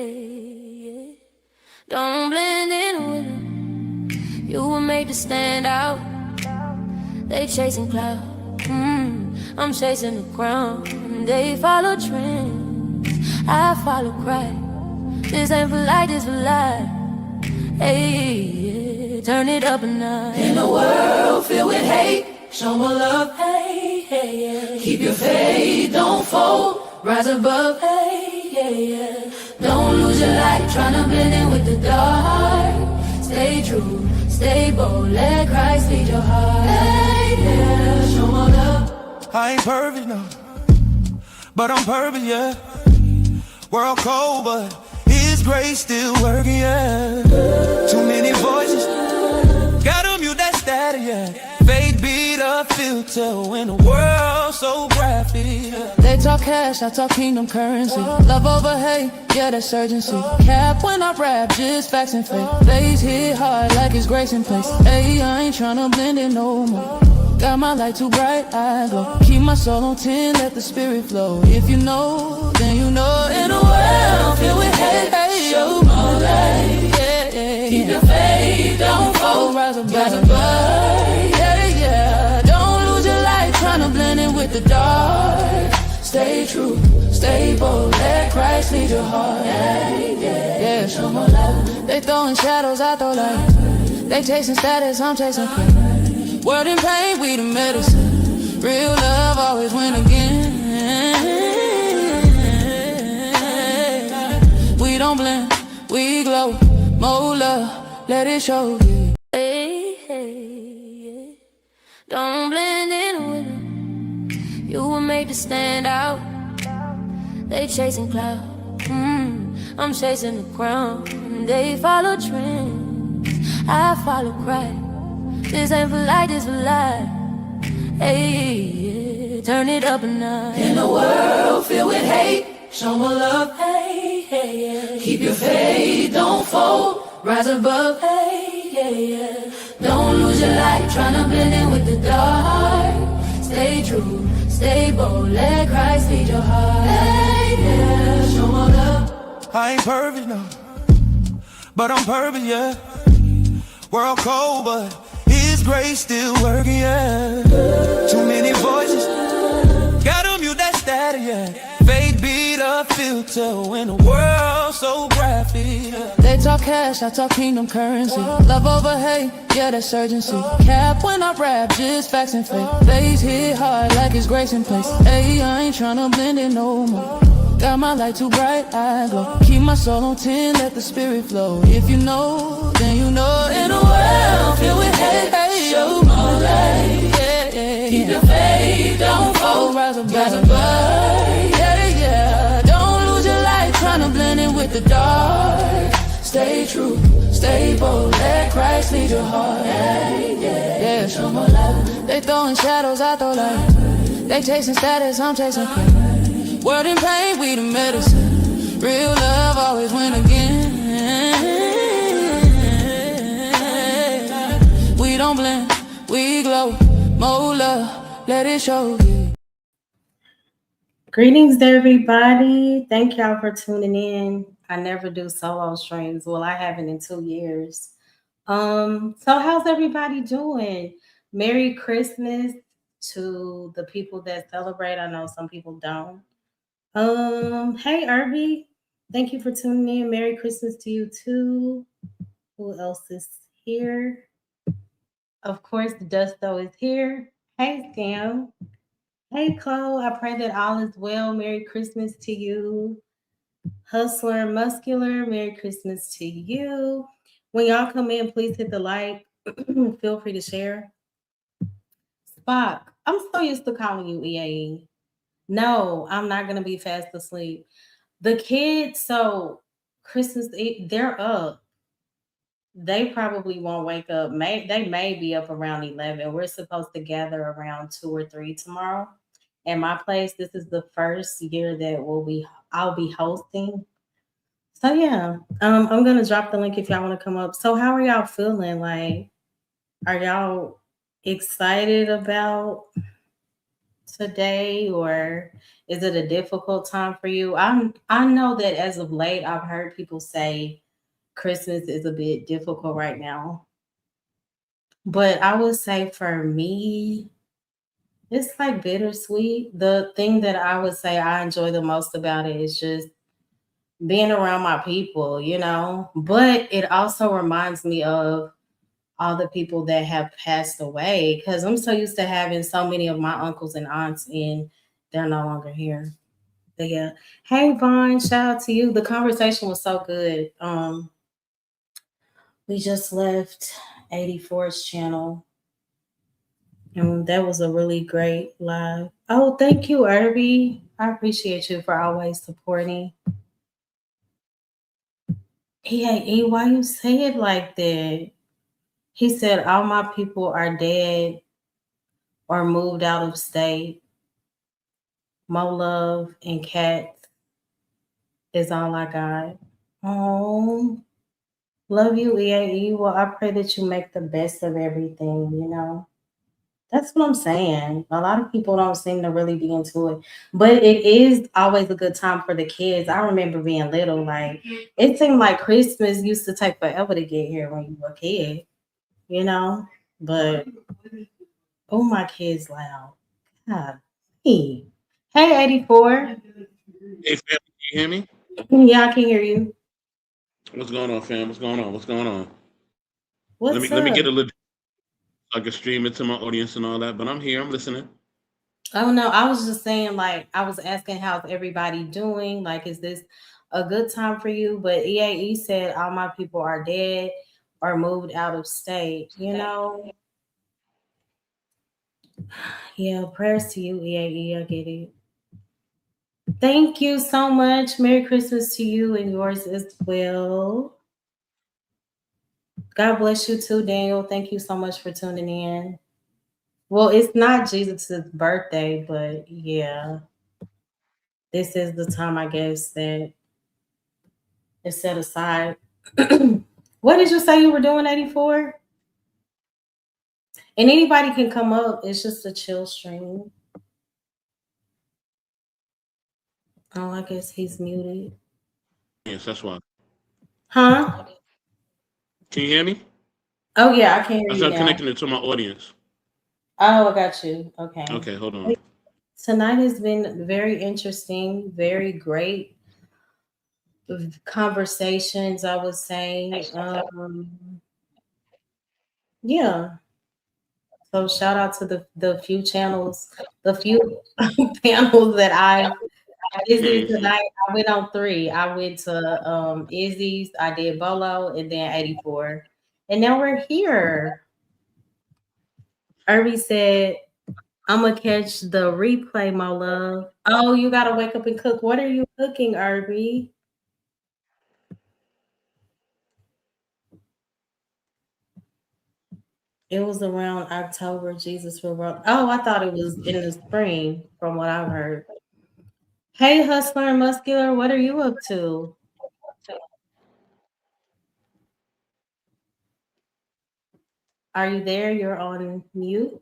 yeah. Don't blend in with them. You were made to stand out. They chasing clouds. I'm chasing the crown. They follow trends. I follow Christ. This ain't for light, this for life. Hey, yeah. Turn it up a notch. In a world filled with hate, show more love. Hey, hey, yeah. Keep your faith, don't fold. Rise above. Hey, yeah, yeah. Don't lose your light, tryna blend in with the dark. Stay true, stay bold, let Christ lead your heart. Hey, yeah, show more love. I ain't perfect, no, but I'm perfect, yeah. World cold, but His grace still working, yeah. Too many voices, gotta mute that static, yeah. Fade beat up filter when the world's so graphic, yeah. They talk cash, I talk kingdom currency. Love over hate, yeah, that's urgency. Cap when I rap, just facts and faith. Face hit hard like it's grace in place. Hey, I ain't tryna blend in no more. Got my light too bright, I glow. Keep my soul on 10, let the spirit flow. If you know, then you know. In a world filled with hate, hey, show more light. Yeah, yeah, keep your faith, don't fold. Rise above, yeah, yeah. Don't lose your light, tryna blend in with the dark. Stay true, stay bold, let Christ lead your heart. Yeah, yeah, yeah, show more love. They throwing shadows, I throw light. They chasing status, I'm chasing faith. Word in pain, we the medicine. Real love always win again. We don't blend, we glow. More love, let it show. Hey, hey, yeah. Don't blend in with them. You were made to stand out. They chasing clouds. I'm chasing the crown. They follow trends. I follow Christ. This ain't for light, this for life. Hey, yeah. Turn it up a notch. In a world filled with hate, show more love. Hey, hey, yeah. Keep your faith, don't fold. Rise above. Hey, yeah, yeah. Don't lose your light, tryna blend in with the dark. Stay true, stay bold, let Christ lead your heart. Hey, yeah, show more love. I ain't perfect, no, but I'm perfect, yeah. World cold, but His grace still working, yeah. Too many voices, gotta mute that static, yeah. Fade beat up filter when the world's so graphic, yeah. They talk cash, I talk kingdom currency. Love over hate, yeah, that's urgency. Cap when I rap, just facts and faith. Face hit hard like it's grace in place. Hey, I ain't tryna blend in no more. Got my light too bright, I glow. Keep my soul on 10, let the spirit flow. If you know, then you know. In a world filled with hate, hey, show more light. Yeah, yeah, keep your faith, don't fold. Rise above, yeah, yeah. Don't lose your light, tryna blend in with the dark. Stay true, stay bold, let Christ lead your heart. Hey, yeah, yeah, show more love. They throwing shadows, I throw light. They chasing status, I'm chasing faith. Word in pain, we the medicine. Real love always win again. We don't blend, we glow. More love, let it show. Greetings to everybody. Thank y'all for tuning in. I never do solo streams. Well, I haven't in 2 years. So how's everybody doing? Merry Christmas to the people that celebrate. I know some people don't. Hey Irby, thank you for tuning in. Merry Christmas to you too. Who else is here? Of course, the Dusto is here. Hey Sam. Hey Chloe, I pray that all is well. Merry Christmas to you. Hustler Muscular, Merry Christmas to you. When y'all come in, please hit the like. Feel free to share. Spock, I'm so used to calling you EAE. No, I'm not going to be fast asleep. The kids, so Christmas Eve, they're up. They probably won't wake up. They may be up around 11. We're supposed to gather around 2 or 3 tomorrow. At my place, this is the first year that I'll be hosting. So yeah, I'm going to drop the link if y'all want to come up. So how are y'all feeling? Like, are y'all excited about today, or is it a difficult time for you? I know that as of late, I've heard people say Christmas is a bit difficult right now, but I would say for me, it's like bittersweet. The thing that I would say I enjoy the most about it is just being around my people, you know. But it also reminds me of all the people that have passed away because I'm so used to having so many of my uncles and aunts, and they're no longer here. But yeah. Hey Vaughn, shout out to you. The conversation was so good. We just left 84's channel. And that was a really great live. Oh, thank you, Irby. I appreciate you for always supporting. EAE, why you say it like that? He said all my people are dead or moved out of state. Mo love and cats is all I got. Oh, love you, EAE. Well, I pray that you make the best of everything, you know. That's what I'm saying. A lot of people don't seem to really be into it, but it is always a good time for the kids. I remember being little, like it seemed like Christmas used to take forever to get here when you were a kid, you know. But oh, my kid's loud. God, hey, 84. Hey, fam, can you hear me? Yeah, I can hear you. What's going on, fam? What's going on? What's going on? What's Let me up? get a legit so I can stream it to my audience and all that. But I'm here. I'm listening. Oh no, I was just saying, like, I was asking how's everybody doing? Like, is this a good time for you? But EAE said all my people are dead or moved out of state, you know? Yeah, prayers to you, EAE. I get it. Thank you so much. Merry Christmas to you and yours as well. God bless you too, Daniel. Thank you so much for tuning in. Well, it's not Jesus' birthday, but yeah, this is the time, I guess, that is set aside. What did you say you were doing, 84? And anybody can come up. It's just a chill stream. Oh, I guess he's muted. Yes, that's why. Huh? Can you hear me? Oh, yeah, I can hear I you started now. connecting it to my audience. Oh, I got you. Okay. Okay, hold on. Tonight has been very interesting, very great conversations, I would say. Yeah. So shout out to the few channels, the few panels that I visited tonight. I went on 3. I went to Izzy's, I did Bolo, and then 84. And now we're here. Irby said, I'm gonna catch the replay, my love. Oh, you gotta wake up and cook. What are you cooking, Irby? It was around October. Jesus will roll. Oh, I thought it was in the spring, from what I've heard. Hey, Hustler and Muscular, what are you up to? Are you there? You're on mute.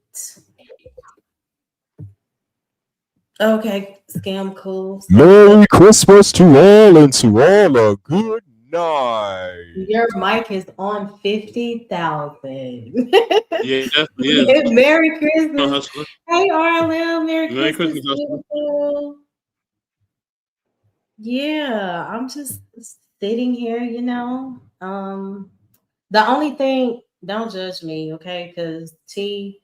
Okay, scam cool. Merry Christmas to all and to all a good night. Your mic is on 50,000. Yeah, definitely is. Merry Christmas. Hustler. Hey, RLM, Merry Christmas, beautiful. Yeah, I'm just sitting here, you know. The only thing, don't judge me, okay? Because T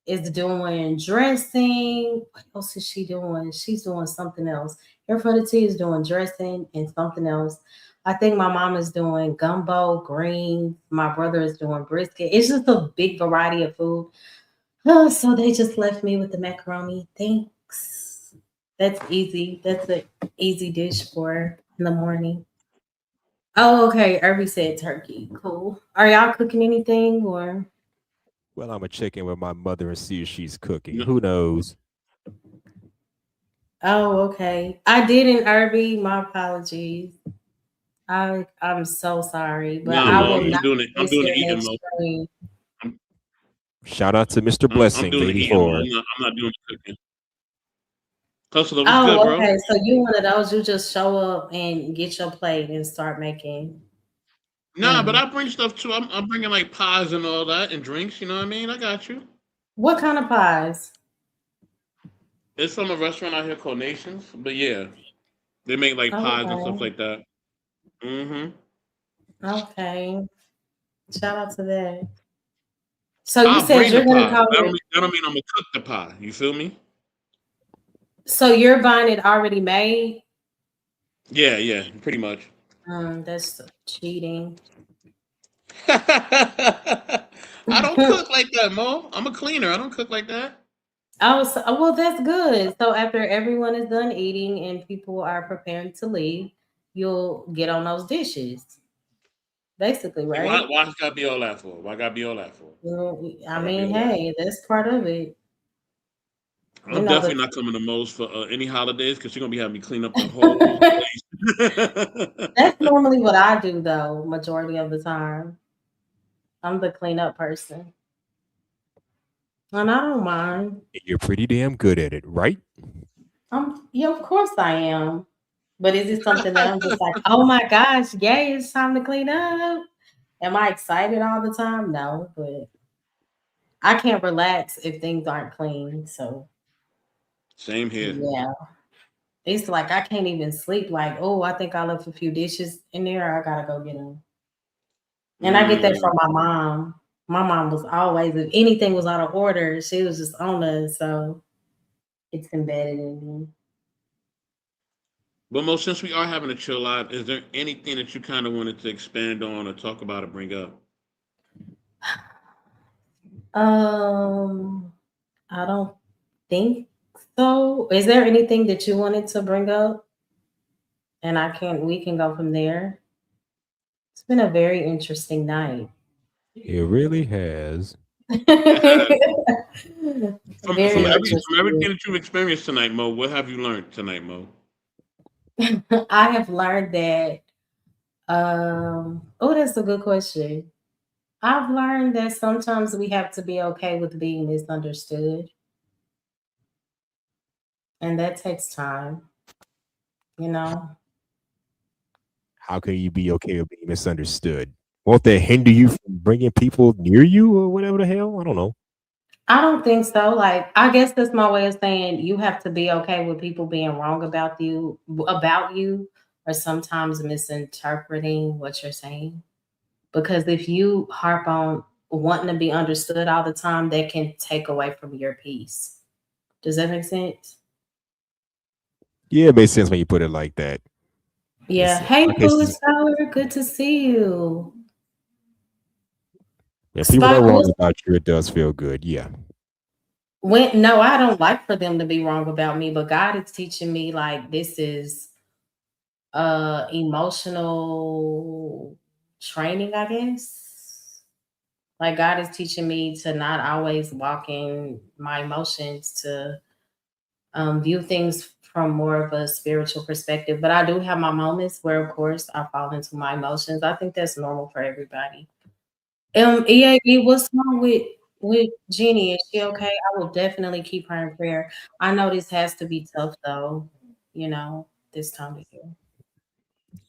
is doing dressing. What else is she doing? She's doing something else. Here for the T is doing dressing and something else. I think my mom is doing gumbo, greens. My brother is doing brisket. It's just a big variety of food. Oh, so they just left me with the macaroni. Thanks. That's easy. That's an easy dish for in the morning. Oh, okay. Irby said turkey. Cool. Are y'all cooking anything or? Well, I'm gonna check in with my mother and see if she's cooking. No. Who knows? Oh, okay. I didn't, Irby. My apologies. I'm so sorry, but I will I'm not doing it. I'm doing the eating next mode. stream. Shout out to Mr. I'm Blessings, doing the eating 84. mode. I'm not doing the cooking. Hustler, what's good, Oh, bro? okay. So you one of those, you just show up and get your plate and start making. Nah, but Mm. I bring stuff too. I'm bringing like pies and all that and drinks. You know what I mean? I got you. What kind of pies? It's from a restaurant out here called Nations, but yeah, they make like pies and stuff Okay. like that. Mm-hmm. Okay. Shout out to that. So you I'll said bring the you're gonna pie. call That don't it. mean that don't mean I'm gonna cook the pie. You feel me? So you're buying it already made? Yeah, yeah, pretty much. That's cheating. I don't cook like that, Mo. I'm a cleaner. I don't cook like that. Oh, so, well, that's good. So after everyone is done eating and people are preparing to leave, you'll get on those dishes, basically, Like, right? why it gotta be all that for? Why gotta be all that for? I Why gotta be mean, all that? hey, that's part of it. You I'm know, definitely not coming to Mo's for any holidays because she's gonna be having me clean up the whole place. that's normally what I do, though, majority of the time. I'm the cleanup person, and I don't mind. You're pretty damn good at it, right? Yeah, of course I am. But is it something that I'm just like, oh my gosh, yay, it's time to clean up? Am I excited all the time? No, but I can't relax if things aren't clean. So Same here. yeah, it's like I can't even sleep. Like, oh, I think I left a few dishes in there. I gotta go get them. And I get that from Mm. my mom. My mom was always, if anything was out of order, she was just on us. So it's embedded in me. But Mo, since we are having a chill live, is there anything that you kind of wanted to expand on or talk about or bring up? Um, I don't think so. Is there anything that you wanted to bring up? And we can go from there. It's been a very interesting night. It really has. Very From interesting. everything that you've experienced tonight, Mo, what have you learned tonight, Mo? I have learned that oh, that's a good question. I've learned that sometimes we have to be okay with being misunderstood, and that takes time, you know. How can you be okay with being misunderstood? Won't that hinder you from bringing people near you or whatever the hell? I don't know. I don't think so. Like, I guess that's my way of saying you have to be okay with people being wrong about you, or sometimes misinterpreting what you're saying. Because if you harp on wanting to be understood all the time, that can take away from your peace. Does that make sense? Yeah, it makes sense when you put it like that. Yeah. I Hey, guess Foolish Scholar, good to see you. when people are Spot, wrong about you, it does feel good. Yeah. no, I don't like for them to be wrong about me, but God is teaching me like this is emotional training, I guess. Like God is teaching me to not always walk in my emotions, to view things from more of a spiritual perspective. But I do have my moments where, of course, I fall into my emotions. I think that's normal for everybody. EAB, what's wrong with Jenny? Is she okay? I will definitely keep her in prayer. I know this has to be tough though, this time of year.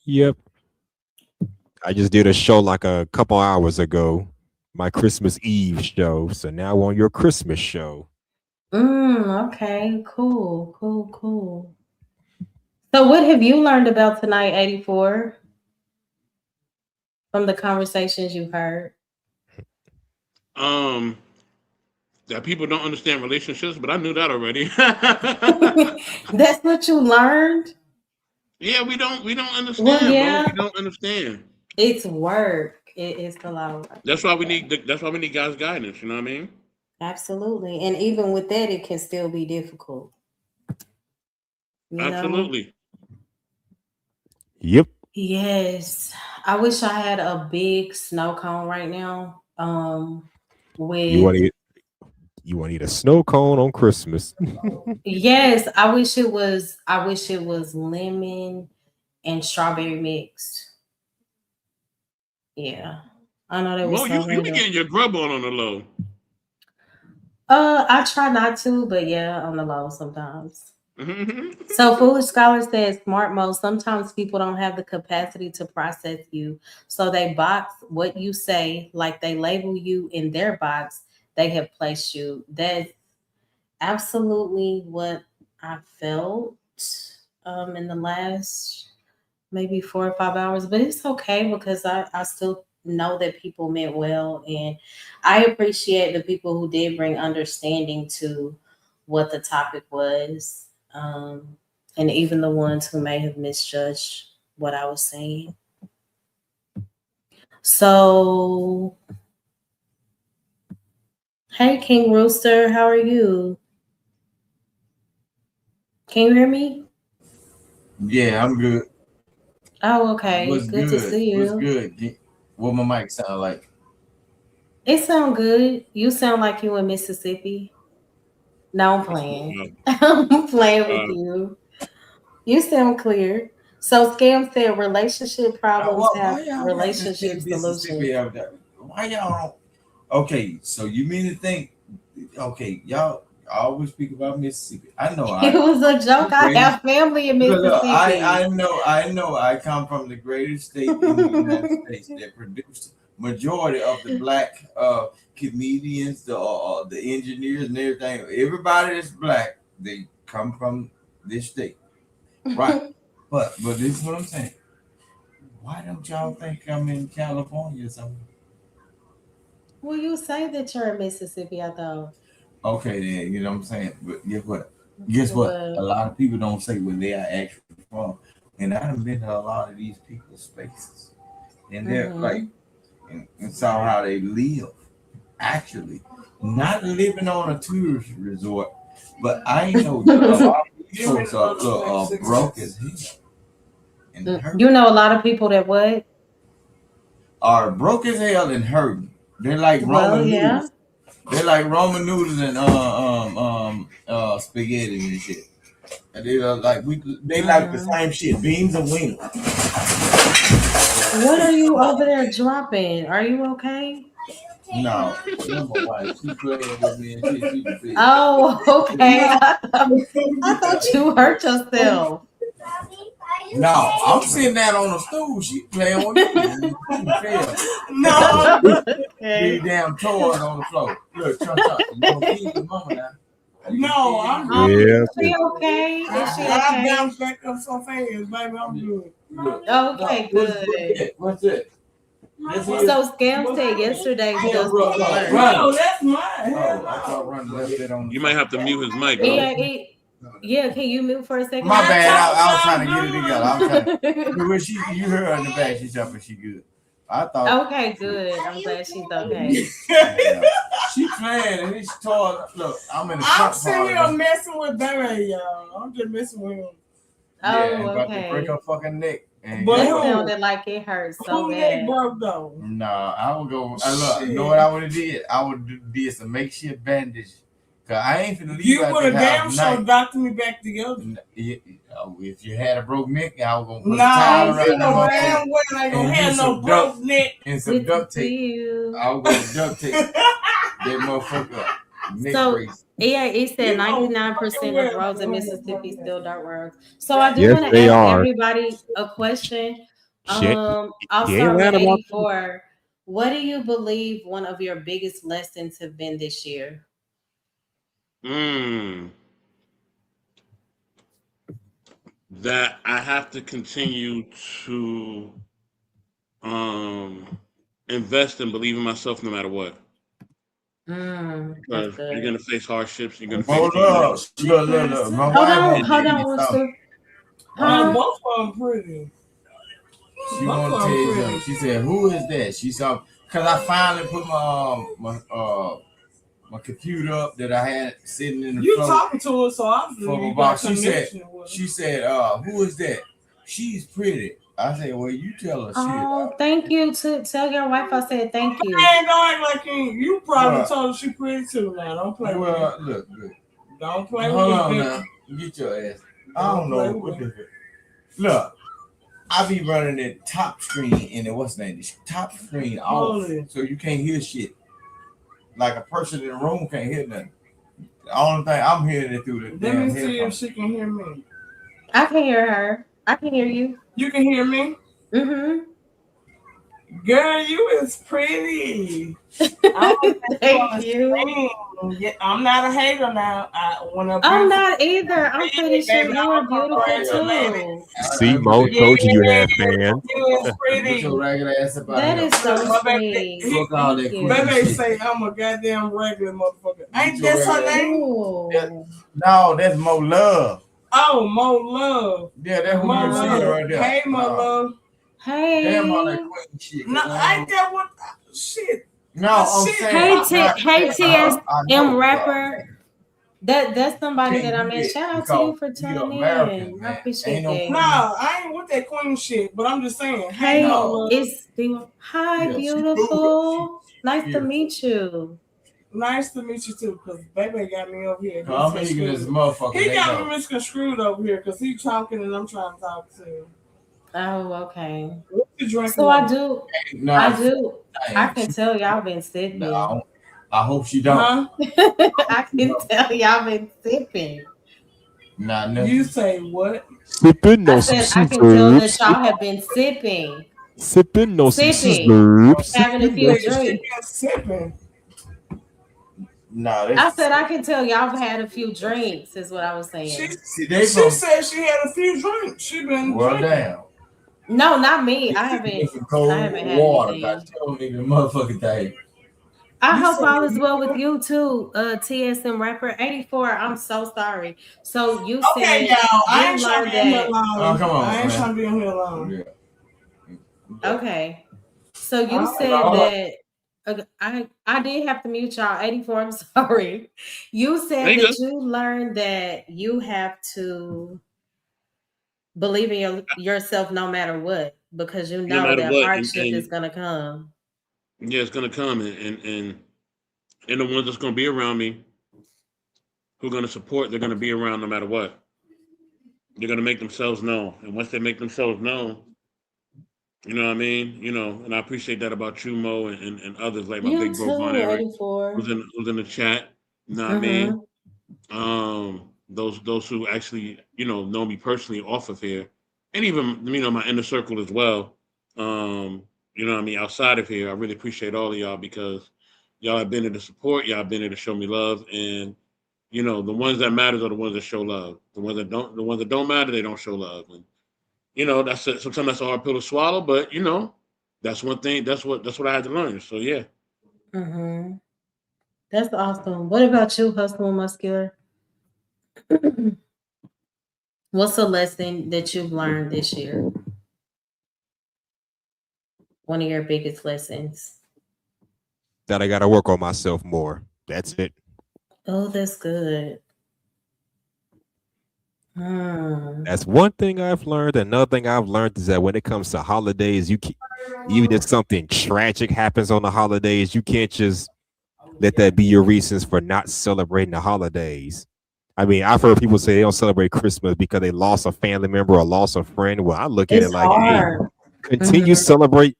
Yep. I just did a show like a couple hours ago, my Christmas Eve show. So now on your Christmas show. Okay, cool, cool, cool. So what have you learned about tonight, 84, from the conversations you've heard? Um, that people don't understand relationships, but I knew that already. That's what you learned? Yeah, we don't Well, understand, Mo. yeah, We don't understand. it's work. It's a lot of work. That's why we need guys' guidance. You know what I mean? Absolutely. And even with that, it can still be difficult. You know? Absolutely. Yep. Yes. I wish I had a big snow cone right now. You want With to eat a snow cone on Christmas. yes, I wish it was lemon and strawberry mixed. Yeah. I know that Mo, was so you be random. getting your grub on the low. I try not to, but yeah, on the low sometimes. So Foolish Scholar says smart mode. Sometimes people don't have the capacity to process you. So they box what you say, like they label you in their box. They have placed you. That's absolutely what I felt in the last maybe 4 or 5 hours. But it's okay because I still know that people meant well, and I appreciate the people who did bring understanding to what the topic was. And even the ones who may have misjudged what I was saying. So, hey, King Rooster, how are you? Can you hear me? Yeah, I'm good. Oh, okay. What's Good to good? see What's you. good? What my mic sound like? It sound good. You sound like you in Mississippi. No, I'm playing. I'm playing with you. You sound clear. So, Scam said relationship problems Why have y'all got this relationship shit Mississippi solutions. out there? Why y'all don't? Okay, so you mean to think? Okay, y'all always speak about Mississippi. I know. It was a joke. I greatest- have family in Look, Mississippi. I know. I come from the greatest state in the United States that produced majority of the black comedians, the engineers, and everything. Everybody that's black, they come from this state, right? But this is what I'm saying. Why don't y'all think I'm in California or something? Well, you say that you're in Mississippi, I thought. Okay, then you know what I'm saying. But guess what? Guess what? A lot of people don't say where they are actually from, and I've been to a lot of these people's spaces, and they're like, and saw how they live. Actually, not living on a tourist resort, but I know a lot of these folks are broke as hell. And You know a lot of people that what? Are broke as hell and hurting. They're like Roman noodles. They're like Roman noodles and spaghetti and shit. And they are like they like the same shit, beans and wings. What are you over there dropping? Are you okay? No, my wife, she playing with me and she Oh, okay. I thought you hurt yourself. No, I'm sitting down on the stool. She playing with me. No, these damn toys on the floor. Look, trust us. You gonna feed your mama now? No, I'm Yeah. Is she okay? Is she I okay? bounced back up so fast, baby. I'm good. Okay, good. What's it? So Scam said yesterday was just the worst. No, that's mine. Oh, I thought Run left it on. You might have to mute his mic. Yeah, can you mute for a second? My bad. I was trying to get it together. I was trying. When you heard her in the back, she jumping. She good. I thought. Okay, good. I'm glad she's okay. Yeah. She playing and she told. Look, I'm in the front. I'm sitting here messing with baby, y'all. I'm just messing with him. Yeah, Oh, about to okay. break her fucking neck. And But It who? sounded like it hurt so Who they bad. broke though? Nah, I would go. Look, you know what I would have did? I would did some makeshift bandage. Cause I ain't finna leave. You out would have the damn house sure night. doctored me back together. If you had a broke neck, I was gonna put a Nah, towel you around know the damn well I ain't gonna and have use no some broke neck. and some Good duct to see tape. you. I was gonna duct tape that motherfucker up. Neck So, brace. Yeah, it said You know, 99% of roads in Mississippi still dirt roads. So I do Yes, want to they ask are. everybody a question. Shit. I'll You ain't start with lying about 84. What do you believe one of your biggest lessons have been this year? That I have to continue to invest and believe in myself no matter what. That's Because good. you're gonna face hardships. You're gonna face Hold up. Look. My Hold wife on, wants hold to on, tell you Rooster. something. Both of them pretty. She want to tell you something. She said, "Who is that?" She saw because I finally put my computer up that I had sitting in the You floor. talking to her, so I'm For my box. She said, who is that? She's pretty. I said, well, you tell her Oh, thank you. To tell your wife I said thank you. I ain't going like you probably Well, told her she pretty too now. Don't play with Well, her. look. Don't play Hold with on her. now. Get your ass. I don't know what the heck. Look, I be running that top screen and what's the name? This top screen off, Holy. so you can't hear shit. Like a person in the room can't hear nothing. The only thing I'm hearing it through the Let damn me see if headphones. she can hear me. I can hear her. I can hear you. You can hear me? Mm-hmm. Girl, you is pretty. Thank you. Yeah, I'm not a hater now. I'm not either. I'm pretty sure you are beautiful too. See, Mo told you had fans. You is Get pretty. your regular ass up out That here. is so My baby- sweet. Fuck all that Thank you. queen Baby shit. say I'm a goddamn regular motherfucker. Ain't your that her regular- name? Ooh. No, that's Mo Love. Oh, Mo Love. Yeah, that's who Mo you're seeing Love. right there. Hey, Mo No. Love. Hey. Damn all that queen shit. No, ain't that what? Shit. No, I'm Shit. saying. Hey, TSM know, rapper. That's somebody that I met. Can't Shout out because to you for you tuning American, in. I man. appreciate Ain't no that. No, I ain't with that queen shit, but I'm just saying. Hey, Mo Love. it's hi, Yeah, she beautiful. Nice to beautiful. meet you. Nice to meet you too, because baby got me over here. I'm eating this motherfucker. He they got know. me misconstrued over here because he talking and I'm trying to talk too. Oh, okay. What you drinking? So I do. No, I can tell y'all been sipping. No, I hope she don't. Huh? I can tell y'all been sipping. Nah, nothing. You say what? Sipping I on some said I can tell that scissors. y'all have been sipping. Sipping on some Sipping. scissors. Having a few drinks. Sipping. Nah, I said I can tell y'all have had a few drinks, is what I was saying. She said she had a few drinks. She been well, drinking. damn. No, not me. I haven't. Some cold I haven't had water. anything. Got told me the motherfucking thing. I hope all is well with you too, TSM rapper 84. I'm so sorry. So you Okay, said y'all. I you ain't trying learned to be in here that. alone. Oh, come on, I ain't man. trying to be in here alone. Yeah. Okay. So you Oh, said Lord. that I did have to mute y'all. 84, I'm sorry. You said There you that you learned that you have to believe in yourself no matter what, because you No know matter that what, hardship and is gonna come. yeah, it's gonna come, and the ones that's gonna be around me, who are gonna support, they're gonna be around no matter what. They're gonna make themselves known, and once they make themselves known, you know what I mean. You know, and I appreciate that about you, Mo, and others like my You big bro Von too, Eric, 84. who's in the chat. You know what I mean? Those who actually know me personally off of here, and even my inner circle as well. You know what I mean, outside of here, I really appreciate all of y'all because y'all have been there to support, y'all have been there to show me love, and the ones that matter are the ones that show love. The ones that don't matter, they don't show love, and sometimes that's a hard pill to swallow, but that's one thing. That's what I had to learn. So yeah. That's awesome. What about you, Hustle and Muscular? What's a lesson that you've learned this year? One of your biggest lessons. That I gotta work on myself more. That's it. Oh, that's good. That's one thing I've learned. Another thing I've learned is that when it comes to holidays, even if something tragic happens on the holidays, you can't just let that be your reasons for not celebrating the holidays. I mean, I've heard people say they don't celebrate Christmas because they lost a family member or lost a friend. Well, I look at it like, hard. hey, continue celebrating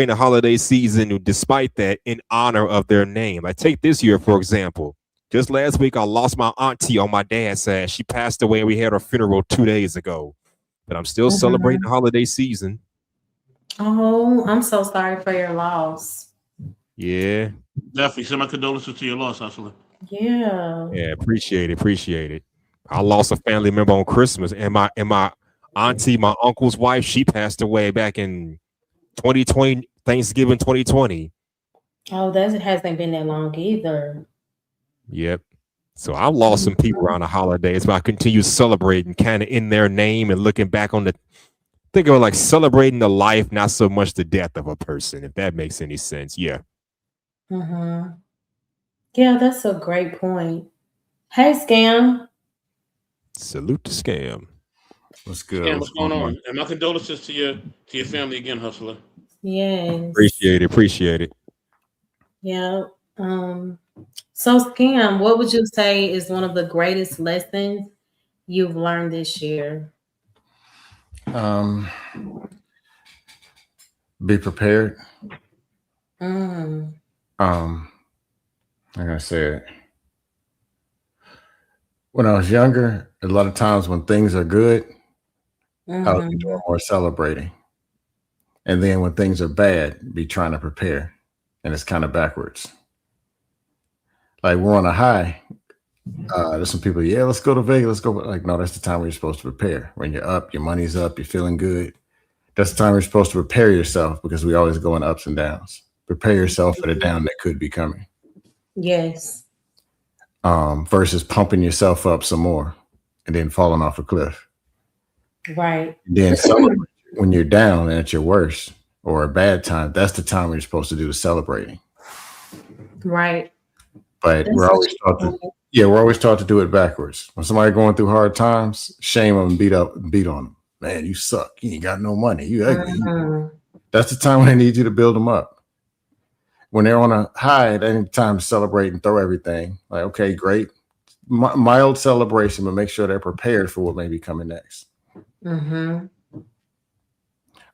the holiday season despite that in honor of their name. Like take this year, for example. Just last week, I lost my auntie on my dad's side. She passed away and we had her funeral 2 days ago. But I'm still celebrating the holiday season. Oh, I'm so sorry for your loss. Yeah. Definitely. Send my condolences to your loss, Hustler. Yeah. Yeah, appreciate it. I lost a family member on Christmas, and my auntie, my uncle's wife, she passed away back in 2020, Thanksgiving 2020. Oh, that hasn't been that long either. Yep. So I've lost some people around the holidays, but I continue celebrating kind of in their name and looking back on think of it like celebrating the life, not so much the death of a person, if that makes any sense. Yeah. Yeah, that's a great point. Hey, Scam. Salute to Scam. What's good? Scam, what's going on? And my condolences to your family again, Hustler. Yes. Appreciate it. Yeah. So, Scam, what would you say is one of the greatest lessons you've learned this year? Be prepared. Mm. Like I said, When I was younger, a lot of times when things are good, I would be Mm-hmm. doing more celebrating. And then when things are bad, be trying to prepare. And it's kind of backwards. Like we're on a high. There's some people, yeah, let's go to Vegas. Let's go. Like, no, that's the time where you're supposed to prepare. When you're up, your money's up, you're feeling good. That's the time you're supposed to prepare yourself because we always go in ups and downs. Prepare yourself for the down that could be coming. Yes. Versus pumping yourself up some more and then falling off a cliff. Right. And then celebrate when you're down and at your worst or a bad time. That's the time you're supposed to do the celebrating. Right. But That's we're always what taught to, we're always taught to do it backwards. When somebody going through hard times, shame them and beat on them. Man, you suck. You ain't got no money. You ugly. Mhm. That's the time when they need you to build them up. When they're on a high, it ain't time to celebrate and throw everything. Like, okay, great. Mild celebration, but make sure they're prepared for what may be coming next. Mm-hmm.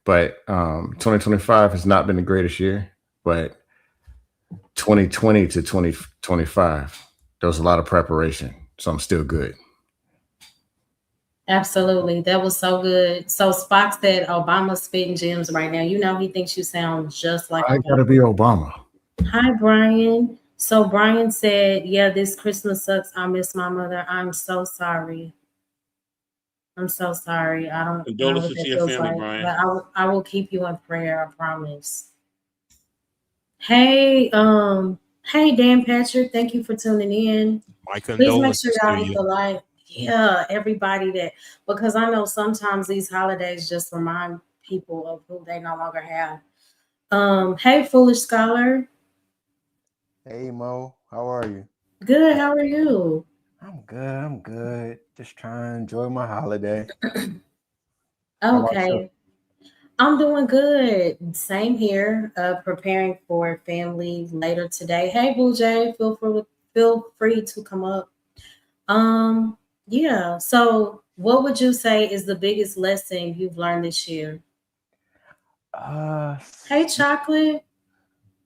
But 2025 has not been the greatest year, but 2020 to 2025, there was a lot of preparation. So I'm still good. Absolutely. That was so good. So Spock said Obama's spitting gems right now. You know, he thinks you sound just like I Obama. gotta be Obama. Hi, Brian. So Brian said, yeah, this Christmas sucks. I miss my mother. I'm so sorry. I'm so sorry. I don't know Condolences what that to your feels family, like, Brian. but I will keep you in prayer. I promise. Hey, hey, Dan Patrick. Thank you for tuning in. My Please make sure condolences y'all to hit you. the like. Yeah, everybody that, because I know sometimes these holidays just remind people of who they no longer have. Hey, Foolish Scholar. Hey Mo, how are you? Good. How are you? I'm good. I'm good. Just trying to enjoy my holiday. How about you? Okay. I'm doing good. Same here. Preparing for family later today. Hey, Blue Jay, feel free to come up. Yeah. So, what would you say is the biggest lesson you've learned this year? Hey, Chocolate.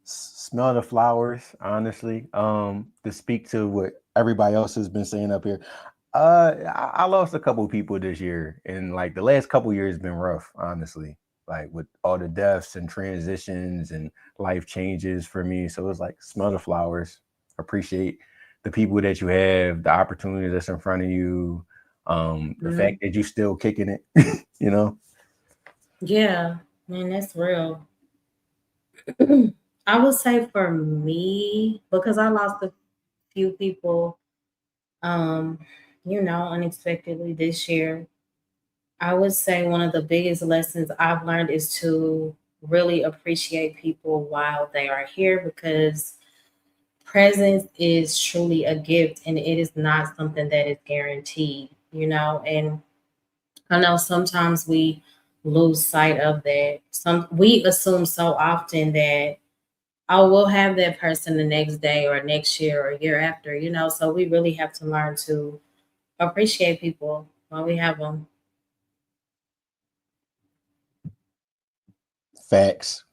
Smell the flowers, honestly. To speak to what everybody else has been saying up here. I lost a couple people this year, and like the last couple years been rough, honestly. Like with all the deaths and transitions and life changes for me. So it's like smell the flowers, appreciate the people that you have, the opportunity that's in front of you, the fact that you still kicking it, you know. Yeah, man, that's real. I would say for me, because I lost a few people, um, unexpectedly this year. I would say one of the biggest lessons I've learned is to really appreciate people while they are here because presence is truly a gift and it is not something that is guaranteed, and I know sometimes we lose sight of that. We assume so often that, oh, we'll have that person the next day or next year or year after, so we really have to learn to appreciate people while we have them. Facts.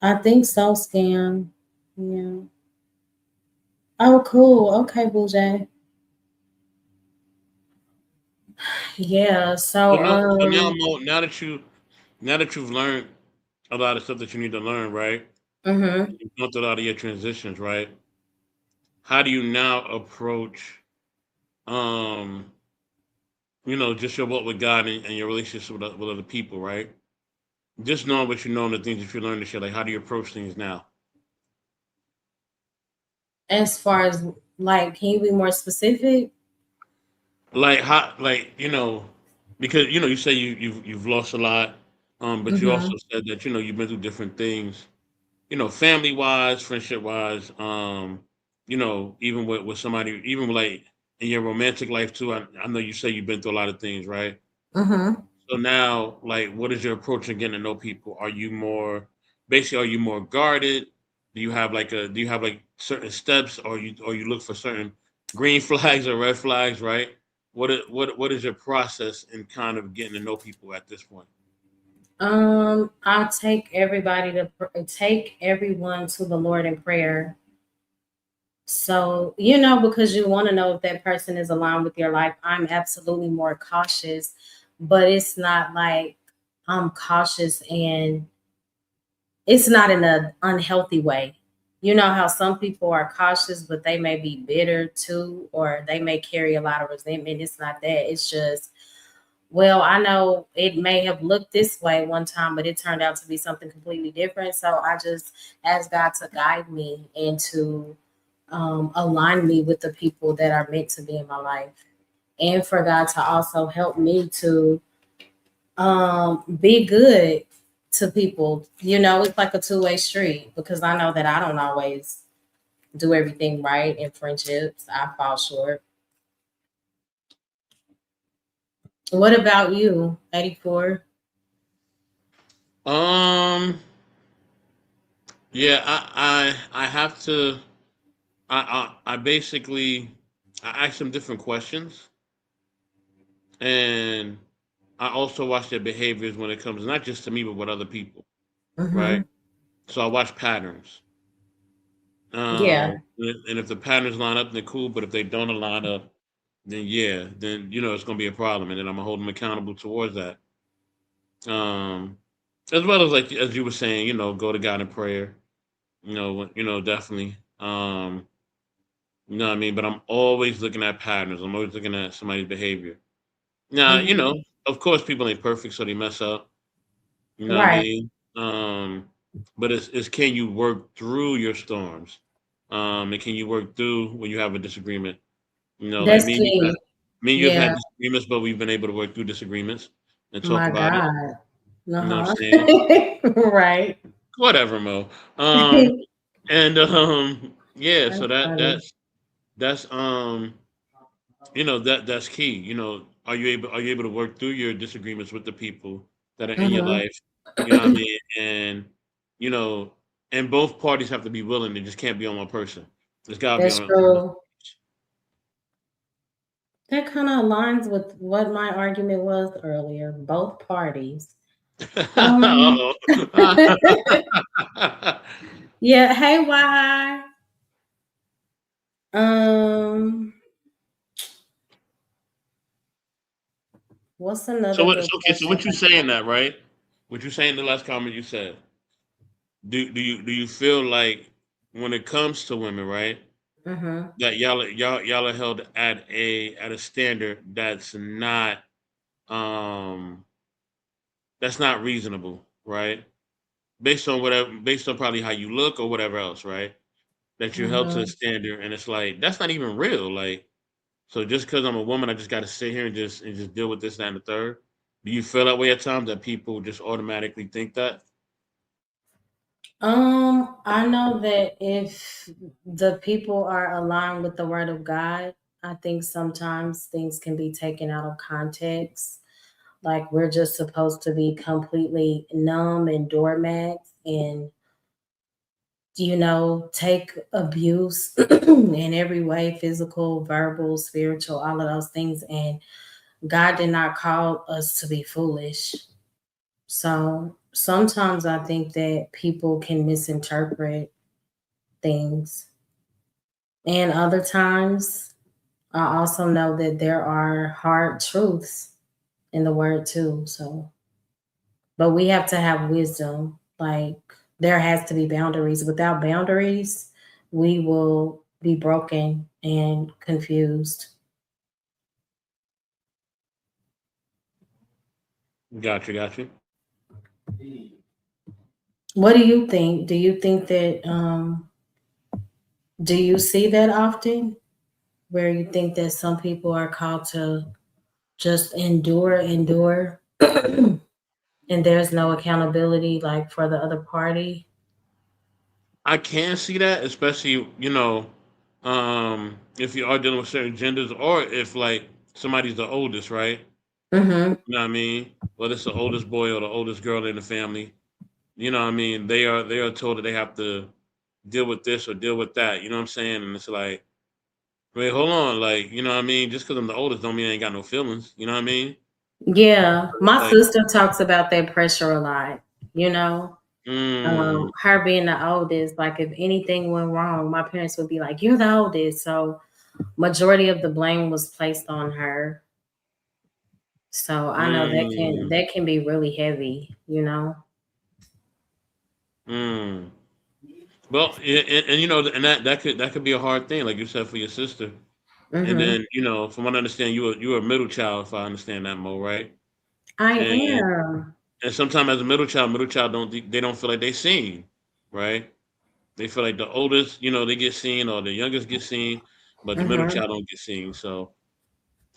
I think so, Scam. Yeah. Oh, cool. Okay, Bougie. Yeah. So So, now that you've learned a lot of stuff that you need to learn, right? mhm. You've gone through a lot of your transitions, right? How do you now approach, um, just your walk with God and your relationships with other people, right? Just knowing what you know and the things that you learned this year, like how do you approach things now? As far as like, can you be more specific? Like how, like because you say you've lost a lot, but you also Mhm. said that you've been through different things, family wise, friendship wise, even with somebody, even like in your romantic life too. I know you say you've been through a lot of things, right? Mhm. So now, like, what is your approach in getting to know people? Basically, are you more guarded? Do you have like certain steps, or you look for certain green flags or red flags, right? What is your process in kind of getting to know people at this point? I'll take everyone to the Lord in prayer. So, because you want to know if that person is aligned with your life, I'm absolutely more cautious, but it's not like I'm cautious and it's not in an unhealthy way. You know how some people are cautious, but they may be bitter too, or they may carry a lot of resentment. It's not that. It's just, well, I know it may have looked this way one time, but it turned out to be something completely different. So I just ask God to guide me and to align me with the people that are meant to be in my life, and for God to also help me to be good to people. It's like a two-way street, because I know that I don't always do everything right in friendships. I fall short. What about you, 84? Yeah, I have to. I basically I ask them different questions, and I also watch their behaviors when it comes not just to me but with other people, right? Mm-hmm. So I watch patterns. Yeah, And if the patterns line up, then cool. But if they don't line up, then yeah, then it's gonna be a problem, and then I'm gonna hold them accountable towards that. Um, as well as like as you were saying, go to God in prayer. Definitely. You know what I mean? But I'm always looking at patterns. I'm always looking at somebody's behavior. Now, hmm, of course, people ain't perfect, so they mess up. You know what I right. mean? But it's can you work through your storms? And can you work through when you have a disagreement? Like That's key. me and you have had Yeah, disagreements, but we've been able to work through disagreements and talk my about it. God. You know what I'm Uh-huh. saying? Right. Whatever, Mo. Um, and yeah, so That's funny. that's that's key. Are you able to work through your disagreements with the people that are in your Hmm. life? You know what I mean? And you know, and both parties have to be willing. It just can't be on one person. It's got to be That's on. true. That kind of aligns with what my argument was earlier. Both parties. Um, Uh-oh. yeah. Hey, why? Um, what's so another what? good So, okay. So question? what you saying that right? What you saying the last comment you said? Do you feel like when it comes to women, right? Mm-hmm. That y'all are held at a standard um that's not reasonable, right? Based on probably how you look or whatever else, right? That you're held to a Mm-hmm. standard, and it's like that's not even real. Like, so just because I'm a woman, I just got to sit here and just deal with this, that, and the third. Do you feel that way at times that people just automatically think that? I know that if the people are aligned with the word of God, I think sometimes things can be taken out of context. Like we're just supposed to be completely numb and doormats and, take abuse in every way, physical, verbal, spiritual, all of those things. And God did not call us to be foolish. So sometimes I think that people can misinterpret things. And other times, I also know that there are hard truths in the word too. So, but we have to have wisdom. Like, there has to be boundaries. Without boundaries, we will be broken and confused. Got you. What do you think? Do you think that, do you see that often where you think that some people are called to just endure, and there's no accountability like for the other party? I can see that, especially if you are dealing with certain genders, or if like somebody's the oldest, right? Mm-hmm. You know what I mean? Whether it's the oldest boy or the oldest girl in the family, you know what I mean? They are told that they have to deal with this or deal with that. You know what I'm saying? And it's like, wait, hold on, like you know what I mean? Just because I'm the oldest, don't mean I ain't got no feelings. You know what I mean? Yeah, my Like, sister talks about that pressure a lot, you know. Her being the oldest, like if anything went wrong, my parents would be like, "You're the oldest," so majority of the blame was placed on her. So I know that can be really heavy, you know. Well, and you know, and that could be a hard thing, like you said, for your sister. And then, you know, from what I understand, you were a middle child, if I understand that, Mo, right? I And am. and sometimes as a middle child don't feel like they seen, right? They feel like the oldest, you know, they get seen, or the youngest get seen, but the middle child don't get seen. So,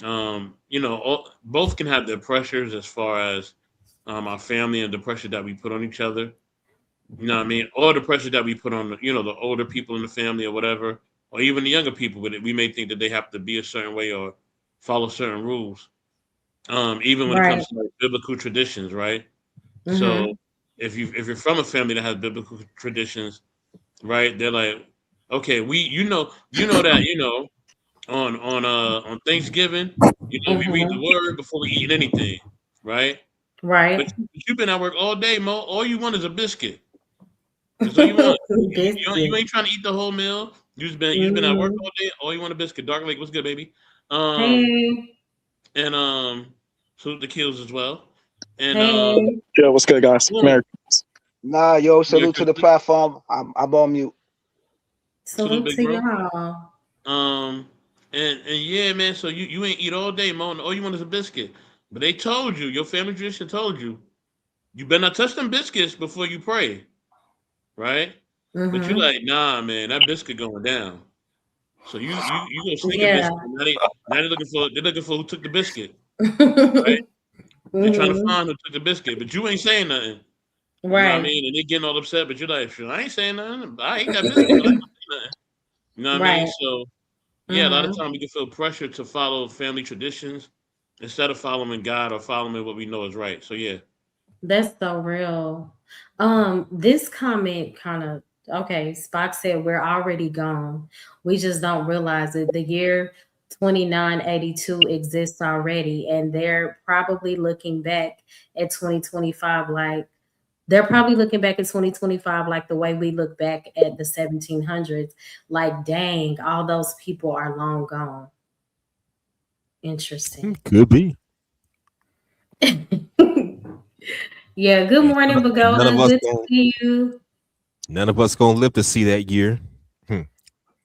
you know, both can have their pressures as far as our family and the pressure that we put on each other. You know what I mean? Or the pressure that we put on, you know, the older people in the family or whatever, or even the younger people with it. We may think that they have to be a certain way or follow certain rules. Even when it Right. comes to like biblical traditions, right? Mm-hmm. So if you're from a family that has biblical traditions, right? They're like, okay, you know that, you know, on Thanksgiving, you know, we read the Mm-hmm. word before we eat anything, right? But Right. you've been at work all day, Mo. All you want is a biscuit. That's all you want. You Biscuit. ain't trying to eat the whole meal. You just been at work Mm-hmm. all day. All you want a biscuit. Dark Lake, what's good, baby? Um Hey. and salute the kills as well. And Hey. Yeah, what's good, guys? boom. Merry. Nah, yo, Yeah, salute to the Christmas. platform. I'm on mute. Salute, Salute big to bro. y'all. Um and yeah, man. So you ain't eat all day, Mo. And all you want is a biscuit. But they told you, your family tradition told you, you better not touch them biscuits before you pray, right? But you Mm-hmm. like, nah, man, that biscuit going down. So you gonna sneak a Yeah. biscuit. Now they're looking for who took the biscuit, right? They're trying to Mm-hmm. find who took the biscuit, but you ain't saying nothing. You know what I Right. mean? And they getting all upset, but you're like, sure, I ain't saying nothing. I ate that biscuit, but I ain't saying nothing. You know what I mean? Right. So yeah, a lot of Mm-hmm. time we can feel pressure to follow family traditions instead of following God or following what we know is right. So yeah. That's so real. This comment kind of okay. Spock said we're already gone. We just don't realize it. The year 2982 exists already, and they're probably looking back at 2025 like they're probably looking back at 2025 like the way we look back at the 1700s. Like, dang, all those people are long gone. Interesting. Could be. Yeah, good morning, None of Pagoda. us Good to gonna see you. live to see that year.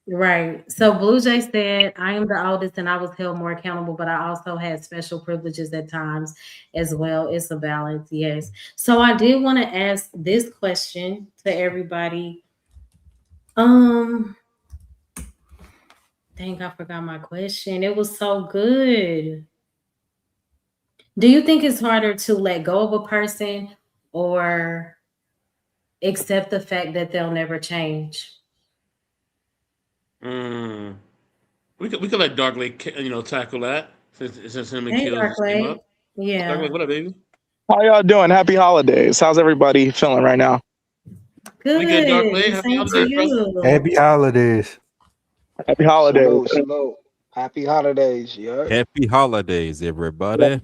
Right. So Blue Jay said, I am the oldest and I was held more accountable, but I also had special privileges at times as well. It's a balance, yes. So I did want to ask this question to everybody. Dang, I forgot my question. It was so good. Do you think it's harder to let go of a person or accept the fact that they'll never change? Mm. We could let Dark Lake, you know, tackle that since him and Hey, Kills just came Darkley. up. Dark Yeah. Lake, what up, baby? How y'all doing? Happy holidays. How's everybody feeling right now? We good, Dark Lake. Good. Happy Same to holidays, brother. you. Happy holidays. Happy holidays. Salute, salute. Happy holidays, yeah. Happy holidays, everybody.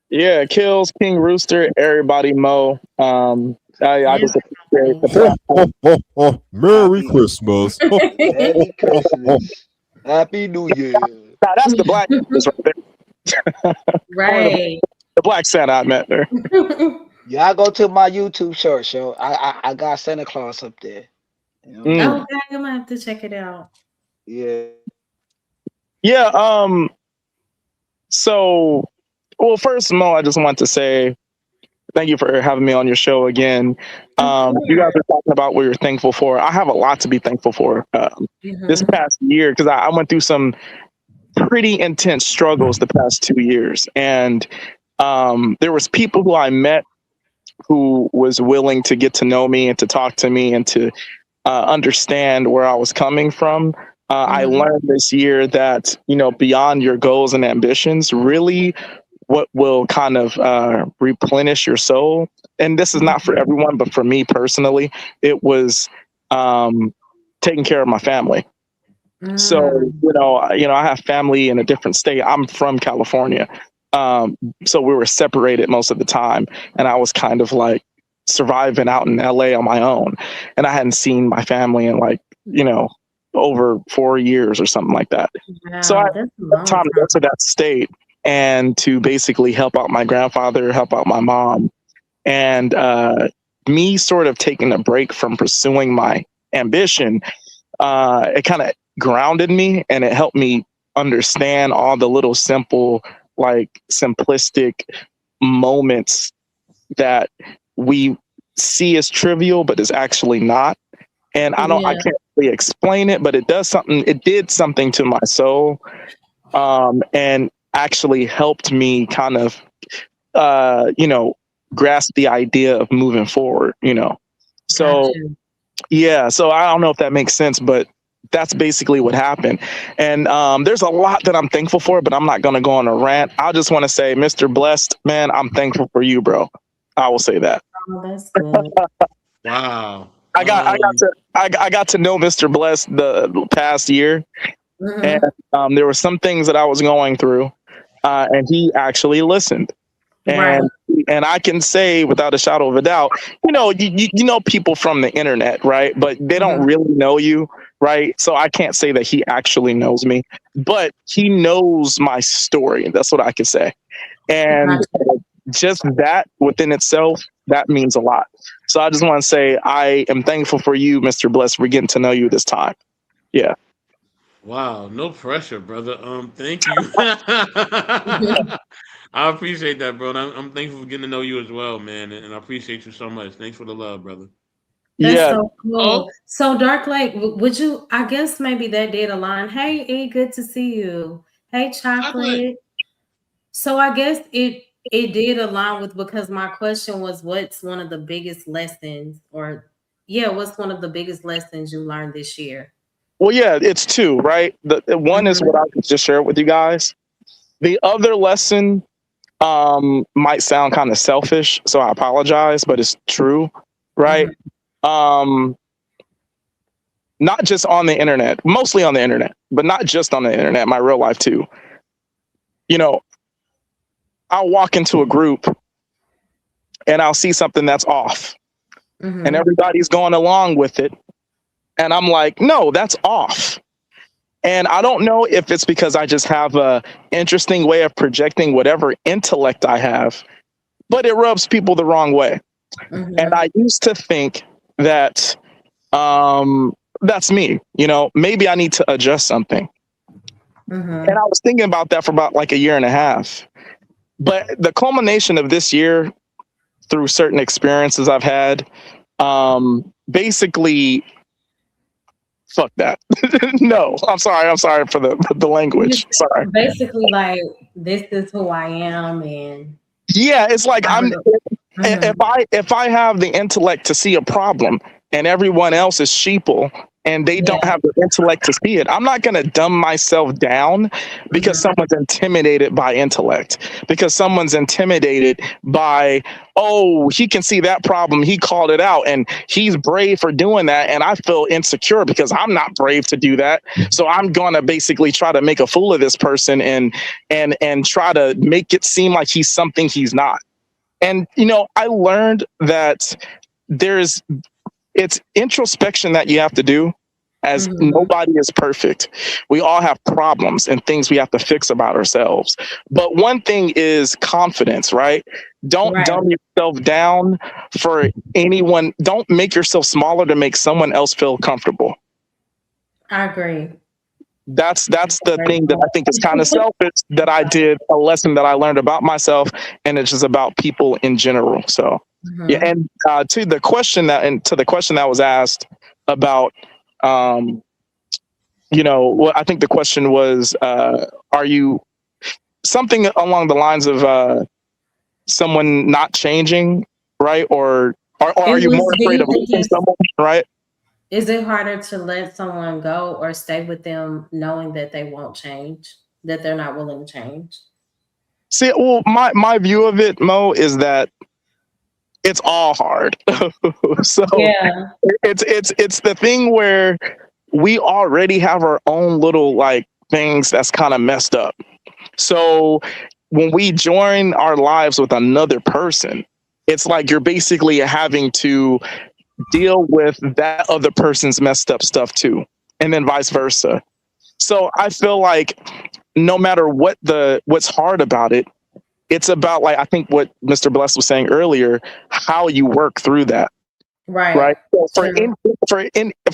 Yeah, Kills, King Rooster, everybody, Mo. I just appreciate the platform. Merry Happy Christmas. Merry Christmas. Happy New Year. Nah, that's the black Christmas right there. Right. The black Santa I met there. Y'all go to my YouTube short show. I got Santa Claus up there. You know what I'm saying? Okay, I'm gonna have to check it out. Yeah. Yeah, so well, first, Mo, I just want to say thank you for having me on your show again. You guys are talking about what you're thankful for. I have a lot to be thankful for this past year because I went through some pretty intense struggles the past 2 years, and there was people who I met who was willing to get to know me and to talk to me and to understand where I was coming from. I learned this year that, you know, beyond your goals and ambitions, really what will kind of replenish your soul. And this is not for everyone, but for me personally, it was taking care of my family. So, you know, I have family in a different state. I'm from California. So we were separated most of the time. And I was kind of like surviving out in LA on my own. And I hadn't seen my family in like, over 4 years or something like that. Wow, So I that's a had long time to go to that state and to basically help out my grandfather, help out my mom. And me sort of taking a break from pursuing my ambition, it kind of grounded me and it helped me understand all the little simple, like simplistic moments that we see as trivial, but is actually not. And I can't really explain it, but it did something to my soul, and actually helped me kind of, grasp the idea of moving forward, So, yeah, so I don't know if that makes sense, but that's basically what happened. And there's a lot that I'm thankful for, but I'm not going to go on a rant. I just want to say, Mr. Blessed, man, I'm thankful for you, bro. I will say that. Oh, that's good. Wow. I got to know Mr. Blessed the past year, Mhm. and there were some things that I was going through, and he actually listened. Right. And I can say without a shadow of a doubt, you know people from the internet, right? But they don't really know you, right? So I can't say that he actually knows me, but he knows my story. That's what I can say. And just that within itself, that means a lot. So I just want to say I am thankful for you, Mr. Bless, for getting to know you this time. Yeah. Wow, no pressure, brother. Thank you. I appreciate that, bro. And I'm thankful for getting to know you as well, man. And I appreciate you so much. Thanks for the love, brother. That's Yeah. so cool. So Dark Lake, would you? I guess maybe that did align. Hey, E, good to see you. Hey, Chocolate. So I guess it did align with, because my question was, what's one of the biggest lessons, what's one of the biggest lessons you learned this year? Well, yeah, it's two, right? The one is what I could just share with you guys. The other lesson might sound kind of selfish, so I apologize, but it's true, right? Not just on the internet, mostly on the internet, but not just on the internet, my real life too. I'll walk into a group and I'll see something that's off, and everybody's going along with it. And I'm like, no, that's off. And I don't know if it's because I just have a interesting way of projecting whatever intellect I have, but it rubs people the wrong way. And I used to think that that's me, maybe I need to adjust something. And I was thinking about that for about like a year and a half. But the culmination of this year, through certain experiences I've had, basically, fuck that. No, I'm sorry for the language. Sorry. Basically, like, this is who I am, and yeah, it's like if I have the intellect to see a problem and everyone else is sheeple and they don't have the intellect to see it, I'm not going to dumb myself down because someone's intimidated by intellect, because someone's intimidated by, oh, he can see that problem, he called it out, and he's brave for doing that, and I feel insecure because I'm not brave to do that. So I'm going to basically try to make a fool of this person and try to make it seem like he's something he's not. And I learned that it's introspection that you have to do, as nobody is perfect. We all have problems and things we have to fix about ourselves. But one thing is confidence, right? Don't dumb yourself down for anyone. Don't make yourself smaller to make someone else feel comfortable. I agree. That's the thing that I think is kind of selfish, that I did, a lesson that I learned about myself, and it's just about people in general. So yeah, and to the question that was asked about, I think the question was, are you something along the lines of someone not changing, right? Or are you more afraid of losing someone, right? Is it harder to let someone go or stay with them knowing that they won't change, that they're not willing to change? See, well, my view of it, Mo, is that it's all hard. So yeah, it's the thing where we already have our own little like things that's kind of messed up. So when we join our lives with another person, it's like you're basically having to deal with that other person's messed up stuff too, and then vice versa. So I feel like no matter what's hard about it, it's about, like, I think what Mr. Bless was saying earlier, how you work through that. Right. So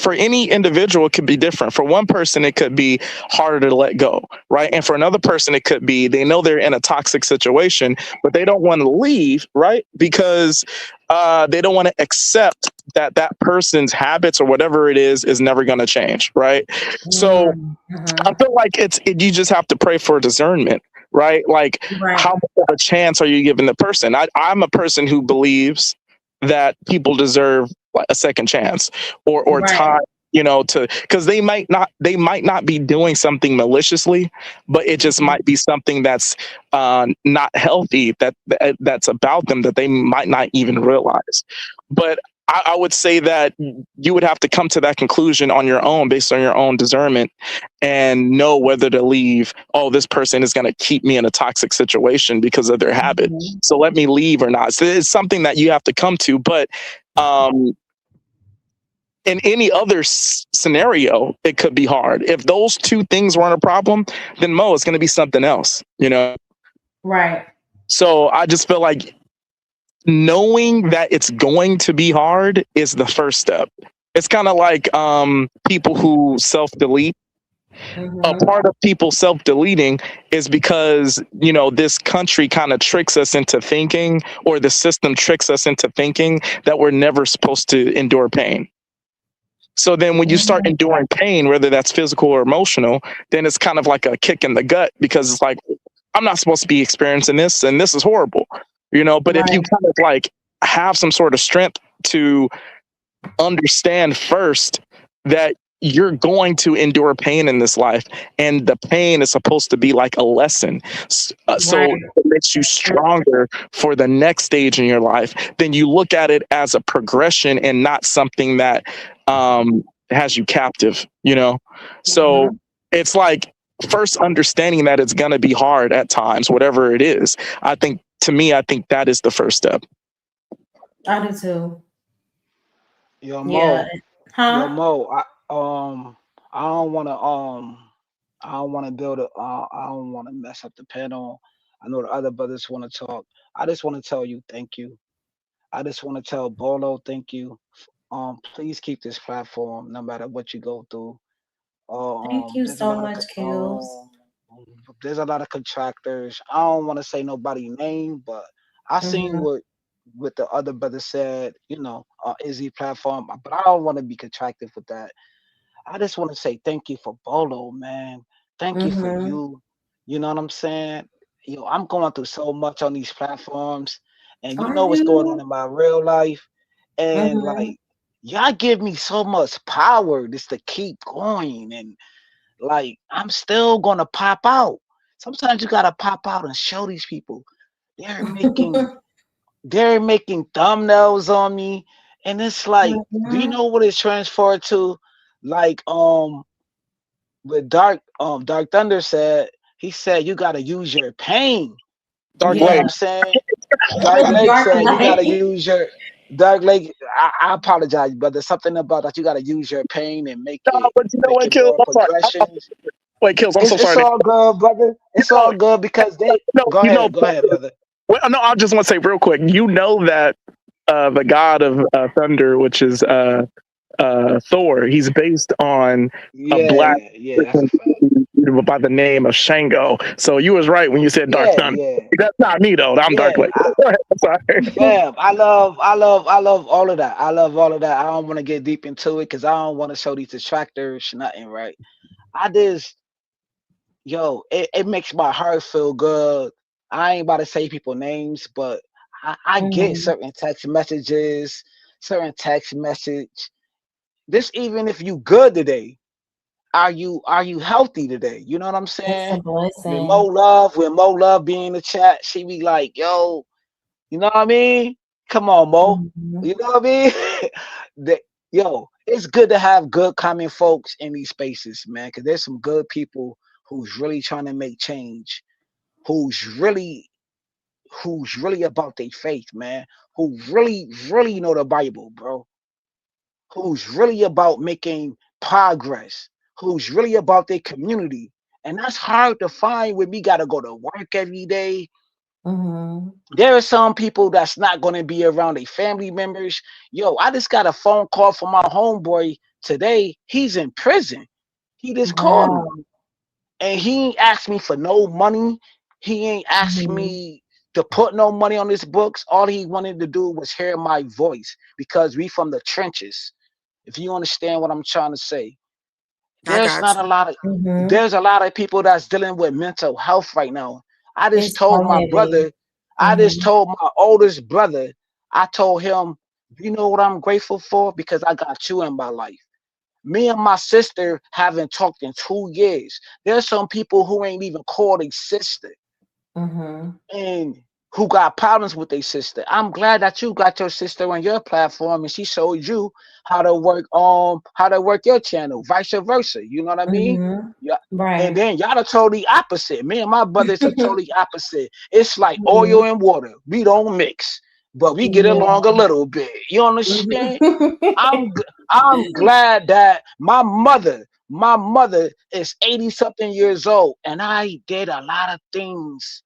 for any individual, it could be different. For one person, it could be harder to let go, right? And for another person, it could be they know they're in a toxic situation, but they don't want to leave, right? Because they don't want to accept that that person's habits or whatever it is never going to change, right? So I feel like you just have to pray for discernment, right? Like, how much of a chance are you giving the person? I'm a person who believes that people deserve a second chance or time, because they might not be doing something maliciously, but it just might be something that's not healthy that's about them that they might not even realize. But I would say that you would have to come to that conclusion on your own, based on your own discernment, and know whether to leave. Oh, this person is going to keep me in a toxic situation because of their habit, so let me leave or not. So it's something that you have to come to. But in any other scenario, it could be hard. If those two things weren't a problem, then Mo, it's going to be something else, Right. So I just feel like knowing that it's going to be hard is the first step. It's kind of like people who self-delete. A part of people self-deleting is because, this country kind of tricks us into thinking, or the system tricks us into thinking that we're never supposed to endure pain. So then when you start enduring pain, whether that's physical or emotional, then it's kind of like a kick in the gut, because it's like, I'm not supposed to be experiencing this, and this is horrible. But if you kind of like have some sort of strength to understand first that you're going to endure pain in this life, and the pain is supposed to be like a lesson, so it makes you stronger for the next stage in your life, then you look at it as a progression and not something that has you captive, So it's like, first understanding that it's going to be hard at times, whatever it is. I think that is the first step. I do too. Yo, Mo. Yo, Mo. I don't want to build a. I don't want to mess up the panel. I know the other brothers want to talk. I just want to tell you thank you. I just want to tell Bolo thank you. Please keep this platform no matter what you go through. Thank you so much, Kills. There's a lot of contractors. I don't want to say nobody's name, but I seen what the other brother said, Izzy platform, but I don't want to be contracted with that. I just want to say thank you for Bolo, man. Thank you for you. You know what I'm saying? I'm going through so much on these platforms, and you know what's going on in my real life. And like, y'all give me so much power just to keep going. And like, I'm still gonna pop out. Sometimes you gotta pop out and show these people. They're making thumbnails on me. And it's like, do you know what it's transferred to? Like with Dark Thunder said, he said you gotta use your pain. Dark Lake. What I'm saying? Dark Lake said you gotta use your Dark Lake. I apologize, but there's something about that you gotta use your pain and make it. But you know what, Kills? Wait, Kills, I'm so sorry. It's all good, brother. It's all good because they go ahead, brother. Well, no, I just want to say real quick, that the god of thunder, which is Thor, he's based on a black person by the name of Shango. So you was right when you said Dark Thunder. That's not me though. I'm Dark Lake. Sorry. Yeah, I love all of that. I love all of that. I don't want to get deep into it because I don't want to show these detractors nothing, right? I just, it makes my heart feel good. I ain't about to say people names, but I get certain text messages, This even if you good today, are you healthy today? You know what I'm saying? With Mo Love being in the chat, she be like, yo, you know what I mean? Come on, Mo. You know what I mean? It's good to have good common folks in these spaces, man, because there's some good people who's really trying to make change, who's really who's really about their faith, man, who really, really know the Bible, bro, who's really about making progress, who's really about their community. And that's hard to find when we got to go to work every day. There are some people that's not going to be around their family members. Yo, I just got a phone call from my homeboy today. He's in prison. He just called me. And he ain't asked me for no money. He ain't asked me to put no money on his books. All he wanted to do was hear my voice because we from the trenches. If you understand what I'm trying to say. There's not a lot of there's a lot of people that's dealing with mental health right now. I just told my brother, I just told my oldest brother, I told him, you know what I'm grateful for? Because I got you in my life. Me and my sister haven't talked in 2 years. There's some people who ain't even called a sister and who got problems with their sister. I'm glad that you got your sister on your platform and she showed you how to work your channel, vice versa. You know what I mean? Yeah. Right. And then y'all are totally opposite. Me and my brothers are totally opposite. It's like oil and water. We don't mix, but we get along a little bit. You understand? I'm glad that my mother is 80-something years old, and I did a lot of things.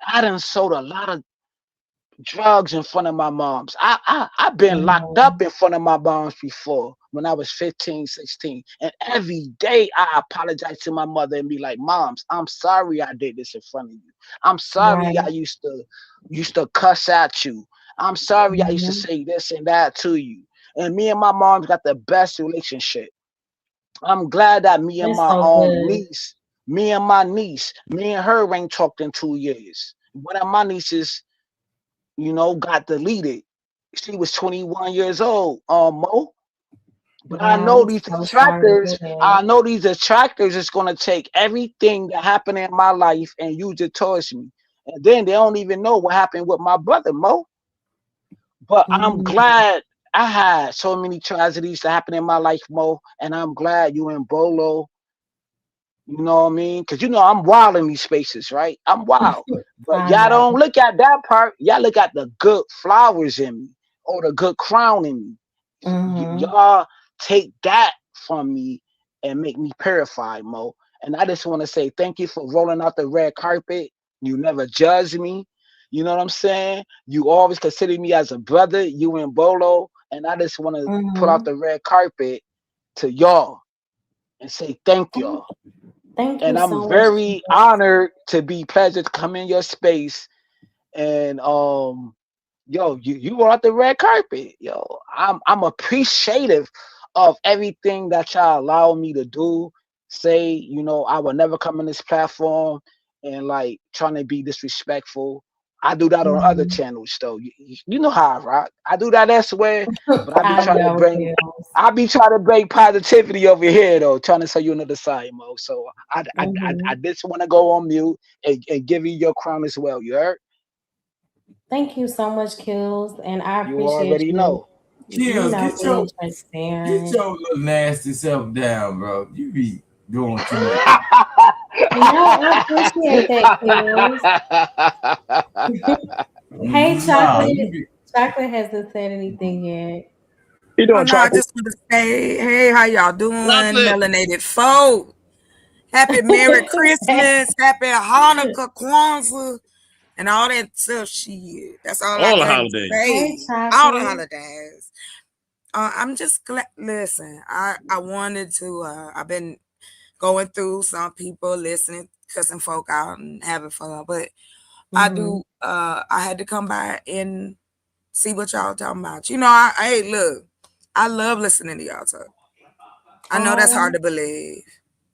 I done sold a lot of drugs in front of my moms. I've been locked up in front of my moms before when I was 15, 16. And every day I apologize to my mother and be like, Moms, I'm sorry I did this in front of you. I'm sorry I used to cuss at you. I'm sorry I used to say this and that to you. And me and my mom got the best relationship. I'm glad that me and my niece, me and her ain't talked in 2 years. One of my nieces, you know, got deleted. She was 21 years old, Mo. But I know these attractors, is gonna take everything that happened in my life and use it towards me. And then they don't even know what happened with my brother, Mo. But I'm glad I had so many tragedies that happened in my life, Mo, and I'm glad you and Bolo, you know what I mean? Because, you know, I'm wild in these spaces, right? I'm wild. But y'all don't look at that part. Y'all look at the good flowers in me or the good crown in me. Y'all take that from me and make me purified, Mo. And I just want to say thank you for rolling out the red carpet. You never judged me. You know what I'm saying? You always consider me as a brother, you and Bolo. And I just want to put out the red carpet to y'all and say thank y'all. Thank you. And I'm very honored to be pleasure to come in your space. And yo, you were out the red carpet. Yo, I'm appreciative of everything that y'all allow me to do. Say, you know, I will never come on this platform and like trying to be disrespectful. I do that on other channels, though. You know how I rock. I do that elsewhere, but I be trying to bring positivity over here, though, trying to show you another side, Mo. So I just want to go on mute and give you your crown as well. You heard? Thank you so much, Kills, and I appreciate you. Already know. Kills, get your transparent. little nasty self down, bro. You be doing too much. I appreciate that, Kills. Hey, Chocolate. Chocolate hasn't said anything yet. You doing, I just want to say, hey, how y'all doing, melanated folk? Happy Merry Christmas, Happy Hanukkah, Kwanzaa, and all that stuff. Shit, that's all the I holidays. say. All the holidays. I'm just glad. Listen, I wanted to. I've been going through some people listening, cussing folk out and having fun, but I do. I had to come by and see what y'all talking about. You know, hey, look, I love listening to y'all talk. I know that's hard to believe.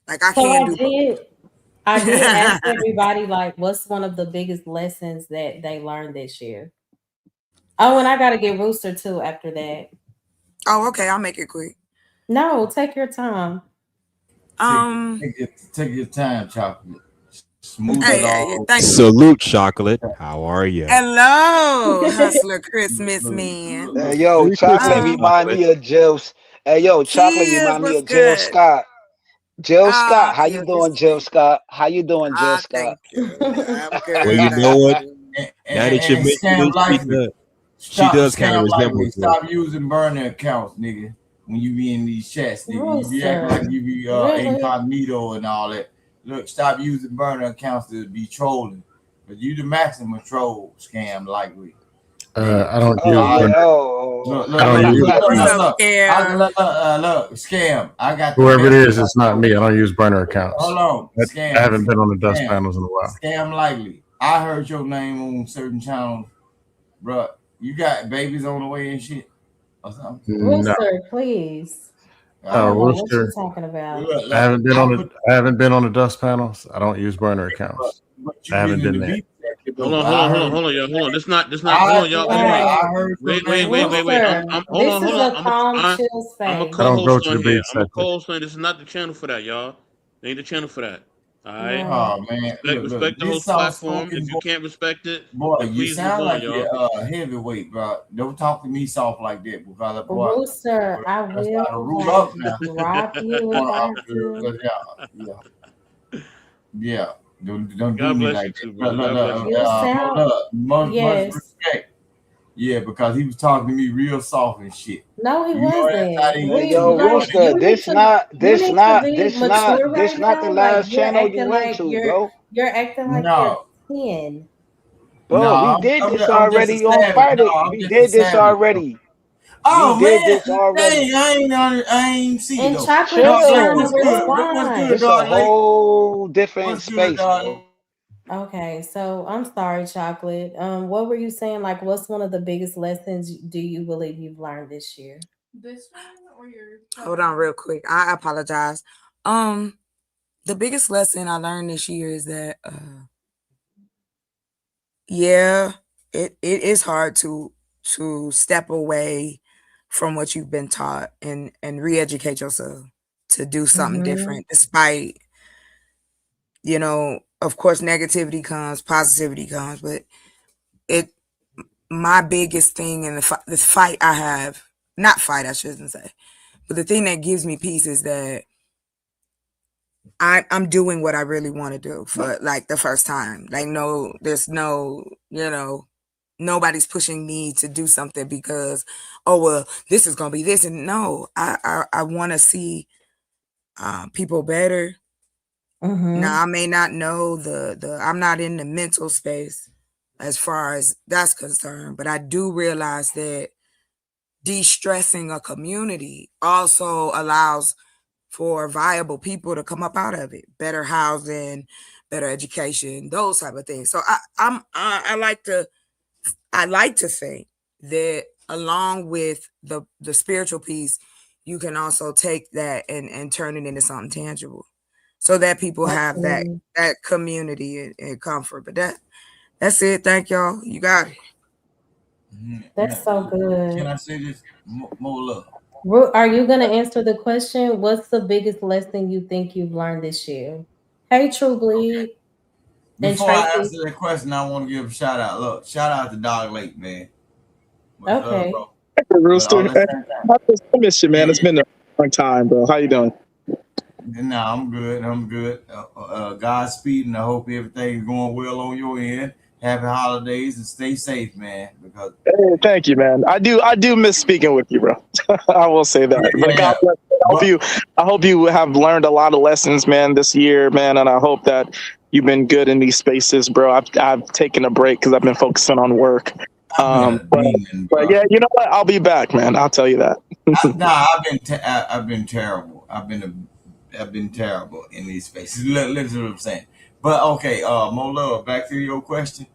Like I can't do. I did ask everybody, like, what's one of the biggest lessons that they learned this year? Oh, and I got to get Rooster too after that. Oh, okay. I'll make it quick. No, take your time. Take your time, Chocolate. Smooth it all. Salute, Chocolate. How are you? Hello, Hustler Christmas man. Hey, yo, Chocolate remind me of Jill. Hey, yo, Chocolate remind me of Jill Scott. Jill Scott, how you doing, Jill Scott? How you doing, Jill Scott? Thank you. I'm good. Well, you know what? Now that you mention it, she does kind of resemble. Stop using burner accounts, nigga. When you be in these chats, nigga, you be acting like you be incognito and all that. Look, stop using burner accounts to be trolling. But you the maximum troll, Scam Likely. I don't use. Look, Scam. I got whoever it is. It's not me. I don't use burner accounts. Hold on, Scam. I haven't been on the dust panels in a while. Scam Likely. I heard your name on certain channels, bro. You got babies on the way and shit or something. Rooster, please. Rooster. What you talking about? I haven't been on the dust panels. I don't use burner accounts. I haven't been there. Hold on, y'all. Hold on. This not. Hold on, y'all. Wait. Hold on. I'm a co-host on here. I'm a co-host on. This is not the channel for that, y'all. They ain't the channel for that. All right. Oh man, respect the host platform. If you can't respect it, boy, you please sound like y'all. you're heavyweight, bro. Don't talk to me soft like that because Rooster, I will drop you if I have to. Yeah. Don't do me like that. Much respect. Yeah, because he was talking to me real soft and shit. No, he wasn't. Yo, Rooster, this not the last channel you went to, bro. You're acting like you're 10. Bro, we did this already on Friday. We did this already. Oh man, I ain't seen it. And Chocolate was trying to respond. It's a whole different space, bro. Okay, so I'm sorry, Chocolate. What were you saying? Like, what's one of the biggest lessons do you believe you've learned this year? This one or your? Hold on, real quick. I apologize. The biggest lesson I learned this year is that, it is hard to step away from what you've been taught and re-educate yourself to do something different, despite, of course, negativity comes, positivity comes, but my biggest thing in this fight I have, not fight, I shouldn't say, but the thing that gives me peace is that I'm doing what I really want to do for like the first time. Like, there's no, nobody's pushing me to do something because, this is going to be this. And no, I want to see people better. Now, I may not know I'm not in the mental space as far as that's concerned, but I do realize that de-stressing a community also allows for viable people to come up out of it, better housing, better education, those type of things. So I like to think that along with the spiritual piece, you can also take that and turn it into something tangible, so that people have that community and comfort. But that's it. Thank y'all. You got it. That's so good. Can I say this? More love. Are you going to answer the question? What's the biggest lesson you think you've learned this year? Hey, True Bleed. Before I answer that question, I want to give a shout out. Look, shout out to Dog Lake, man. Okay. Rooster, I miss you, man. It's been a long time, bro. How you doing? Nah, I'm good. Godspeed, and I hope everything's going well on your end. Happy holidays and stay safe, man. Because thank you, man. I do miss speaking with you, bro. I will say that. Yeah. But God bless. I hope you have learned a lot of lessons, man, this year, man, and I hope that you've been good in these spaces, bro. I've taken a break because I've been focusing on work. But yeah, you know what? I'll be back, man. I'll tell you that. I've been terrible. I've been terrible in these spaces. Literally what I'm saying. But okay, Mo Love, back to your question.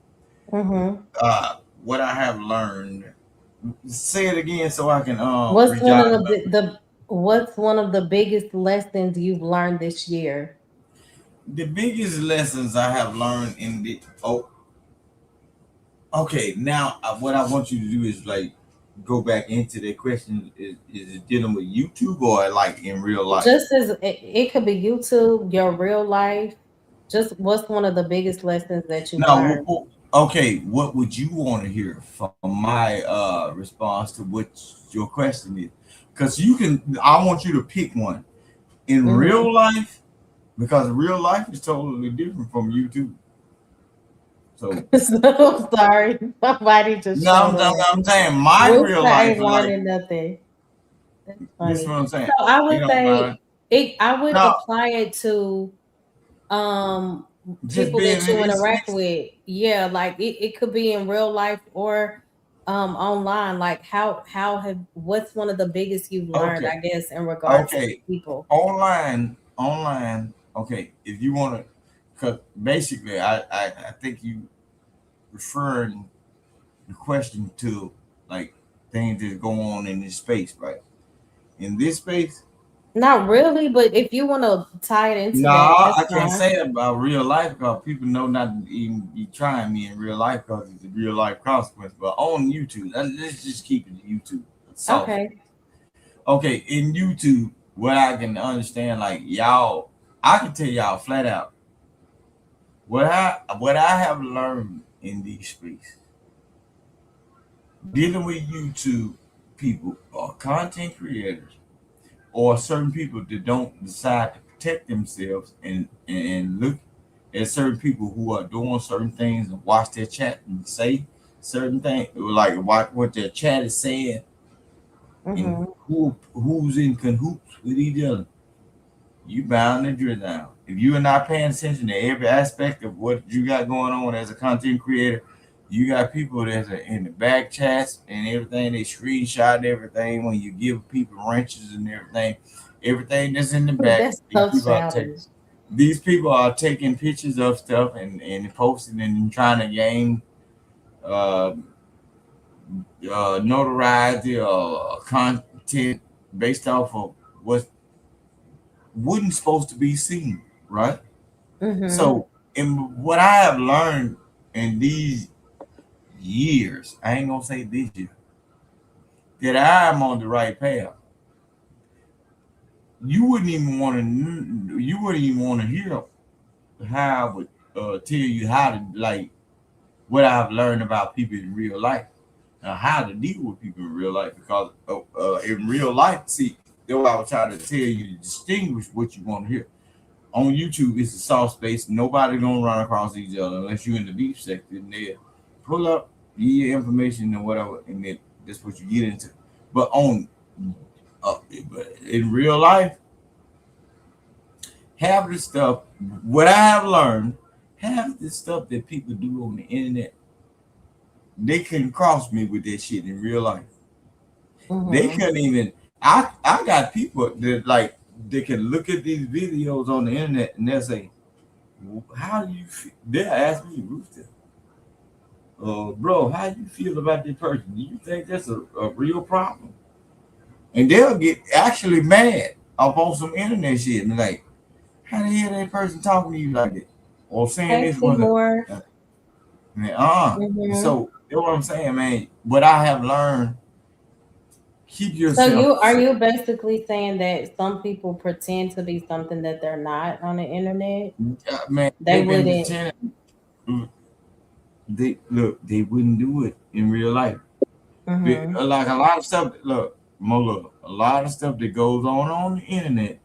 What I have learned. Say it again so I can. What's one of the biggest lessons you've learned this year? The biggest lessons I have learned in the okay. Now, what I want you to do is like go back into the question. Is it dealing with YouTube or like in real life? Just as it could be YouTube, your real life. Just what's one of the biggest lessons that you learned? Okay, what would you want to hear from my response to what your question is? Because I want you to pick one. In real life, because real life is totally different from YouTube. So So sorry, somebody just no, showed up. I'm saying my Rooster real life ain't life. learning nothing. That's This is funny. what I'm saying. So I It would don't say matter. I would No, apply it to just people being that in you this. interact with. Yeah, like it could be in real life or online. Like what's one of the biggest you've learned, Okay. I guess, in regards to Okay. people? Online. Okay. If you want to, because basically, I think you referring the question to like things that go on in this space, right? In this space, Not really, but if you want to tie it into no, that, that's I can't fine. say it about real life because people know not to even be trying me in real life because it's a real life consequence. But on YouTube, let's just keep it to YouTube. Soft. Okay. Okay, in YouTube, what I can understand, like y'all, I can tell y'all flat out what I have learned in these spaces, dealing with YouTube people or content creators or certain people that don't decide to protect themselves and look at certain people who are doing certain things and watch their chat and say certain things, like watch what their chat is saying and who's in cahoots with each other. You bound to drill down. If you are not paying attention to every aspect of what you got going on as a content creator, you got people that's in the back chats and everything. They screenshot everything when you give people wrenches and everything. Everything that's in the back. That's so childish. These people are taking pictures of stuff and posting and trying to gain notoriety or content based off of what wasn't supposed to be seen, right? So, and what I have learned in these years, I ain't gonna say this year, that I'm on the right path. You wouldn't even want to hear how I would tell you how to like what I've learned about people in real life, how to deal with people in real life. Because in real life, see, that's what I was trying to tell you to distinguish what you want to hear. On YouTube, it's a soft space. Nobody gonna run across each other unless you're in the deep sector. And they pull up your information and whatever, and then that's what you get into. But on in real life, half the stuff, what I have learned, half the stuff that people do on the internet, they couldn't cross me with that shit in real life. They couldn't even. I got people that like they can look at these videos on the internet and they'll say, "How do you feel?" They'll ask me, Rooster, bro, how do you feel about this person? Do you think that's a real problem? And they'll get actually mad up on some internet shit and like, how the hell that person talking to you like that? Or saying this was more. So that's what I'm saying, man. What I have learned, keep yourself. So are you basically saying that some people pretend to be something that they're not on the internet? Man, they wouldn't. They wouldn't do it in real life. Like a lot of stuff. Look, Mo, a lot of stuff that goes on the internet.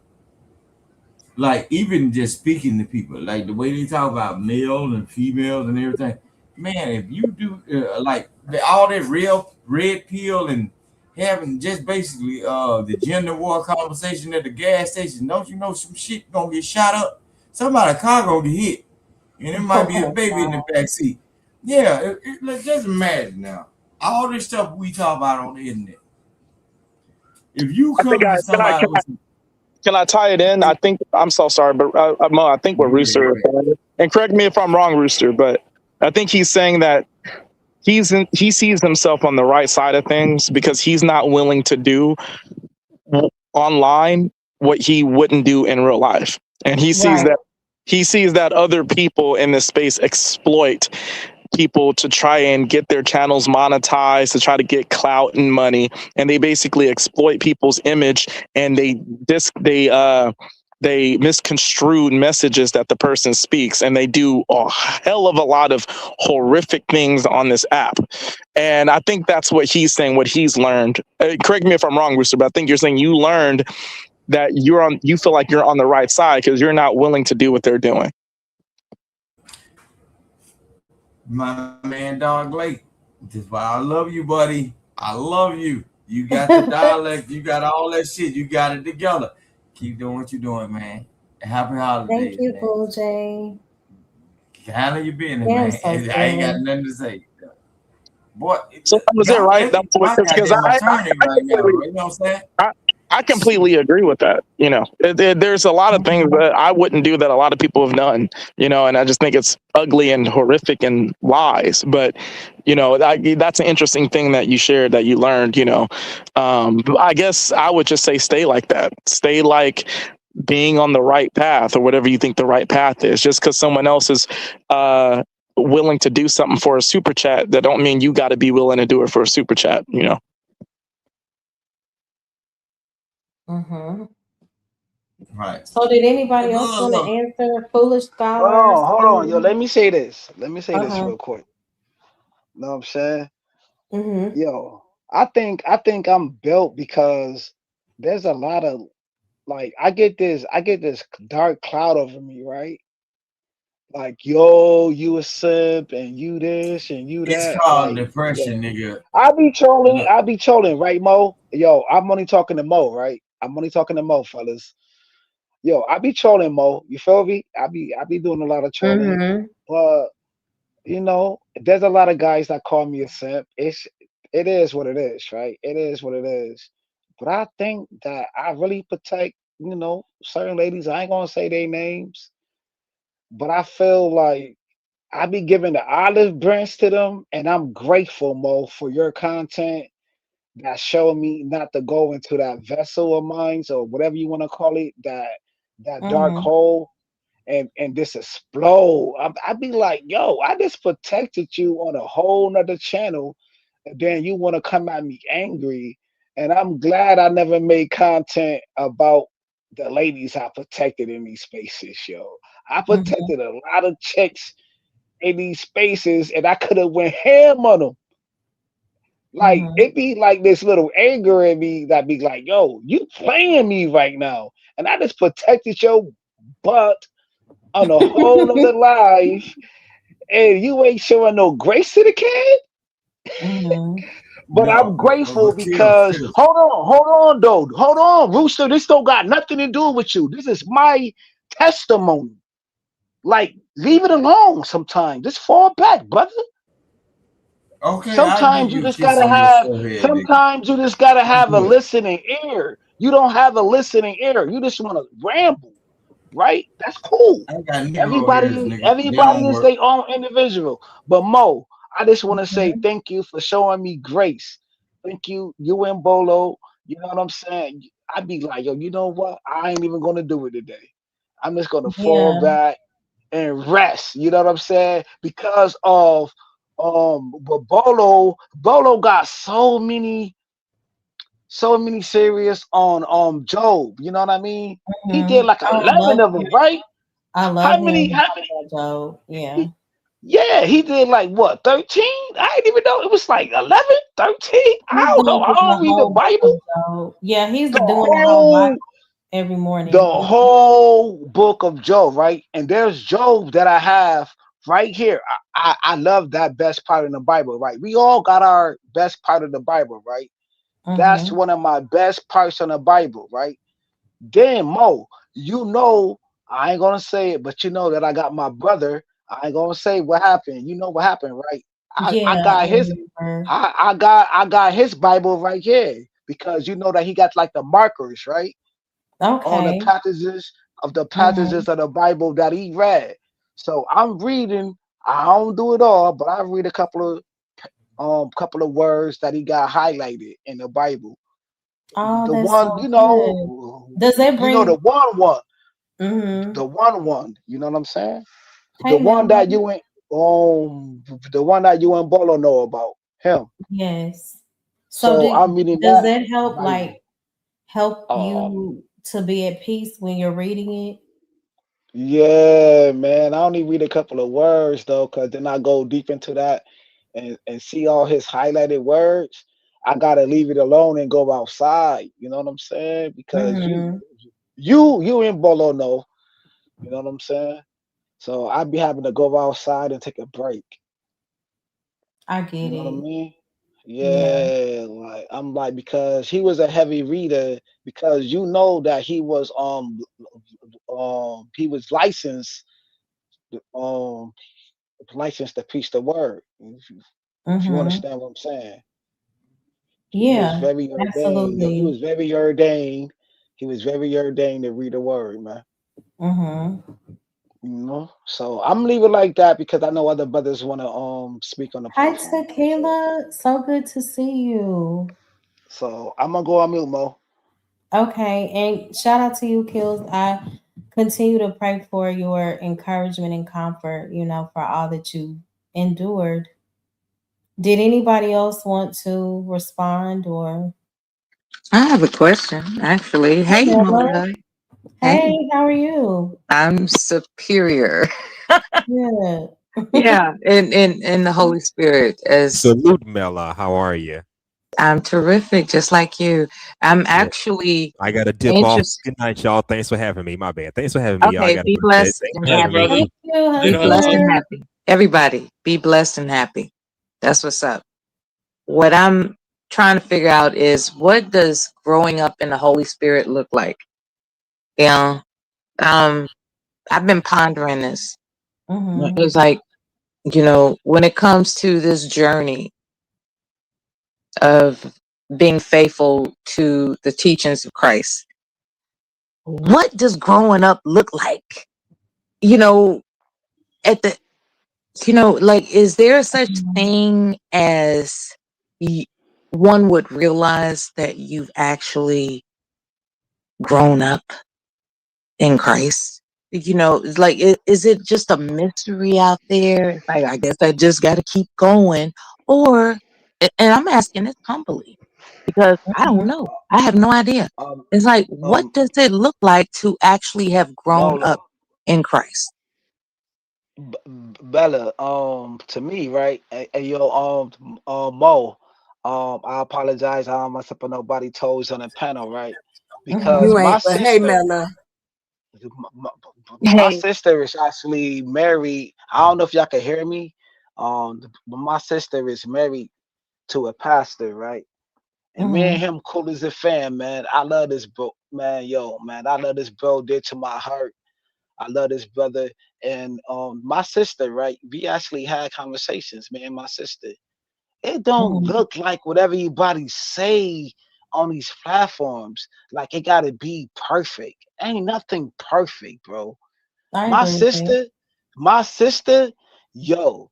Like even just speaking to people, like the way they talk about males and females and everything. Man, if you do like all that real red pill and having just basically the gender war conversation at the gas station, don't you know some shit gonna get shot up? Somebody's car gonna get hit, and it might be a baby in the back seat. Yeah, just imagine now all this stuff we talk about on the internet. If you come to somebody can I tie it in? I think I'm so sorry, but Mo, I think what Rooster, and correct me if I'm wrong, Rooster, but I think he's saying that he sees himself on the right side of things because he's not willing to do online what he wouldn't do in real life, and he sees that other people in this space exploit people to try and get their channels monetized, to try to get clout and money, and they basically exploit people's image and they misconstrue messages that the person speaks, and they do a hell of a lot of horrific things on this app. And I think that's what he's saying, what he's learned. Correct me if I'm wrong, Rooster, but I think you're saying you learned that you feel like you're on the right side because you're not willing to do what they're doing. My man, Dog Lake. That's why I love you, buddy. I love you. You got the dialect. You got all that shit. You got it together. Keep doing what you're doing, man. Happy holidays, Thank you, man. Cool J. Handle your business, Damn, man. so I ain't got silly. nothing to say. Boy, So that was it, God, right? That was what, my because goddamn attorney right now. You know what I'm saying? I completely agree with that. You know, there's a lot of things that I wouldn't do that a lot of people have done, you know, and I just think it's ugly and horrific and lies. But, you know, that's an interesting thing that you shared, that you learned, you know. I guess I would just say stay like that. Stay like being on the right path, or whatever you think the right path is. Just because someone else is willing to do something for a super chat, that don't mean you got to be willing to do it for a super chat, you know. Mm-hmm. Right. So did anybody else want to answer Foolish Scholars? Hold on, yo. Let me say this. Let me say this Uh-huh. real quick. Know what I'm saying? Mm-hmm. Yo, I think I'm built because there's a lot of like I get this dark cloud over me, right? Like, yo, you a simp and you this and you It's that. called Like, depression, yo, nigga. I be trolling, right, Mo? Yo, I'm only talking to Mo, right? I'm only talking to Mo, fellas. Yo, I be trolling, Mo. You feel me? I be doing a lot of trolling, Mm-hmm. but you know, there's a lot of guys that call me a simp. It is what it is, right? It is what it is. But I think that I really protect, you know, certain ladies. I ain't gonna say their names, but I feel like I be giving the olive branch to them, and I'm grateful, Mo, for your content that showed me not to go into that vessel of mine, or whatever you want to call it, that dark Mm-hmm. hole, and this explode. I'd be like, yo, I just protected you on a whole nother channel, and then you want to come at me angry. And I'm glad I never made content about the ladies I protected in these spaces, yo. I Mm-hmm. protected a lot of chicks in these spaces, and I could have went ham on them. Like Mm-hmm. it be like this little anger in me that be like, yo, you playing me right now. And I just protected your butt on a whole nother life, and you ain't showing no grace to the kid. Mm-hmm. But No, I'm grateful but chill, because chill. hold on, Rooster. This don't got nothing to do with you. This is my testimony. Like, leave it alone sometimes. Just fall back, brother. Okay, I'll give Sometimes you you a just kiss gotta on your have forehead, nigga. sometimes you just gotta You have a do it. listening ear. You don't have a listening ear. You just want to ramble, right? That's cool. I ain't got Negro ears, Everybody, nigga. They everybody don't is work. their own individual. But Mo, I just want to say Mm-hmm. thank you for showing me grace. Thank you, you and Bolo. You know what I'm saying? I'd be like, yo, you know what? I ain't even gonna do it today. I'm just gonna fall Yeah. back and rest. You know what I'm saying? Because of but Bolo got so many series on Job. You know what I mean? He did Mm-hmm. like I 11 love of them, him. right? I How love many? him. How many? Joe. Yeah. He, yeah, he did like what, 13? I didn't even know it was like 11, 13. I He's don't know. doing I don't the read the whole book Bible. of Job. Yeah, he's The doing the whole Bible whole every the morning. Mhm. whole book of Job, right? And there's Job that I have right here. I love that best part in the Bible, right? We all got our best part of the Bible, right? That's Mhm. one of my best parts in the Bible, right? Then Mo, you know, I ain't gonna say it, but you know that I got my brother. I ain't gonna say what happened. You know what happened, right? I Yeah, I got his remember. I got his Bible right here because you know that he got like the markers, right? On the Okay. passages Mhm. of the Bible that he read. So I'm reading. I don't do it all, but I read a couple of words that he got highlighted in the Bible. Oh, The that's one, so good. Does that the bring one, mhm. you know what I'm saying? The Hey one that Mello. you and the one that you and Bolo know about him. Yes. So So do I'm reading does that that help Bible. help Oh you to be at peace when you're reading it? yeah, man. I only read a couple of words though, because then I go deep into that and see all his highlighted words. I gotta leave it alone and go outside. You know what I'm saying? Because Mhm. you and Bolo know. You know what I'm saying? So I'd be having to go outside and take a break. I You get know what I it. mean? Yeah. Yeah, like I'm like because he was a heavy reader because you know that he was um licensed to preach the word. If you Mm-hmm. understand what I'm saying. He was Yeah, very ordained. Yo, he absolutely. was very ordained. He was very ordained to read the word, man. Mm-hmm. You know, so I'm leaving like that because I know other brothers want to speak on the Hi, platform, man. So Tequila. So good to see you. I'm gonna go on mute, Mo. Okay, and shout out to you, Kills. I continue to pray for your encouragement and comfort, for all that you endured. Did anybody else want to respond or? I have a question, actually. Hey, Hey, Mama. Mother. Hey, Hey, how are you? I'm superior. Good. Yeah, in the Holy Spirit. As Salute, Mela. How are you? I'm terrific, just like you. I'm Yeah. actually I got to dip off. interested. Good night, y'all. Thanks for having me. My bad. Thanks for having me, y'all. I Okay, got to be go to bed. blessed Thanks and for Later, having me. happy. brother. Thank you, Be Later, blessed Hustler. and Hustler. happy. Everybody, be blessed and happy. That's what's up. What I'm trying to figure out is what does growing up in the Holy Spirit look like? Yeah. Um, I've been pondering this. Mm-hmm. It's like, when it comes to this journey of being faithful to the teachings of Christ, what does growing up look like? You know, at the, like, is there such thing as y- one would realize that you've actually grown up in Christ? It's like, is it just a mystery out there? It's like, I guess I just got to keep going. Or, and I'm asking this humbly because I don't Mm-hmm. know. I have no idea. Um, It's like, what um, does it look like to actually have grown Lola, up in Christ? Bella, to me, right? Yo, Mo, I apologize. I don't mess up on nobody toes on the panel, right? Because Mm-hmm. You my ain't, but hey, sister, Mela. my, my Hey, sister is actually married. I don't know if y'all can hear me. But my sister is married to a pastor, right? And me and Mm-hmm. him cool as a fan, man. I love this bro, man. Yo, man, I love this bro. Dear to my heart. I love this brother. And my sister, right? We actually had conversations, me and my sister. It don't Mm-hmm. look like what everybody say on these platforms. Like it gotta be perfect. Ain't nothing perfect, bro. I My agree with you. sister, my sister, yo,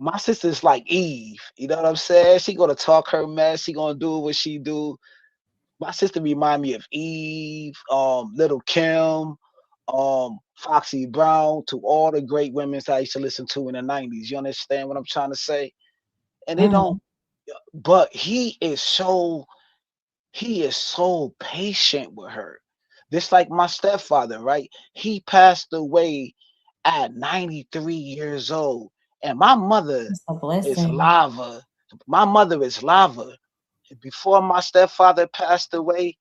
my sister's like Eve. You know what I'm saying? She gonna talk her mess. She gonna do what she do. My sister remind me of Eve, Little Kim, Foxy Brown, to all the great women I used to listen to in the '90s. You understand what I'm trying to say? And they Mm-hmm. don't. But he is so patient with her. Just like my stepfather, right? He passed away at 93 years old, and my mother It's a is blessing. lava. My mother is lava. Before my stepfather passed away,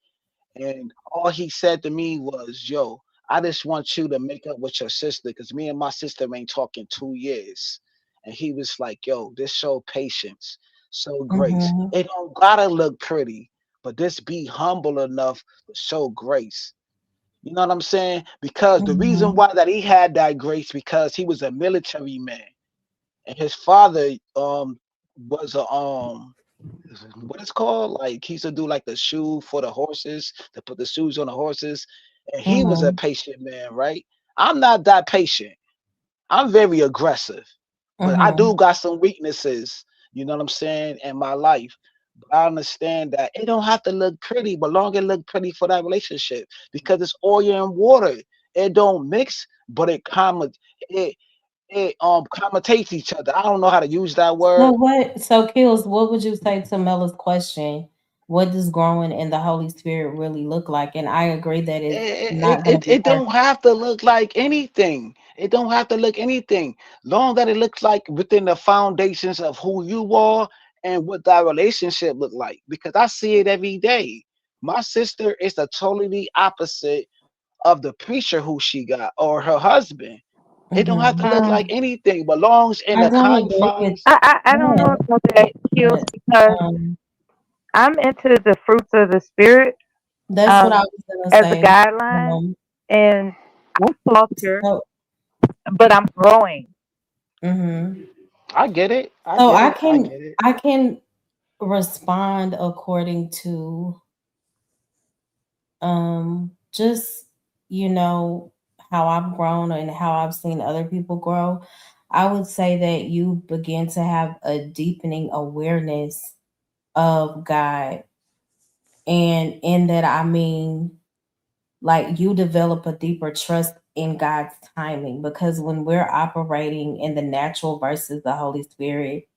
and all he said to me was, "Yo, I just want you to make up with your sister because me and my sister ain't talking 2 years." And he was like, "Yo, this show patience, show grace. Mm-hmm. It don't gotta look pretty, but just be humble enough to show grace." You know what I'm saying? Because the reason Mm-hmm. why that he had that grace because he was a military man, and his father was a what it's called? Like he used to do like the shoe for the horses, to put the shoes on the horses. And he was a Mm-hmm. patient man, right? I'm not that patient. I'm very aggressive, but I Mm-hmm. do got some weaknesses, you know what I'm saying, in my life. But I understand that it don't have to look pretty, but long it look pretty for that relationship because it's oil and water. It don't mix, but it commentates each other. I don't know how to use that So word. what? So Kills, what would you say to Mella's question? What does growing in the Holy Spirit really look like? And I agree that it's it, not going to it, be it don't perfect. have to look like anything. It don't have to look anything. Long that it looks like within the foundations of who you are and what that relationship look like. Because I see it every day. My sister is the totally opposite of the preacher who she got or her husband. It don't have to look like anything, but longs in I the don't agree with confines. I don't know about that, Kills, but because um, I'm into the fruits of the spirit that's what I um was gonna as a say. guideline, and I'm foster, So, but I'm growing. mhm. I get it. I So get I it. I can get it. I can respond according to just how I've grown and how I've seen other people grow. I would say that you begin to have a deepening awareness of God. And in that I mean like you develop a deeper trust in God's timing, because when we're operating in the natural versus the Holy Spirit,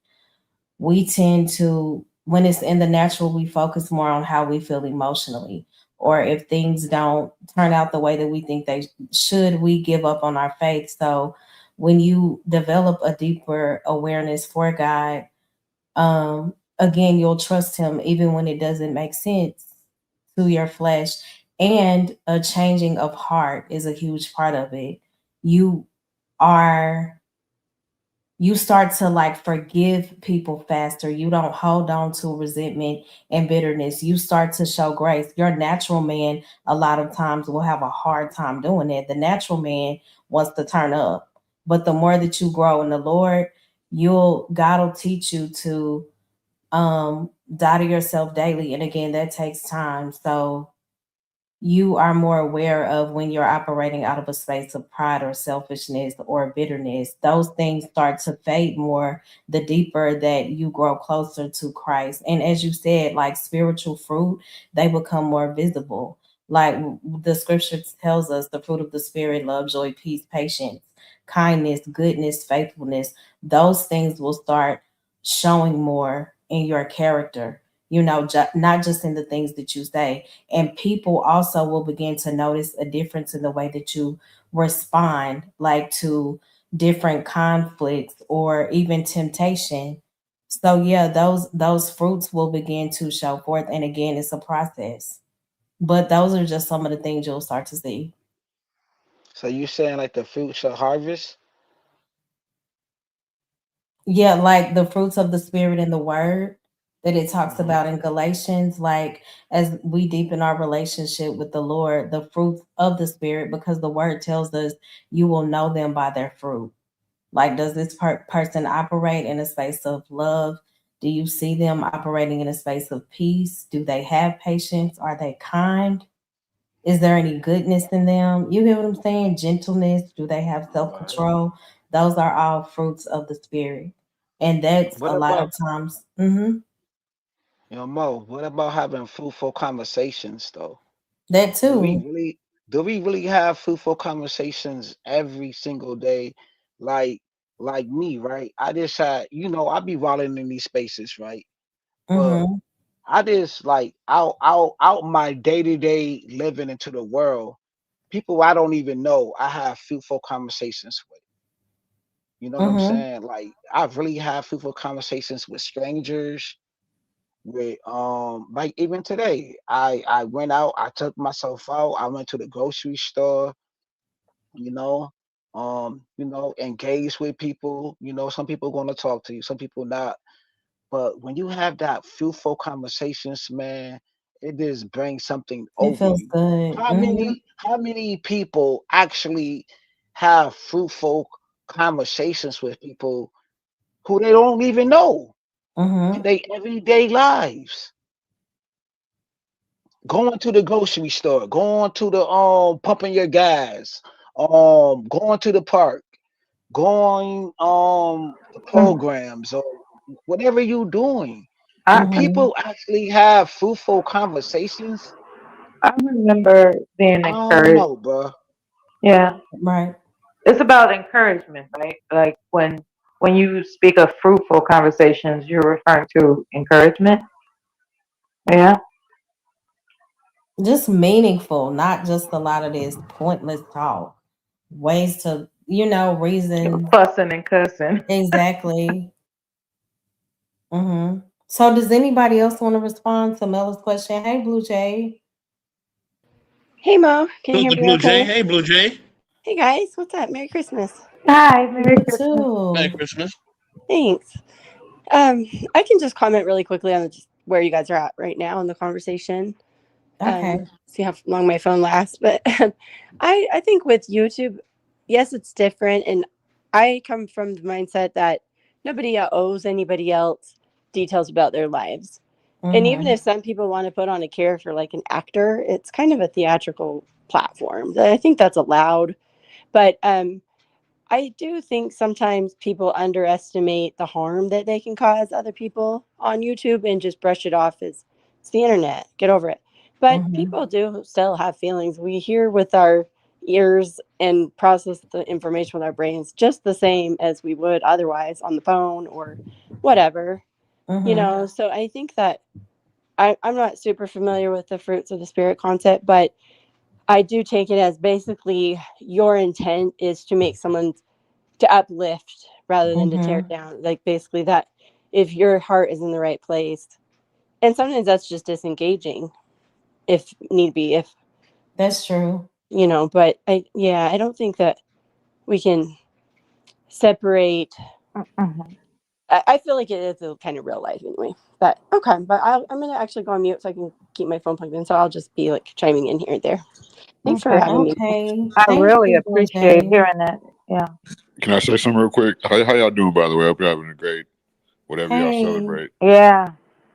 we tend to, when it's in the natural, we focus more on how we feel emotionally. Or if things don't turn out the way that we think they should, we give up on our faith. So when you develop a deeper awareness for God, again, you'll trust Him even when it doesn't make sense to your flesh. And a changing of heart is a huge part of it. You are you start to like forgive people faster. You don't hold on to resentment and bitterness. You start to show grace. Your natural man, a lot of times, will have a hard time doing that. The natural man wants to turn up. But the more that you grow in the Lord, God will teach you to die to yourself daily. And again, that takes time. So you are more aware of when you're operating out of a space of pride or selfishness or bitterness. Those things start to fade more the deeper that you grow closer to Christ. And as you said, like spiritual fruit, they become more visible. Like the scripture tells us, the fruit of the spirit, love, joy, peace, patience, kindness, goodness, faithfulness. Those things will start showing more in your character, not just in the things that you say. And people also will begin to notice a difference in the way that you respond, like to different conflicts or even temptation. So yeah, those fruits will begin to show forth. And again, it's a process. But those are just some of the things you'll start to see. So you saying like the future harvest? Yeah, like the fruits of the spirit in the word that it talks Hmm. about in Galatians, like as we deepen our relationship with the Lord, the fruits of the spirit, because the word tells us you will know them by their fruit. Like, does this person operate in a space of love? Do you see them operating in a space of peace? Do they have patience? Are they kind? Is there any goodness in them? You hear what I'm saying? Gentleness. Do they have self Right. control? Those are all fruits of the spirit. And that's What a lot about of times. Mo? What about having fruitful conversations though? That Do we too. really do we really have fruitful conversations every single day? Like like me, right? I just had, I be rolling in these spaces, right? But hmm I just like out my day-to-day living into the world, people I don't even know, I have fruitful conversations with. You know what I'm hmm saying? Like I've really had fruitful conversations with strangers, with like even today. I went out, I took myself out, I went to the grocery store, you know, engage with people. Some people gonna talk to you, some people not. But when you have that fruitful conversations, man, it just brings something It over feels you. good. How many people actually have fruitful conversations with people who they don't even know in hmm their everyday lives? Going to the grocery store, going to the pumping your gas, going to the park, going to programs or whatever you're doing. I Do hmm people actually have fruitful conversations? I remember being I don't encouraged. know, bro. Yeah, Right. it's about encouragement, right? Like when you speak of fruitful conversations, you're referring to encouragement. Yeah, Just meaningful, not just a lot of this pointless talk. Ways to, reasons. fussing and cussing. Exactly. So does anybody else want to respond to Mella's question? Hey, Blue Jay. Hey Mo, can you Salute hear to me Blue Jay. okay? Hey, Blue Jay. Hey guys, what's up? Merry Christmas. Hi, Merry You Christmas. Merry too. Christmas. Thanks. I can just comment really quickly on just where you guys are at right now in the conversation. Okay. See how long my phone lasts. But I think with YouTube, yes, it's different, and I come from the mindset that nobody owes anybody else details about their lives. And even Mm-hmm. if some people want to put on a character like an actor, it's kind of a theatrical platform. I think that's allowed. But I do think sometimes people underestimate the harm that they can cause other people on YouTube and just brush it off as it's the internet. Get over it. But Mm-hmm. people do still have feelings. We hear with our ears and process the information with our brains just the same as we would otherwise on the phone or whatever. Mm-hmm. So I think that I'm not super familiar with the fruits of the spirit concept, but I do take it as basically your intent is to make someone to uplift rather than to tear Mm-hmm. down. Like basically that if your heart is in the right place. And sometimes that's just disengaging if need be, if That's true. but I don't think that we can separate. Mm-hmm. I feel like it is a kind of real life anyway. But okay, but I'm gonna actually go on mute so I can keep my phone plugged in. So I'll just be like chiming in here and there. Thanks for Okay. having me. Okay. I Thank really you, appreciate Jay. hearing that. Yeah. Can I say something real quick? How y'all doing, by the way? I hope you're having a great whatever y'all Hey. celebrate. Yeah.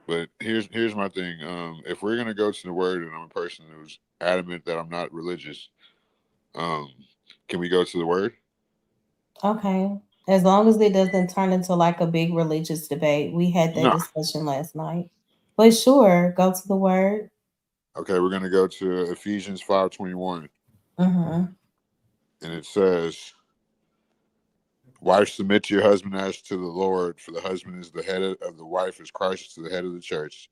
But here's my thing. If we're gonna go to the word, and I'm a person who's adamant that I'm not religious, can we go to the word? Okay. As long as it doesn't turn into like a big religious debate. We had that No. discussion last night. But sure, go to the word. Okay, we're gonna go to Ephesians 5:21, Mm-hmm. and it says, "Wives, submit to your husband as to the Lord, for the husband is the head of the wife, as Christ is the head of the church."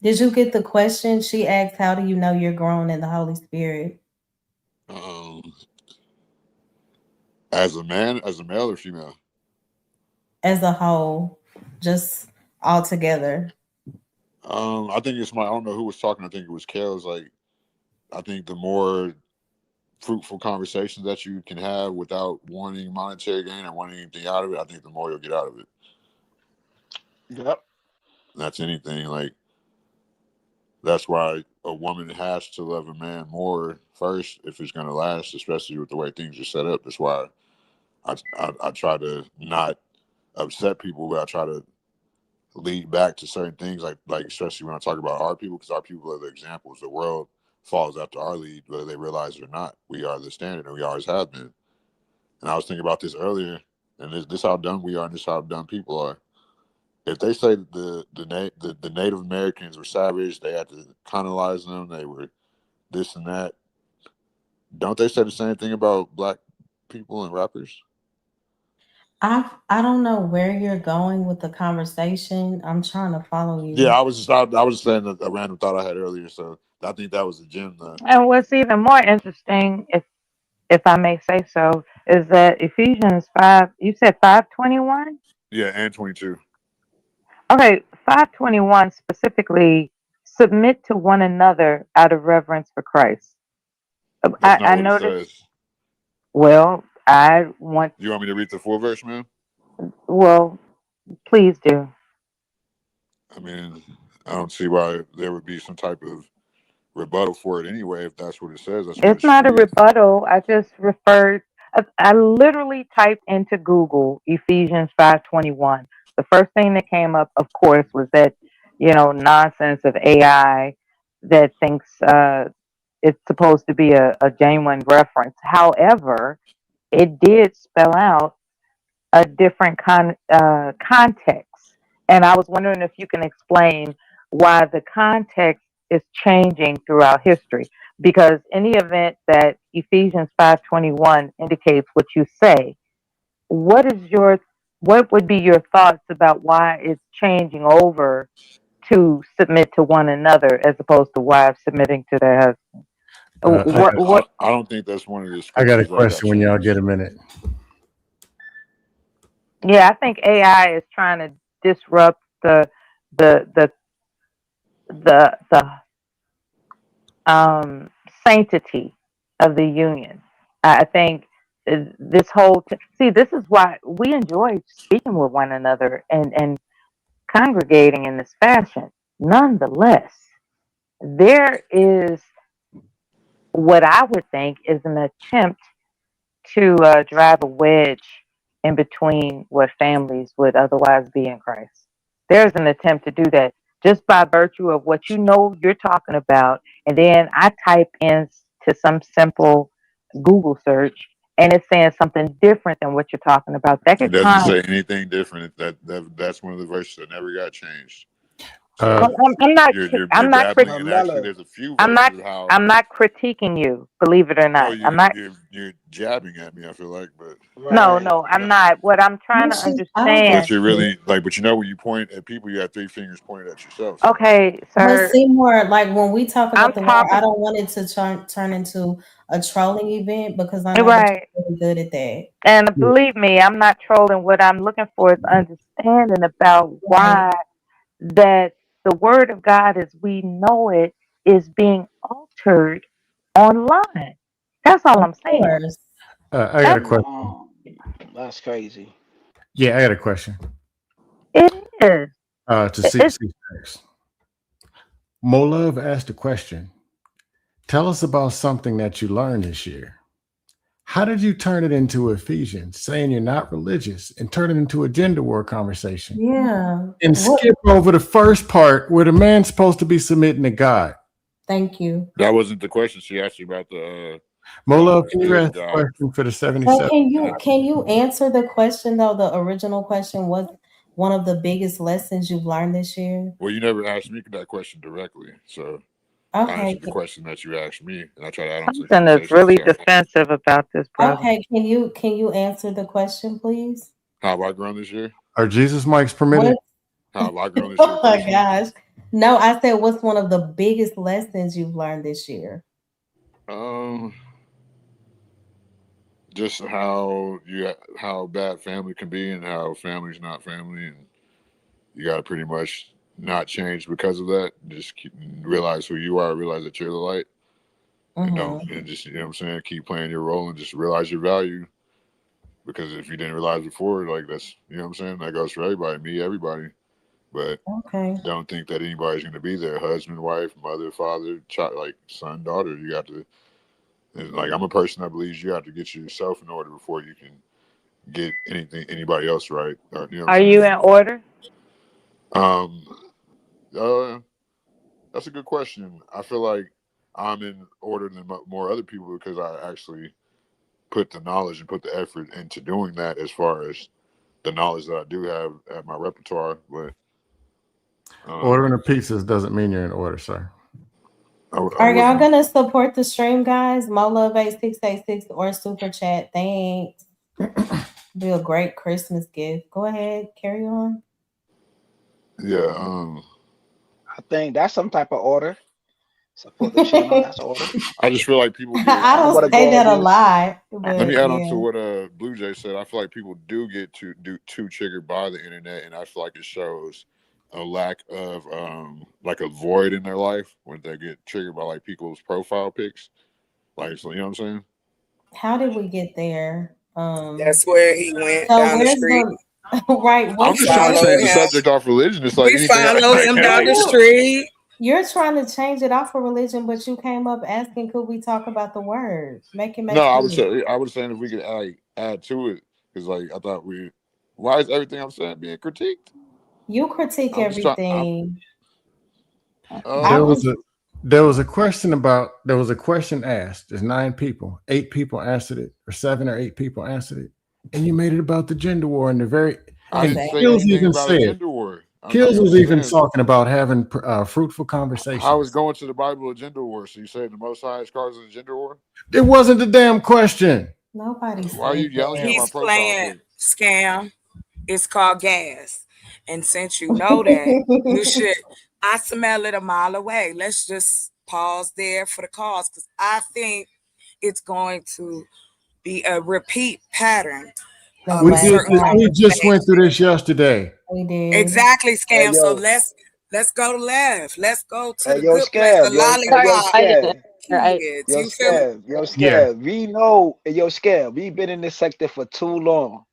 Did you get the question? She asked, how do you know you're growing in the Holy Spirit? As a man, as a male or female? As a whole, just all together. I think I don't know who was talking. I think it was Kale. It's like, I think the more fruitful conversations that you can have without wanting monetary gain or wanting anything out of it, I think the more you'll get out of it. Yep. That's anything. Like, that's why a woman has to love a man more first if it's going to last, especially with the way things are set up. That's why I try to not upset people, but I try to lead back to certain things, like especially when I talk about our people, because our people are the examples. The world follows after our lead, whether they realize it or not. We are the standard, and we always have been. And I was thinking about this earlier, and this how dumb we are, and this how dumb people are. If they say that the Native Americans were savage, they had to colonize them, they were this and that. Don't they say the same thing about black people and rappers? I don't know where you're going with the conversation. I'm trying to follow Yeah, you. I was just saying a random thought I had earlier, so I think that was a gem though. And what's even more interesting, if I may say so, is that Ephesians 5, you said 5:21? Yeah, and 22. Okay, 5:21 specifically, submit to one another out of reverence for Christ. That's not I what it noticed, says. well, I want, You want me to read the full verse, man? well, please do. I mean, I don't see why there would be some type of rebuttal for it anyway. If that's what it says, that's what it It's should not a read. rebuttal. I just referred, I literally typed into Google Ephesians 5:21. The first thing that came up, of course, was that, nonsense of AI that thinks it's supposed to be a genuine reference. However, it did spell out a different context. And I was wondering if you can explain why the context is changing throughout history. Because in the event that Ephesians 5:21 indicates what you say, what would be your thoughts about why it's changing over to submit to one another as opposed to wives submitting to their husbands? I don't think that's one of the I got a scriptures that got question when y'all changed. get a minute. Yeah, I think AI is trying to disrupt the the the the sanctity of the union. I think this whole see, this is why we enjoy speaking with one another and congregating in this fashion. Nonetheless, there is what I would think is an attempt to drive a wedge in between what families would otherwise be in Christ. There's an attempt to do that just by virtue of what you know you're talking about, and then I type in to some simple Google search, and it's saying something different than what you're talking about. That It could doesn't kind say of. anything different. That's one of the verses that never got changed. Uh, So I'm not. you're I'm not. dabbling, and actually, there's a few I'm not. verses how. I'm not critiquing you. Believe it or No, not, I'm not. you're jabbing at me. I feel like, but No, no, I'm not. What I'm trying to but understand. you're really like, but you know, when you point at people, you have three fingers pointed at yourself. So. Okay, But sir. Seymour, like when we talk I'm about the word, talking. I don't want it to turn into a trolling event because I know that Right. you're really good at that. And believe me, I'm not trolling. What I'm looking for is understanding about why that the word of God as we know it is being altered online. That's all I'm saying. I got a question. That's crazy. Yeah, I got a question. It is. To see next. Mo Love asked a question. Tell us about something that you learned this year. How did you turn it into Ephesians, saying you're not religious, and turn it into a gender war conversation? Yeah. And skip over the first part where the man's supposed to be submitting to God. Thank you. That wasn't the question. She asked you about the. Mo Love, can you ask the question for the So 77? can you answer the question though? The original question was one of the biggest lessons you've learned this year. Well, you never asked me that question directly, so I answered the question that you asked me, and I try to add on to the Something that's conversation. really So, defensive about this, brother. Okay, can you answer the question, please? how have I grown this year? Are Jesus mics permitted? How have I grown this year? Oh my personally? gosh. No, I said what's one of the biggest lessons you've learned this year? Just how bad family can be, and how family's not family, and you got to pretty much not change because of that. Just realize who you are, realize that you're the light, and just, you know what I'm saying, keep playing your role, and just realize your value. Because if you didn't realize before, like, that's, you know what I'm saying, that goes for everybody, me, everybody. But don't think that anybody's going to be there. Husband, wife, mother, father, child, like son, daughter. You got to, and like, I'm a person that believes you have to get yourself in order before you can get anybody else right. Or, you know what Are I'm you saying? in order? That's a good question. I feel like I'm in order than more other people because I actually put the knowledge and put the effort into doing that, as far as the knowledge that I do have at my repertoire. But Ordering the pizzas doesn't mean you're in order, sir. Are y'all gonna support the stream, guys? Mo Love 8686 or super chat. Thanks. Be a great Christmas gift. Go ahead, carry on. Yeah, I think that's some type of order. Support the channel. That's order. I just feel like people. I don't say that a lot. Let me add on to what Blue Jay said. I feel like people do get too triggered by the internet, and I feel like it shows a lack of like a void in their life when they get triggered by like people's profile pics. Like, so, you know what I'm saying? How did we get there? That's where he went So down the where's street. right? I'm just trying to change the subject off religion. It's like We follow him down the street. You're trying to change it off of religion, but you came up asking, could we talk about the word? Make it make No, sense. I was saying if we could add to it, because like I thought why is everything I'm saying being critiqued? You critique I'm just trying- everything. There was a question asked. There's 9 people. 8 people answered it, or 7 or 8 people answered it, and you made it about the gender war. And Kills even said. Kills was even talking about having fruitful conversations. I was going to the Bible of gender war. So you said the Most High is causing a gender war? It wasn't the damn question. Nobody. Why are you yelling at my He's profile? playing scam. It's called gas. And since you know that, you should. I smell it a mile away. Let's just pause there for the cause, because I think it's going to be a repeat pattern. We just went through this yesterday. We did. Exactly, scam. Hey, So yo. let's go to left. Let's go to Hey, the yo, good place, Scam. the Yo, lollipop. Scam. Right. kids. Yo, You feel me? Scab, yo, Yeah. Scab. We know, yo, Scab. We've been in this sector for too long,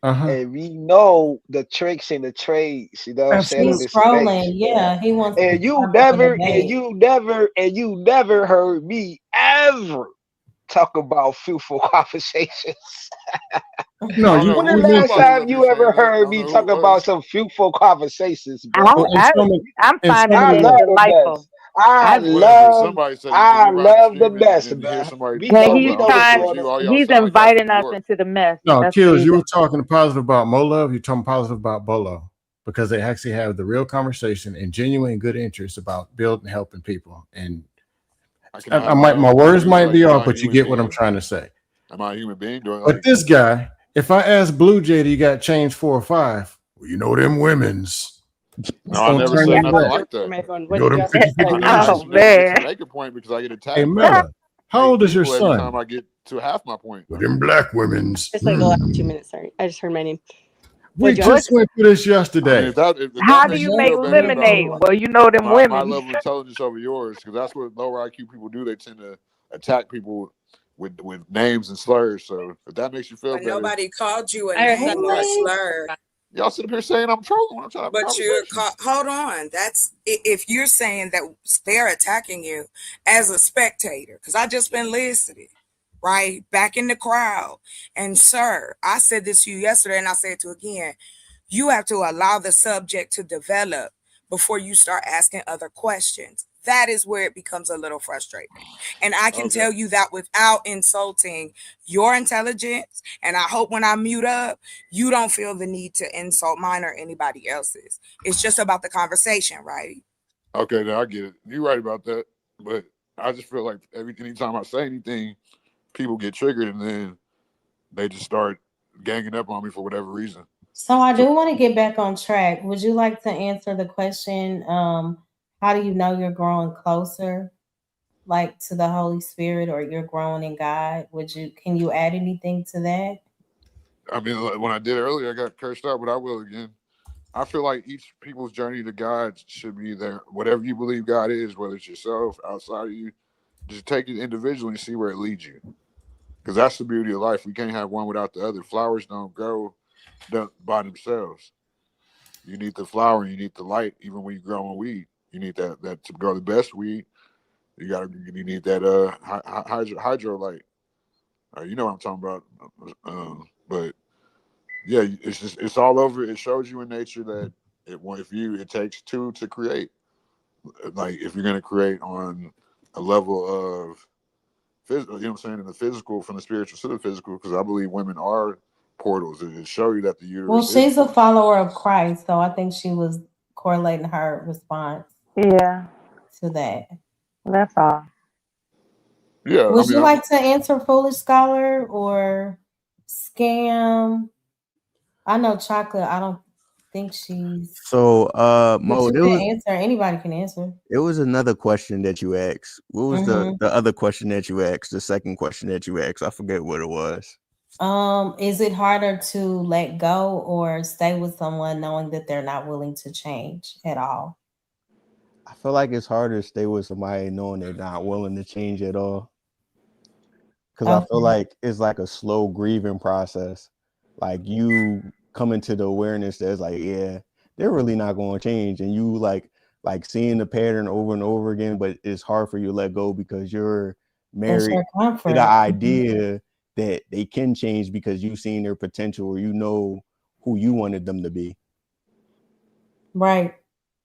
Uh-huh. and we know the tricks and the trades. You know what I'm saying in He's Absolutely. this space. scrolling. Yeah, he wants to And you start up a never, debate. you never heard me ever talk about fruitful conversations. No, I don't you know When the who you last somebody mentioned. was time up here you ever saying that. I heard don't me know who talk it about was. some fruitful conversations, I, bro? Well, in I, some of I'm in finding some I of it love the the delightful. mess. I I, Whatever. love, Somebody said you should I be riding the love the stream mess, and hear man. somebody We well, know, talking. we I he's know don't know what's if it trying. was going you. on. All y'all He's sound like y'all from inviting New us York. into the mess. no, That's what Kills, he's you doing. were talking positive about Molove, you're talking positive about Bolo because they actually have the real conversation and genuine good interest about building helping people. And I can I have my my words views. might Like, be am off, I a but you human get what I'm being? trying to say. Am I a human being doing But like? this guy, if I ask Blue Jay, you got change 4 or 5? Well, you know them women's. No, It's I gonna never turn said in nothing black. like that. Everyone, You what know did them y'all 50 say? 50 I never Oh just women's. never get to man. make a point because I get Hey attacked by Mela, how 8 old is your people every son? time I get to half my point. Well, them black women's. Just like the last 2 minutes. Sorry, I just heard my name. What We did y'all What? just say? went through this I mean, yesterday. if that How do makes you you make feel better about lemonade? Well, you know them my women. level of intelligence over yours, because that's what lower IQ people do. They tend to attack people with names and slurs. So if that makes you feel But better, nobody called you a I already name said or a that. slur. y'all sit up here saying I'm trolling when I'm trying to have a But you're conversation. hold on. That's if you're saying that they're attacking you as a spectator, because I just been listening, right back in the crowd. And sir, I said this to you yesterday, and I say it to you again. You have to allow the subject to develop before you start asking other questions. That is where it becomes a little frustrating. And I can Okay. tell you that without insulting your intelligence. And I hope when I mute up, you don't feel the need to insult mine or anybody else's. It's just about the conversation, right? Okay, now I get it. You're right about that. But I just feel like anytime I say anything, people get triggered and then they just start ganging up on me for whatever reason. So I do want to get back on track. Would you like to answer the question? How do you know you're growing closer, like to the Holy Spirit, or you're growing in God? Can you add anything to that? I mean, like, when I did earlier, I got cursed out, but I will again. I feel like each people's journey to God should be there. Whatever you believe God is, whether it's yourself, outside of you, just take it individually and see where it leads you. Because that's the beauty of life. We can't have one without the other. Flowers don't grow by themselves. You need the flower and you need the light, even when you're growing weed. You need that to grow the best weed. You need that hydro light. You know what I'm talking about. But yeah, it's all over. It shows you in nature that it takes two to create. Like if you're gonna create on a level of physical, you know what I'm saying, in the physical from the spiritual to the physical, because I believe women are portals. It show you that the Well, uterus is. she's a follower of Christ, so I think she was correlating her response Yeah, to that. that's all. Yeah, Would you like to answer Foolish Scholar or Scam? I know Chocolate. I don't think she's. So, But Mo, you can answer. Anybody can answer. it was another question that you asked. What was Mhm. the other question that you asked? The second question that you asked? I forget what it was. Is it harder to let go or stay with someone knowing that they're not willing to change at all? I feel like it's harder to stay with somebody knowing they're not willing to change at all. Because I feel Okay. like it's like a slow grieving process. Like you come into the awareness that it's like, yeah, they're really not going to change, and you like seeing the pattern over and over again. But it's hard for you to let go because you're That's married your to comfort. the Mhm. idea that they can change because you've seen their potential or you know who you wanted them to be. Right.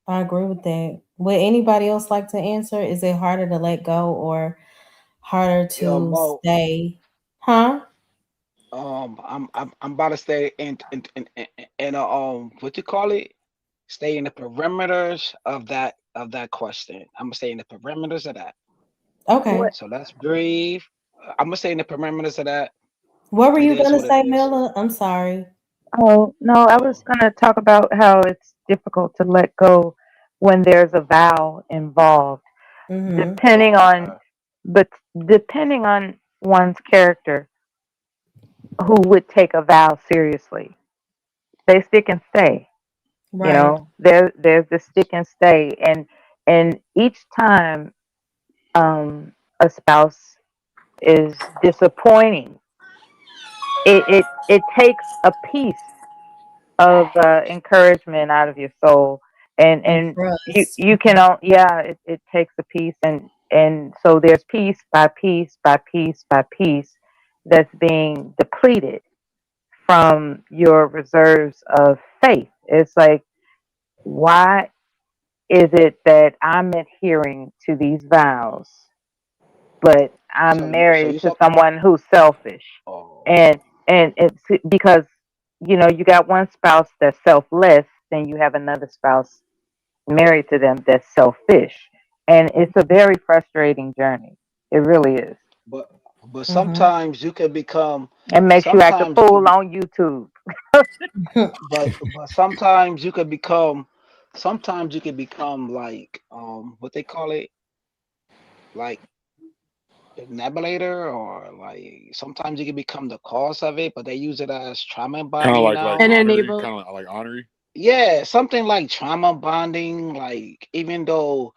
I agree with that. Would anybody else like to answer? Is it harder to let go or harder Yo, to Mo. stay? Huh? I'm about to stay in what you call it? Stay in the perimeters of that question. I'm gonna stay in the perimeters of that. Okay. So let's breathe. I'm gonna stay in the perimeters of that. What were It you is gonna what it say, is. Mela? I'm sorry. Oh, no, I was going to talk about how it's difficult to let go when there's a vow involved, Mm-hmm. depending on, but depending on one's character, who would take a vow seriously. They stick and stay. You Right. know, there's the stick and stay, and each time, a spouse is disappointing, it takes a piece of encouragement out of your soul, and you can it takes a piece, and so there's piece by piece by piece by piece that's being depleted from your reserves of faith. It's like, why is it that I'm adhering to these vows, but I'm married to someone who's selfish? And it's because, you got one spouse that's selfless, then you have another spouse married to them that's selfish. And it's a very frustrating journey. It really is. But sometimes you can become. It makes you act a Sometimes you can fool on YouTube. but sometimes you can become. Sometimes you can become like what they call it, like enabler, or like sometimes you can become the cause of it, but they use it as trauma Kind of bonding like now. honorary, kind of like honorary. Yeah, something like trauma bonding. Like even though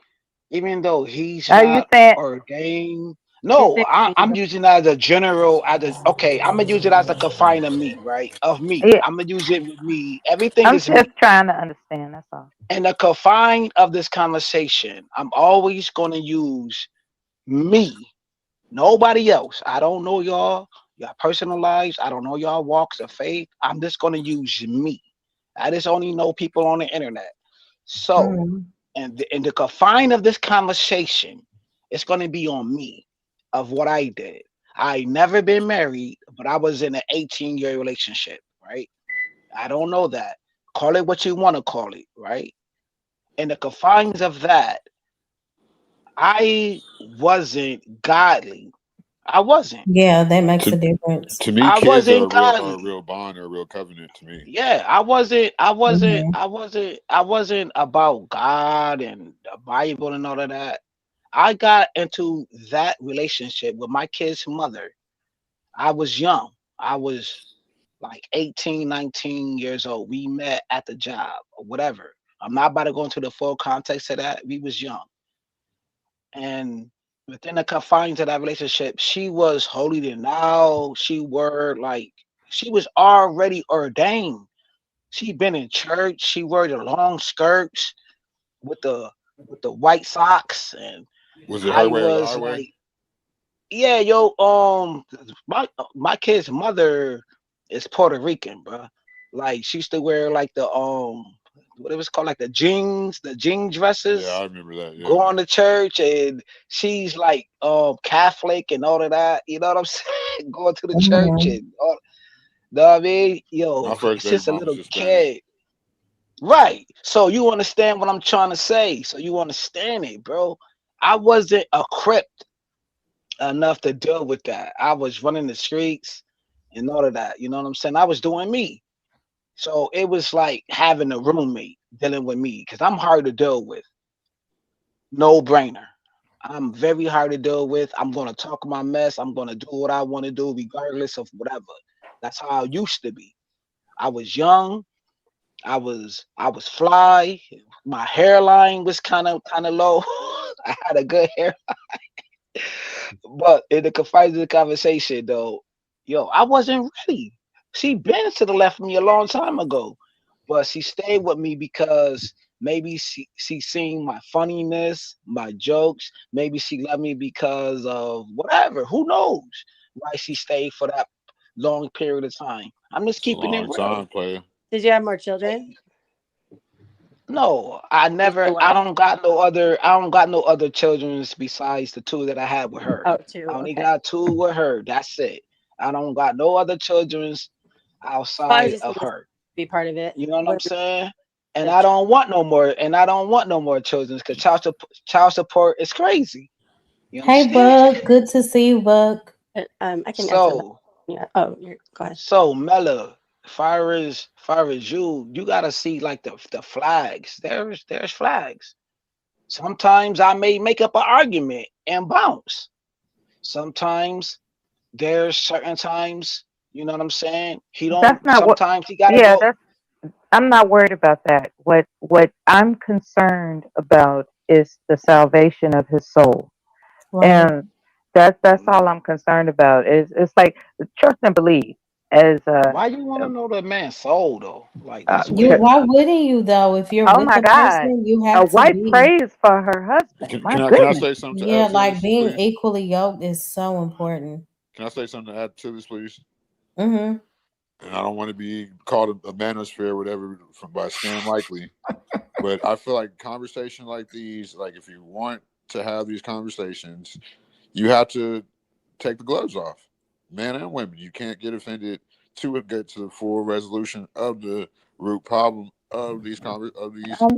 he's Are you not saying? ordained. Is No, it? I'm using it as a general, okay, I'm gonna use it as a confine of me, right? Of me. Yeah, I'm gonna use it with me. Everything I'm is just me. trying to understand. That's all. In the confine of this conversation, I'm always gonna use me. Nobody else. I don't know y'all personal lives. I don't know y'all walks of faith. I'm just gonna use me. I just only know people on the internet. So, and in the confine of this conversation, it's going to be on me of what I did. I never been married, but I was in an 18-year relationship, right? I don't know that. Call it what you want to call it, right? In the confines of that, I wasn't godly. I wasn't. Yeah, that makes a difference. To me, I kids are wasn't a godly. real bond or a real covenant to me. Yeah, I wasn't Mhm. about God and the Bible and all of that. I got into that relationship with my kid's mother. I was young. I was like 18, 19 years old. We met at the job or whatever. I'm not about to go into the full context of that. We was young. And within the confines of that relationship, she was holier than thou. She was already ordained. She been in church. She wore the long skirts with the white socks, and Was it her I way or the was highway? like, yeah, yo, my kid's mother is Puerto Rican, bro. Like she used to wear like the what it was called, like the jean Yeah, I dresses, remember that. Yeah. going to church, and she's like Catholic and all of that. You know what I'm saying? Going to the church Mhm. and all. Know what I mean? My Yo, first it's baby just a mom was little Hispanic. kid. Right. So you understand what I'm trying to say. So you understand it, bro. I wasn't equipped enough to deal with that. I was running the streets and all of that. You know what I'm saying? I was doing me. So it was like having a roommate dealing with me because I'm hard to deal with. No brainer. I'm very hard to deal with. I'm going to talk my mess. I'm going to do what I want to do regardless of whatever. That's how I used to be. I was young. I was fly. My hairline was kind of low. I had a good hair. But in the confines of the conversation, though, yo, I wasn't ready. She been to the left of me a long time ago, but she stayed with me because maybe she seen my funniness, my jokes. Maybe she loved me because of whatever. Who knows why she stayed for that long period of time? I'm just It's a keeping it long real. time, player. Did you have more children? No, I Just never. the one? I don't got no other children besides the two that I had with her. Oh, two. I only Okay. got two with her. That's it. I don't got no other children Well, I outside just of want to her. be part of it. You know what I'm What saying? And the I don't want no more. And I don't want no more children because child support is crazy. You Hey, understand? Buck. Good to see you, Buck. I can answer that. So Yeah. Oh, you're go ahead. so Mella, far as you gotta see like the flags. There's flags. Sometimes I may make up an argument and bounce. Sometimes there's certain times, you know what I'm saying? That's not what. Sometimes he gotta Yeah, go. that's. I'm not worried about that. What I'm concerned about is the salvation of his soul. Right. And That's all I'm concerned about. It's like trust and believe. As Why you want to know that man's soul though? Like that's You weird. why wouldn't you though? If you're oh with my the God, person, you a have to wife be. prays for her husband. My Can I goodness. say something to Yeah, add to like this, being please? equally yoked is so important. Can I say something to add to this, please? Mm-hmm. And I don't want to be called a manosphere or whatever by Stan Likely, but I feel like conversation like these, like if you want to have these conversations, you have to take the gloves off, men and women. You can't get offended to get to the full resolution of the root problem of these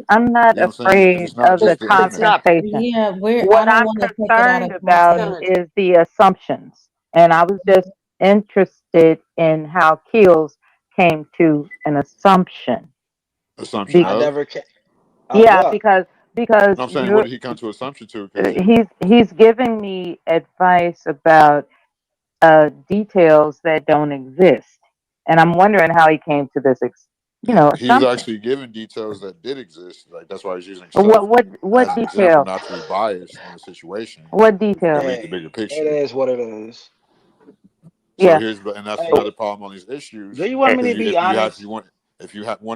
I'm not You know what I'm saying? And afraid it's not of the just the internet. confrontation. Yeah, What I don't I'm want to take it out concerned of about context. is the assumptions. And I was just interested in how Keels came to an assumption. Assumption I of? never can. Yeah, What? because No, I'm saying, what you're did he come to assumption to? Because he's giving me advice about details that don't exist, and I'm wondering how he came to this, he was assumption. actually given details that did exist. Like that's why he's using What self what what as an example, details? not to be biased on the situation, What to details? make the Hey, bigger it picture. is what it is. So Yeah. and that's Hey, another problem on these issues. do you want me Because to be if honest? you want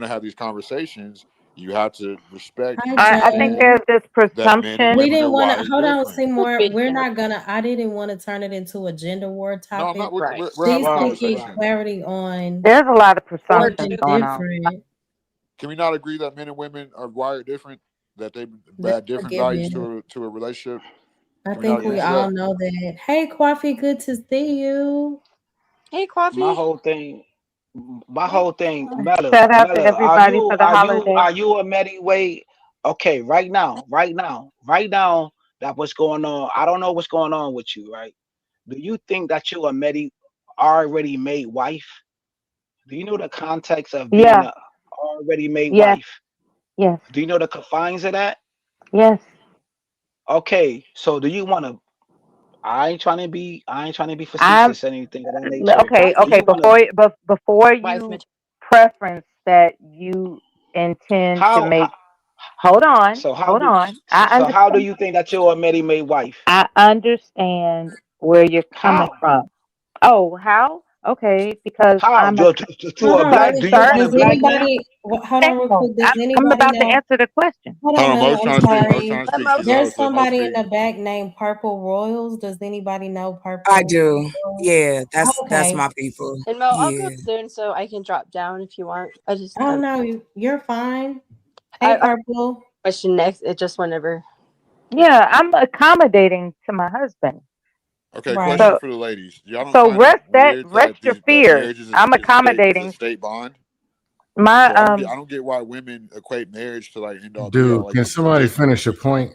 to have these conversations, you have to respect Hi, I think Joe. there's this that men and presumption. We women are didn't want to wired hold on, different. Seymour. I didn't want to turn it into a gender war No, I'm topic. not. We're She's having a seeking conversation. clarity on There's a lot of presumptions something going on. different. Can we not agree that men and women are wired different? That they That's add different a values given. to a relationship? I Can we not think agree we to all that? know that. Hey, Coffee, good to see you. Hey, My Coffee. whole thing, Mella, Shout out to Mella, everybody for the holiday. are you a Medi Wade? Okay, right now, that what's going on. I don't know what's going on with you, right? Do you think that you a already made wife? Do you know the context of being Yeah. a already made Yes. wife? Yes. Do you know the confines of that? Yes. Okay, so do you want to? I ain't trying to be I'm facetious or anything of that nature. okay. Do you want to? Before Wife you material. preference that you intend to How, make. how Hold on. so how Hold do on. so how do you think that you're a made wife? I understand where you're coming How? from. Oh, how? Okay, because How I'm a to Hold a on black? really Do you quick. want a Does black man? anybody hold on real quick? Does I'm anybody about to know? answer the question. Hold Hold on, on, Mo's Mela. I'm trying to speak. Mo's sorry. trying to speak. She's There's low, so let Mo somebody in speak. the back named Purple Royals. Does anybody know I Purple do. Royals? Yeah, that's Okay. my people. And Mo, I'll go Yeah. soon, so I can drop down if you want. I just Oh no, you're fine. I Hey, Purple. question next. It just whenever. Yeah, I'm accommodating to my husband. Okay, Right. question So for the ladies. Y'all don't so find it rest weird that your that fears. marriage I'm is a accommodating state bond? my So I don't get why women equate marriage to like end all be all. Dude, Like can it's somebody just finish your point?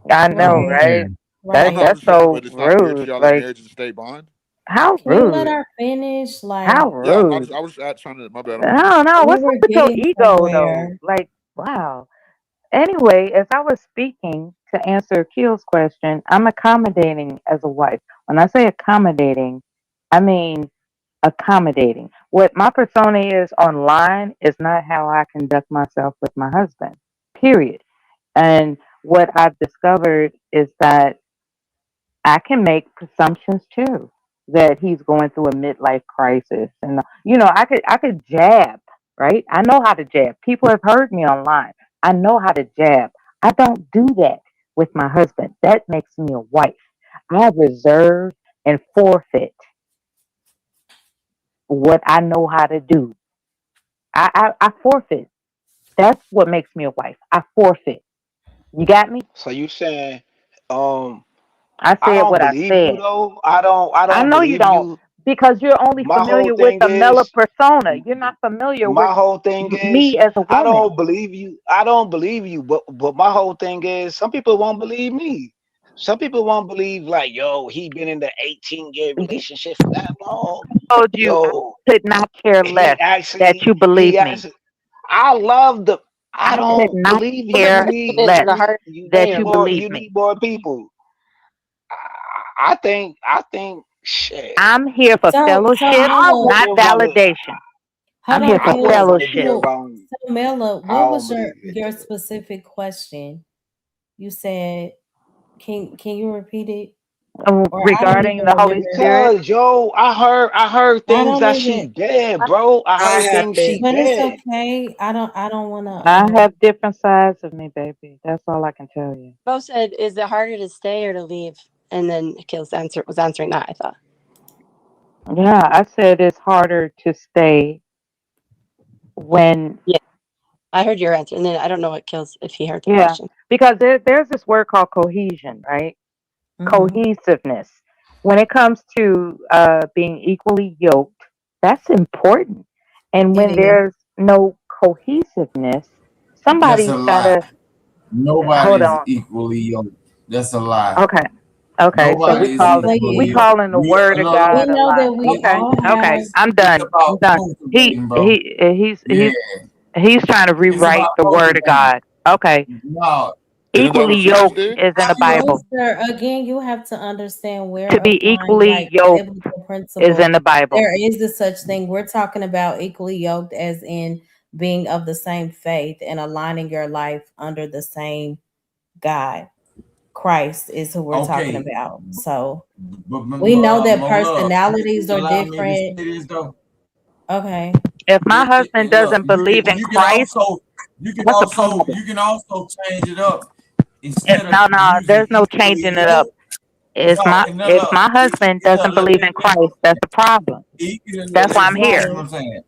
I know, Right. right? Man, I'm not Right. That's understanding, but so it's not weird to rude. y'all that Like marriage is a state bond. how Can you let rude. her finish? How Like Yeah, rude. I was trying to. My bad. I'm I finished. don't know. we What's up were with your getting ego though? somewhere. Like, wow. Anyway, as I was speaking to answer Akil's question, I'm accommodating as a wife. When I say accommodating, I mean accommodating. What my persona is online is not how I conduct myself with my husband, period. And what I've discovered is that I can make presumptions too that he's going through a midlife crisis, and I could jab, right? I know how to jab. People have heard me online. I know how to jab. I don't do that with my husband. That makes me a wife. I reserve and forfeit what I know how to do. I forfeit. That's what makes me a wife. I forfeit. You got me? So you saying, um, I I said don't what I believe you said. though. I I don't know you believe don't you. because you're only My whole familiar with thing the Mela is, persona. You're not familiar with my whole thing is, me as a I woman. don't believe you. I don't believe you. But my whole thing is, some people won't believe me. Some people won't believe like, yo, he been in the 18-year relationship for that long. I told you Yo, I could not care he less that you he believe me. actually. I love the. I I could don't not believe you. care less You that need you more. believe You me. need more people. I think shit. I'm here for So fellowship, I Mela, not wouldn't want to. validation. hold I'm here on. for I wouldn't want to be fellowship. around you. So Mela, I what don't was believe it. your specific question? You said, can you repeat it? Or I don't Regarding even the Holy remember. Spirit, Because yo, I heard I things don't that even. she bad, bro. I I heard have things been. she But it's bad. okay. I don't want to. I have different sides of me, baby. That's all I can tell you. Bo said, "Is it harder to stay or to leave?" And then Kills was answering that. I thought. Yeah, I said it's harder to stay when, Yeah, I heard your answer, and then I don't know what Kills if he heard the yeah, question. because there's this word called cohesion, right? Mm-hmm. Cohesiveness. When it comes to being equally yoked, that's important. And It when is. there's no cohesiveness, That's a somebody's got lie. to hold Nobody's on. equally yoked. That's a lie. Okay. Okay, so Nobody is Exactly equally we is. yoked. calling the We word of no, no. We God a know lie. that we Okay, all okay, have. I'm It's done. I'm about done. cultivating, bro. Yeah, He's trying to it's about rewrite the word of cultivating. God. Okay, No, Isn't that equally what Jesus yoked did? is in the Bible. Rooster, again, you have to understand we're To be applying equally like yoked biblical is in principles. the Bible. There is a such thing. We're talking about equally yoked as in being of the same faith and aligning your life under the same God. Christ is who we're talking okay, about. So but we know that more love. personalities are Allow me to say different. this though. Okay. If my husband Look, doesn't believe in you can Christ, also what's the problem? change it up instead of No, no, using there's no equally changing it up. yoked. No, and no, If look, my husband doesn't look, believe in Christ, that's a problem. That's why I'm listen here. what I'm saying.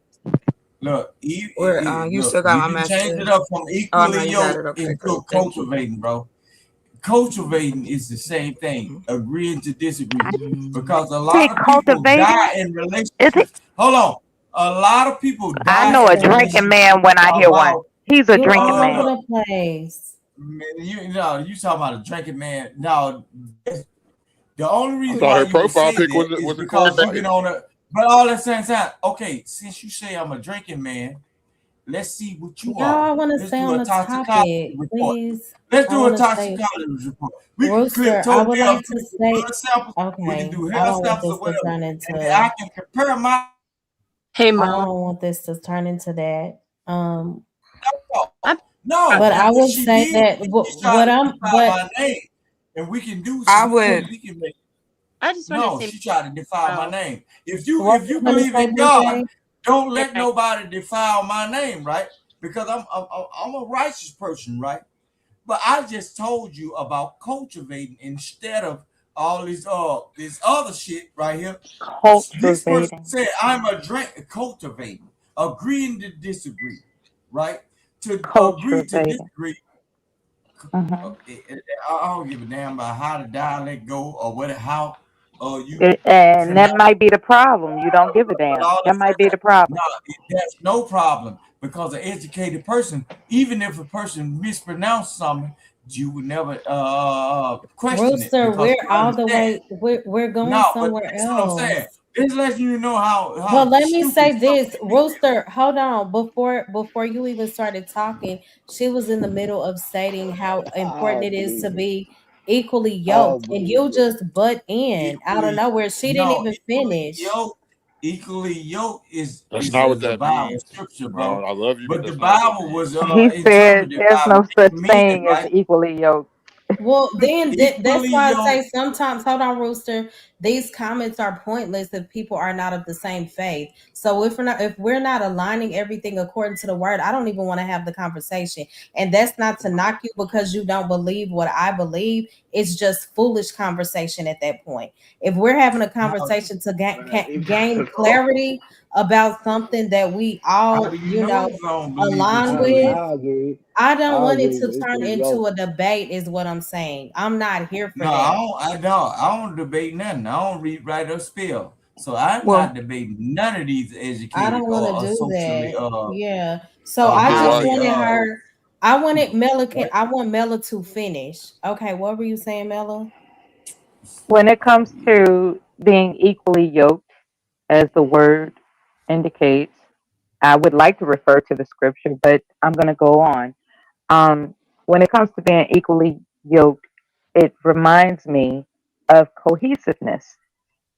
Look, Where you look, still got you my can change it message? up from Oh no, equally you got it. yoked Okay, into good. Thank you. cultivating, bro. Cultivating is the same thing, agreeing to disagree. Because a Say lot of people cultivating. die in Is it? relationships. Hold on. A lot of people I die know a in Rooster, drinking relationships man when I hear one. about He's a you drinking all man. over look, the place. man, you know, you talking about a drinking man. No, the only I reason thought why her you would profile say pic that is was a Coors because you've been Light. on a but all that same time. Okay, since you say I'm a drinking man, let's see what you Y'all, are. I want to Let's stay do on a the toxicology topic, report. please. Let's I do a want to stay. toxicology report. We can clip Rooster, I would toenails, like we to can do say, blood samples, we can okay, do I hair don't want samples or this to whatever. turn And then I into, can compare my Hey, I Mo. don't want this to turn into that. I'm, no, But I but if would she say did, that she tried what to I'm, defy but my name. And we can do I we would. can make I just wanted to no, say, she tried to defile my Mo. name. If what you I'm going to believe say, in God, BJ? don't Hey, let nobody defile my name, right? Because I'm a righteous person, right? But I just told you about cultivating instead of all this other shit right here. This person Cultivating. said I'm a drink cultivating, agreeing to disagree, right? To agree to Cultivating. disagree. Hmm. I don't give a damn about how the dialect go or what how you And that pronounce. might be the problem. You don't give a But damn. all the That might be same the time, no, problem. that's no problem because an educated person, even if a person mispronounced something, you would never question it Rooster, because we're you all the understand. way, we're going No, but somewhere that's what I'm saying. else. This lets you know Well, how let me stupid say some this, people. Rooster. Hold on, before you even started talking, she was in the middle of stating how I important don't it is to believe it. be equally I yoked, don't and believe you it. just butt in out of Equally, nowhere. She didn't no, even finish. equally yoked That's not what is a that Bible means. scripture, bro. I love you, but But the that's not what that Bible means. was He said interpreted there's by no such men, thing as right? equally yoked. Well, then that's Equally why I yoked. say sometimes, hold on, Rooster. These comments are pointless if people are not of the same faith. So if we're not aligning everything according to the word, I don't even want to have the conversation. And that's not to knock you because you don't believe what I believe. It's just foolish conversation at that point. If we're having a No, conversation to Even gain clarity about something that we how all, do you know if I don't believe what align you with, believe? I agree. I don't I want it agree to with turn equally into yoked. a debate, is what I'm saying. I'm not here for No, that. I don't debate nothing. I don't read, write, or spell. So I'm Well, not debating none of these I educated don't want to or do socially that. Yeah. So I Neither do just I highly either. wanted her. I wanted people, Mela. right? I want Mela to finish. Okay. What were you saying, Mela? When it comes to being equally yoked, as the word indicates, I would like to refer to the scripture, but I'm going to go on. When it comes to being equally yoked, it reminds me of cohesiveness.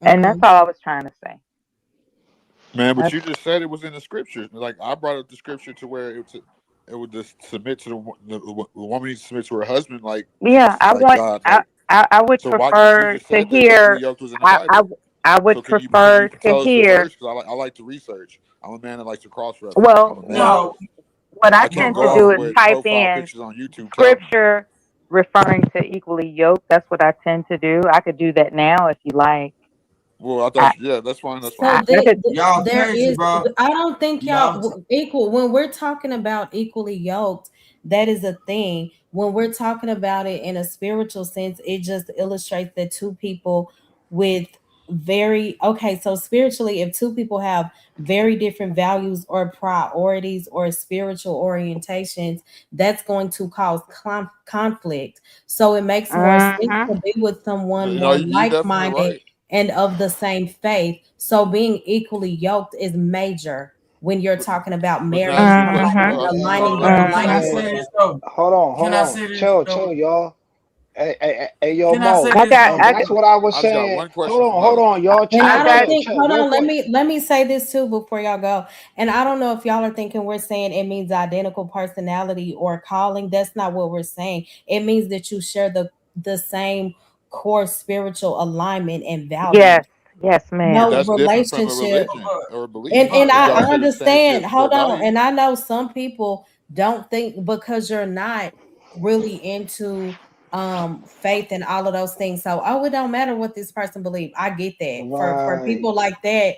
And that's Mm-hmm. all I was trying to say. Man, but That's, you just said it was in the scripture. Like I brought up the scripture to where it would just submit to the woman needs to submit to her husband, yeah, like God. Like I would So why? You prefer just to said that equally hear. yoked was in the I Bible. would So can prefer you to tell us the hear. verse? Because I like to research. I'm a man that likes to cross reference. Well, I'm a man. well, what I I can't tend go to off do of is what type profile in pictures on YouTube tell me. scripture referring to equally yoked. That's what I tend to do. I could do that now if you like. Well, I I, thought yeah, that's fine. That's So fine. I could. Y'all there crazy, is, bro. I don't think Y'all. equal. When we're talking about equally yoked, that is a thing. When we're talking about it in a spiritual sense, it just illustrates that two people with so spiritually, if two people have very different values or priorities or spiritual orientations, that's going to cause conflict. So it makes more sense Mm-hmm. to be with someone You know, more you definitely like-minded right. and of the same faith. So being equally yoked is major when you're talking about But can I marrying ask you a question, somebody bro? and I see you got a aligning red. your Can I life ask you a with Yeah, question? them. hold on. Chill, y'all. Hey, yo, Can I say Mo. I this got. though? I That's got. what I was I just got saying. one question for Hold Mo. on, y'all. And I I got. don't think, Chill. hold Real on, quick. let me say this too before y'all go. And I don't know if y'all are thinking we're saying it means identical personality or calling. That's not what we're saying. It means that you share the same core spiritual alignment and values. Yes. Yes, But ma'am. No that's different from a relationship. religion or a And belief. But If I y'all share the same understand. core Hold on. values, And I know some people don't think because you're not really into faith and all of those things. So it don't matter what this person believes. I get that. For Right. people like that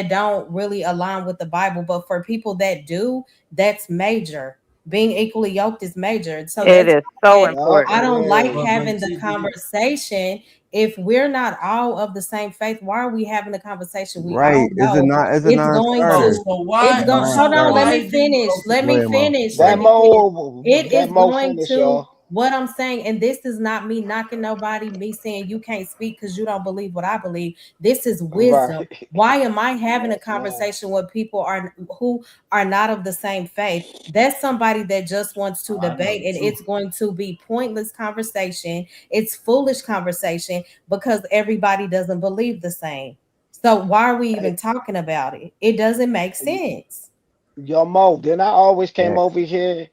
don't really align with the Bible, but for people that do, that's major. Being equally yoked is major. So It that's is why so Yup. I important. don't like Yeah. having the see, conversation if we're not all of the same faith. Why are we having a conversation we Right. all know It's a it's going so non-starter. to why it's A going hold on, let non-starter. me finish. okay. Go ahead, Mo. Let That me finish. It That is Mo going finish, to y'all. what I'm saying, and this is not me knocking nobody, me saying you can't speak because you don't believe what I believe. This is wisdom. Right. Why am I having a Yes, ma'am. conversation with people who are not of the same faith? That's somebody that just wants to I know debate, the and truth. it's going to be pointless conversation. It's foolish conversation because everybody doesn't believe the same. So why are we even Hey, talking about it? It doesn't make sense. yo, Mo. Then I always came Facts. over here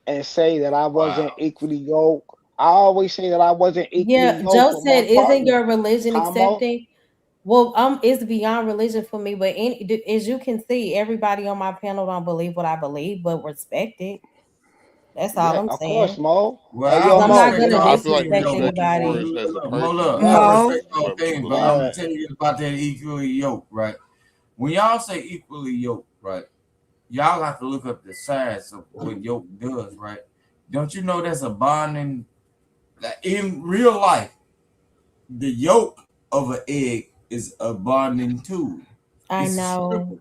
and say that I wasn't Wow. equally yoked. I always say that I wasn't equally Yeah, yoked Joe with my said, "Isn't partner. your religion Huh, Mo? accepting?" Well, it's beyond religion for me, but as you can see, everybody on my panel don't believe what I believe, but respect it. That's all Yeah, I'm of course, saying. Mo. Well, Hey, I yo, Because I'm Mo. not respect Then gonna y'all I feel like we disrespect opinion though. respect you more anybody. as a Mo, person look, than I Mo, respect your what you opinion, but believe. I'm go gonna ahead. tell you about that equally yoked, right? When y'all say equally yoked, right? Y'all have to look up the science of what yoke does, right? Don't you know that's a bonding? Like in real life, the yolk of an egg is a bonding tool. I It's a know, stripper.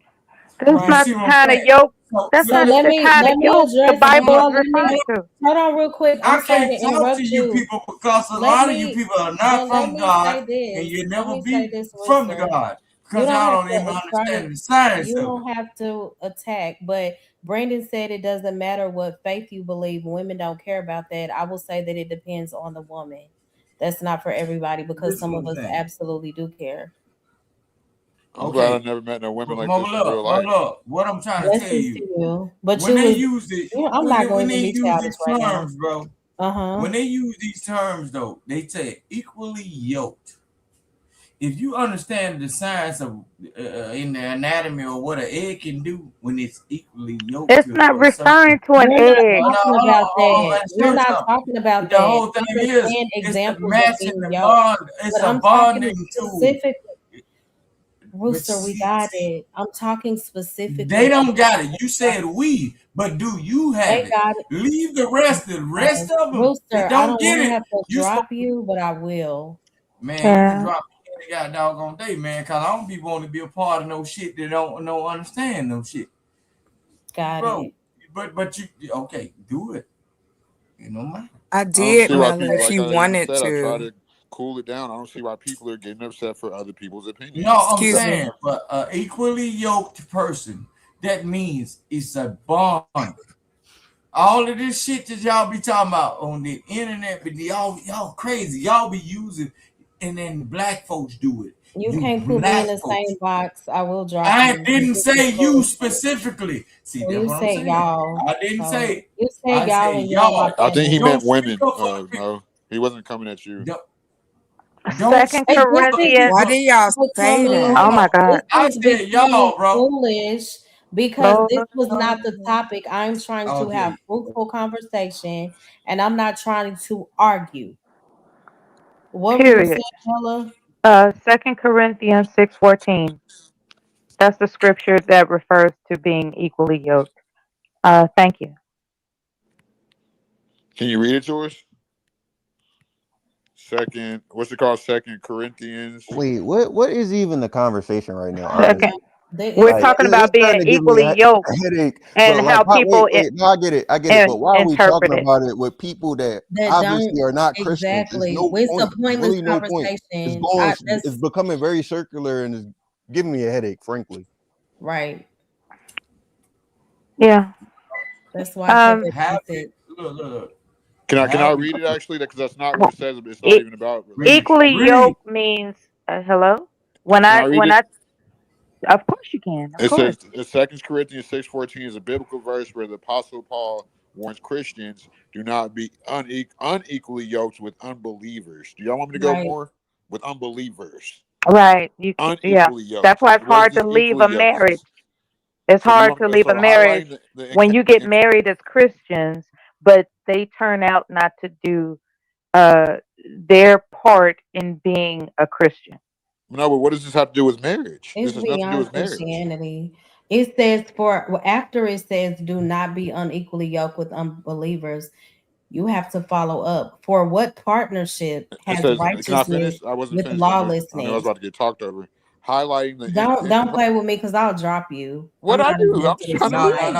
That's You right? not see the what I'm kind of saying? yoke. That's So So not let, the kind of let me yoke the address hold Bible is on, Mo. referring to. Hold on real quick. I I'm sorry can't to talk to interrupt you you. people because a Let lot of you me, people are not but let from me God say and this. you Let never me say be this, from the Rooster. God You because don't y'all have don't even to start understand it. the science You of it. don't have to attack. But Brandon said it doesn't matter what faith you believe. Women don't care about that. I will say that it depends on the woman. That's not for everybody because This some of one us thing. absolutely do care. I'm glad I Okay, never met no women like hold this in up, real life. hold up. What I'm trying to tell Blessings to you, you. But when you they was, use it, I'm not when going to they be use childish these right now. terms, bro, Uh-huh. when they use these terms though, they say equally yoked. If you understand the science of in the anatomy or what an egg can do when it's equally yoked It's to not a certain. referring to an We're not egg. No, talking hold on, about let that. me We're show you not something. talking about The that. whole thing I'm just is saying it's the examples of matching being the yoked. bond. It's But a I'm talking bonding tool. specifically, But Rooster, we see, got it. I'm talking they specifically don't about got it. You said we, but do you they have it? got it. Leave the rest. The rest of them, they Rooster, I don't don't get want to it. have to You drop you, but I will. man, you can Yeah. drop me any god doggone day, man, cause I don't be wanting to be a part of no shit that don't understand no shit, Got bro. it. But you okay? Do it. You know, man. I I don't did, see why Mella, people, if like you I even wanted said, I try to. to cool it down. I don't see why people are getting upset for other people's opinions. No, I'm Excuse me. saying, but equally yoked person. That means it's a bond. All of this shit that y'all be talking about on the internet, but y'all crazy. Y'all be using, and then black folks do it. You You can't put me in black the folks. same box. I will drop I you. didn't This is say you foolishness. specifically. See, Well, that's you what I'm said saying. y'all. I didn't So say. you said I y'all said and you're on my y'all. I think he panel. meant Don't speak women. up for the people. No, he wasn't coming at you. Don't, Don't Second And this is Corinthians. Why do y'all say that? Oh my God. this I is said y'all, becoming bro. foolish because Lord. this was not the topic. I'm trying to have Okay. fruitful conversation, and I'm not trying to argue. What were you Period. saying, Bella? 2 Corinthians 6:14. That's the scripture that refers to being equally yoked. Thank you. Can you read it to us? What's it called? 2 Corinthians. Wait, what is even the conversation right now? Second, Honestly, we're like talking it's about being starting to give me equally yoked a headache. and But like, how people wait, no, I get it. But why are we talking interpret it. about it with people that That don't obviously are not Christians? There's exactly. no It's a point. There's pointless really no point. It's conversation. going. It's That's becoming very circular and it's giving me a headache, frankly. right. Yeah. That's why I kept it Have basic. it. Look. Can I Have read it actually? Because that's not what Well, it says. It's not even about equally relationship. yoked means hello. When Can I read it? Of course you can. Of It course. says 2 Corinthians 6:14 is a biblical verse where the Apostle Paul warns Christians do not be unequally yoked with unbelievers. Do y'all want me to go Right. more? With unbelievers. Right. Yeah. Unequally yoked. That's why it's What hard does to this leave equally a yoked marriage. means? It's So you hard want to me to leave a start marriage highlighting when you get married as Christians, but they turn out not to do their part in being a Christian. No, but what does this have to do with marriage? It's This has nothing to do beyond with marriage. Christianity. It says after it says do not be unequally yoked with unbelievers, you have to follow up. For what partnership It has says, can I righteousness finish? I wasn't with finished, Ember. I knew I was lawlessness? about to get talked over. Highlighting the Don't play with me because I'll drop you. what I'm I not do? even I'm into just this trying to No. tonight. read.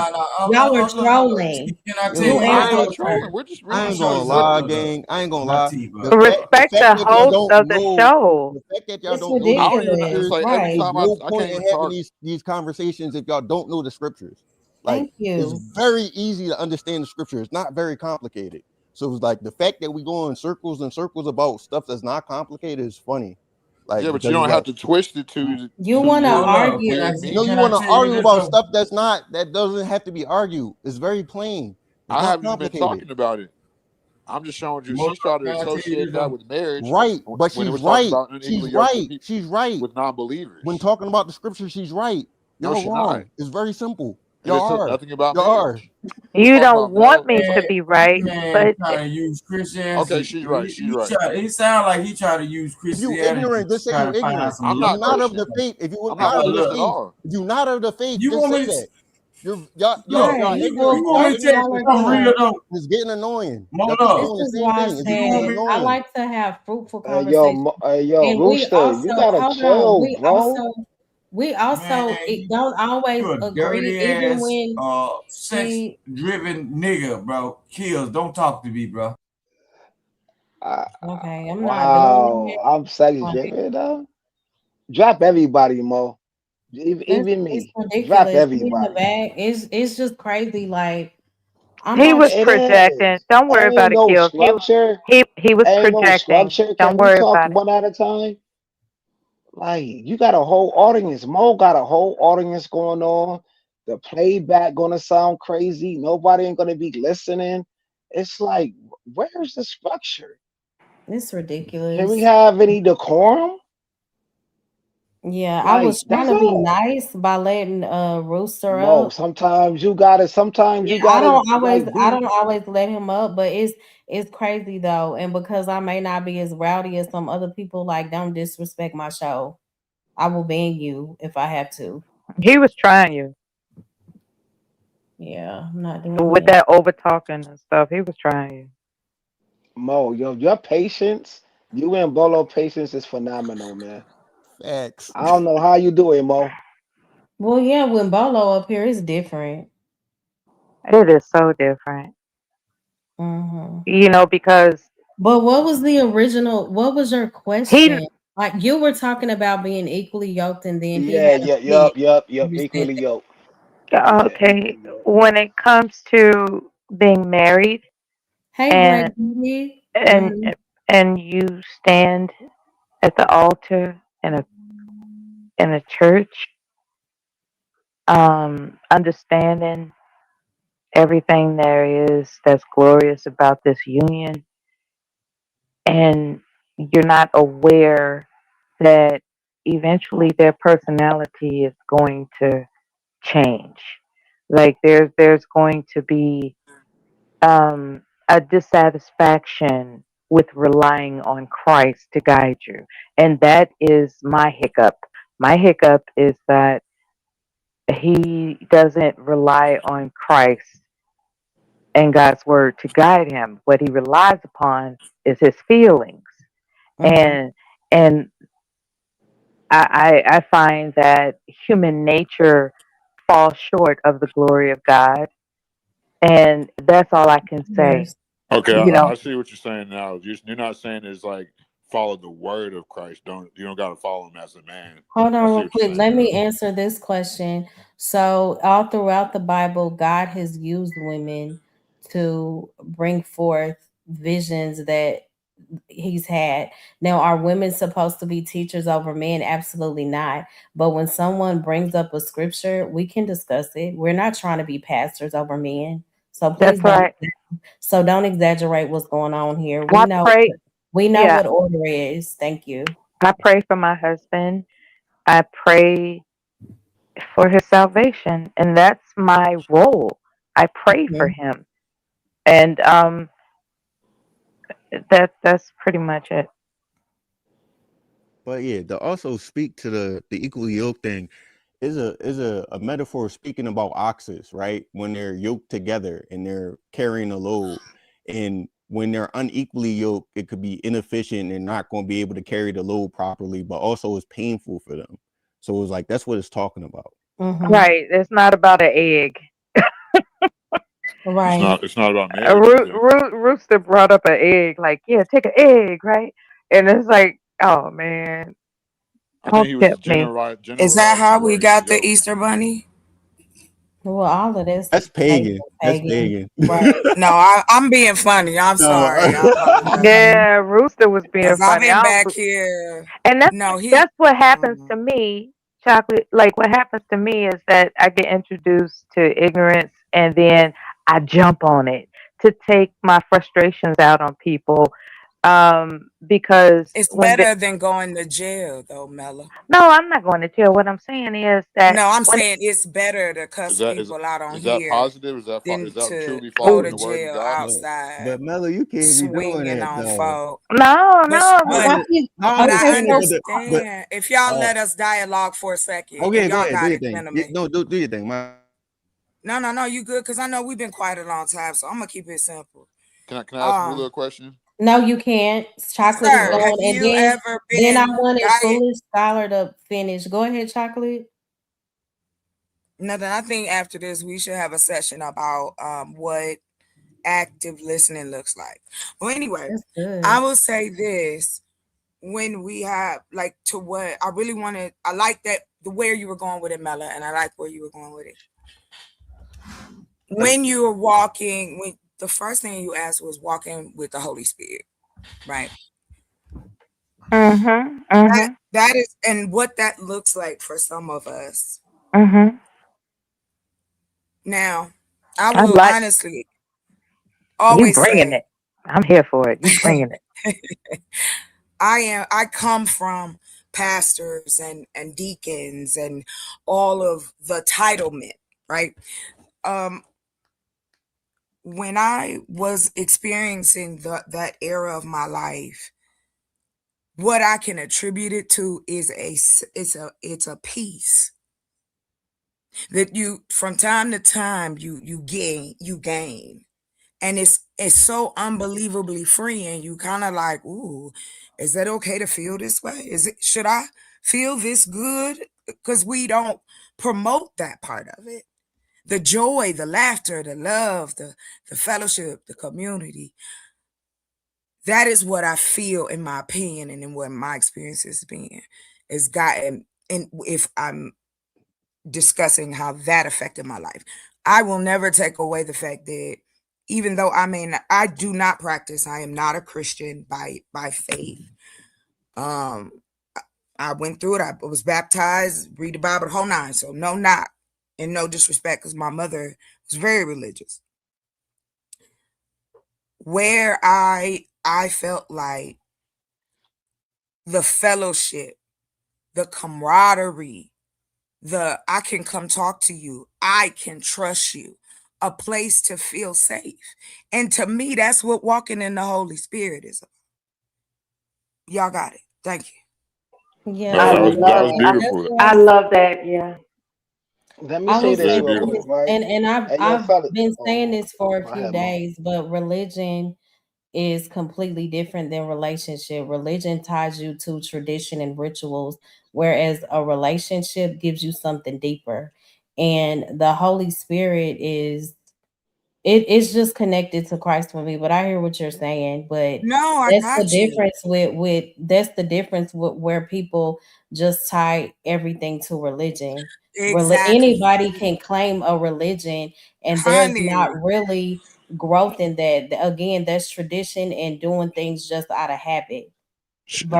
Y'all are Look. trolling. Can I tell You you? Yo, and I'm not Walter. trolling. We're just I reading ain't trying gonna to see. lie, Look. gang. I ain't gonna Can I lie. tell you, bro? Respect The fact the that y'all host don't of the know, show. the fact that y'all It's don't know the I don't even. ridiculous. It's scriptures, like every Right. there's time no I point can't in even having talk. these conversations if y'all don't know the scriptures. Like, Thank it's you. very easy to understand the scripture. It's not very complicated. So it's like the fact that we go in circles and circles about stuff that's not complicated is funny. Like, Yeah, but you because it's don't have like, to twist it to You want to your argue. weird no, you meaning. want to tell you argue this about though? stuff that doesn't have to be argued. It's very plain. It's I not haven't even been complicated. talking about it. I'm just showing you. More She started can I tell you this associating that though? with marriage Right, but when it she's was talking right. about She's unequally yoked with right. people, She's right. with non-believers. When talking about the scripture, she's right. No, Y'all she's not. wrong. It's very simple. And it Y'all says are. nothing about Y'all are. marriage. It was You talking don't about want me marriage. to be right, Man, but trying to use Okay, Christianity. she's right. She's right. It sounds like he tried to use If you Christianity ignorant, to just say try you to find out ignorant. some I'm If you're not loophole. not of Christian. the faith, if you're I'm not not of the religious at Look, faith, all. if you're not of the faith, you just want say me to that. Y'all look? Right. You y'all want me to tell ignorance you is something annoying. real though? It's getting annoying. Y'all keep Mola, This doing the is same why I thing. It's you want getting said me? I annoying. like to have fruitful Hey yo, conversations. yo, And we Rooster, you also gotta hold on. chill, bro. We Man, also it don't always you a agree, dirty even ass, when sex we driven nigga, bro. Kills. Don't talk to me, bro. okay, I'm not doing Wow, it. I'm sex Like driven though. Drop everybody, Mo. Even it's me. Drop ridiculous. He in the everybody. back. It's just crazy. Like I'm he not was It projecting. is. Don't worry about Ain't it, no Kills. structure. He was Ain't no projecting. structure. Don't Can we worry talk about it. one at a time? Like you got a whole audience. Mo got a whole audience going on. The playback gonna sound crazy. Nobody ain't gonna be listening. It's like, where's the structure? it's Can we ridiculous. have any decorum? Yeah, I Like was trying that's to be all. nice by letting Rooster Mo, up. sometimes Yeah, you gotta like I be. don't always let him up, but it's crazy though. And because I may not be as rowdy as some other people, like don't disrespect my show. I will ban you if I have to. He was trying you Yeah, I'm not doing with that. that over talking and stuff. He was trying you. Mo, your patience, you and Bolo patience is phenomenal, man. Facts. I don't know how you do it, Mo. Well, yeah, when Bolo up here, it's different. It is so different, Hmm. because But what was the original? What was your he question? Like you were talking about being equally yoked, and then he Yeah, had a yeah, fit. yup. You said Equally that. yoked. Yeah, okay. equally yoked. When it comes to being married Hey, Black and Beauty. and and you stand at the altar in a church, understanding everything there is that's glorious about this union, and you're not aware that eventually their personality is going to change. Like there's going to be a dissatisfaction with relying on Christ to guide you. And that is my hiccup. My hiccup is that he doesn't rely on Christ and God's word to guide him. What he relies upon is his feelings. And and I find that human nature falls short of the glory of God. And that's all I can say. Okay, You know, I see what you're saying now. You're not saying it's like follow the word of Christ. You don't got to follow him as a man. Hold I on see real what you're quick. saying Let now. me answer this question. So, all throughout the Bible, God has used women to bring forth visions that he's had. Now, are women supposed to be teachers over men? Absolutely not. But when someone brings up a scripture, we can discuss it. We're not trying to be pastors over men. So please that's right. don't exaggerate what's going on here. I pray, We know yeah, what order is. Thank you. I pray for my husband. I pray for his salvation, and that's my role. I pray for him, and that's pretty much it. But yeah, to also speak to the equal yoke thing is a metaphor speaking about oxes, right? When they're yoked together and they're carrying a load, and when they're unequally yoked, it could be inefficient and not going to be able to carry the load properly, but also it's painful for them. So it's like that's what it's talking about. Right. It's not about an egg. Right. It's not about marriage either. Rooster brought up an egg, like, yeah, take an egg, right? And it's like, oh man, I think don't he was tempt me. Is that generalizing how the we word got the yoke. Easter Bunny? Well, all of this That's is pagan. That's pagan. Right. No, I'm being funny. I'm No. sorry. I apologize. Yeah, Rooster was being Cause I've funny. been back here. And No, he. that's what happens to me, chocolate. Like what happens to me is that I get introduced to ignorance, and then I jump on it to take my frustrations out on people. Because It's when better than going to jail, though, Mella. no, I'm not going to jail. What I'm saying is that No, I'm when saying it's better to cuss people out on Is that here positive? Is than that to truly go following to the word of jail God? outside But Mello, you can't be doing swinging that on though. folk. no, But I but I understand it, but understand. If y'all let us dialogue for a second, and okay, go y'all ahead, do got your it, thing. gentlemen. No, do your thing. No, you good? Cause I know we've been quiet a long time, so I'm gonna keep it simple. Can I ask Mula a question? No, you can't. Chocolate is Sir, have going, and you ever then I been wanted guided? Foolish Scholar to finish. Go ahead, Chocolate. Nothing. I think after this, we should have a session about what active listening looks like. Well, anyway, That's good. I will say this: when we have like to what I really wanted, I like that the where you were going with it, Mella, and I like where you were going with it. When you were walking, when the first thing you asked was walking with the Holy Spirit, right? That is, and what that looks like for some of us. Now, I I will like honestly you always bringing say, it. I'm here for it. You bringing it. I come from pastors and deacons and all of the titlement, right? When I was experiencing that era of my life, what I can attribute it to is it's a peace that you from time to time you gain, and it's so unbelievably freeing. You kind of like, ooh, is that okay to feel this way? Should I feel this good? Because we don't promote that part of it. The joy, the laughter, the love, the fellowship, the community. That is what I feel, in my opinion, and in what my experience has been, is gotten. And if I'm discussing how that affected my life, I will never take away the fact that even though I do not practice, I am not a Christian by faith. I went through it. I was baptized, read the Bible, the whole nine. So no knock and no disrespect, because my mother was very religious. Where I felt like the fellowship, the camaraderie, the I can come talk to you, I can trust you, a place to feel safe. And to me, that's what walking in the Holy Spirit is about. Y'all got it. Thank you. Yeah, No, I that was love, I, beautiful. I love that. Yeah. Let me I say was this Very saying, real quick, beautiful. right? and Hey, yo, I've fella. been saying Oh, this for a go few ahead, Mo. days, but religion is completely different than relationship. Religion ties you to tradition and rituals, whereas a relationship gives you something deeper. And the Holy Spirit is it's just connected to Christ for me. But I hear what you're saying. But No, I that's the got you. difference with that's the difference with where people just tie everything to religion. Exactly. Anybody can claim a religion, and there's not Honey. really growth in that. Again, that's tradition and doing things just out of habit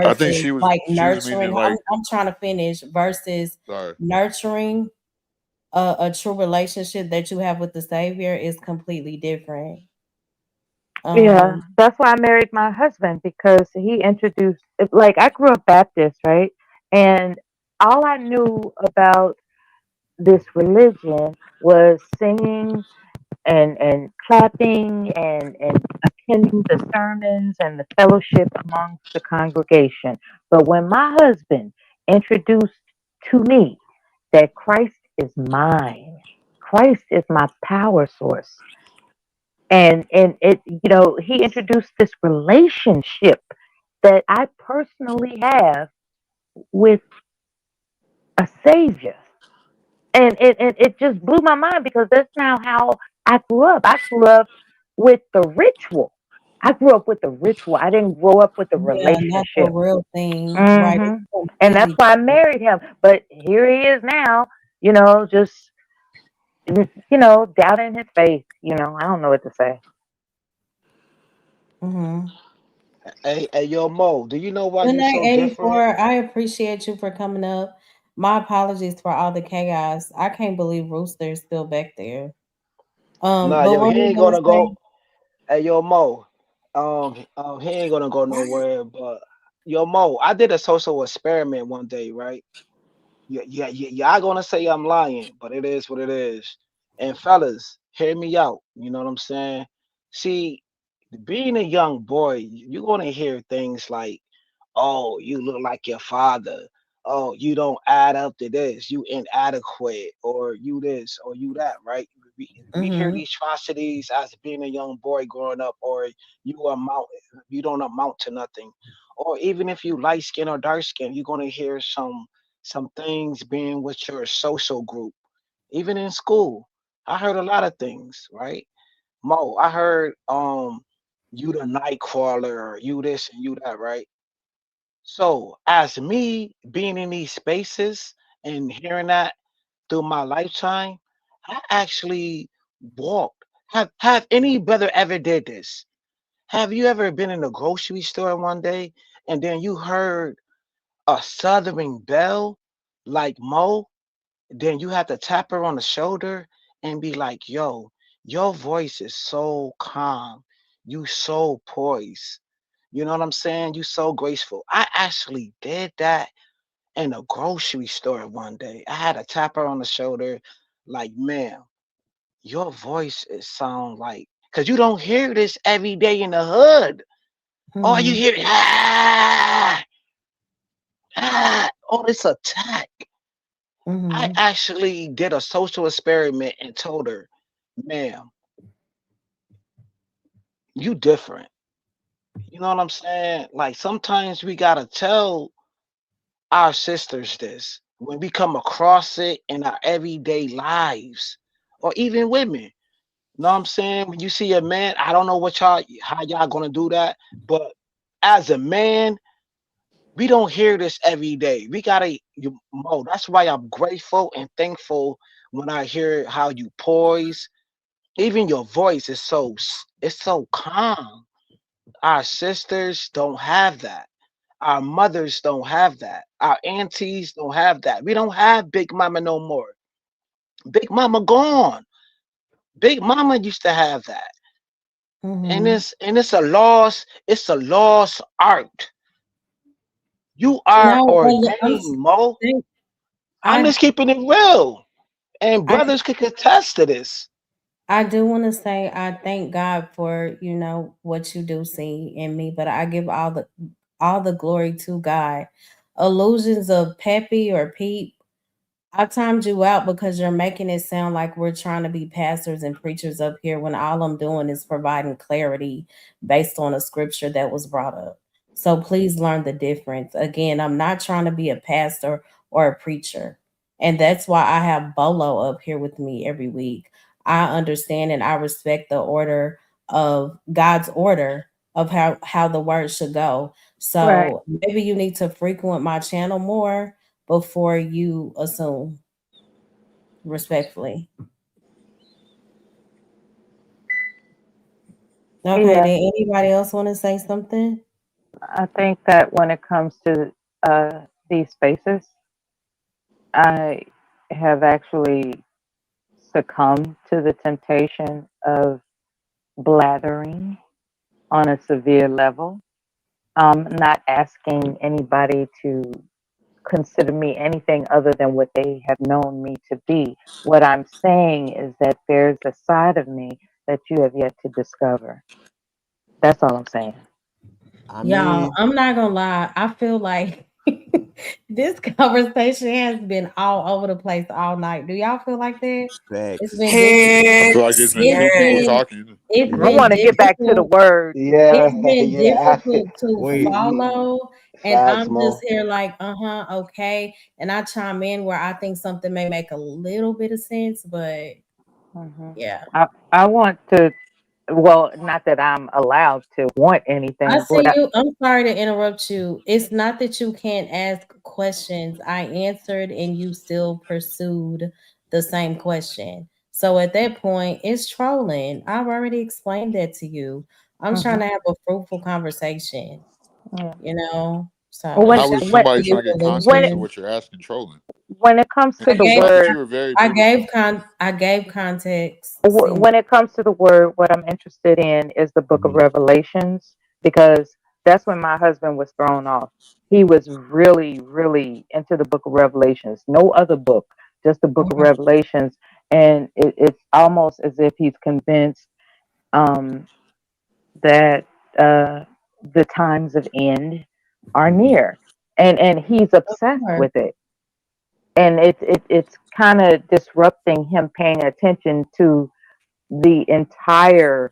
I think versus like she was meaning nurturing. like, I'm trying to finish versus sorry. nurturing a true relationship that you have with the Savior is completely different. Yeah, Um, that's why I married my husband because he introduced, like, I grew up Baptist, right? And all I knew about this religion was singing and clapping and attending the sermons and the fellowship amongst the congregation. But when my husband introduced to me that Christ is mine, Christ is my power source, and it, he introduced this relationship that I personally have with a savior, and it just blew my mind because that's now how I grew up. I grew up with the ritual. I grew up with the ritual. I didn't grow up with the yeah, not the relationship. real thing, right? hmm It's And that's completely why I different. married him. But here he is now, just doubting his faith. I don't know what to say. Mm-hmm. Hey, yo, Mo. Do you know why Good you night, so different? 84. I appreciate you for coming up. My apologies for all the chaos. I can't believe Rooster is still back there. Nah, But yo, what he were you ain't gonna gonna say? go. Hey, yo, Mo. He ain't gonna go nowhere. But yo, Mo, I did a social experiment one day, right? Y'all gonna say I'm lying, but it is what it is. And fellas, hear me out. You know what I'm saying? See, being a young boy, you're gonna hear things like, "Oh, you look like your father. Oh, you don't add up to this. You inadequate, or you this, or you that." Right? We hear Mm-hmm. these atrocities as being a young boy growing up, or you don't amount to nothing, or even if you light skin or dark skin, you're gonna hear some things being with your social group. Even in school, I heard a lot of things, right? Mo, I heard you the night crawler, or you this and you that, right? So as me being in these spaces and hearing that through my lifetime, I actually walked. Have any brother ever did this? Have you ever been in a grocery store one day and then you heard a southern belle like Mo? Then you have to tap her on the shoulder and be like, yo, your voice is so calm. You so poised. You know what I'm saying? You so graceful. I actually did that in a grocery store one day. I had to tap her on the shoulder, like, ma'am, your voice is sound like, because you don't hear this every day in the hood. All you Mm-hmm. hear, ah, all this attack. I Mm-hmm. actually did a social experiment and told her, ma'am, you different. You know what I'm saying? Like sometimes we gotta tell our sisters this when we come across it in our everyday lives, or even women. Know what I'm saying? When you see a man, I don't know how y'all gonna do that, but as a man, we don't hear this every day. We gotta Mo. That's why I'm grateful and thankful when I hear how you poise. Even your voice is it's so calm. Our sisters don't have that. Our mothers don't have that. Our aunties don't have that. We don't have Big Mama no more. Big Mama gone. Big Mama used to have that. And Mm-hmm. it's a lost art. You are No, ordained, Mo. I'm I just keeping it real, and I brothers could contest to this. I do want to say I thank God for, what you do see in me, but I give all the glory to God. Illusions of Peppy or Peep, I timed you out because you're making it sound like we're trying to be pastors and preachers up here when all I'm doing is providing clarity based on a scripture that was brought up. So please learn the difference. Again, I'm not trying to be a pastor or a preacher. And that's why I have Bolo up here with me every week. I understand and I respect the order of God's order of how the word should go. Right. So maybe you need to frequent my channel more before you assume, respectfully. Okay, Yeah. did anybody else want to say something? I think that when it comes to these spaces, I have actually succumbed to the temptation of blathering on a severe level. Not asking anybody to consider me anything other than what they have known me to be. What I'm saying is that there's a side of me that you have yet to discover. That's all I'm saying. Y'all, I'm not gonna lie. I feel like this conversation has been all over the place all night. Do y'all feel like that? It's been I feel like difficult. it's been two people talking. It's I been want to get back to the difficult. word. Yeah, It's been yeah. difficult to We follow, and facts, I'm just Mo. here like, okay. And I chime in where I think something may make a little bit of sense, but yeah. I want to, well, not that I'm allowed to want anything, I but see you. I'm sorry to interrupt you. It's not that you can't ask questions. I answered and you still pursued the same question. So at that point, it's trolling. I've already explained that to you. I'm trying to have a fruitful conversation, So Well, How is somebody trying to get context of what you're asking trolling? when it comes to And the you thought that word, you were very I beautiful. gave context. when it comes to the word, what I'm interested in is the book Mm-hmm. of Revelations, because that's when my husband was thrown off. He was really, really into the book of Revelations. No other book, just the book of Revelations. And it's almost as if he's convinced that the times of end are near. And he's obsessed with it. And it's kind of disrupting him paying attention to the entire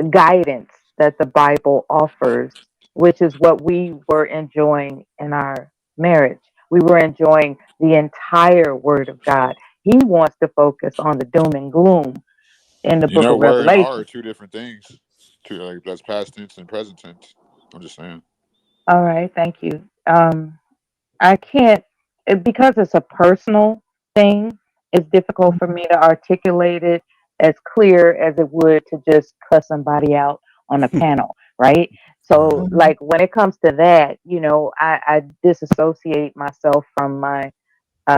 guidance that the Bible offers, which is what we were enjoying in our marriage. We were enjoying the entire Word of God. He wants to focus on the doom and gloom in the You book know, of were and are Revelation. two different things. That's past tense and present tense. I'm just saying. All right, thank you. I can't, because it's a personal thing, it's difficult for me to articulate it as clear as it would to just cuss somebody out on a panel, right? So, like, when it comes to that, I disassociate myself from my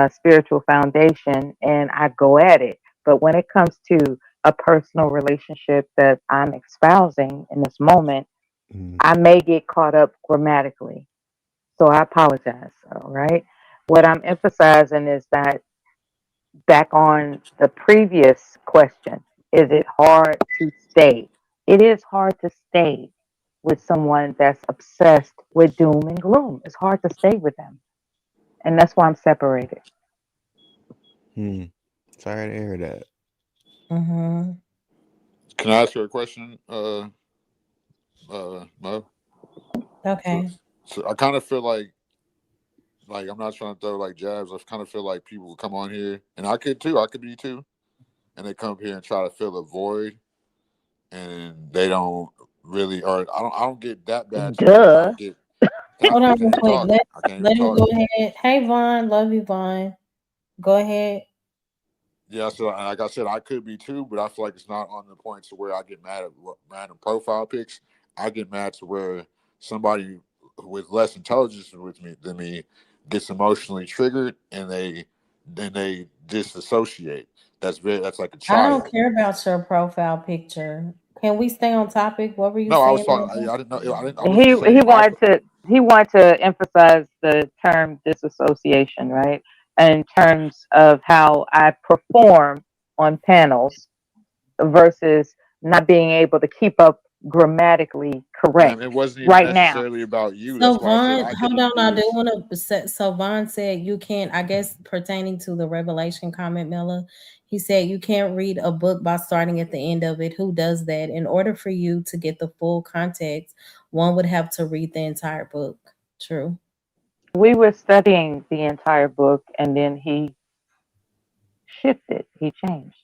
spiritual foundation and I go at it. But when it comes to a personal relationship that I'm espousing in this moment, I may get caught up grammatically. So I apologize. All right. What I'm emphasizing is that back on the previous question, is it hard to stay? It is hard to stay with someone that's obsessed with doom and gloom. It's hard to stay with them. And that's why I'm separated. Sorry to hear that. Can I ask her a question, Mo? Okay. So I kind of feel like I'm not trying to throw like jabs. I kind of feel like people will come on here, and I could too. I could be too, and they come here and try to fill a void, and they don't really, or I don't get that bad. Duh. Hold on real I quick. can't Let even him talk. go ahead. Hey Vaughn, love you, Vaughn. Go ahead. Yeah, so like I said, I could be too, but I feel like it's not on the point to where I get mad at random profile pics. I get mad to where somebody with less intelligence than me gets emotionally triggered and they disassociate. That's like a I child. don't care about your profile picture. Can we stay on topic? What were you No, I was saying? talking. Earlier? I didn't know. I He wasn't saying. wanted he wanted to emphasize the term disassociation, right? In terms of how I perform on panels versus not being able to keep up grammatically correct It wasn't even right now. necessarily about you. So That's why I said Vaughn, I hold can on, I do influence. want to say. So Vaughn said you can't. I guess pertaining to the Revelation comment, Miller, he said you can't read a book by starting at the end of it. Who does that? In order for you to get the full context, one would have to read the entire book. True. We were studying the entire book, and then he shifted. He changed.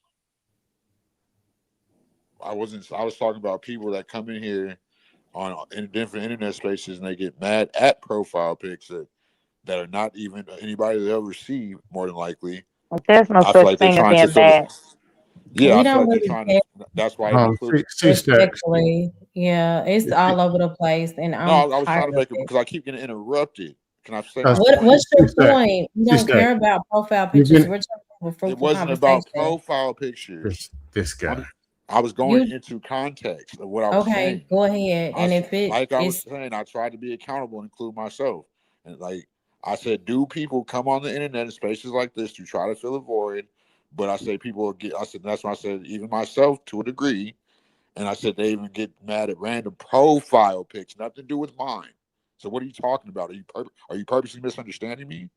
I was talking about people that come in here in different internet spaces and they get mad at profile pics that are not even anybody they'll receive, more than likely. There's no I feel such like they're thing as trying to being fill bad. Yeah, We I feel don't like they're really trying care. to. That's why I included. Respectfully, yeah, it's all over the place, and I'm No, I was tired trying to of make it it. because I keep getting interrupted. Can I say my What, point? what's your point? We don't care about profile pictures. We're trying to have a It fruitful wasn't about conversation. profile pictures. This guy. I was going You into context of what I was okay? saying. Go ahead, and if it Like I was is saying, I tried to be accountable and include myself. And like I said, do people come on the internet in spaces like this to try to fill a void? But I say people get. I said that's why I said even myself to a degree. And I said they even get mad at random profile pics, nothing to do with mine. So what are you talking about? Are you purposely misunderstanding me,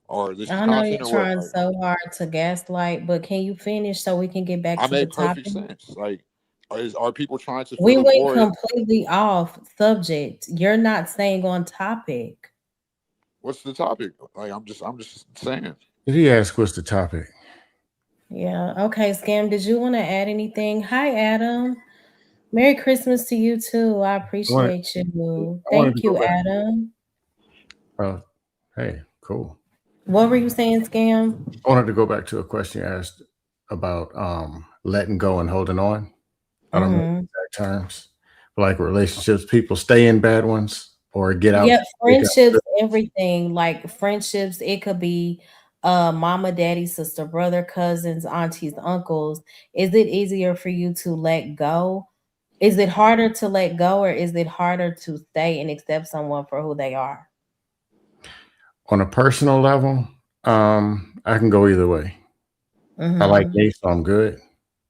or this is I know you're content, or what? trying Like, so hard to gaslight, but can you finish so we can get back I to the made perfect topic? sense. Like, are people trying to We fill a went void? completely off subject. You're not staying on topic. What's the topic? Like, I'm just saying. Did he ask what's the topic? Yeah. Okay, Scam, did you want to add anything? Hi, Adam. Merry Christmas to you too. I appreciate you. I wanted to Thank go you, back. Adam. Hey, cool. What were you saying, Scam? I wanted to go back to a question you asked about letting go and holding on. I don't know the exact terms, but like relationships, people stay in bad ones or get out. Yeah, friendships, everything. Like friendships, it could be mama, daddy, sister, brother, cousins, aunties, uncles. Is it easier for you to let go? Is it harder to let go, or is it harder to stay and accept someone for who they are? On a personal level, I can go either way. I like me, so I'm good.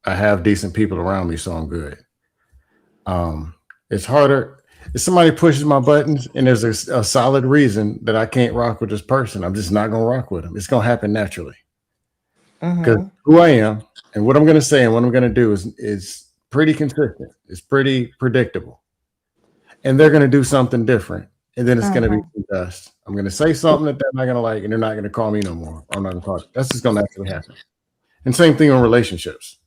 I have decent people around me, so I'm good. It's harder if somebody pushes my buttons and there's a solid reason that I can't rock with this person. I'm just not gonna rock with them. It's gonna happen naturally because who I am and what I'm gonna say and what I'm gonna do is pretty consistent. It's pretty predictable, and they're gonna do something different, and then it's gonna be some dust. I'm gonna say something that they're not gonna like, and they're not gonna call me no more. I'm not gonna talk. That's just gonna naturally happen. And same thing on relationships.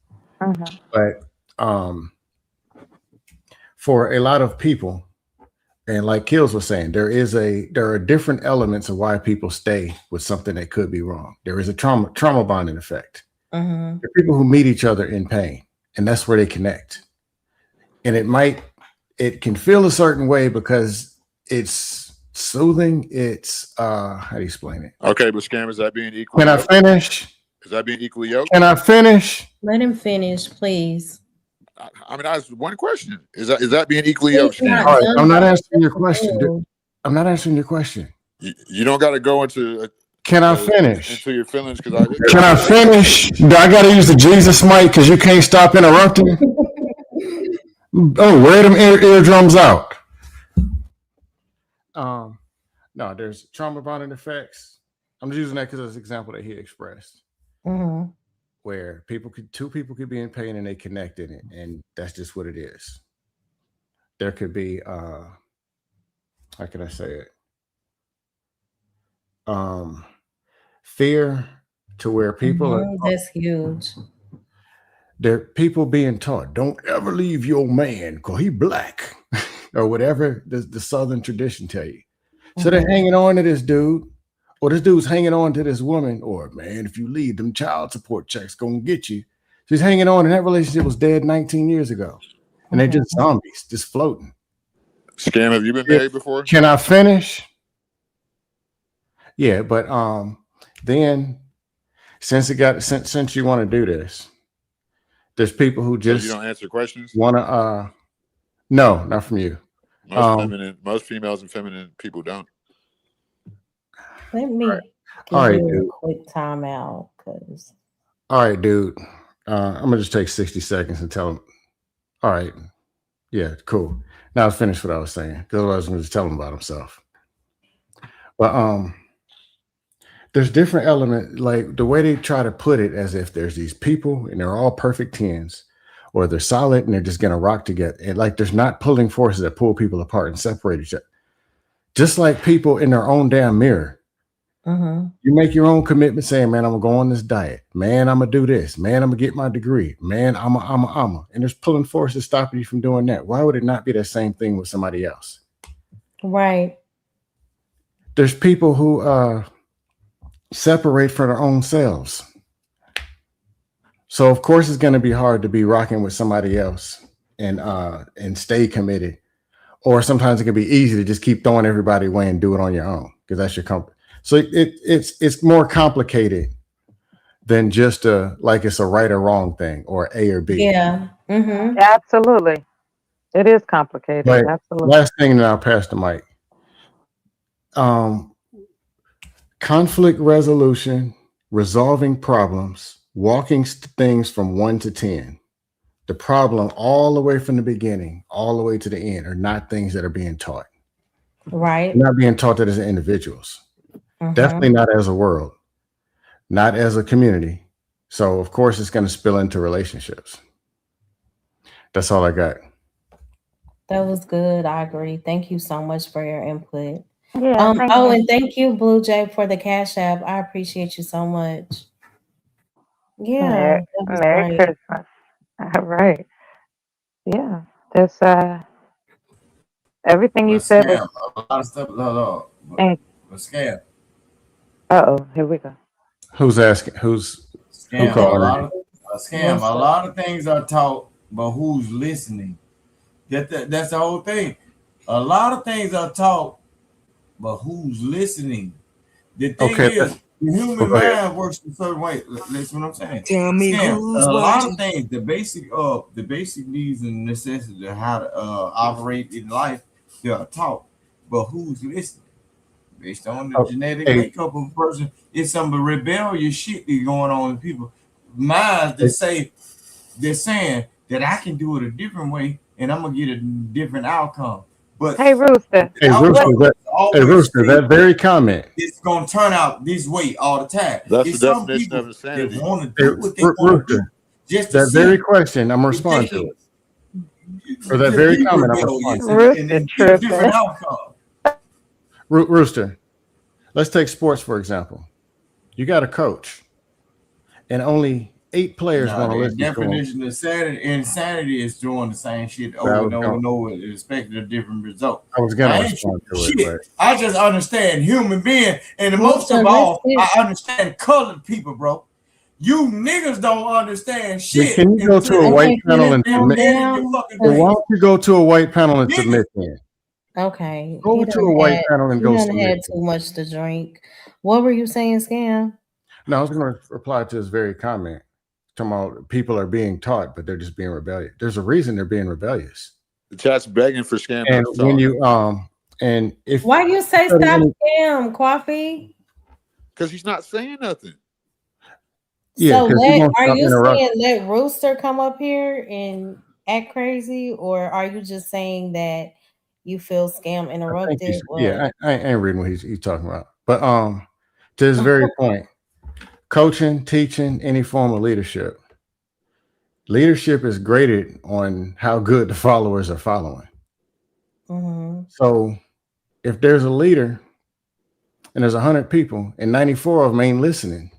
But for a lot of people, and like Kills was saying, there are different elements of why people stay with something that could be wrong. There is a trauma bonding effect. There are people who meet each other in pain, and that's where they connect. And it can feel a certain way because it's soothing. It's how do you explain it? Okay, but Scam, is that being equally? Can I finish? Is that being equally yoked? Can I finish? Let him finish, please. I mean, I asked one question. Is that being equally yoked? All right, I'm not answering your question. Dude. I'm not answering your question. You don't got to go into. Can I finish? Into your feelings, because Can I finish? Do I got to use the Jesus mic because you can't stop interrupting? Oh, wear them eardrums out. No, there's trauma bonding effects. I'm just using that because it's an example that he expressed. Where two people could be in pain and they connect in it, and that's just what it is. There could be how can I say it? Fear to where people are that's huge. There people being taught, don't ever leave your man because he black or whatever the Southern tradition tell you. So they're hanging on to this dude. Or this dude's hanging on to this woman, or man, if you leave, them child support checks gonna get you. She's hanging on, and that relationship was dead 19 years ago. And they're just zombies, just floating. Scam, have you been married before? Can I finish? Yeah, but then since you want to do this, there's people who just you don't answer questions. No, not from you. Most females and feminine people don't. Let me give All right, you a dude. quick timeout because All right, dude. I'm gonna just take 60 seconds and tell him. All right. Yeah, cool. Now I'll finish what I was saying. Because otherwise I'm gonna just tell him about himself. But there's different elements, like the way they try to put it, as if there's these people and they're all perfect tens, or they're solid and they're just gonna rock together. And like there's not pulling forces that pull people apart and separate each other. Just like people in their own damn mirror. You make your own commitment saying, man, I'm gonna go on this diet. Man, I'm gonna do this. Man, I'm gonna get my degree. Man, I'm a. And there's pulling forces stopping you from doing that. Why would it not be the same thing with somebody else? right. There's people who separate from their own selves. So of course it's gonna be hard to be rocking with somebody else and stay committed. Or sometimes it can be easy to just keep throwing everybody away and do it on your own because that's your comfort. So it's more complicated than just like it's a right or wrong thing or A or B. Yeah. Absolutely. It is complicated. But Absolutely. last thing, and I'll pass the mic. Conflict resolution, resolving problems, walking things from 1 to 10. The problem all the way from the beginning, all the way to the end, are not things that are being taught. Right. They're not being taught that as individuals. Definitely not as a world, not as a community. So of course it's going to spill into relationships. That's all I got. That was good. I agree. Thank you so much for your input. Yeah. Thank Oh, you. and thank you, Blue Jay, for the Cash App. I appreciate you so much. Yeah, Merry, that was Merry great. Christmas. All right. Yeah. That's everything you But said was. scam, a lot of stuff. No, And but scam, here we go. Who's asking? Who scam. A calling? lot of scam. A lot of things are taught, but who's listening? That's the whole thing. A lot of things are taught, but who's listening? The thing is, the human mind works a certain way. Listen what I'm saying. Tell me who's a lot watching. of things, the basic needs and necessities of how to operate in life, they are taught, but who's listening? Based on the genetic makeup of a person, it's some rebellious shit that's going on in people minds that say they're saying that I can do it a different way and I'm gonna get a different outcome. But Hey, Rooster. Rooster, that very comment. It's gonna turn out this way all the time. That's It's the some definition people of insanity. that want to do what they want to do. Just to That see very question, I'm gonna respond to it. For that very comment, I'm gonna respond to it. and then get a different outcome. Rooster, let's take sports for example. You got a coach, and only 8 players want to The listen to him. definition of insanity is doing the same shit over and over and over, expecting a different result. I was gonna ain't respond to shit. it, but I just understand human being, and most of all, I understand colored people, bro. You niggas don't understand shit. can you go to a white panel and submit? Why Why don't you go to a white panel and submit then? Okay. Go to a white panel and go He done submit. had too much to drink. What were you saying, Scam? No, I was going to reply to this very comment. Talking about people are being taught, but they're just being rebellious. There's a reason they're being rebellious. The chat's begging for scam. And when you and if Why you say stop Scam, Coffee? because he's not saying nothing. Yeah, So 'cause he won't are stop you interrupting. saying let Rooster come up here and act crazy, or are you just saying that you feel Scam interrupted? Yeah, I ain't reading what he's talking about. But to his very point, coaching, teaching, any form of leadership. Leadership is graded on how good the followers are following. So if there's a leader and there's 100 people and 94 of them ain't listening,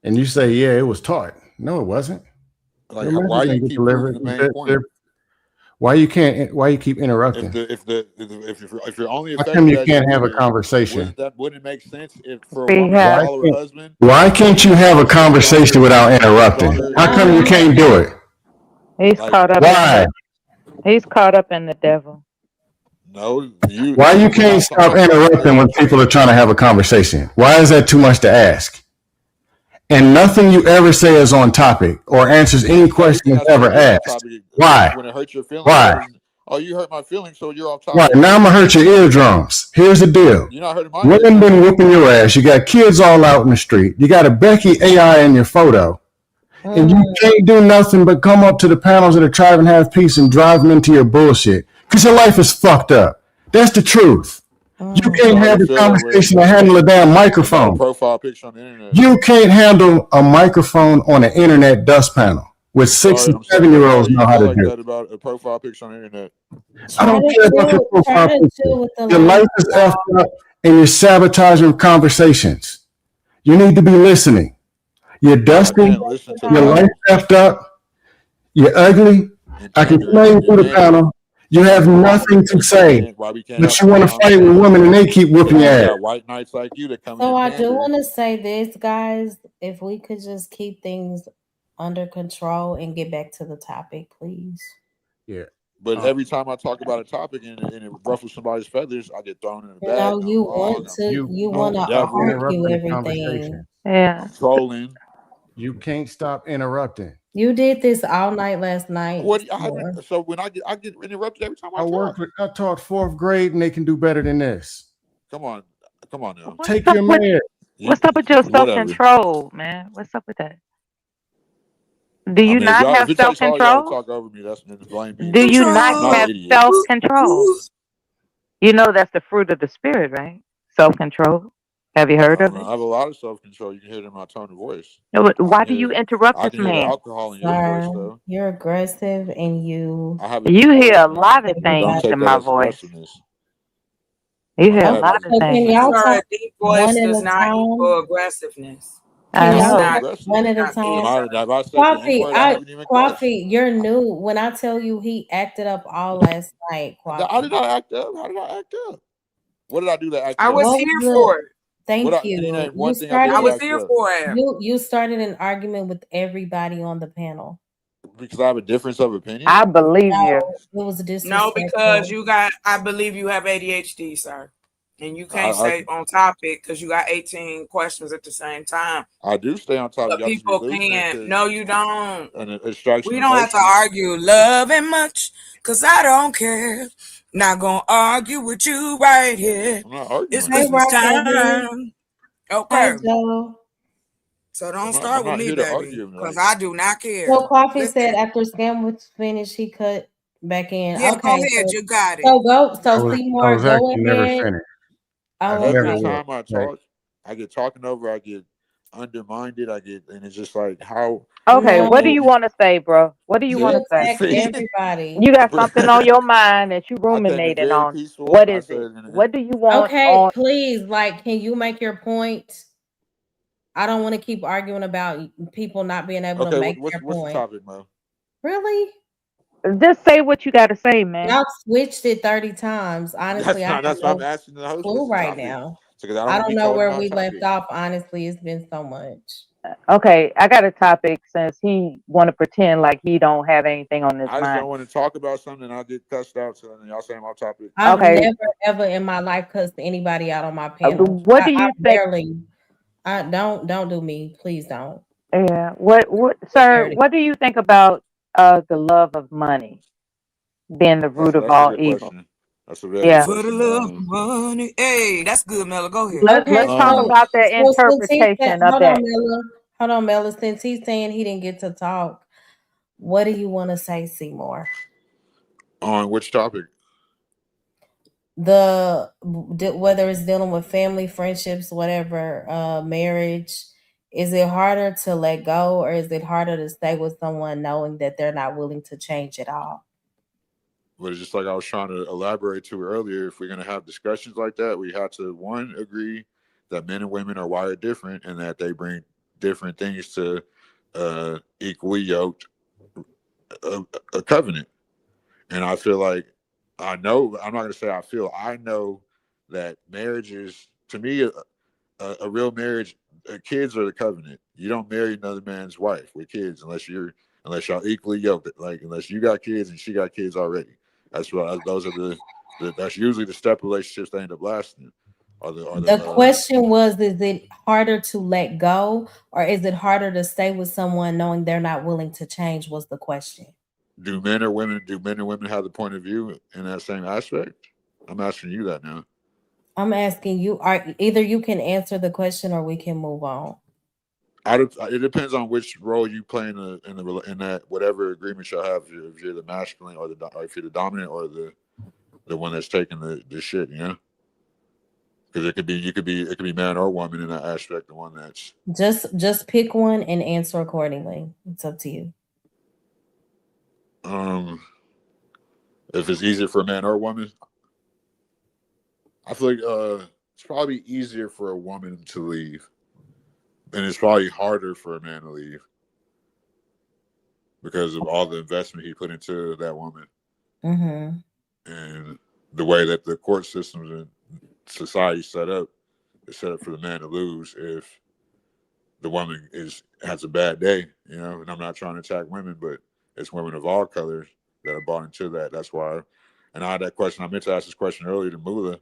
and you say, yeah, it was taught. No, it wasn't. Like, Your why message you ain't get keep delivered. proving the main point? Why you keep interrupting? If you're only How effective come you as can't have a leader, conversation? wouldn't it make sense if for a woman to follow her husband? Why can't you have a conversation without interrupting? How come you can't do it? He's caught up. Why? He's caught up in the devil. No, Why you can't stop interrupting when people are trying to have a conversation? Why is that too much to ask? And nothing you ever say is on topic or answers any question that's ever asked. Why? When it hurts your feelings, Why? Oh, you hurt my feelings, so you're off topic. Right, now I'm gonna hurt your eardrums. Here's the deal. You're not hurting my Women been whooping your ass. You got kids all out in the street. You got a Becky AI in your photo. And you can't do nothing but come up to the panels of the Tribe and Have Peace and drive them into your bullshit. Because your life is fucked up. That's the truth. You can't have a conversation and handle a damn microphone. Profile picture on the internet. You can't handle a microphone on an internet dust panel, which 6 and 7-year-olds know how to do. That about a profile picture on the internet. I don't care about your profile picture. Your life is effed up and you're sabotaging conversations. You need to be listening. You're dusty. Your life effed up. You're ugly. I can smell you through the panel. You have nothing to say, but you want to fight with women and they keep whooping your ass. White knights like you that come. So I do want to say this, guys. If we could just keep things under control and get back to the topic, please. Yeah. But every time I talk about a topic and it ruffles somebody's feathers, I get thrown in the bag. No, you want to argue everything. Yeah. Trolling. You can't stop interrupting. You did this all night last night. So when I get interrupted every time I talk. I taught 4th grade and they can do better than this. Come on now. Take your man. What's up with your self-control, man? What's up with that? Do you not have self-control? Talk over me, that's blame me. Do you not have self-control? You know that's the fruit of the spirit, right? Self-control. Have you heard of it? I have a lot of self-control. You can hear it in my tone of voice. No, but why do you interrupt I this can hear the man? alcohol in your voice, though. You're aggressive and you hear a lot of things in my voice. You hear a lot of things. Sir, a deep voice does not equal aggressiveness. I know. One at a time. Coffee, you're new. When I tell you he acted up all last night, Coffee. I did not act up. How did I act up? What did I do to act up? I was here for it. Thank you. I was here for it. You started an argument with everybody on the panel. Because I have a difference of opinion? I believe you. It was a disrespectful. No, because I believe you have ADHD, sir. And you can't stay on topic because you got 18 questions at the same time. I do stay on topic. But people can't. No, you don't. We don't have to argue love and much because I don't care. Not gonna argue with you right here. I'm not arguing. It's Christmas time. Okay. So don't I'm start not with me, here to baby, argue, because I do not care. So Coffee said after Scam was finished, he cut back in. Yeah, okay, go ahead, you got it. So go. So I was Seymour, go actually never ahead. finished. Oh, Every okay. time I talk, I get talking over, I get undermined, and it's just like how. Okay, what do you want to say, bro? What do you want to say? Everybody. You got something on your mind that you ruminating on. What is it? What do you want? Okay, please, can you make your point? I don't want to keep arguing about people not being able to make their point. What's the topic, Mo? Really? Just say what you got to say, man. Y'all switched it 30 times. Honestly, that's why I'm asking the host. Cool right now. I don't know where we left off. Honestly, it's been so much. Okay, I got a topic since he want to pretend like he don't have anything on his I just mind. don't want to talk about something. I'll get cussed out. So y'all saying my topic. I've never ever in my life cussed anybody out on my panel. What do you think? Don't do me, please don't. Yeah. What, sir? What do you think about the love of money being the root of all evil? That's a very For the love of money. Hey, that's good, Mella. Go ahead. Let's talk about the interpretation of that. Hold on, Mella. Since he's saying he didn't get to talk, what do you want to say, Seymour? On which topic? Whether it's dealing with family, friendships, whatever, marriage. Is it harder to let go, or is it harder to stay with someone knowing that they're not willing to change at all? But it's just like I was trying to elaborate to earlier. If we're going to have discussions like that, we have to, one, agree that men and women are wired different and that they bring different things to equally yoked a covenant. And I feel like I know that marriage is, to me, a real marriage. Kids are the covenant. You don't marry another man's wife with kids unless y'all equally yoked. Like unless you got kids and she got kids already. That's usually the step relationships that end up lasting. The question was, is it harder to let go, or is it harder to stay with someone knowing they're not willing to change? Was the question. Do men and women have the point of view in that same aspect? I'm asking you that now. I'm asking you, either you can answer the question or we can move on. It depends on which role you play in that whatever agreement y'all have. If you're the masculine or if you're the dominant or the one that's taking the shit, you know. Because it could be man or woman in that aspect. The one that's just pick one and answer accordingly. It's up to you. If it's easier for a man or a woman, I feel like it's probably easier for a woman to leave, and it's probably harder for a man to leave because of all the investment he put into that woman, and the way that the court systems and society set up for the man to lose if the woman has a bad day, you know. And I'm not trying to attack women, but it's women of all colors that are bought into that. That's why. And I had that question. I meant to ask this question earlier to Mula.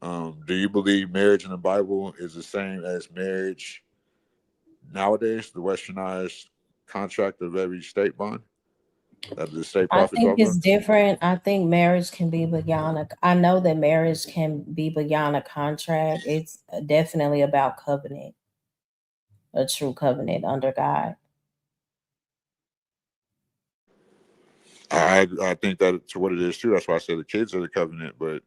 Do you believe marriage in the Bible is the same as marriage nowadays? The westernized contract of every state bond that the state I profits think off it's of? different. I think marriage can be beyond I know that marriage can be beyond a contract. It's definitely about covenant, a true covenant under God. I think that it's what it is too. That's why I said the kids are the covenant. But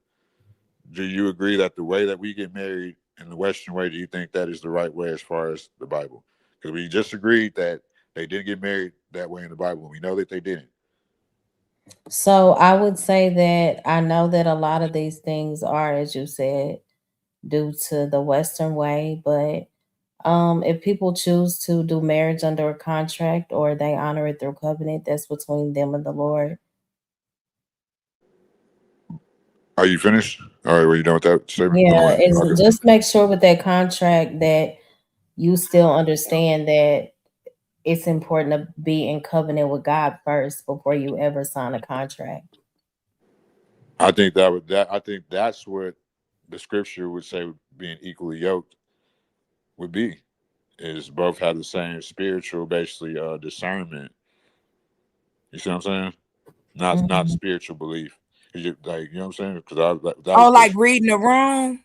do you agree that the way that we get married in the Western way, do you think that is the right way as far as the Bible? Because we just agreed that they didn't get married that way in the Bible. We know that they didn't. So I would say that I know that a lot of these things are, as you said, due to the Western way, but if people choose to do marriage under a contract or they honor it through covenant, that's between them and the Lord. Are you finished? All right, were you done with that statement? Yeah, Okay. just make sure with that contract that you still understand that it's important to be in covenant with God first before you ever sign a contract. I think that's what the scripture would say being equally yoked would be, is both have the same spiritual, basically, discernment. You see what I'm saying? Not spiritual belief. You know what I'm saying? Because like reading the room.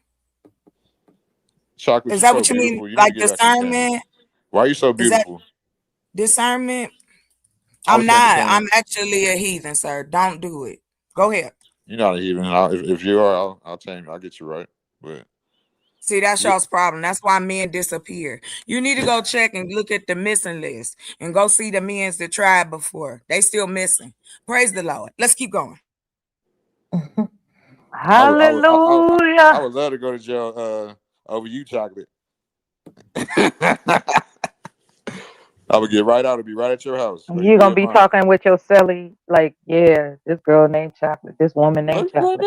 Chocolate, Is that so what you beautiful. mean? You Like need to get back in the discernment? Why are you so Is that beautiful? discernment? I I'm was saying not. discernment. I'm actually a heathen, sir. Don't do it. Go ahead. You're not a heathen. If you are, I'll tell you. I'll get you right. But See, that's y'all's problem. That's why men disappear. You need to go check and look at the missing list and go see the men's that tried before. They still missing. Praise the Lord. Let's keep going. Hallelujah. I would love to go to jail over you, Chocolate. I would get right out and be right at your house. You're gonna be talking with your celly, like, yeah, this girl named Chocolate, this woman named Chocolate.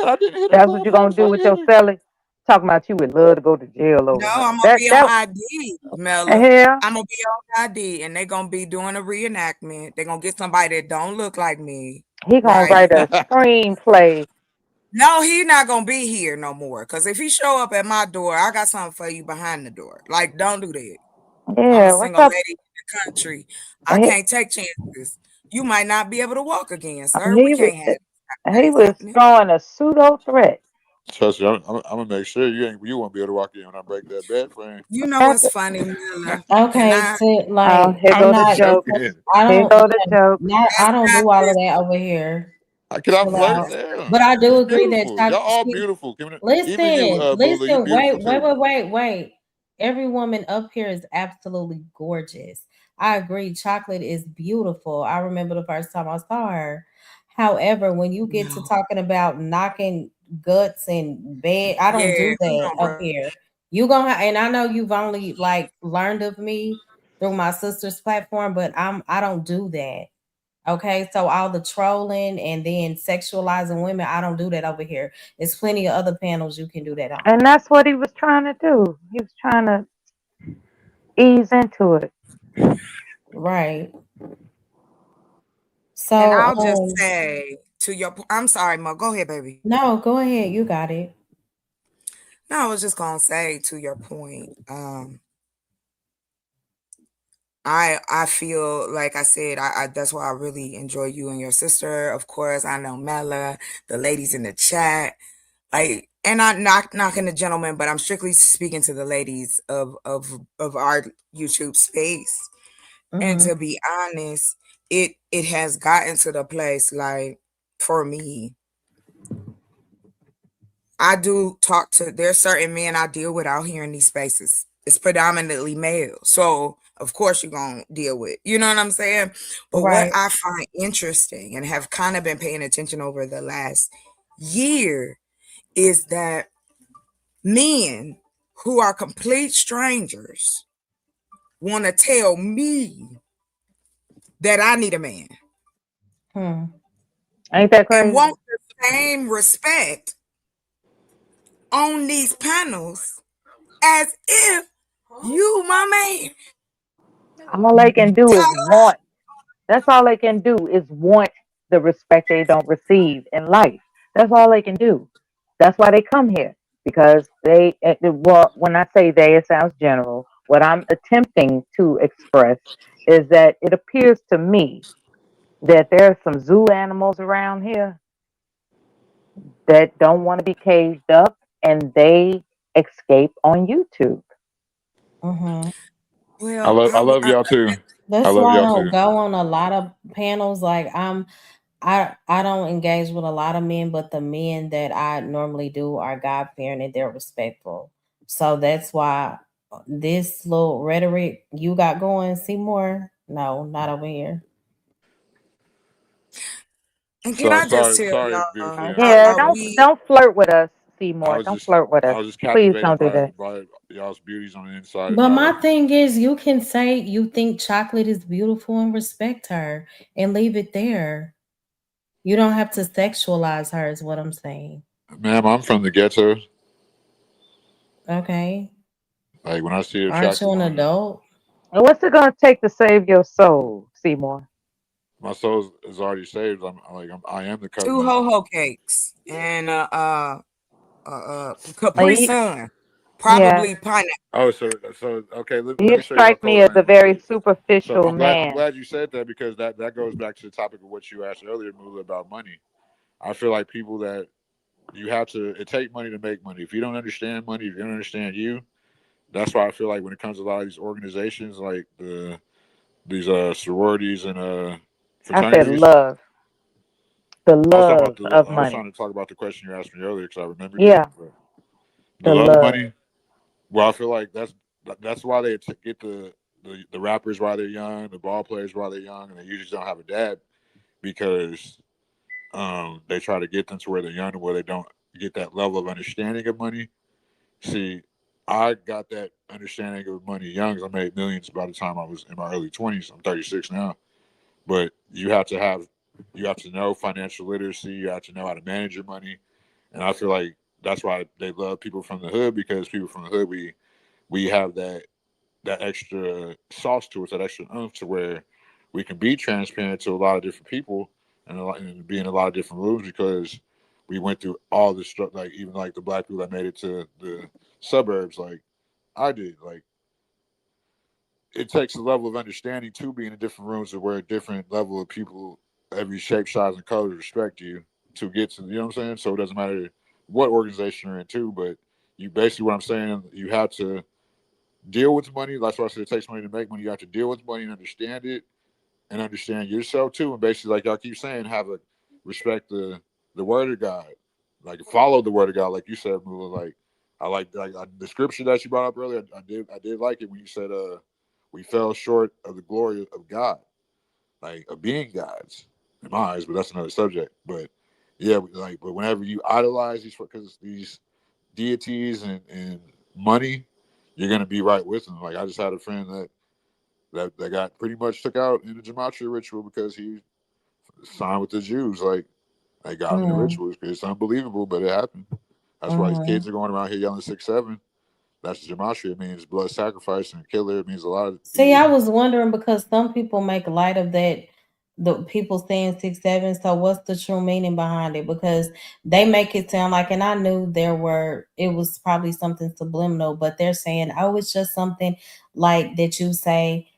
That's what you're gonna do with your celly. Talking about you would love to go to jail over No, her. I'm gonna be on ID, Mella. Yeah. I'm gonna be on ID, and they're gonna be doing a reenactment. They're gonna get somebody that don't look like me. He gonna write a screenplay. No, he not gonna be here no more. Cause if he show up at my door, I got something for you behind the door. Like, don't do that. Yeah, I'm a what's single up? lady in the country. I can't take chances. You might not be able to walk again, sir. He We can't have he was throwing a pseudo threat. Trust me, I'm gonna make sure you won't be able to walk in when I break that bed frame. You know what's funny, Miller? Okay, so like here I'm go the not. joke. I Here don't. go the joke. I don't do all of that over here. Can I Chill flirt? out. Damn. But I do She's agree that beautiful. Y'all all beautiful. Even you, Bula, you beautiful too. wait. Every woman up here is absolutely gorgeous. I agree. Chocolate is beautiful. I remember the first time I saw her. However, when you get to talking about knocking guts and bed, I don't do that up here. You gonna and I know you've only like learned of me through my sister's platform, but I don't do that. Okay, so all the trolling and then sexualizing women, I don't do that over here. There's plenty of other panels you can do that on. And that's what he was trying to do. He was trying to ease into it. Right. And So I'll just say to your I'm sorry, Mo. Go ahead, baby. no, go ahead. You got it. No, I was just gonna say to your point. I feel like I said, I that's why I really enjoy you and your sister. Of course, I know Mela, the ladies in the chat, like, and I'm not knocking the gentlemen, but I'm strictly speaking to the ladies of our YouTube space. And to be honest, it has gotten to the place, like, for me, I do talk to, there's certain men I deal with out here in these spaces. It's predominantly male. So of course you're gonna deal with, you know what I'm saying? But what Right. I find interesting and have kind of been paying attention over the last year is that men who are complete strangers want to tell me that I need a man. Ain't that crazy? And want the same respect on these panels as if you my man. All they can do is want. That's all they can do is want the respect they don't receive in life. That's all they can do. That's why they come here, because they. Well, when I say they, it sounds general. What I'm attempting to express is that it appears to me that there are some zoo animals around here that don't want to be caged up, and they escape on YouTube. Well, I love y'all too. That's I love why I y'all don't too. go on a lot of panels. Like I don't engage with a lot of men, but the men that I normally do are God fearing and they're respectful. So that's why this little rhetoric you got going, Seymour, no, not over here. And can I just tell Sorry, beautiful. y'all, Yeah, are we don't flirt with us, I Seymour. was Don't just flirt with us. I was just Please captivated don't do that. by y'all's beauties on the inside. But And my thing is, you can say you think Chocolate is beautiful and respect her and leave it there. You don't have to sexualize her, is what I'm saying. ma'am, I'm from the ghetto. Okay. Like when I see an Aren't attractive you an woman, adult? And what's it gonna take to save your soul, Seymour? my soul is already saved. I am the 2 covenant. ho-ho cakes and Capri Like, Sun, yeah, probably pineapple. Oh, so okay. Let you me show you my strike me clothes as a line real very quick. So superficial I'm man. glad you said that, because that goes back to the topic of what you asked earlier, Mula, about money. I feel like people that it take money to make money. If you don't understand money, if you don't understand you, that's why I feel like when it comes to a lot of these organizations, like these sororities and I said fraternities. love. The I was love of money. trying to talk about the question you asked me earlier, because I remembered Yeah, it. the The love of love. money. Well, I feel like that's why they get the rappers while they're young, the ball players while they're young, and they usually don't have a dad, because they try to get them to where they're young, where they don't get that level of understanding of money. See, I got that understanding of money young, because I made millions by the time I was in my early 20s. I'm 36 now. But you have to know financial literacy. You have to know how to manage your money. And I feel like that's why they love people from the hood, because people from the hood, we have that extra sauce to us, that extra oomph, to where we can be transparent to a lot of different people and be in a lot of different rooms, because we went through all this stuff. Like even like the black people that made it to the suburbs, like I did. Like it takes a level of understanding to be in different rooms where a different level of people, every shape, size, and color, respect you to get to. You know what I'm saying? So it doesn't matter what organization you're into, but you basically, what I'm saying, you have to deal with money. That's why I said it takes money to make money. You have to deal with money and understand it, and understand yourself too. And basically, like y'all keep saying, respect the word of God, like follow the word of God, like you said, Mula. Like I like the scripture that you brought up earlier. I did like it when you said, we fell short of the glory of God, like of being gods in my eyes. But that's another subject. But yeah, but whenever you idolize these deities and money, you're gonna be right with them. Like I just had a friend that got pretty much took out in the gematria ritual because he signed with the Jews. Like they got him in the rituals. It's unbelievable, but it happened. That's why these kids are going around here yelling 6'7". That's gematria. It means blood sacrifice, and killer. It means a lot of. See, I was wondering because some people make light of that, the people saying 6'7". So what's the true meaning behind it? Because they make it sound like, and I knew it was probably something subliminal, but they're saying, oh, it's just something like that you say,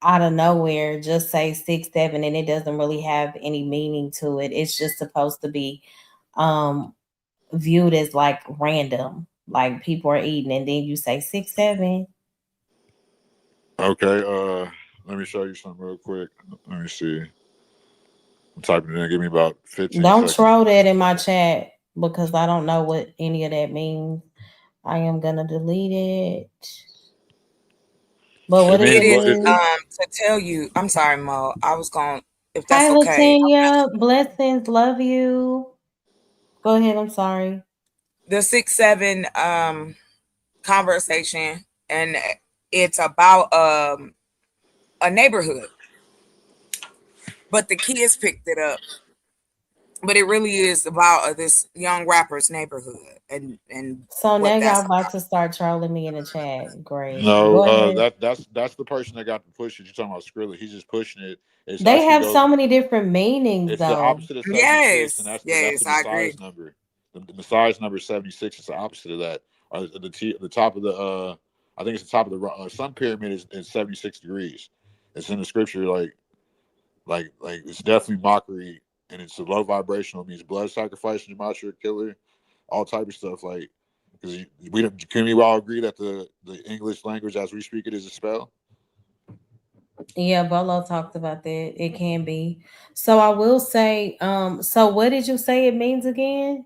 out of nowhere just say 6, 7, and it doesn't really have any meaning to it. It's just supposed to be um viewed as like random. Like people are eating and then you say 6, 7. Okay, let me show you something real quick. Let me see. I'm typing it in. Give me about 15 Don't seconds. troll that in my chat because I don't know what any of that means. I am gonna delete it. But what It does means it It is mean? to tell you. I'm sorry, Mo. I was going, if Hi that's okay. Latanya, blessings, love you. Go ahead, I'm sorry. The 6-7 conversation, and it's about a neighborhood, but the kids picked it up. But it really is about this young rapper's neighborhood and So now what that's y'all about. about to start trolling me in the chat. Great. No, Go ahead. that's the person that got the push it. You're talking about Skrilla. He's just pushing it. It's They actually have goes. so many different meanings It's the though. opposite of 76, and Yes, that's the yes, I agree. Messiah's number. The Messiah's number is 76. It's the opposite of that. The top of the I think it's the top of the sun pyramid is 76 degrees. It's in the scripture like it's definitely mockery, and it's a low vibrational. It means blood sacrifice, gematria killer, all type of stuff. Like because can we all agree that the English language as we speak it is a spell? Yeah, Bolo talked about that. It can be. So I will say, so what did you say it means again?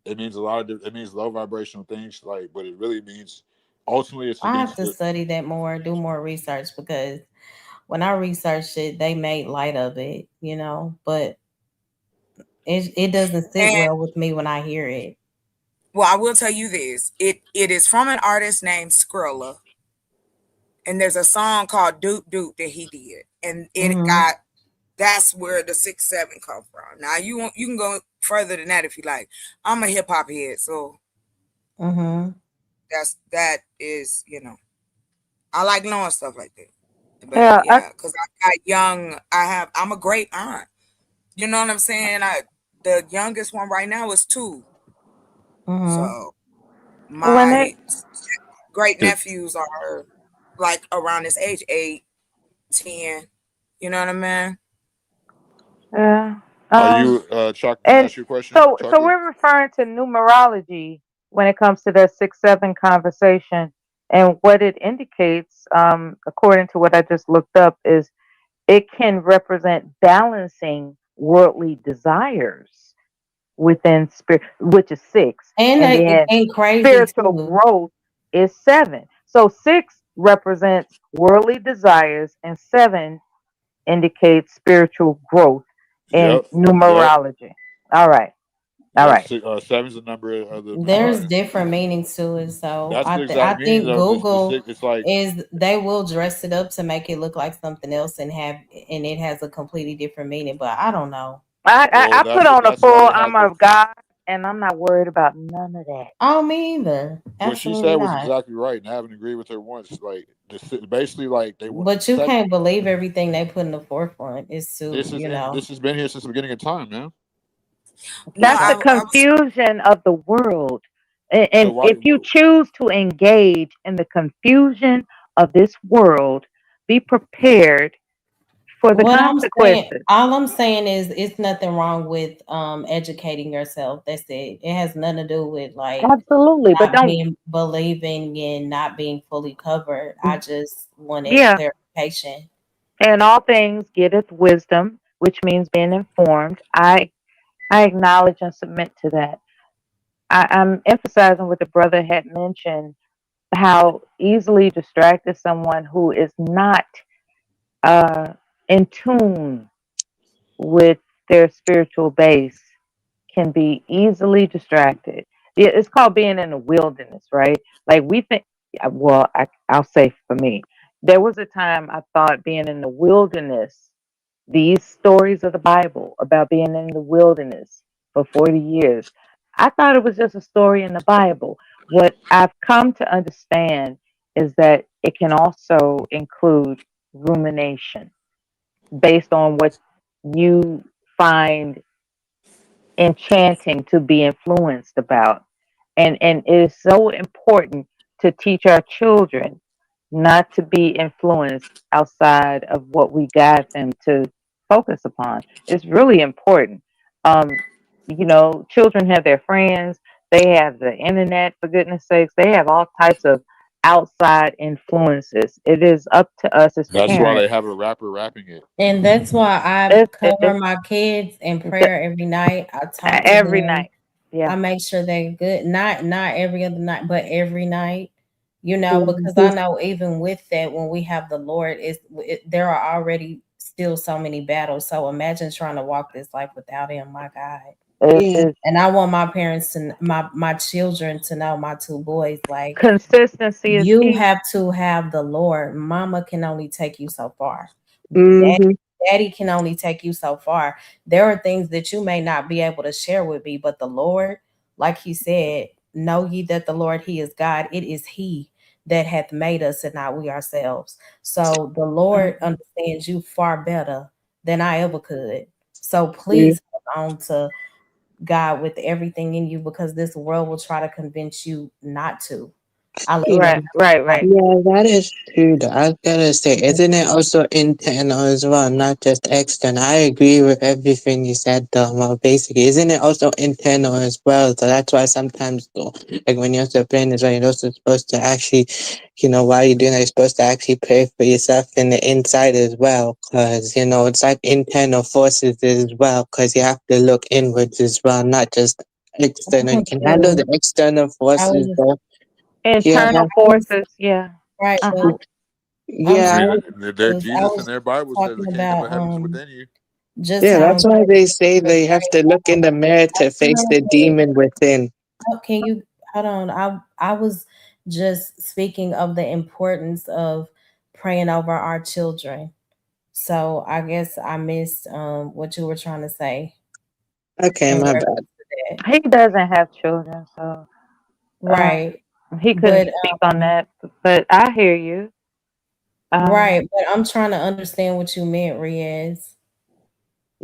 It means a lot of it means low vibrational things, like, but it really means ultimately it's I have against to the study that more, do more research because when I researched it, they made light of it, but it doesn't sit And well with me when I hear it. well, I will tell you this. It is from an artist named Skrilla. And there's a song called Doop Doop that he did. And Mm-hmm. that's where the 6-7 come from. Now you can go further than that if you like. I'm a hip hop head, so Mm-hmm. that is, I like knowing stuff like that. But Yeah, yeah, because I'm a great aunt. You know what I'm saying? The youngest one right now is 2. Mm-hmm. So when it my great nephews are like around this age, 8, 10. You know what I mean? yeah. Are you Chocolate? Can I And ask you a question? so Chocolate? we're referring to numerology when it comes to that 6-7 conversation, and what it indicates, according to what I just looked up, is it can represent balancing worldly desires within spirit, which is 6, And and it then ain't crazy spiritual too. growth is 7. So 6 represents worldly desires, and 7 indicates spiritual growth in Yep. Yep. numerology. All right. All Yep. right. Seven's the number of the There's Messiah. different meanings to it, so That's the I exact meaning think though. The Google six. It's like is they will dress it up to make it look like something else and it has a completely different meaning. But I don't know. well, I put on the that's why full they have armor the. of God, and I'm not worried about none of that. Oh, me either. What she Absolutely said was not. exactly right, and I haven't agreed with her once. Like basically, like they want But you seven. can't believe everything they put in the forefront. It's too, This has been here since the beginning of time, man. No, That's the Listen, I was confusion of the world. so And why? if you choose to engage in the confusion of this world, be prepared for the What I'm saying, consequences. all I'm saying is it's nothing wrong with educating yourself. That's it. It has nothing to do with like Absolutely. But not don't, being believing and not being fully covered. I just wanted yeah. clarification. And all things getteth wisdom, which means being informed. I acknowledge and submit to that. I'm emphasizing what the brother had mentioned, how easily distracted someone who is not uh, in tune with their spiritual base can be easily distracted. It's called being in the wilderness, right? Like we think, well, I'll say for me, there was a time I thought being in the wilderness, these stories of the Bible about being in the wilderness for 40 years, I thought it was just a story in the Bible. What I've come to understand is that it can also include rumination based on what you find enchanting to be influenced about. And it is so important to teach our children not to be influenced outside of what we guide them to focus upon. It's really important. Children have their friends, they have the internet, for goodness sakes, they have all types of outside influences. It is up to us as That's why they parents. have a rapper rapping it. And that's why I cover It's my kids in prayer every night. I talk to every them. night. Yeah. I make sure they're good. Not every other night, but every night. Because I Mhm. know even with that, when we have the Lord, there are already still so many battles. So imagine trying to walk this life without Him. My God. It's And I want my parents to my children to know, my two boys, like, consistency is you key. have to have the Lord. Mama can only take you so far. Mm-hmm. Daddy can only take you so far. There are things that you may not be able to share with me, but the Lord, like He said, know ye that the Lord, He is God. It is He that hath made us and not we ourselves. So the Lord understands you far better than I ever could. So please hold on to God with everything in you, because this world will try to convince you not to. I let Right, them right. Yeah, that is true. Though. I was gonna say, isn't it also internal as well, not just external? I agree with everything you said, though. Well, basically, isn't it also internal as well? So that's why sometimes, though, like when you're also praying as well, you're also supposed to actually, while you're doing that, you're supposed to actually pray for yourself in the inside as well, because it's like internal forces as well, because you have to look inwards as well, not just external. You can handle the external I was forces, just though. Yeah. Internal forces, yeah. right, Uh-huh. but I Yeah, was Their I Jesus in was their Bible says talking the kingdom about of heaven is within you. just yeah, how that's why they say important they have to look in the mirror to face the demon within. can you hold on? I was just speaking of the importance of praying over our children. So I guess I missed what you were trying to say Okay, in my reference bad. to that. He doesn't have children, so Right. he couldn't But speak on that. But I hear you. right, but I'm trying to understand what you meant, Riaz.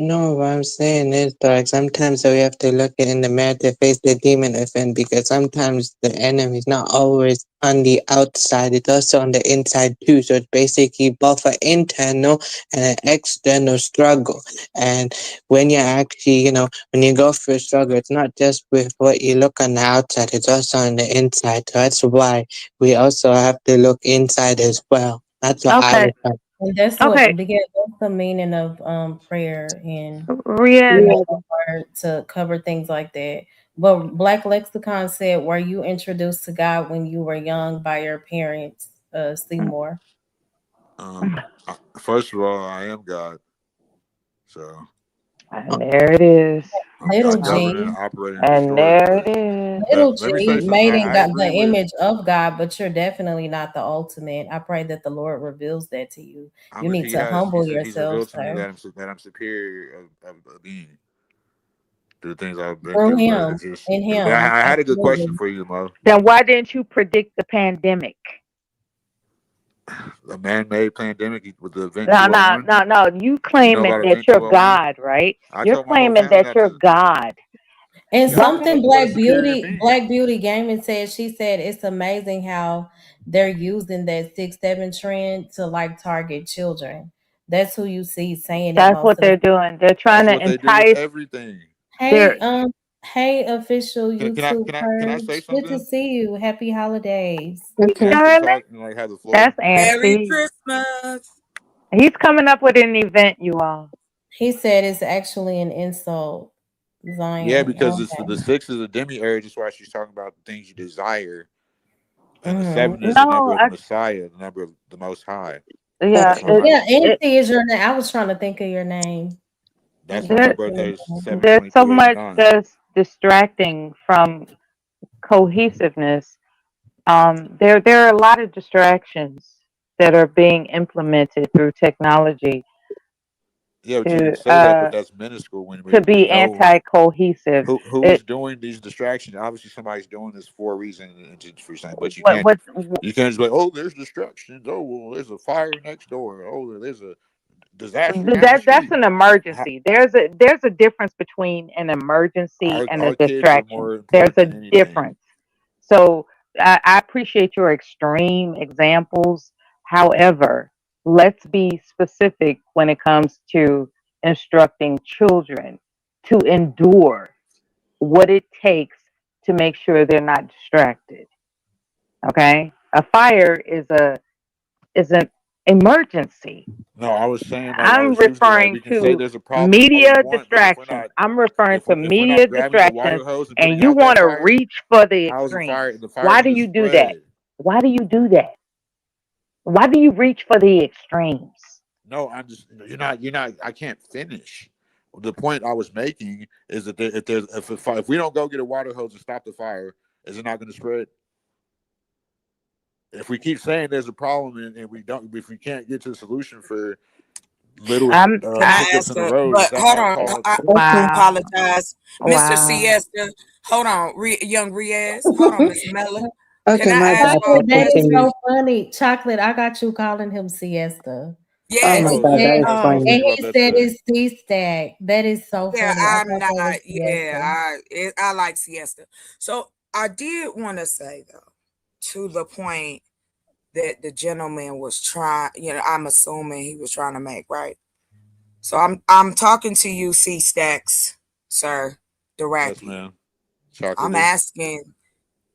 No, what I'm saying is, like, sometimes we have to look in the mirror to face the demon within, because sometimes the enemy is not always on the outside, it's also on the inside too. So it's basically both an internal and an external struggle. And when you're actually, when you go through a struggle, it's not just with what you look on the outside, it's also on the inside. So that's why we also have to look inside as well. That's what I Okay. was saying. And that's what Okay. because that's the meaning of prayer and Riaz, to cover things like that. But Black Lexicon said, were you introduced to God when you were young by your parents, Seymour? First of all, I am God, so and there it is. Little I govern G. and operate and And destroy. there But it is. Little let me say G something. made in I God the agree with. image of God, but you're definitely not the ultimate. I pray that the Lord reveals that to you. You need He to has. humble He's yourself, revealed to me sir. that I'm superior of being through the things I've been Through through. But him, it's just. in But him. I had a good question Absolutely. for you, Mo. Then why didn't you predict the pandemic? A man-made pandemic with the Event No, no, 201. no, no. You You know claiming about that Event you're 201? God, right? I You're told my whole claiming family that not you're to. God. And Yeah, Why? something because of superior being. Black Beauty Gaming said, she said it's amazing how they're using that 6'7" trend to like target children. That's who you see saying it That's most what of the they're doing. They're trying That's to what they do with entice everything. Hey, their hey, official YouTube Can I say purge. Good to something? see you. Happy holidays. Can I actually talk and like have the floor? That's Merry Auntie. Christmas. He's coming up with an event, you all. He said it's actually an insult, Yeah, Zion. because it's Okay. the 6 is a demiurge. That's why she's talking about the things you desire, and the Mm-hmm. 7 is the number No, of the Messiah, the number of the Most High. yeah, That's my Yeah, birthday. NC is your name. I was trying to think of your name. That's why my there, birthday is there's so much 7/23/89. that's distracting from cohesiveness. There are a lot of distractions that are being implemented through technology Yeah, but you can to say that, but that's minuscule when we be know anti-cohesive. who's doing these distractions. Obviously, somebody's doing this for a reason, and for something. But What what you can't just be like, oh, there's distractions. Oh, well, there's a fire next door. Oh, there's a disaster down the that's street. an emergency. There's a difference between an emergency and a Our kids are distraction. more There's important a than anything. difference. So I appreciate your extreme examples, However, let's be specific when it comes to instructing children to endure what it takes to make sure they're not distracted. Okay? A fire is an emergency. No, I was saying like I I'm was using it like referring we can say to there's a problem all media you want, but distractions. I'm referring to if we're media not grabbing the distractions, wire hose and and putting you out want that to fire, reach for the how's extremes. the fire Why do gonna you do that? spread? Why do you do that? Why do you reach for the extremes? No, I'm just you're not I can't finish. The point I was making is that if we don't go get a water hose to stop the fire, is it not going to spread? If we keep saying there's a problem and we don't, if we can't get to the solution for little I'm Can I hiccups ask in the her? road, is But that hold not on, called? I wow. apologize, Mr. Wow. Siesta. Hold on, young Riaz. Hold on, Miss Mella. Can Okay, I my ask bad. her a Chocolate, that is question? Continue. so funny. Chocolate, I got you calling him siesta. Oh Yes, my Oh God, yeah, that And, is I was funny. and thinking about he that said today. it's C-stack. That is so yeah, funny. I I'm thought that was not. siesta. I like siesta. So I did want to say though, to the point that the gentleman was trying. I'm assuming he was trying to make, right. So I'm talking to you, C Stacks, sir, Yes, directly. man. I'm Chocolately.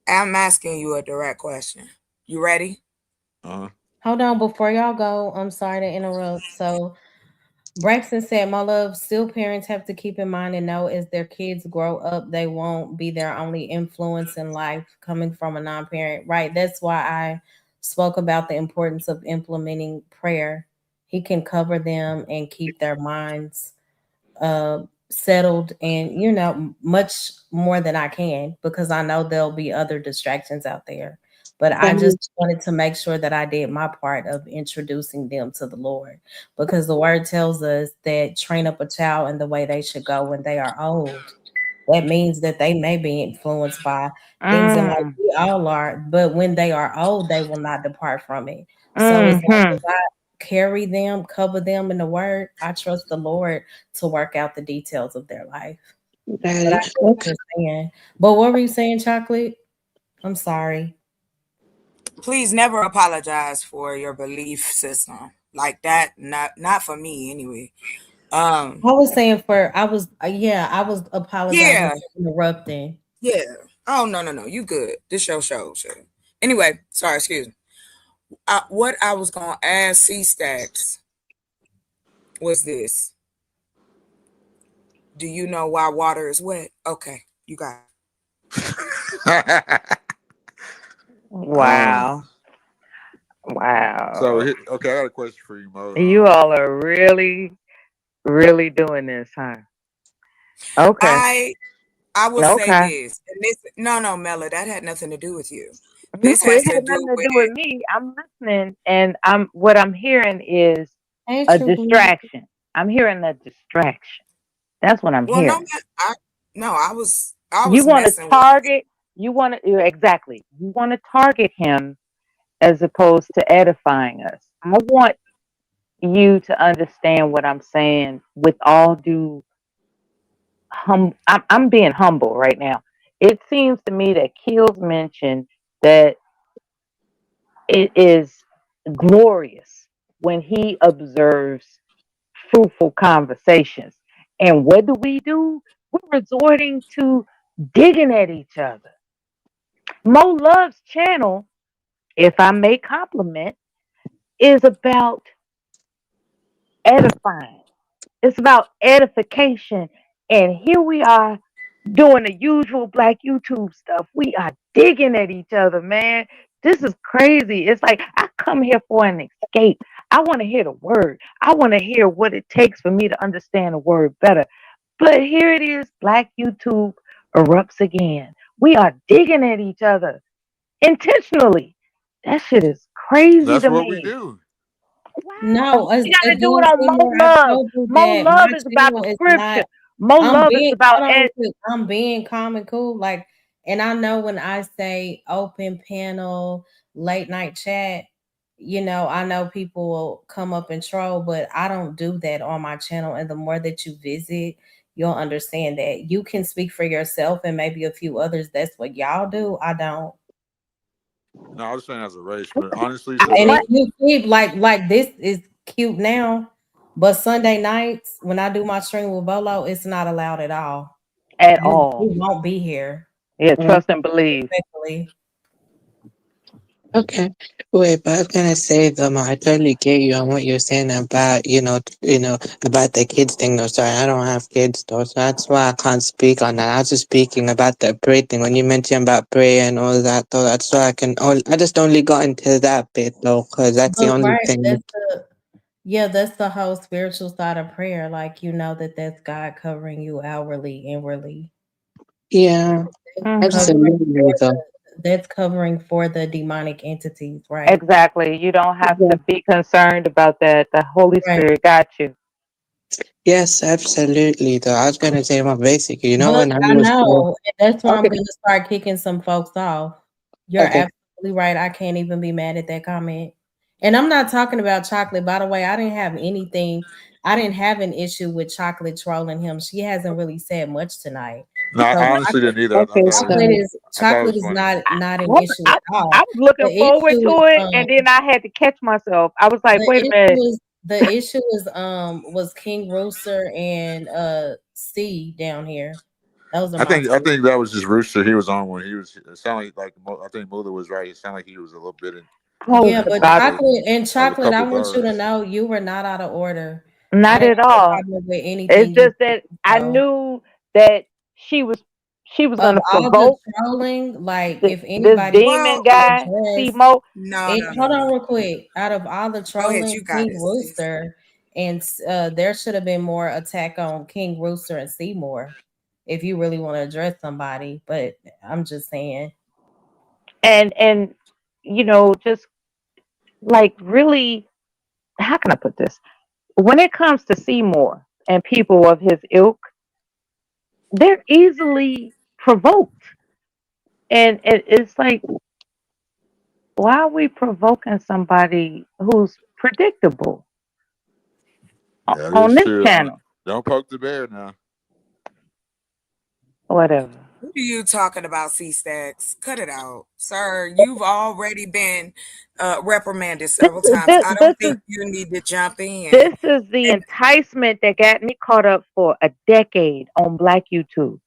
asking you a direct question. You ready? Uh-huh. Hold on, before y'all go, I'm sorry to interrupt. So Braxton said, my love, still parents have to keep in mind and know as their kids grow up, they won't be their only influence in life coming from a non-parent. Right. That's why I spoke about the importance of implementing prayer. He can cover them and keep their minds settled and much more than I can because I know there'll be other distractions out there. But I Can just wanted to make sure that I did my part of introducing them to the Lord because the word tells us that train up a child in the way they should go when they are old. That means that they may be influenced by things in life. Mm. We all are, but when they are old, they will not depart from it. So as long Hmm. as I carry them, cover them in the word, I trust the Lord to work out the details of their life. that But I is get what you're saying. But what were you saying, Chocolate? I'm sorry. Please never apologize for your belief system like that. Not for me anyway. I was saying I was apologizing Yeah, for interrupting. yeah. Oh no. You good. This your show. Anyway, sorry, excuse me. What I was gonna ask C Stacks was this. Do you know why water is wet? Okay, you got it. Wow. So Wow. okay, I got a question for you, Mo. You all are really, really doing this, huh? Okay. I will say Okay. this, and this no, Mella, that had nothing to do with you. No, This it has to had do nothing to with do with me. I'm listening, and what I'm hearing is Hey, a True Blue. distraction. I'm hearing a distraction. That's what I'm well, hearing. I was You want to messing with target. You want to exactly. You want to target him as opposed to edifying us. I want you to understand what I'm saying with all due I'm being humble right now. It seems to me that Keels mentioned that it is glorious when he observes fruitful conversations. And what do? We're resorting to digging at each other. Mo Love's channel, if I may compliment, is about edifying. It's about edification. And here we are doing the usual black YouTube stuff. We are digging at each other, man. This is crazy. It's like I come here for an escape. I want to hear the word. I want to hear what it takes for me to understand the word better. But here it is, black YouTube erupts again. We are digging at each other intentionally. That shit is crazy That's to what we me. do. No, You gotta do again, it on Mo Seymour, I Love. told you Mo that Love my is about channel the is scripture. not. Mo Love is about ed. I'm being calm and cool. Like, and I know when I say open panel, late night chat, I know people will come up and troll, but I don't do that on my channel. And the more that you visit, you'll understand that you can speak for yourself and maybe a few others. That's what y'all do. I don't. No, I was saying as a race, but honestly, And since if you keep like this is cute now, but Sunday nights when I do my stream with Bolo, it's not allowed at all. At You all. won't be here. Yeah, trust and believe. Respectfully. Okay. Wait, but I was gonna say though, Ma, I totally get you on what you're saying about, about the kids thing though. Sorry, I don't have kids though, so that's why I can't speak on that. I was just speaking about the prayer thing. When you mentioned about prayer and all that though, that's why I just only got into that bit though, because that's the But only right, thing. that's the whole spiritual side of prayer. Like you know that's God covering you outwardly, inwardly. Yeah, Covering absolutely for though. that's covering for the demonic entities, right? Exactly. You don't have to be concerned about that. The Holy Right. Spirit got you. Yes, absolutely though. I was gonna say more basically, But when I I was know, and that's why I'm okay. gonna start kicking some folks off. You're Okay. absolutely right. I can't even be mad at that comment. And I'm not talking about chocolate, by the way. I didn't have an issue with chocolate trolling him. She hasn't really said much tonight. no, I So honestly didn't either. I thought Okay, it was, I thought it chocolate was is funny. not an issue I, at all. I was looking The forward issue to is it, and then I had to catch myself. I was like, wait a minute. the issue is was King Rooster and C down here. Those are I my think two. that was just Rooster. He was on when he was. It sounded like I think Mother was right. It sounded like he was a little bit in. Oh, Yeah, but God. chocolate, I couple want you to bars. know you were not out of order. Not I didn't at have a all. problem with anything. It's just that I knew that she was Of gonna all the provoke trolling, like this if anybody demon guy, addressed, Simo. hold on real quick. Out of all the Go ahead, trolling, you got King it, sis. Rooster and there should have been more attack on King Rooster and Seymour if you really want to address somebody. But I'm just saying. And just like really, how can I put this? When it comes to Seymour and people of his ilk, they're easily provoked. And it's like, why are we provoking somebody who's predictable Yeah, it on is this true. channel? Don't poke the bear now. Whatever. Who are you talking about, C-Stacks? Cut it out. Sir, you've already been reprimanded several times. I don't think you need to jump in. This is the enticement that got me caught up for a decade on Black YouTube.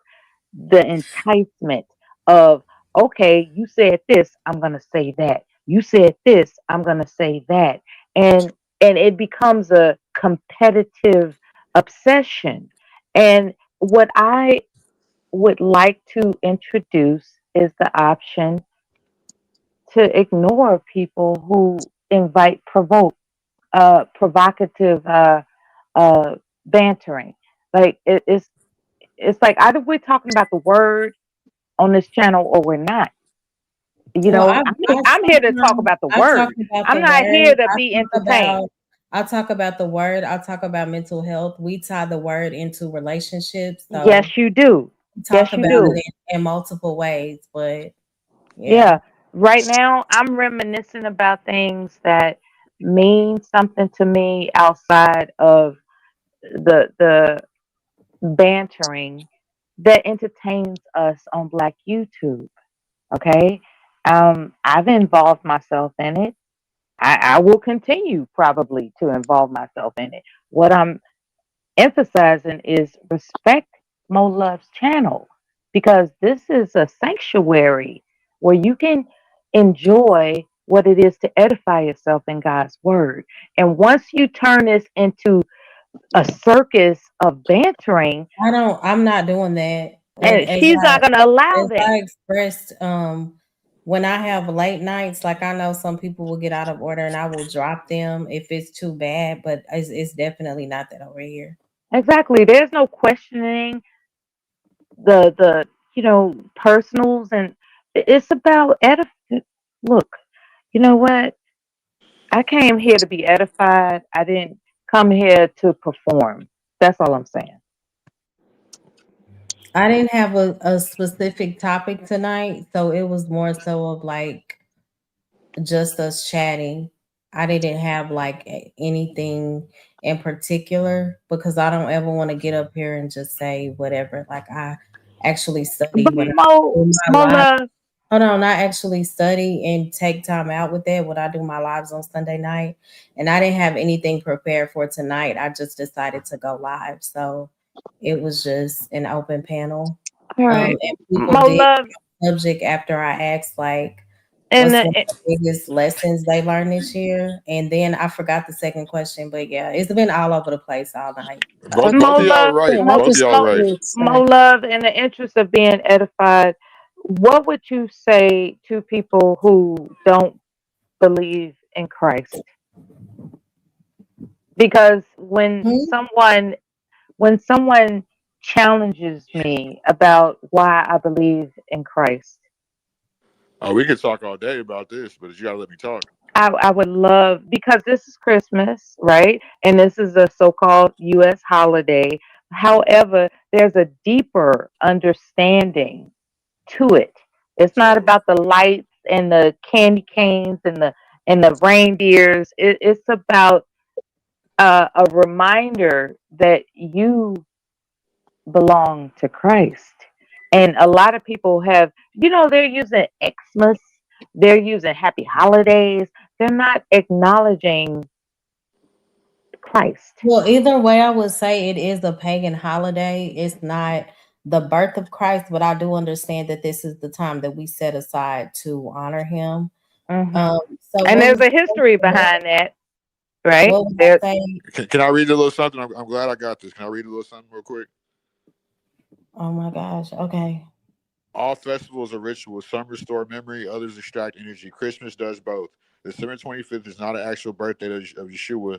The enticement of, okay, you said this, I'm gonna say that. You said this, I'm gonna say that. And it becomes a competitive obsession. And what I would like to introduce is the option to ignore people who invite provocative bantering. Like it's like either we're talking about the word on this channel or we're not. I'm here to talk about the word. I'm not here to be entertained. I'll talk about the word. I'll talk about mental health. We tie the word into relationships. So yes, you do. Talk about it in multiple ways, but yeah. Right now, I'm reminiscing about things that mean something to me outside of the bantering that entertains us on Black YouTube. Okay. I've involved myself in it. I will continue probably to involve myself in it. What I'm emphasizing is respect Mo Love's channel, because this is a sanctuary where you can enjoy what it is to edify yourself in God's word. And once you turn this into a circus of bantering, I'm not doing that. and she's not going to allow that. I expressed when I have late nights, like I know some people will get out of order and I will drop them if it's too bad, but it's definitely not that over here. Exactly. There's no questioning the personals, and it's about look, you know what? I came here to be edified. I didn't come here to perform. That's all I'm saying. I didn't have a specific topic tonight, so it was more so of like just us chatting. I didn't have like anything in particular because I don't ever want to get up here and just say whatever. Like I actually study But when Mo Love, Oh no, I actually study and take time out with that when I do my lives on Sunday night. And I didn't have anything prepared for tonight. I just decided to go live. So it was just an open panel. All right. And people Mo did love subject after I asked like and what's one of the biggest lessons they learned this year. And then I forgot the second question, but yeah, it's been all over the place all night. Both of y'all right. Both of y'all right. Mo love, in the interest of being edified, what would you say to people who don't believe in Christ? Because when someone challenges me about why I believe in Christ, Oh, we could talk all day about this, but you gotta let me talk. I would love, because this is Christmas, right? And this is a so-called U.S. holiday. However, there's a deeper understanding to it. It's not about the lights and the candy canes and the reindeers. It's about a reminder that you belong to Christ. And a lot of people have, they're using Xmas, they're using happy holidays. They're not acknowledging Christ. Well, either way, I would say it is a pagan holiday. It's not the birth of Christ, but I do understand that this is the time that we set aside to honor him. Mhm. So And what there's was a history behind that, right? what would There, I say? Can I read a little something? I'm glad I got this. Can I read a little something real quick? Oh my gosh. Okay. All festivals are rituals. Some restore memory, others extract energy. Christmas does both. December 25th is not an actual birthday of Yeshua.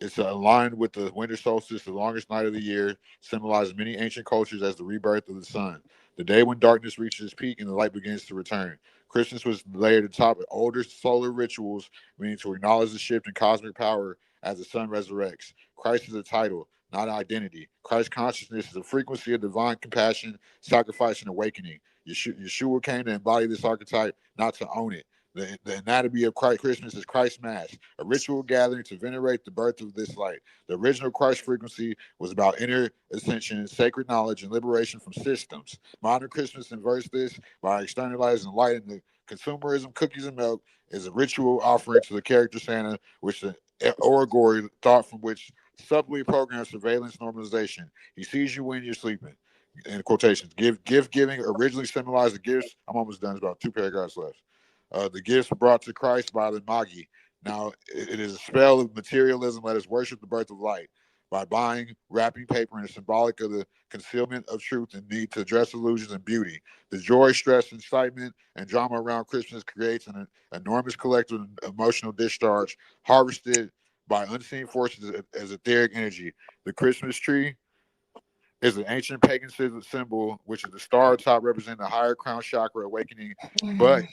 It's aligned with the winter solstice, the longest night of the year, symbolizes many ancient cultures as the rebirth of the sun, the day when darkness reaches its peak and the light begins to return. Christmas was layered atop of older solar rituals, meaning to acknowledge the shift in cosmic power as the sun resurrects. Christ is a title, not an identity. Christ consciousness is a frequency of divine compassion, sacrifice, and awakening. Yeshua came to embody this archetype, not to own it. The anatomy of Christ Christmas is Christ Mass, a ritual gathering to venerate the birth of this light. The original Christ frequency was about inner ascension, sacred knowledge, and liberation from systems. Modern Christmas inverts this by externalizing light into consumerism. Cookies and milk is a ritual offering to the character Santa, which the allegory thought from which subtly programs surveillance normalization. He sees you when you're sleeping. In quotations, gift giving originally symbolized the gifts. I'm almost done. There's about 2 paragraphs left. The gifts were brought to Christ by the Magi. Now, it is a spell of materialism. Let us worship the birth of light. By buying wrapping paper and symbolic of the concealment of truth and need to address illusions and beauty. The joy, stress, excitement, and drama around Christmas creates an enormous collective emotional discharge harvested by unseen forces as etheric energy. The Christmas tree is an ancient pagan symbol, which is the star atop representing the higher crown chakra awakening. But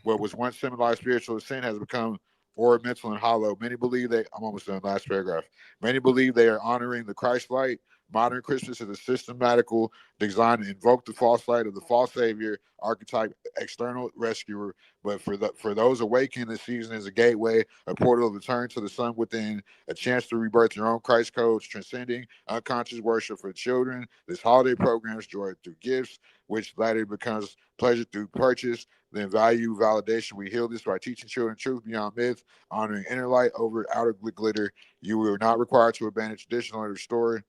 what was once symbolized spiritual ascent has become ornamental and hollow. Many believe I'm almost done, last paragraph. Many believe they are honoring the Christ light. Modern Christmas is a systematical design to invoke the false light of the false savior archetype, external rescuer. But for those awakened, the season is a gateway, a portal of return to the sun within, a chance to rebirth your own Christ codes, transcending unconscious worship for children. This holiday programs joy through gifts, which later becomes pleasure through purchase. Then value validation. We heal this by teaching children truth beyond myth, honoring inner light over outer glitter. You are not required to abandon traditional and restore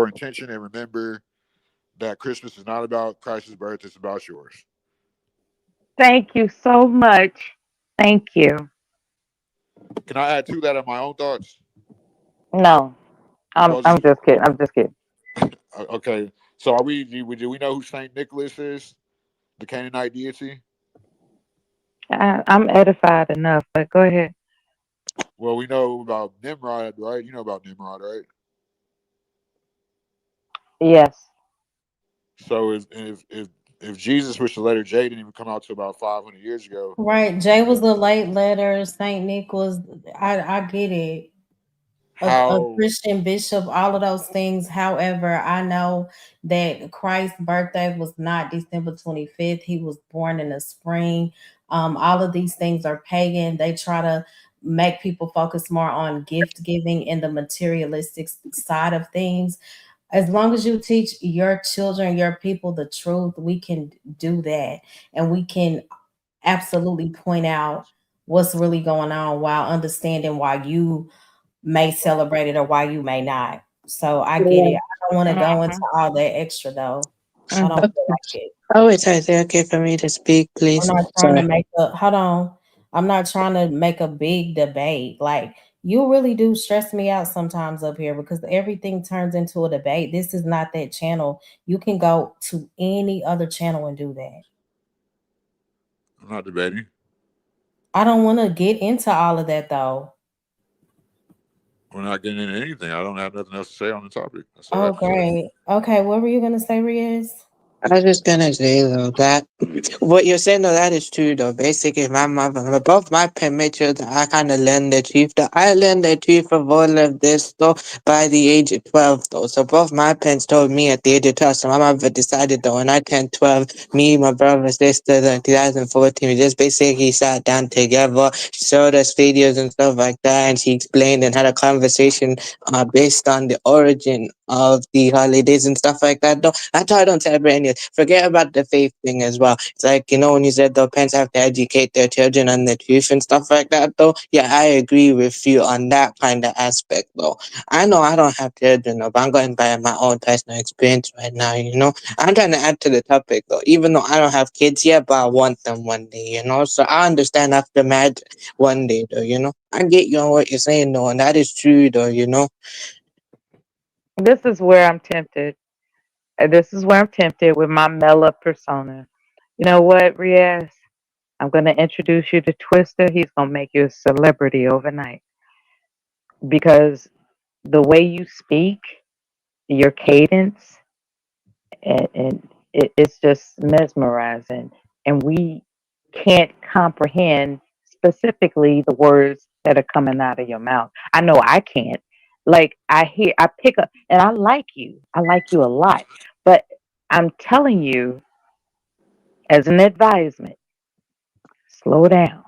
intention, and remember that Christmas is not about Christ's birth, it's about yours. Thank you so much. Thank you. Can I add to that of my own thoughts? No, I'm just kidding. I'm just kidding. Okay, so do we know who Saint Nicholas is? The Canaanite deity? I'm edified enough, but go ahead. Well, we know about Nimrod, right? You know about Nimrod, right? Yes. So if Jesus, which the letter J didn't even come out to about 500 years ago. Right. Jay was the late letter. Saint Nick was I get it. A Christian bishop, all of those things. However, I know that Christ's birthday was not December 25th. He was born in the spring. All of these things are pagan. They try to make people focus more on gift giving and the materialistic side of things. As long as you teach your children, your people the truth, we can do that. And we can absolutely point out what's really going on while understanding why you may celebrate it or why you may not. So I get it. Yeah. I don't want to go into all that extra though. I don't Okay. feel like it. Oh, it's okay for me to speak, I'm please. not trying to Sorry. make a hold on. I'm not trying to make a big debate. Like you really do stress me out sometimes up here because everything turns into a debate. This is not that channel. You can go to any other channel and do that. I'm not debating. I don't want to get into all of that though. We're not getting into anything. I don't have nothing else to say on the topic. That's all I Oh, have to say. great. Okay, what were you gonna say, Riaz? I was just gonna say though that what you're saying though that is true though. Basically, my mother, both my parents, I kind of learned the truth. Though I learned the truth of all of this though by the age of 12 though. So both my parents told me at the age of 12. So my mother decided though when I turned 12, me, my brother, sister, in 2014, we just basically sat down together. She showed us videos and stuff like that, and she explained and had a conversation based on the origin of the holidays and stuff like that. Though that's why I don't celebrate any. Forget about the faith thing as well. It's like when you said the parents have to educate their children on the truth and stuff like that. Though, yeah, I agree with you on that kind of aspect. Though, I know I don't have children, though, but I'm going by my own personal experience right now. I'm trying to add to the topic though, even though I don't have kids yet, but I want them one day. So I understand after marriage one day, though. I get you on what you're saying, though, and that is true, though. This is where I'm tempted. This is where I'm tempted with my Mela persona. You know what, Riaz? I'm going to introduce you to Twister. He's going to make you a celebrity overnight because the way you speak, your cadence, and it's just mesmerizing. And we can't comprehend specifically the words that are coming out of your mouth. I know I can't. Like I pick up, and I like you. I like you a lot. But I'm telling you, as an advisement, slow down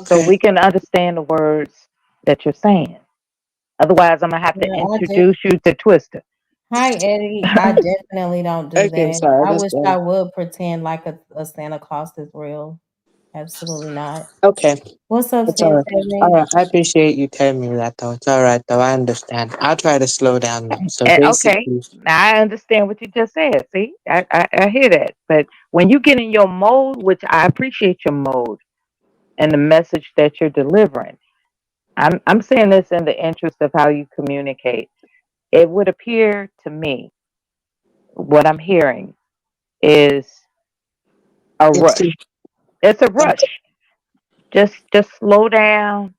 so Okay. we can understand the words that you're saying. Otherwise, I'm gonna have to Yeah, I did. introduce you to Twister. Hi, Eddie. I definitely don't do Okay, that. sorry, I that's wish good. I would pretend like a Santa Claus is real. Absolutely not. Okay. What's up, It's Sid all right. All Seven? right. I appreciate you telling me that, though. It's all right, though. I understand. I'll try to slow down, though. So And okay, basically, now I understand what you just said. See, I hear that. But when you get in your mode, which I appreciate your mode and the message that you're delivering, I'm saying this in the interest of how you communicate. It would appear to me what I'm hearing is a it's rush. It's a rush. Just slow down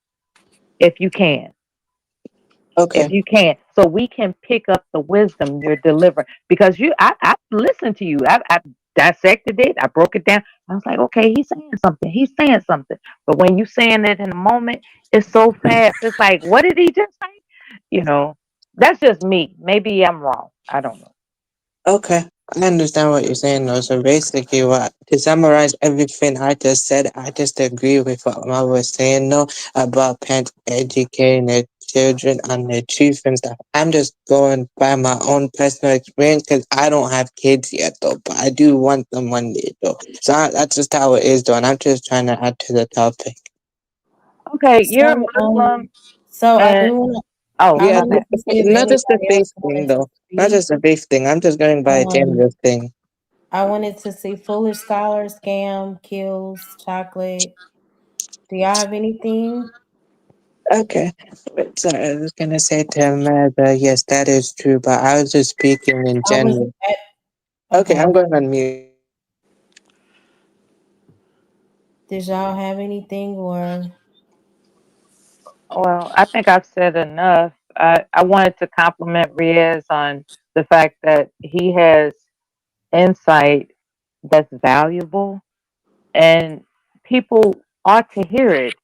if you can. If okay. you can, so we can pick up the wisdom you're delivering. Because I listened to you. I dissected it. I broke it down. I was like, okay, he's saying something. He's saying something. But when you saying it in a moment, it's so fast. It's like, what did he just say? That's just me. Maybe I'm wrong. I don't know. Okay. I understand what you're saying, though. So basically, to summarize everything I just said, I just agree with what Mama was saying, though, about parents educating their children on their truth and stuff. I'm just going by my own personal experience because I don't have kids yet, though, but I do want them one day, though. So that's just how it is, though, and I'm just trying to add to the topic. Okay, you're a So, Muslim, I and do want oh, I Yeah, my wanted bad. to see if not just the anybody faith else thing, wanted to though. Not speak. just the faith thing. I'm just going by a Um, general thing. I wanted to see Foolish Scholar, Scam, Kills, Chocolate. Do y'all have anything? Okay. But sorry, I was gonna say to him that yes, that is true, but I was just speaking in I was general. at, Okay, okay. I'm going on mute. Did y'all have anything or Well, I think I've said enough. I wanted to compliment Riaz on the fact that he has insight that's valuable and people ought to hear it.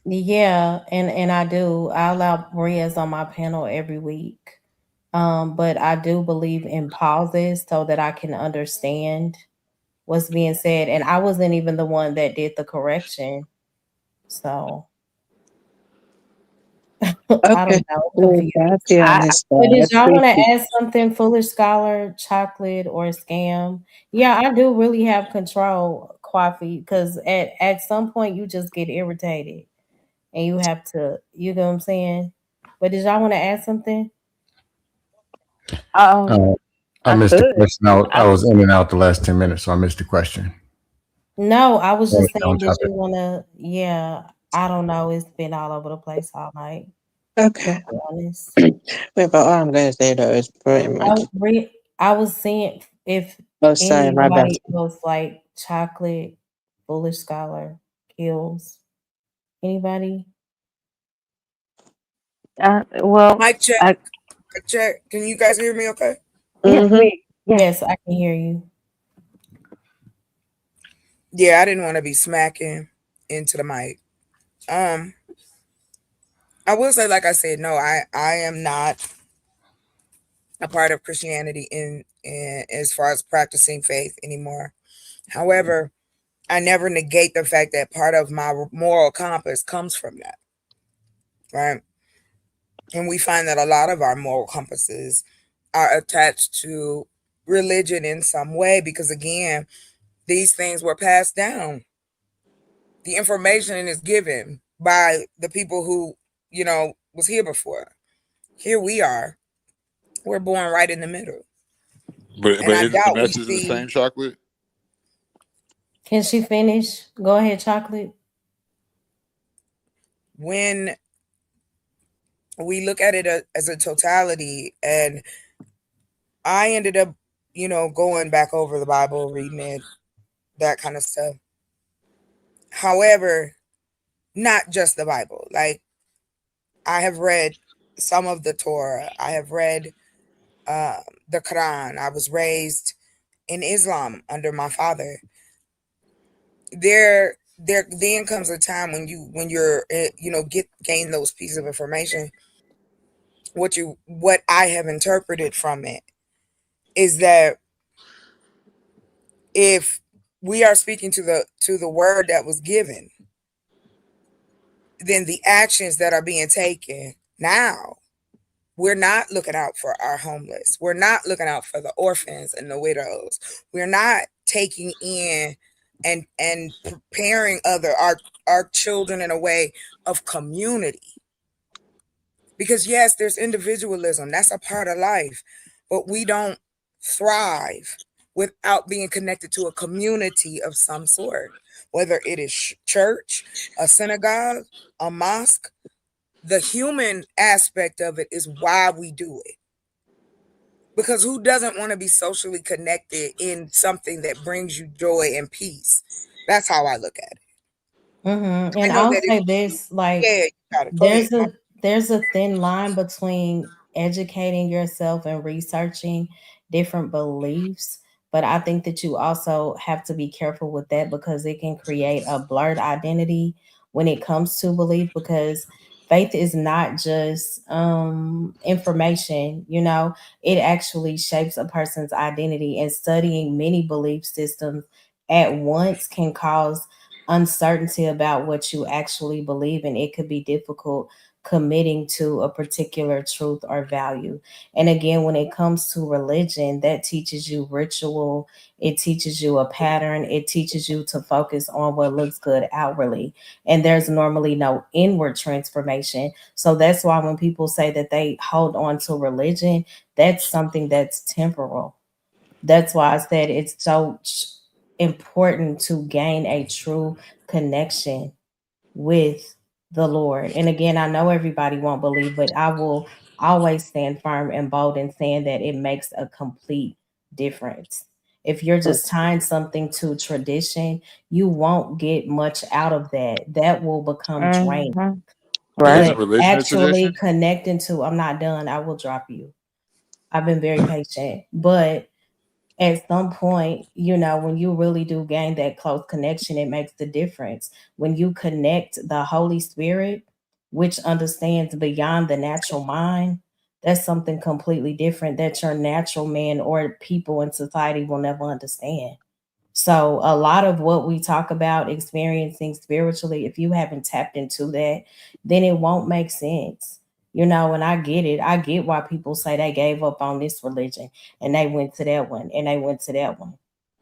yeah, and I do. I allow Maria's on my panel every week. But I do believe in pauses so that I can understand what's being said. And I wasn't even the one that did the correction. So I don't Okay. know. Well, Confused. that's the honest But I did y'all want to appreciate. add something? Foolish scholar, chocolate, or scam? Yeah, I do really have control, coffee, because at some point you just get irritated and you have to, you know what I'm saying? But did y'all want to add something? I I missed the could. question. I was in and out the last 10 minutes, so I missed the question. No, I was Sorry, just saying, on did topic. you want to? Yeah, I don't know. It's been all over the place all night. Okay. To be honest. Wait, but all I'm gonna say though is pretty much. I was seeing if Oh, sorry, my bad. anybody else like chocolate, foolish scholar, kills. Anybody? Well, Mic check. I, Mic check. Can you guys hear me okay? yes, Mm-hmm. Yes, I can hear you. Yeah, I didn't want to be smacking into the mic. I will say, like I said, no, I am not a part of Christianity in as far as practicing faith anymore. However, I never negate the fact that part of my moral compass comes from that, right? And we find that a lot of our moral compasses are attached to religion in some way because, again, these things were passed down. The information is given by the people who, was here before. Here we are. We're born right in the middle. But And I isn't the doubt we message the see same, chocolate? Can she finish? Go ahead, chocolate. when we look at it as a totality. And I ended up, going back over the Bible, reading it, that kind of stuff. However, not just the Bible. Like, I have read some of the Torah. I have read the Quran. I was raised in Islam under my father. There then comes a time when you're gain those pieces of information. What I have interpreted from it is that if we are speaking to the word that was given, then the actions that are being taken now, we're not looking out for our homeless. We're not looking out for the orphans and the widows. We're not taking in and preparing our children in a way of community. Because yes, there's individualism. That's a part of life. But we don't thrive without being connected to a community of some sort, whether it is church, a synagogue, a mosque. The human aspect of it is why we do it. Because who doesn't want to be socially connected in something that brings you joy and peace? That's how I look at it. Mm-hmm. I And know I'll that say this, like, yeah, you got it. Go ahead. there's a thin line between educating yourself and researching different beliefs. But I think that you also have to be careful with that because it can create a blurred identity when it comes to belief, because faith is not just information, it actually shapes a person's identity, and studying many belief systems at once can cause uncertainty about what you actually believe, and it could be difficult committing to a particular truth or value. And again, when it comes to religion, that teaches you ritual, it teaches you a pattern, it teaches you to focus on what looks good outwardly, and there's normally no inward transformation. So that's why when people say that they hold on to religion, that's something that's temporal. That's why I said it's so important to gain a true connection with the Lord. And again, I know everybody won't believe, but I will always stand firm and bold in saying that it makes a complete difference. If you're just tying something to tradition, you won't get much out of that. That will become draining. Mm-hmm. But Right. isn't But religion a actually tradition? connecting to, I'm not done, I will drop you. I've been very patient, but at some point, when you really do gain that close connection, it makes the difference. When you connect the Holy Spirit, which understands beyond the natural mind, that's something completely different that your natural man or people in society will never understand. So, a lot of what we talk about experiencing spiritually, if you haven't tapped into that, then it won't make sense. You know, and I get it. I get why people say they gave up on this religion and they went to that one and they went to that one.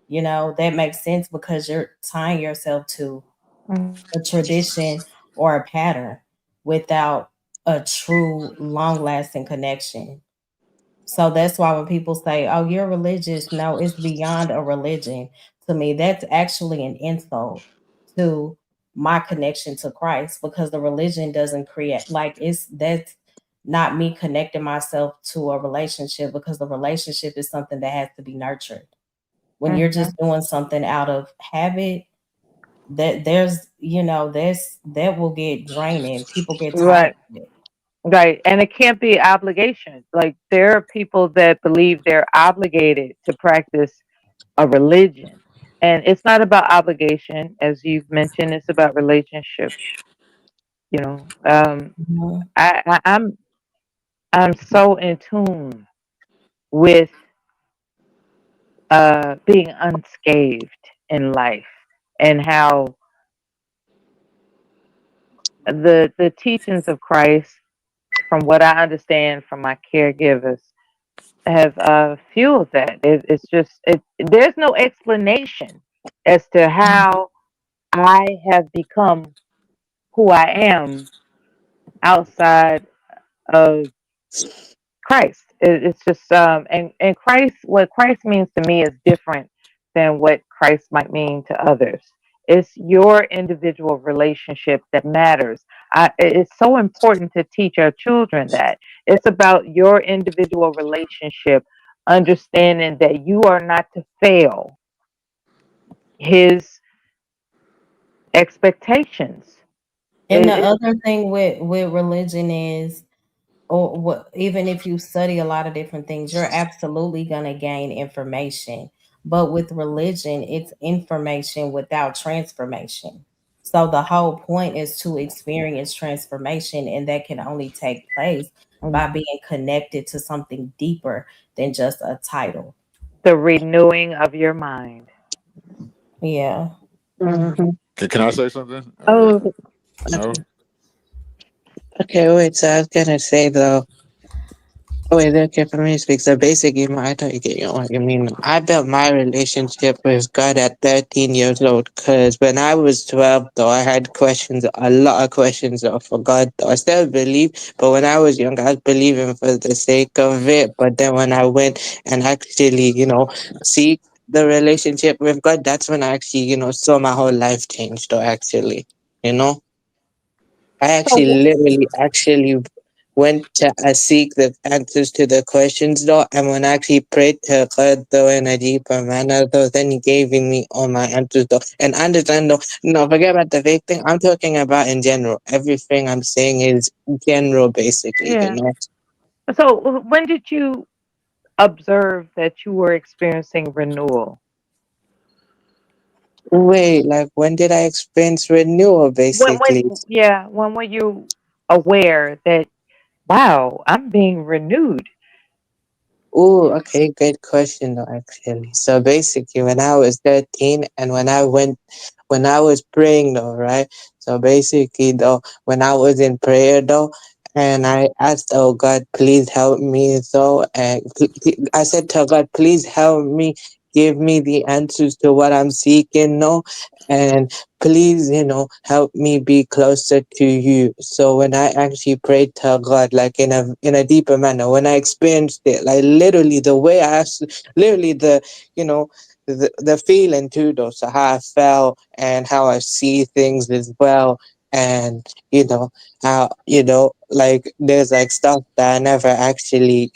You know, that makes sense because you're tying yourself to a tradition or a pattern without a true long lasting connection. So that's why when people say, "Oh, you're religious," no, it's beyond a religion. To me, that's actually an insult to my connection to Christ because the religion doesn't create like it's that's not me connecting myself to a relationship because the relationship is something that has to be nurtured. When you're Mhm. just doing something out of habit, that there's that will get draining. People get tired Right. of it. Right. And it can't be obligation. Like there are people that believe they're obligated to practice a religion. And it's not about obligation, as you've mentioned, it's about relationship. You know. Mhm. I'm so in tune with being unscathed in life and how the teachings of Christ, from what I understand from my caregivers, have fueled that. It's just there's no explanation as to how I have become who I am outside of Christ. It's just and Christ, what Christ means to me is different than what Christ might mean to others. It's your individual relationship that matters. It's so important to teach our children that it's about your individual relationship, understanding that you are not to fail His expectations. And the It, other thing with religion is, or what, even if you study a lot of different things, you're absolutely gonna gain information. But with religion, it's information without transformation. So the whole point is to experience transformation, and that can only take place it, by being connected to something deeper than just a title. the renewing of your mind. Yeah. Mhm. Can I say something? Or Oh, no? okay, wait. So I was gonna say though. Wait, okay, for me to speak. So basically, I thought you get what you mean. I built my relationship with God at 13 years old because when I was 12, though, I had questions, a lot of questions for God. Though I still believe, but when I was young, I was believing for the sake of it. But then when I went and actually, seek the relationship with God, that's when I actually, saw my whole life change, though, actually, you know? I actually So, literally actually went to seek the answers to the questions though, and when I actually prayed to God though in a deeper manner though, then He gave me all my answers though. And understand though, no, forget about the fake thing. I'm talking about in general. Everything I'm saying is general, basically. You yeah. know. So when did you observe that you were experiencing renewal? Wait, like when did I experience renewal? Basically, When were you aware that wow, I'm being renewed? oh, okay, good question though, actually. So basically, when I was 13 and when I was praying though, right? So basically though, when I was in prayer though, and I asked, oh God, please help me though, and I said to God, please help me, give me the answers to what I'm seeking, no, and please, help me be closer to you. So when I actually prayed to God, like in a deeper manner, when I experienced it, like literally the way literally you know, the feeling too, though, so how I felt and how I see things as well, and how like there's like stuff that I never actually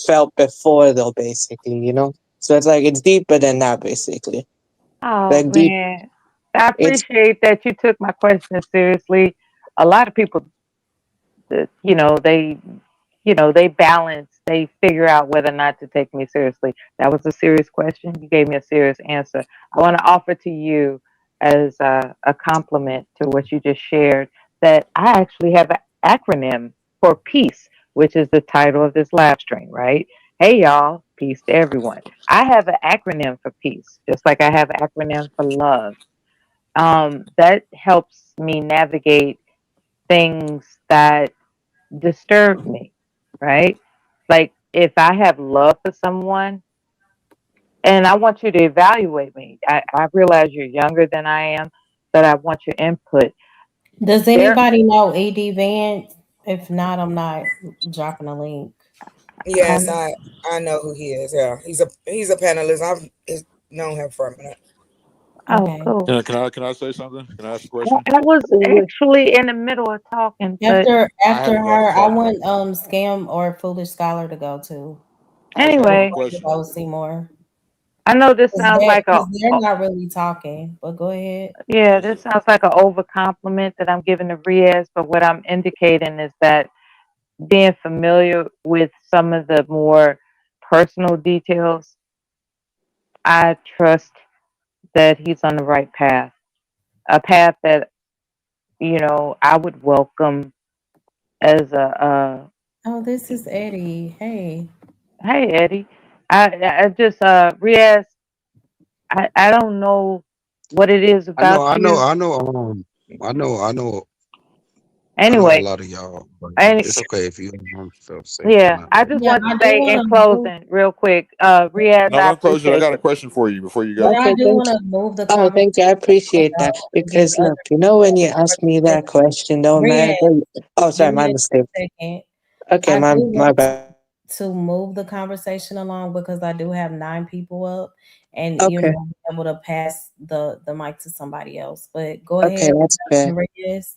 felt before, though, basically, so it's like it's deeper than that, basically, Oh like deep. man, I It's appreciate that you took my question seriously. A lot of people, that they balance, they figure out whether or not to take me seriously. That was a serious question. You gave me a serious answer. I want to offer to you as a compliment to what you just shared that I actually have an acronym for peace, which is the title of this live stream, right? Hey y'all, peace to everyone. I have an acronym for peace, just like I have an acronym for love. That helps me navigate things that disturb me, right? Like if I have love for someone and I want you to evaluate me, I realize you're younger than I am, but I want your input. Does There, anybody know AD Vance? If not, I'm not dropping a link. Yes, I know who he is. Yeah, he's a panelist. I've known him for a minute. oh, Okay. cool. Can I say something? Can I ask a question? I was actually in the middle of talking, but After I haven't got her, to I talk. want Scam or Foolish Scholar to go to. I just have a anyway, question. Go Seymour. I know this sounds like Because they're not really talking, but go ahead. yeah, this sounds like an over compliment that I'm giving to Riaz, but what I'm indicating is that being familiar with some of the more personal details, I trust that he's on the right path. A path that, I would welcome as Oh, this is Eddie. Hey. hey Eddie. I just Riaz, I don't know what it is I know, about I know, you. I know, I know, I know a Anyway, lot of y'all, but any it's okay if you don't feel safe or yeah, not. I just Yeah, want to I do say want in to move. closing, real quick, Riaz, No, I don't close it. I appreciate got a you. question for you before you But go. I Okay, do thank want you. to move the Oh, conversation thank you. I appreciate that. about give Because other look, people when you asked me that question, no Riaz, matter. Oh, give sorry, my me mistake. a second. Okay, I do my want bad. to move the conversation along because I do have 9 people up and Okay, be able to pass the mic to somebody else. But go okay, ahead, that's fair. Reyes.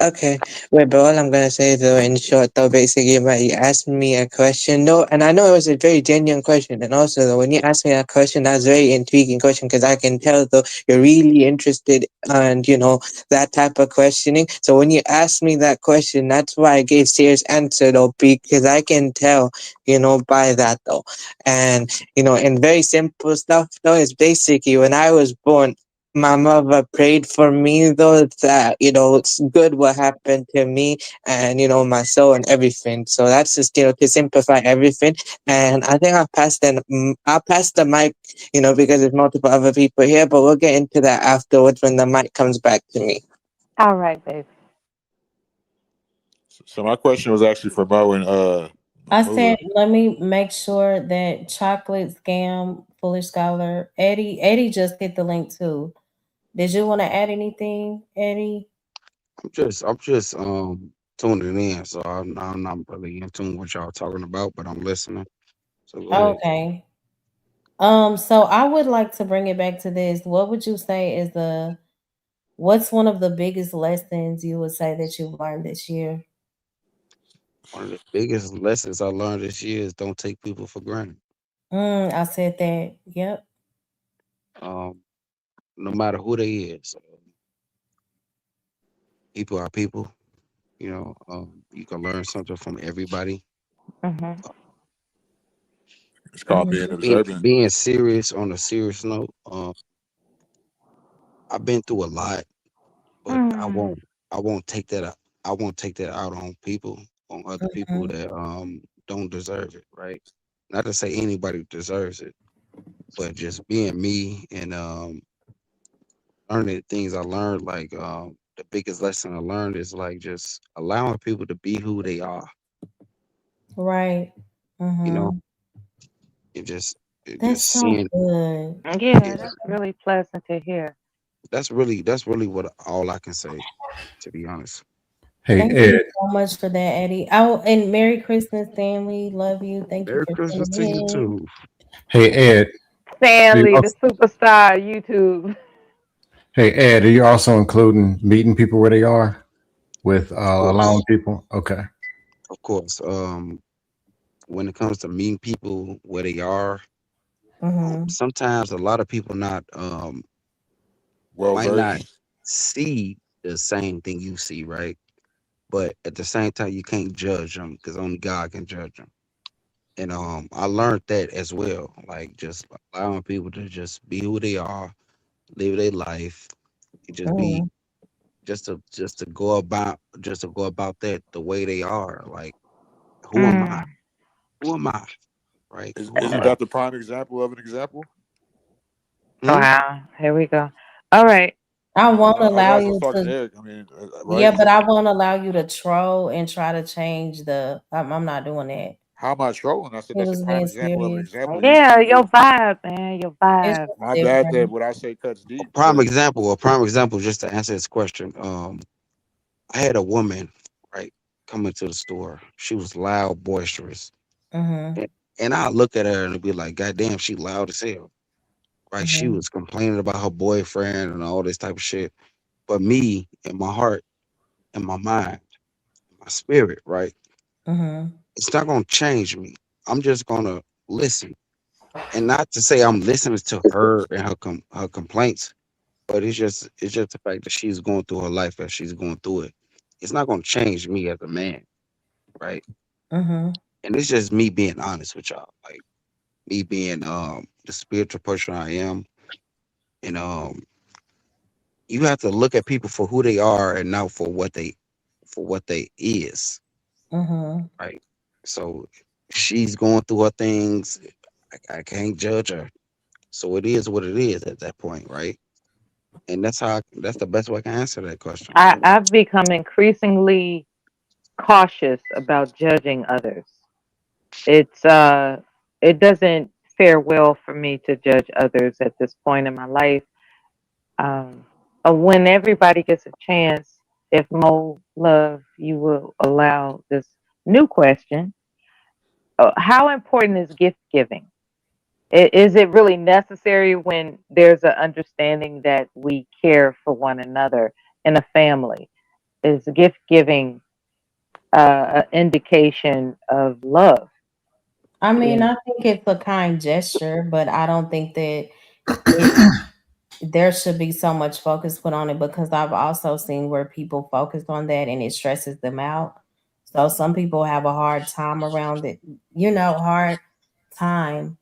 Okay, wait, but all I'm gonna say though, in short, though, basically, right, you asked me a question, no, and I know it was a very genuine question, and also though, when you asked me that question, that was a very intriguing question because I can tell though you're really interested and that type of questioning. So when you asked me that question, that's why I gave serious answer though, because I can tell, by that though, and in very simple stuff though, it's basically when I was born. My mother prayed for me though that it's good what happened to me and my soul and everything. So that's just to simplify everything. And I think I'll pass the mic because there's multiple other people here, but we'll get into that afterwards when the mic comes back to me. All right, baby. So my question was actually for Mo and I Mula. said, let me make sure that Chocolate Scam, Foolish Scholar, Eddie just hit the link too. Did you want to add anything, Eddie? I'm just tuning in, so I'm not really in tune what y'all talking about, but I'm listening. So go ahead. Okay. So I would like to bring it back to this. What would you say is what's one of the biggest lessons you would say that you've learned this year? One of the biggest lessons I learned this year is don't take people for granted. I said that. Yep. Um, no matter who they is, people are people. You can learn something from everybody. Mm-hmm. It's called being observant. Being serious on a serious note, I've been through a lot, but Mm. I won't take that out. I won't take that out on other people Mhm. that don't deserve it, right? Not to say anybody deserves it, but just being me and learning things I learned, like the biggest lesson I learned is like just allowing people to be who they are, Right. you know, Mm-hmm. and That's just so seeing. good. Yeah, Yeah, that's really pleasant to hear. that's really what all I can say, to be honest. Hey Thank you Ed, so much for that, Eddie. Oh, and Merry Christmas, Stanley. Love you. Thank you Merry for Christmas tuning to you in. too. hey Ed, do you Stanley, the also, superstar YouTube. hey Ed, are you also including meeting people where they are with Of allowing course, people? Okay. of course. When it comes to meeting people where they are, Mm-hmm. sometimes a lot of people not Well might not versed. see the same thing you see, right? But at the same time, you can't judge them because only God can judge them. And I learned that as well, like just allowing people to just be who they are, live their life, and just be Mm-hmm. just to go about that the way they are. Like, who am I? Mm. Who am I? Right? Who am Isn't I? that the prime example of an example? Hmm? Wow, here we go. All right. I won't I was allow also you talking to to. Eric. I mean, Yeah, right? but I won't allow you to troll and try to change the. I'm not doing that. How am I trolling? I said He that's a was prime being example of an serious. example you Yeah, can your use. vibe, man, your It's vibe. just My bad that different. what I say cuts A deep prime because example, just to answer this question. I had a woman, right, come into the store. She was loud, boisterous. Mhm. And I look at her and be like, God damn, she loud as hell. Right. She Mhm. was complaining about her boyfriend and all this type of shit. But me, in my heart, in my mind, my spirit, right, Mhm. it's not gonna change me. I'm just gonna listen. And not to say I'm listening to her and her complaints, but it's just the fact that she's going through her life as she's going through it. It's not gonna change me as a man, right? Mhm. And it's just me being honest with y'all. Like me being the spiritual person I am. And you have to look at people for who they are and not for what they is, Mhm. right? So she's going through her things. I can't judge her. So it is what it is at that point, right? And that's the best way I can answer that question. I've become increasingly cautious about judging others. It's it doesn't fare well for me to judge others at this point in my life. Um, when everybody gets a chance, if Mo Love, you will allow this new question: how important is gift giving? Is it really necessary when there's an understanding that we care for one another in a family? Is gift giving an indication of love? I mean, Yeah. I think it's a kind gesture, but I don't think that it there should be so much focus put on it because I've also seen where people focus on that and it stresses them out. So some people have a hard time around it, hard time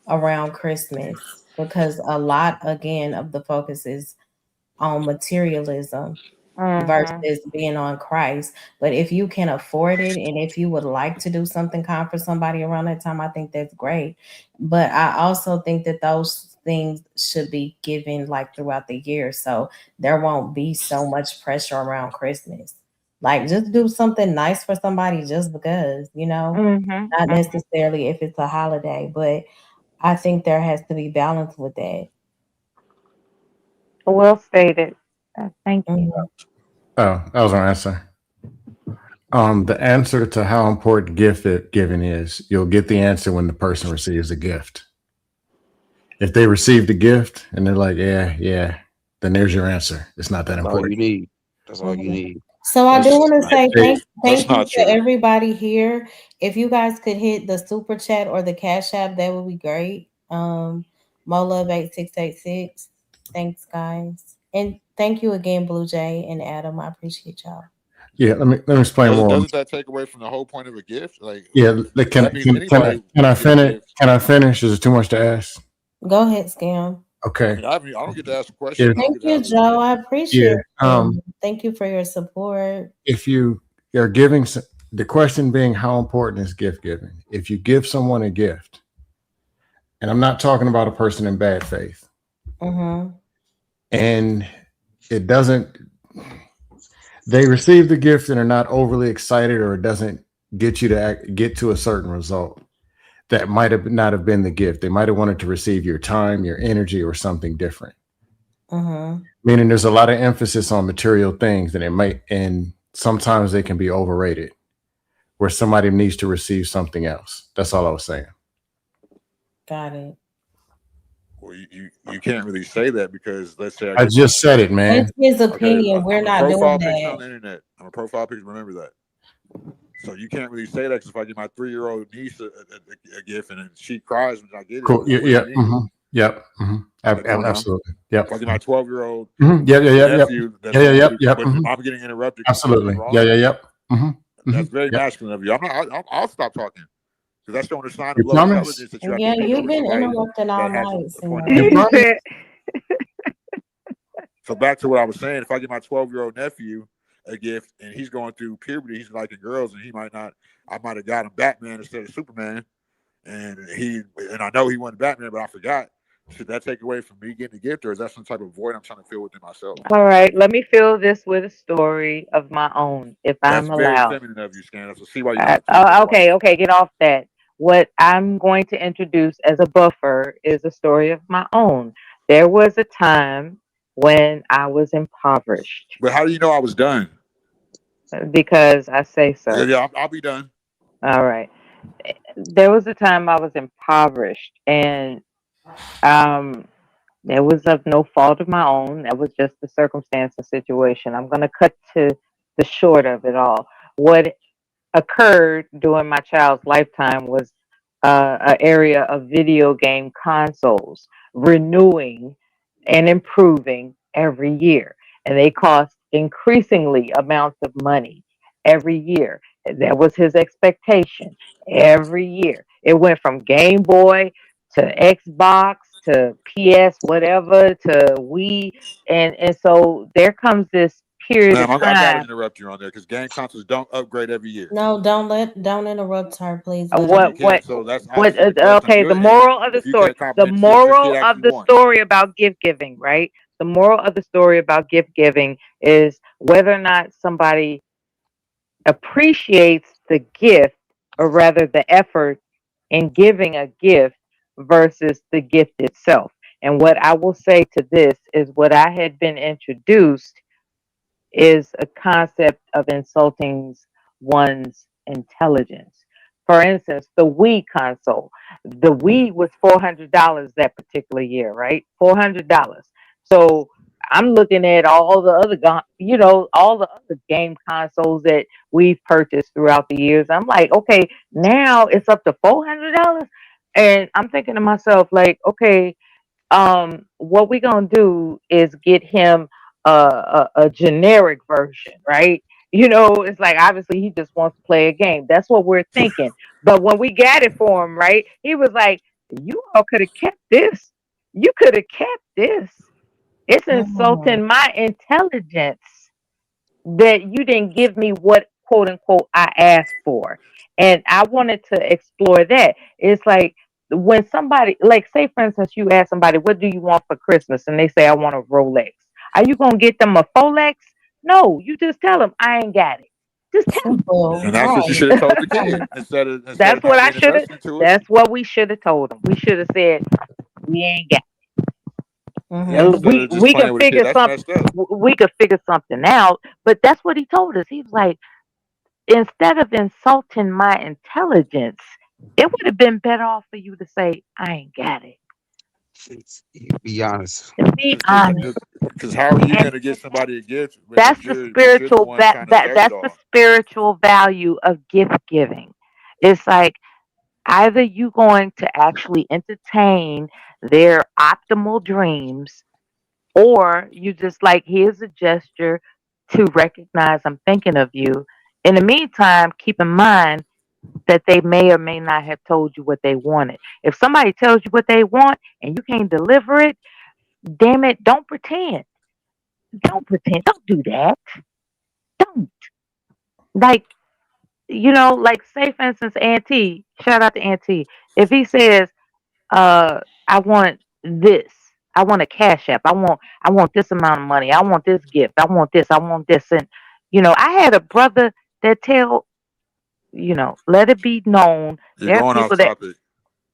around Christmas because a lot again of the focus is on materialism Mm-hmm. versus being on Christ. But if you can afford it and if you would like to do something kind for somebody around that time, I think that's great. But I also think that those things should be given like throughout the year. So there won't be so much pressure around Christmas. Like just do something nice for somebody just because, not Mm-hmm. necessarily if it's a holiday, but I think there has to be balance with that. Well stated. Thank you. Mhm. Oh, that was our answer. The answer to how important giving is, you'll get the answer when the person receives the gift. If they received the gift and they're like, yeah, then there's your answer. It's not that That's all you important. need. That's all you Mhm. need. So I do that's want to say They- that's thank you not to true. everybody here. If you guys could hit the super chat or the cash app, that would be great. Molove 8686. Thanks, guys. And thank you again, Blue Jay and Adam. I appreciate y'all. yeah, let me explain more. Doesn't that take away from the whole point of a gift? Like Yeah, that means anybody can I can get a finish? gift. Can I finish? Is it too much to ask? Go ahead, Scam. I Okay. mean, I don't get to ask a question. If I don't Thank get to you, have an Joe. I opinion. appreciate yeah, it. Thank you for your support. if you are giving, the question being how important is gift giving? If you give someone a gift, and I'm not talking about a person in bad faith, Mm-hmm. and it doesn't, they receive the gift and are not overly excited, or it doesn't get you to get to a certain result. That might have not have been the gift. They might have wanted to receive your time, your energy, or something different. Mm-hmm. Meaning there's a lot of emphasis on material things, and sometimes they can be overrated, where somebody needs to receive something else. That's all I was saying. Got it. Well, you can't really say that because let's say I I get my just said it, man. That's his okay. opinion. We're I'm a not doing profile picture on that. the internet. I'm a profile picture. Remember that. So you can't really say that because if I give my 3-year-old niece a gift and then she cries when I get it, Cool. what does Yeah. it mean? Yep. Come on now. Absolutely. Yep. If I give my 12-year-old Yep. nephew that's going through, Yep. but I'm getting interrupted completely Absolutely. wrong. Yep. That's very Yep. masculine of you. I'll stop talking because that's showing a sign You of low promise? intelligence that you have to Yeah, speak you've over been somebody interrupting all that has night, a point of You Simone. view. promise? So back to what I was saying, if I give my 12-year-old nephew a gift and he's going through puberty, he's liking girls, and I might have got him Batman instead of Superman, and I know he wanted Batman, but I forgot. should that take away from me getting a gift, or is that some type of void I'm trying to fill within myself? All right, let me fill this with a story of my own, if That's I'm very allowed. feminine of you, Scan. So see why you're not a preacher's wife. Okay, get off that. What I'm going to introduce as a buffer is a story of my own. There was a time when I was impoverished But how do you know I was done? because I say so. Yeah, I'll be done. All right. There was a time I was impoverished, and it was of no fault of my own. That was just the circumstance and situation. I'm going to cut to the short of it all. What occurred during my child's lifetime was an area of video game consoles renewing and improving every year, and they cost increasingly amounts of money every year. That was his expectation every year. It went from Game Boy to Xbox to PS whatever to Wii, and so there comes this period Ma'am, of I gotta time. interrupt you on there because game consoles don't upgrade every year. No, don't interrupt her, please. Let her You What can't. So that's obviously the question on okay, the your end. moral of the If you story, can't the comprehend shit, this moral kid of actually the won. story about gift giving, right? The moral of the story about gift giving is whether or not somebody appreciates the gift, or rather the effort in giving a gift versus the gift itself. And what I will say to this is what I had been introduced is a concept of insulting one's intelligence. For instance, the Wii console. The Wii was $400 that particular year, right? $400. So I'm looking at all the other, all the other game consoles that we've purchased throughout the years. I'm like, okay, now it's up to $400, and I'm thinking to myself, like, okay, what we gonna do is get him a generic version, right? It's like obviously he just wants to play a game. That's what we're thinking. But when we got it for him, right, he was like, "You all could have kept this. You could have kept this. It's insulting my intelligence that you didn't give me what quote unquote I asked for." And I wanted to explore that. It's like when somebody, like, say for instance, you ask somebody, "What do you want for Christmas?" and they say, "I want a Rolex." Are you gonna get them a Folex? No, you just tell them, "I ain't got it." Just tell them. And that's what you should have told the kid instead of That's what I being should have. invested into it. That's what we should have told them. We should have said, "We ain't got it." Yeah, And instead of just we playing can with a kid, figure that's something. messed up. We could figure something out. But that's what he told us. He was like, instead of insulting my intelligence, it would have been better off for you to say, "I ain't got it." Be honest. Be honest. Because how are you And going to get somebody a gift when that's the you're the spiritual one trying to serve it that's all? the spiritual value of gift giving. It's like either you going to actually entertain their optimal dreams, or you just like, here's a gesture to recognize I'm thinking of you. In the meantime, keep in mind that they may or may not have told you what they wanted. If somebody tells you what they want and you can't deliver it, damn it, don't pretend. Don't pretend. Don't do that. Don't. Like, like, say for instance, Auntie, shout out to Auntie. If he says, I want this, I want a cash app, I want this amount of money, I want this gift, I want this, I want this. And I had a brother that let it be known You're there are going off people that, topic.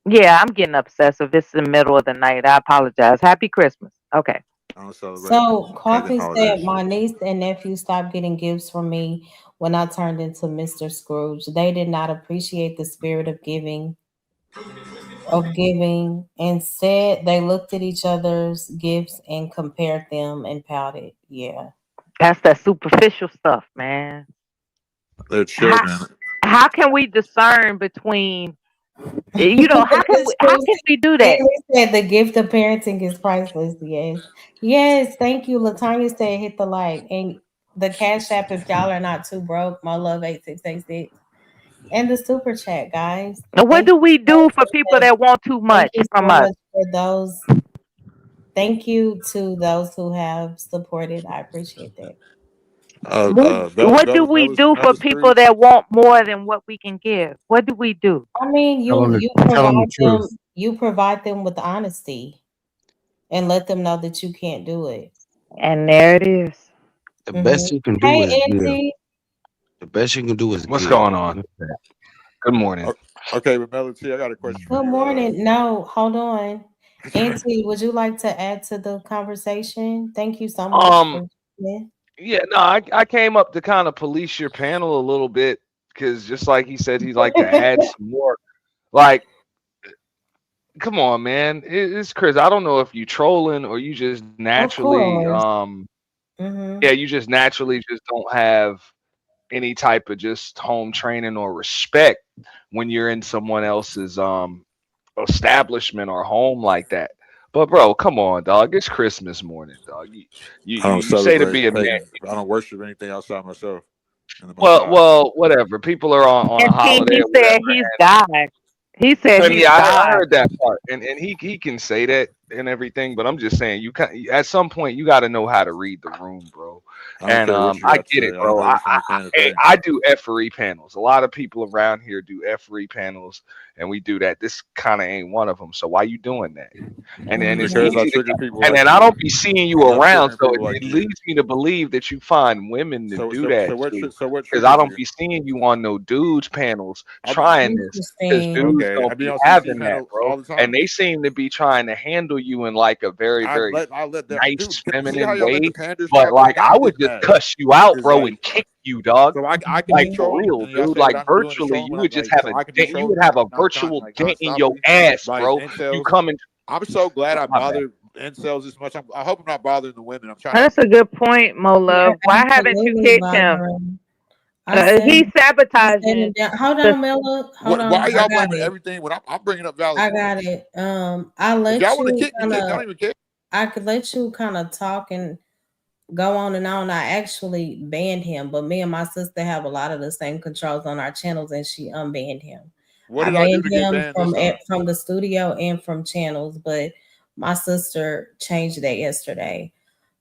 yeah, I'm getting obsessive. It's the middle of the night. I apologize. Happy Christmas. Okay. I don't celebrate So pagan Coffee said holidays. my niece and nephew stopped getting gifts from me when I turned into Mr. Scrooge. They did not appreciate the spirit of giving. Instead, they looked at each other's gifts and compared them and pouted. Yeah. That's that superficial stuff, man. They're How, children. how can we discern between, how can we do that? Henry said the gift of parenting is priceless. Yes, thank you. Latanya said hit the like, and the cash app if y'all are not too broke. My love 8686, and the super chat, guys. And what do we do for people that want too much Thank you from so us? much for those. Thank you to those who have supported. I appreciate that. What do we do for people that want more than what we can give? What do we do? I mean, Tell them you the provide them truth. you provide them with honesty. and let them know that you can't do it. And there it is. The best you can do Hey, is give. Auntie. The best you can do is What's give. going on? Good morning. Okay, but Melody, I got a question for Good you. morning. No, hold on. Auntie, would you like to add to the conversation? Thank you so much for yeah. Yeah, no, I came up to kind of police your panel a little bit because just like he said, he'd like to add some more. Like, come on, man, it's Chris. I don't know if you trolling or you just naturally, yeah, you just naturally just don't have any type of just home training or respect when you're in someone else's establishment or home like that. But bro, come on, dog. It's Christmas morning, dog. You I don't say to be a man. pagan. I don't worship anything outside myself. Well, whatever. People are on a And holiday. he Or said whatever, he's God. He said and he's yeah, I God. heard that part, and he can say that and everything, but I'm just saying you can at some point you got to know how to read the room, bro. I don't And care what you I got to get say. it, I bro. know you're from the fan today. I do FRE panels. A lot of people around here do FRE panels, and we do that. This kind of ain't one of them. So why you doing that? And then it's Because I easy to trigger get, people and like then I you. don't be seeing you I love around, triggering so people it like you. leads me to believe that you find women to do that So what because triggers I don't you? be seeing you on no dudes panels I be trying this because dudes okay. I don't be be on having CC that, panels bro. all the time. And they seem to be trying to handle you in like a very, I very let that nice, dude. See how feminine y'all let the way. panders But talk? like, Now I I'm would getting just mad. cuss you out, It's bro, like and kick you, dog. so I can Like be for trolling, real, and y'all dude. say Like what I'm doing is virtually, trolling. you When would I'm just like, have so a I can be dent. You trolling would have a virtual like dent in your non-stoply, ass, like bro. You incels. coming? I'm so glad I My bad. bothered incels this much. I hope I'm not bothering the women. I'm trying That's to. a good point, Mo Love. Why haven't you Absolutely kicked him? bothering. I He's said sabotaging. down. Hold The, on, Mella. Hold Why on. are I y'all got blaming it. everything when I'm bringing up valid I points? got it. I If let y'all want to you kick me, kind kick. I don't of. even care. I could let you kind of talk and go on and on. I actually banned him, but me and my sister have a lot of the same controls on our channels, and she unbanned him. What I did I do banned to get him banned this time? from the studio and from channels, but my sister changed that yesterday.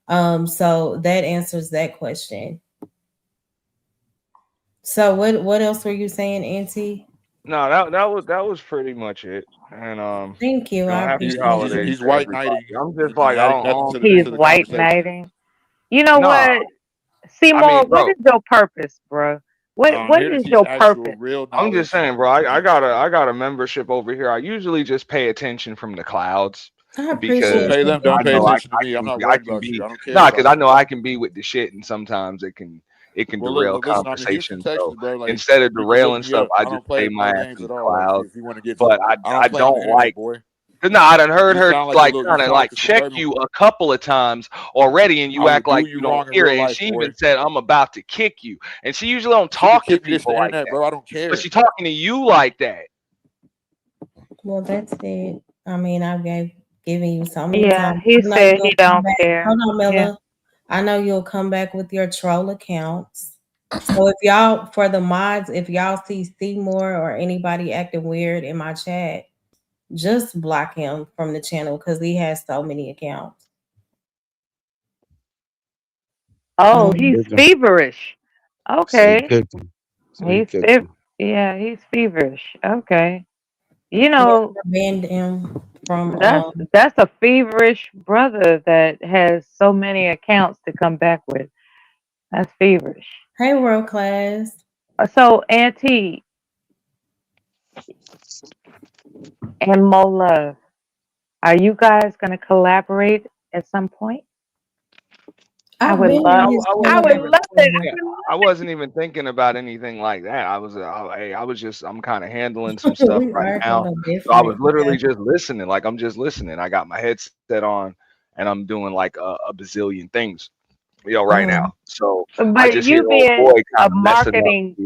So that answers that question. So what else were you saying, Auntie? No, that was pretty much it. And Thank you. I happy appreciate holidays He's to white everybody. knighting I'm just and like I adding don't, nothing he's to the white conversation. knighting. You know nah. what, Seymour? I mean, What bro, is your purpose, bro? What I'm what here to is teach your actual purpose? real I'm just knowledge. saying, bro. I got a membership over here. I usually just pay attention from the clouds I because Don't appreciate pay them. that. Don't I pay know attention to me. I'm not I worried can about be you. I don't care nah, because about I you. know I can be with the shit, and sometimes it can Well, derail listen, I'm in Houston, conversation. Texas, So bro. Like instead of you can look derailing me stuff, up. I I just don't play pay my no ass games to at the all. Like clouds. if you want to get to, But I I don't play on the don't internet, like. boy. No, I done heard You her sound like like you kind of sound like like a check suburban. you a couple of times already, and you I will act like do you you don't wrong in hear real it. And life, she boy. even said, "I'm about to kick you," and she usually don't She can talk to kick me this on people the like internet, that, bro. I don't but care. she talking to you like that. Well, that's it. I mean, I've given you so many Yeah, times. he I know said he you'll come don't back. care. Hold on, Yeah. Milla. I know you'll come back with your troll accounts. So if y'all, for the mods, if y'all see Seymour or anybody acting weird in my chat, just block him from the channel because he has so many accounts. Oh, he's feverish. So he Okay. kicked him. So he He's kicked him. yeah, he's feverish. Okay. You Yeah, know, I banned him from that's a feverish brother that has so many accounts to come back with. That's feverish. Hey, world class. So, Auntie and Mo Love, are you guys gonna collaborate at some point? I I've would been love. in his I would channel love it. before. Yeah, I wasn't even thinking about anything like that. I was just, I'm kind of handling some stuff We right are kind now. of So I was different. literally just listening. Like I'm just listening. I got my headset on and I'm doing like a bazillion things, right now. So I But just hear you old being boy a kind of messing up. marketing,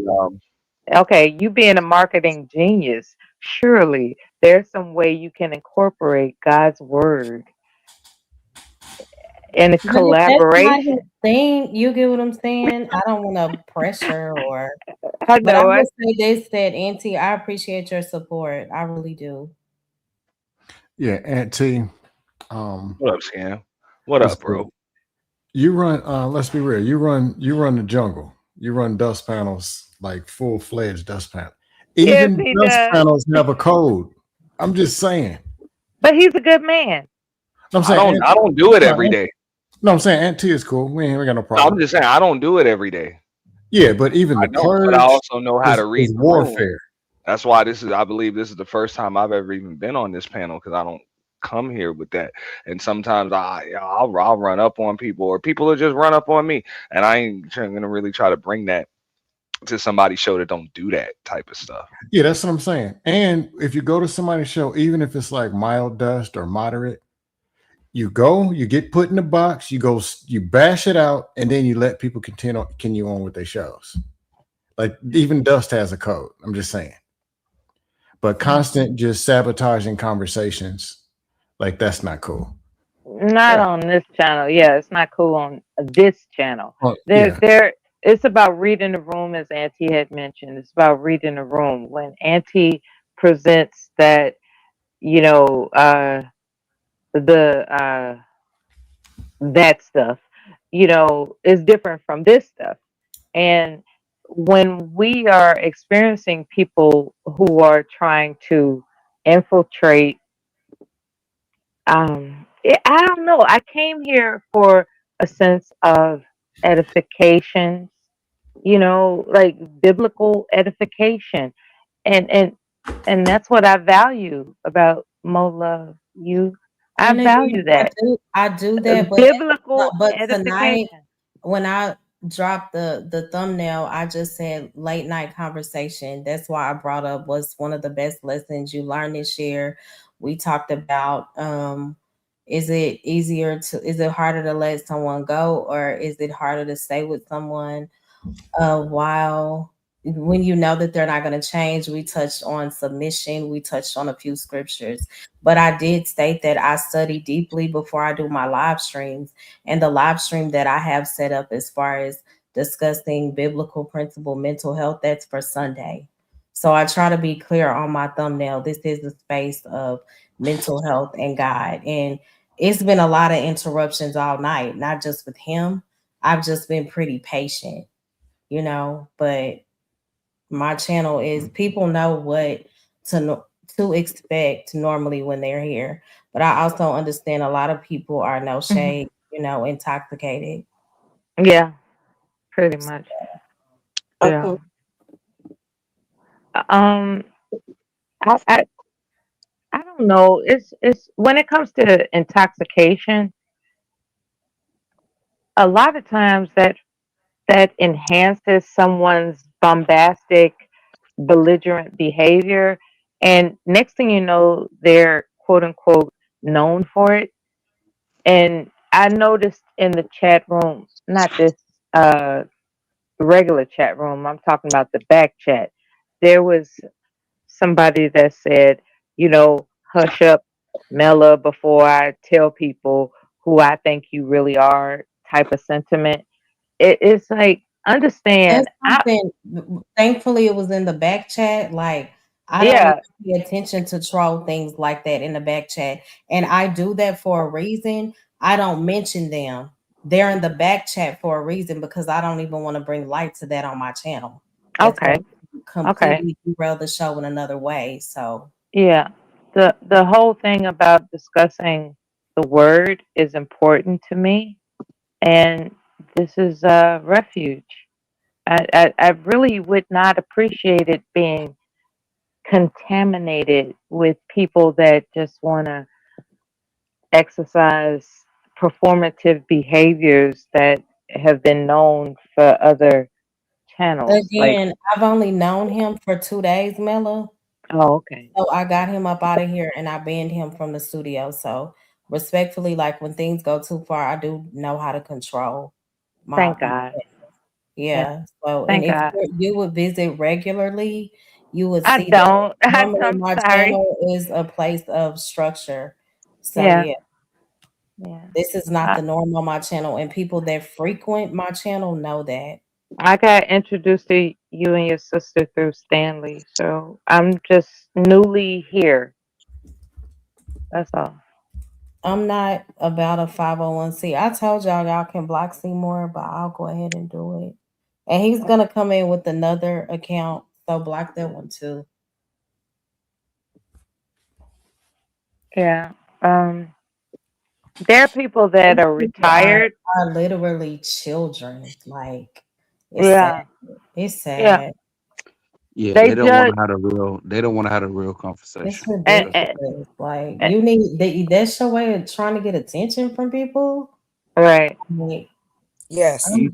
okay, you being a marketing genius, surely there's some way you can incorporate God's word in a But if that's not his collaboration. thing, you get what I'm saying? I don't want to pressure I but I know will it. say this, that Auntie, I appreciate your support. I really do. Yeah, Auntie. What up, Scam? What what's up, bro? good? You run. Let's be real. You run the jungle. You run dust panels like full-fledged dust panel. Yes, Even he dust does. panels have a code. I'm just saying. But he's a good man. I'm I saying don't do it every day. No, I'm saying Aunt T is cool. We got no No, problem. I'm just saying I don't do it every day. Yeah, but even I the don't, but I purge also know how to read is the room. warfare. That's why I believe this is the first time I've ever even been on this panel because I don't come here with that. And sometimes I'll run up on people or people will just run up on me, and I ain't gonna really try to bring that to somebody's show that don't do that type of stuff. Yeah, that's what I'm saying. And if you go to somebody's show, even if it's like mild dust or moderate, you go, you get put in the box, you go, you bash it out, and then you let people continue on with their shows. Like even dust has a code. I'm just saying. But constant just sabotaging conversations, like that's not cool. Not on this channel. Yeah, it's not cool on this channel. Yeah. It's about reading the room, as Auntie had mentioned. It's about reading the room. When Auntie presents that, you know, that stuff, you know, is different from this stuff. And when we are experiencing people who are trying to infiltrate, I don't know. I came here for a sense of edification, you know, like biblical edification, and that's what I value about Mo Love. I And again, value that I do that, biblical but tonight edification. when I dropped the thumbnail, I just said late night conversation. That's why I brought up what's one of the best lessons you learned this year. We talked about is it harder to let someone go, or is it harder to stay with someone while when you know that they're not going to change? We touched on submission. We touched on a few scriptures, but I did state that I study deeply before I do my live streams, and the live stream that I have set up as far as discussing biblical principle mental health, that's for Sunday. So I try to be clear on my thumbnail. This is a space of mental health and God, and it's been a lot of interruptions all night, not just with him. I've just been pretty patient, you know, but my channel is people know what to expect normally when they're here, but I also understand a lot of people are no shade, you know, intoxicated. Yeah, pretty much. Yeah. I don't know. It's when it comes to intoxication, a lot of times that enhances someone's bombastic, belligerent behavior, and next thing you know, they're quote unquote known for it. And I noticed in the chat room, not this regular chat room, I'm talking about the back chat, there was somebody that said, you know, hush up, Mela, before I tell people who I think you really are, type of sentiment. It's like, understand. That's something. Thankfully, it was in the back chat. Like I don't Yeah. pay attention to troll things like that in the back chat, and I do that for a reason. I don't mention them. They're in the back chat for a reason because I don't even want to bring light to that on my channel. That's Okay. going to completely derail the show in another way. So Yeah. The whole thing about discussing the word is important to me, and this is a refuge. I really would not appreciate it being contaminated with people that just want to exercise performative behaviors that have been known for other channels. Like, again, I've only known him for 2 days, Mela. oh, okay. So I got him up out of here and I banned him from the studio. So respectfully, like when things go too far, I do know how to control Thank my God. Yeah. yeah. So and Thank if God. you would visit regularly, you would I see that don't. normally I'm my sorry. channel is a place of structure. So Yeah. yeah, Yeah. this is not the norm on my channel, and people that frequent my channel know that. I got introduced to you and your sister through Stanley, so I'm just newly here. That's all. I'm not about a 501c. I told y'all can block Seymour, but I'll go ahead and do it. And he's gonna come in with another account, so block that one too. Yeah. There are people that These are people are retired. literally children. Like it's Yeah, sad. It's yeah. sad. Yeah, They they don't want judge, to have a real. They don't want to have a real It's conversation. and, ridiculous. Like and you need that's your way of trying to get attention from people. right. Like, Yes. You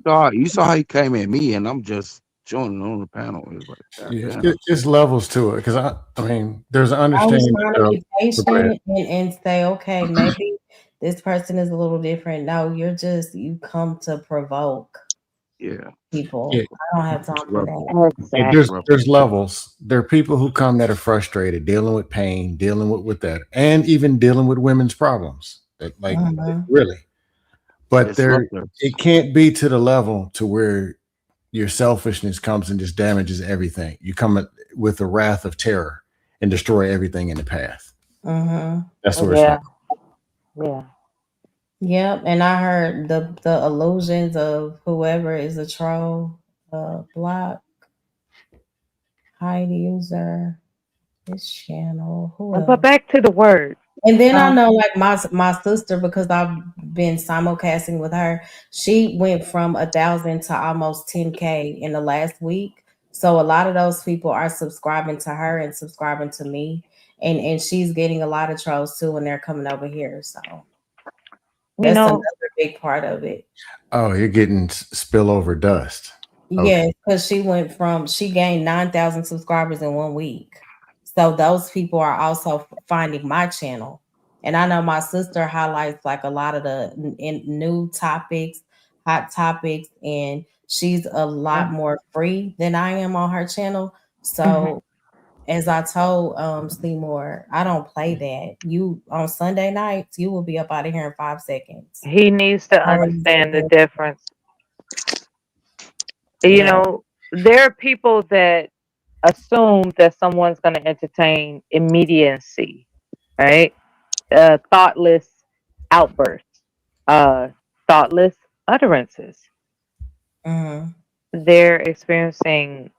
saw how he came at me, and I'm just joining on the panel. It was like, God Yeah, damn. it's levels to it because I mean, there's an I was understanding. trying to be Go ahead. patient and say, okay, maybe this person is a little different. No, you come to provoke Yeah. people. Yeah, I don't have time for that. yeah, Exactly. there's levels. There are people who come that are frustrated, dealing with pain, dealing with that, and even dealing with women's problems. That like Mhm. really, but It's love there. it can't be to the level to where your selfishness comes and just damages everything. You come with the wrath of terror and destroy everything in the path. Mhm. That's where it's Yeah, from. yeah. Yep, and I heard the illusions of whoever is a troll, block, hide user, this channel, who But else? back to the word. And then I know like my sister, because I've been simulcasting with her, she went from 1,000 to almost 10K in the last week. So a lot of those people are subscribing to her and subscribing to me. And she's getting a lot of trolls too when they're coming over here. So You that's know, another big part of it. Oh, you're getting spillover dust. Okay. Yes, because she gained 9,000 subscribers in 1 week. So those people are also finding my channel. And I know my sister highlights like a lot of the new topics, hot topics, and she's a lot more free than I am on her channel. So as I told Seymour, I don't play that. You on Sunday nights, you will be up out of here in 5 seconds. he needs to understand the difference. You Yeah. know, there are people that assume that someone's going to entertain immediacy, right? Thoughtless outbursts, thoughtless utterances. Mhm. They're experiencing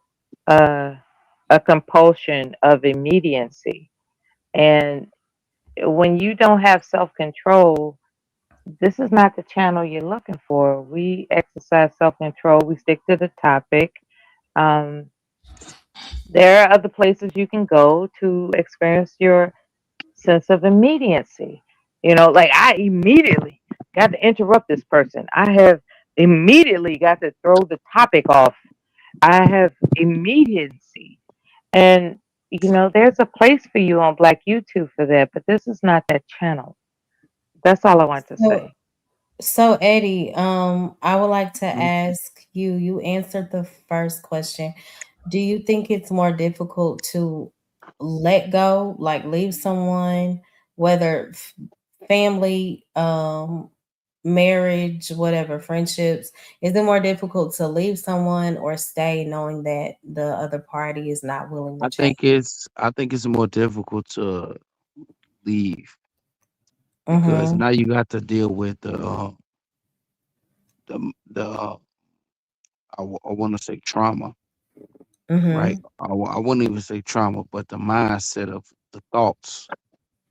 a compulsion of immediacy. And when you don't have self control, this is not the channel you're looking for. We exercise self control, we stick to the topic. Um, there are other places you can go to experience your sense of immediacy. You know, like I immediately got to interrupt this person. I have immediately got to throw the topic off. I have immediacy. And, you know, there's a place for you on Black YouTube for that, but this is not that channel. That's all I want to So, say. so Eddie, I would like to ask you, you answered the first question. Do you think it's more difficult to let go, like leave someone, whether family, marriage, whatever, friendships? Is it more difficult to leave someone or stay knowing that the other party is not willing to change? I think it's more difficult to leave because Mm-hmm. now you got to deal with the I want to say trauma, right? Mm-hmm. I wouldn't even say trauma, but the mindset of the thoughts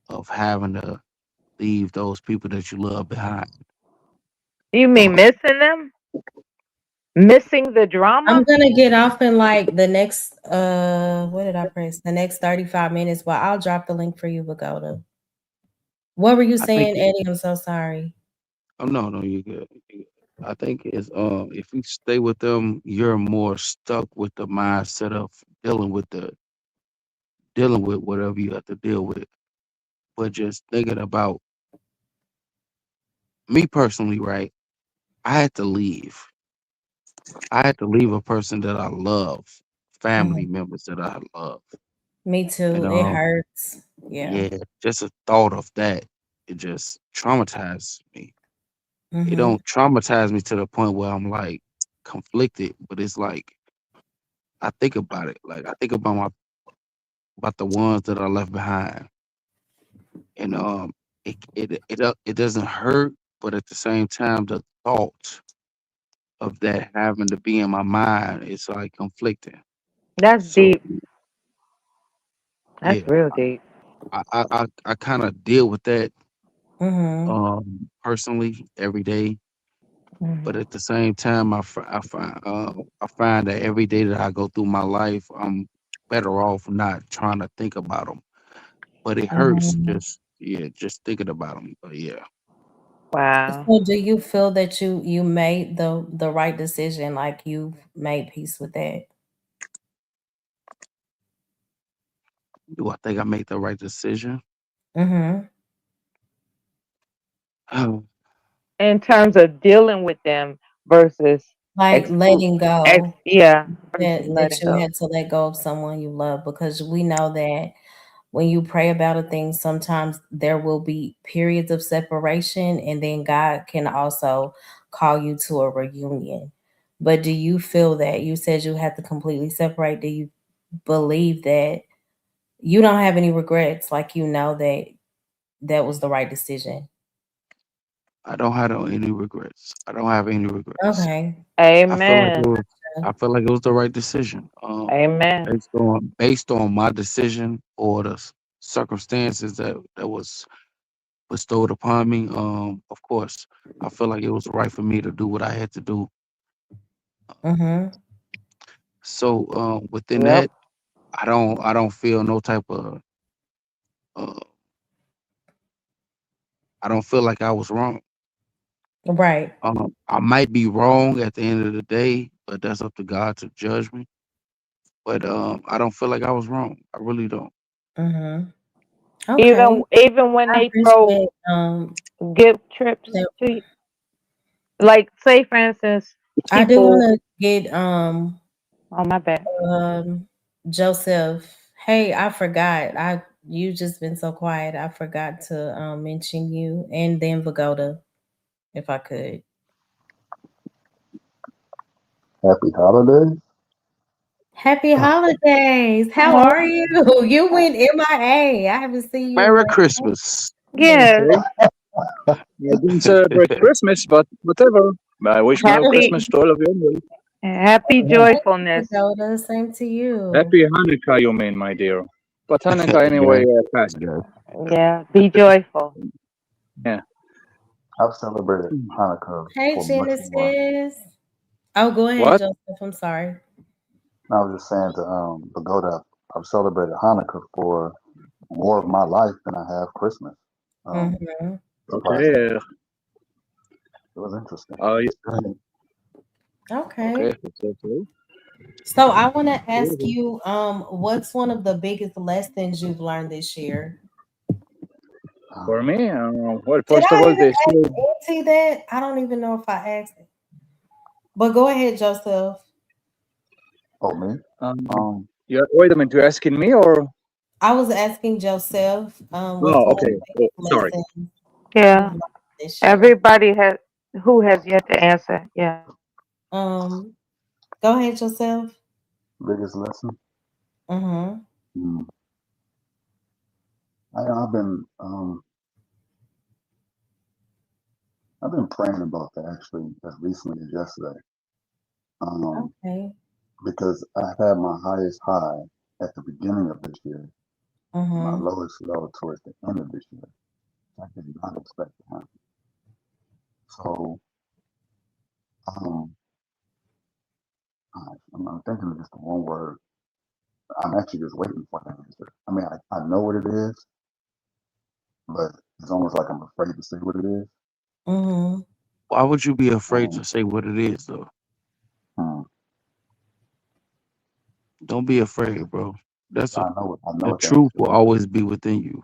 of having to leave those people that you love behind. You mean missing them? Missing the drama? I'm gonna get off in like the next what did I press? The next 35 minutes, but I'll drop the link for you, Pagoda. What were you I think saying, Eddie? I'm so sorry. oh no, you good. You good. I think it's if you stay with them, you're more stuck with the mindset of dealing with whatever you have to deal with. But just thinking about me personally, right? I had to leave. I had to leave a person that I love, family Mhm. members that I love. Me And too. It hurts. Yeah. yeah, just a thought of that, it just traumatized me. It Mm-hmm. don't traumatize me to the point where I'm like conflicted, but it's like I think about it. Like I think about the ones that I left behind. And it doesn't hurt, but at the same time the thought of that having to be in my mind is like conflicting. That's So deep. That's yeah, real deep. I kind of deal with that personally every day. But Mhm. at the same time, I find that every day that I go through my life, I'm better off not trying to think about them. But it hurts just thinking about them. But yeah, Wow. So do you feel that you made the right decision, like you've made peace with that? do I think I made the right decision? Mm-hmm. Oh, In terms of dealing with them versus Like letting go. yeah, versus That letting you go. had to let go of someone you love, because we know that when you pray about a thing, sometimes there will be periods of separation, and then God can also call you to a reunion. But do you feel that you said you had to completely separate? Do you believe that you don't have any regrets? Like you know that that was the right decision? I don't have any regrets. I don't have any regrets. Okay. I feel like it Amen. was. I feel like it was the right decision. Amen. Based on my decision or the circumstances that was bestowed upon me. Of course, I feel like it was right for me to do what I had to do. Mm-hmm. So within Yep. that, I don't feel no type of. Uh, I don't feel like I was wrong. Right. I might be wrong at the end of the day, but that's up to God to judge me. But I don't feel like I was wrong. I really don't. Mm-hmm. Even Okay. even when I they throw appreciate gift trips that. to you, like say for instance, I do want people. to get Oh my bad. um Joseph. Hey, I forgot. You just been so quiet. I forgot to mention you, and then Vagoda, if I could. Happy holidays. Happy holidays. How Oh, are you? You went MIA. I haven't seen you in Merry like Christmas. yes. Okay. I didn't celebrate Christmas, but whatever. I wish Merry Happy Christmas to all of you anyway. happy Thank you, joyfulness. Vagoda. Same to you. Happy Hanukkah, you mean, my dear. But Hanukkah Yeah, anyway passed. yeah. Yeah, be joyful. Yeah. I've celebrated Hanukkah Hey, for much more. Genesis. Oh, go ahead, What? Joseph. I'm sorry. I was just saying to Pagoda, I've celebrated Hanukkah for more of my life than I have Christmas. Mm-hmm. Surprisingly, Okay. it was interesting. Okay. Okay. Okay. So I want to ask Okay. you, what's one of the biggest lessons you've learned this year? For me, well, Did first of I all, even this year, ask Auntie that? I don't even know if I asked it. But go ahead, Joseph. Oh, me? wait a minute, you're asking me or? I was asking Joseph, what's Oh, one of okay. the Oh, biggest sorry. lessons you've Yeah. learned this year? Everybody has who has yet to answer. Yeah. Um, Go ahead, Joseph. Biggest lesson? Mm-hmm. Hmm. I've been praying about that actually as recently as yesterday. Okay. Because I've had my highest high at the beginning of this year, and my Mm-hmm. lowest low towards the end of this year. I did not expect to happen. So um, I'm thinking of just the one word. I'm actually just waiting for the answer. I mean, I know what it is, but it's almost like I'm afraid to say what it is. Mm-hmm. Why would you be afraid Um, to say what it is, though? hmm, Don't be afraid, bro. That's I know the what the truth answer will is. always be within you.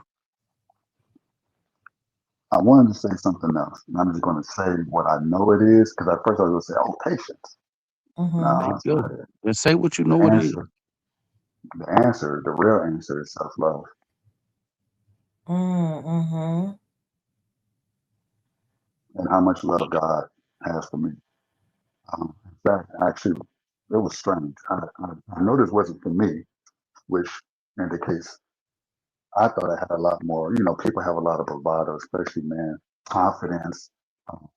I wanted to say something else, and I'm just going to say what I know it is, because at first I was going to say, "Oh, patience." Mm-hmm. There No, you that's go. not it. And say what you The know it is. the real answer is self-love. Mm-hmm. And how much love God has for me. In fact, actually, it was strange. I know this wasn't for me, which indicates I thought I had a lot more. You know, people have a lot of bravado, especially men, confidence, um,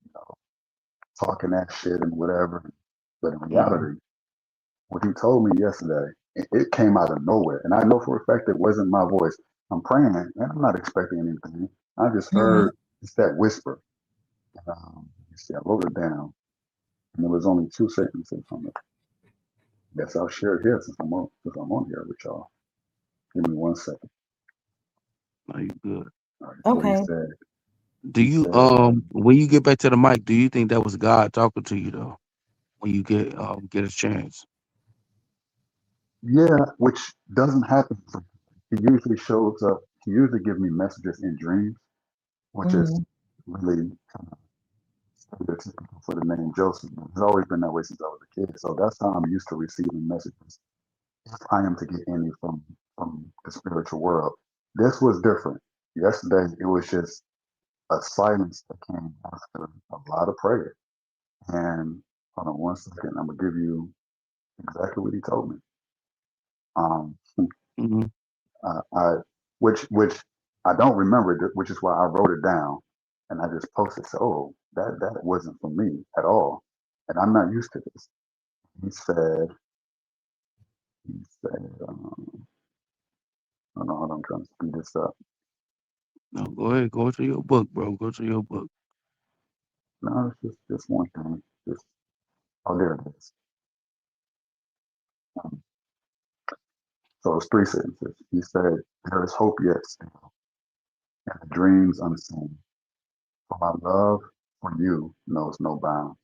you know, talking that shit and whatever. But in Hmm. reality, what he told me yesterday, it came out of nowhere. And I know for a fact it wasn't my voice. I'm praying and I'm not expecting anything. I just heard it's that whisper. You see, I wrote it down, and there was only 2 sentences from it. Guess I'll share it here since I'm on here with y'all. Give me 1 second. Are you good? All right, so he Okay. said, Do you when you get back to the mic, do you think that was God talking to you though? When you get a chance. yeah, which doesn't happen. He usually shows up. He usually gives me messages in dreams, which is really kind of stereotypical for the name Joseph. It's always been that way since I was a kid. So that's how I'm used to receiving messages. If I am to get any from the spiritual world. This was different. Yesterday, it was just a silence that came after a lot of prayer. And hold on 1 second, I'm gonna give you exactly what he told me. Mm-hmm. I which I don't remember, which is why I wrote it down, and I just posted. So, oh, that wasn't for me at all, and I'm not used to this. He said, hold on, I'm trying to speed this up. No, go ahead, go to your book, bro. Go to your book. No, it's just one thing. Oh, there it is. So it's 3 sentences. He said, "There is hope yet still, and the dreams unseen. For my love for you knows no bounds."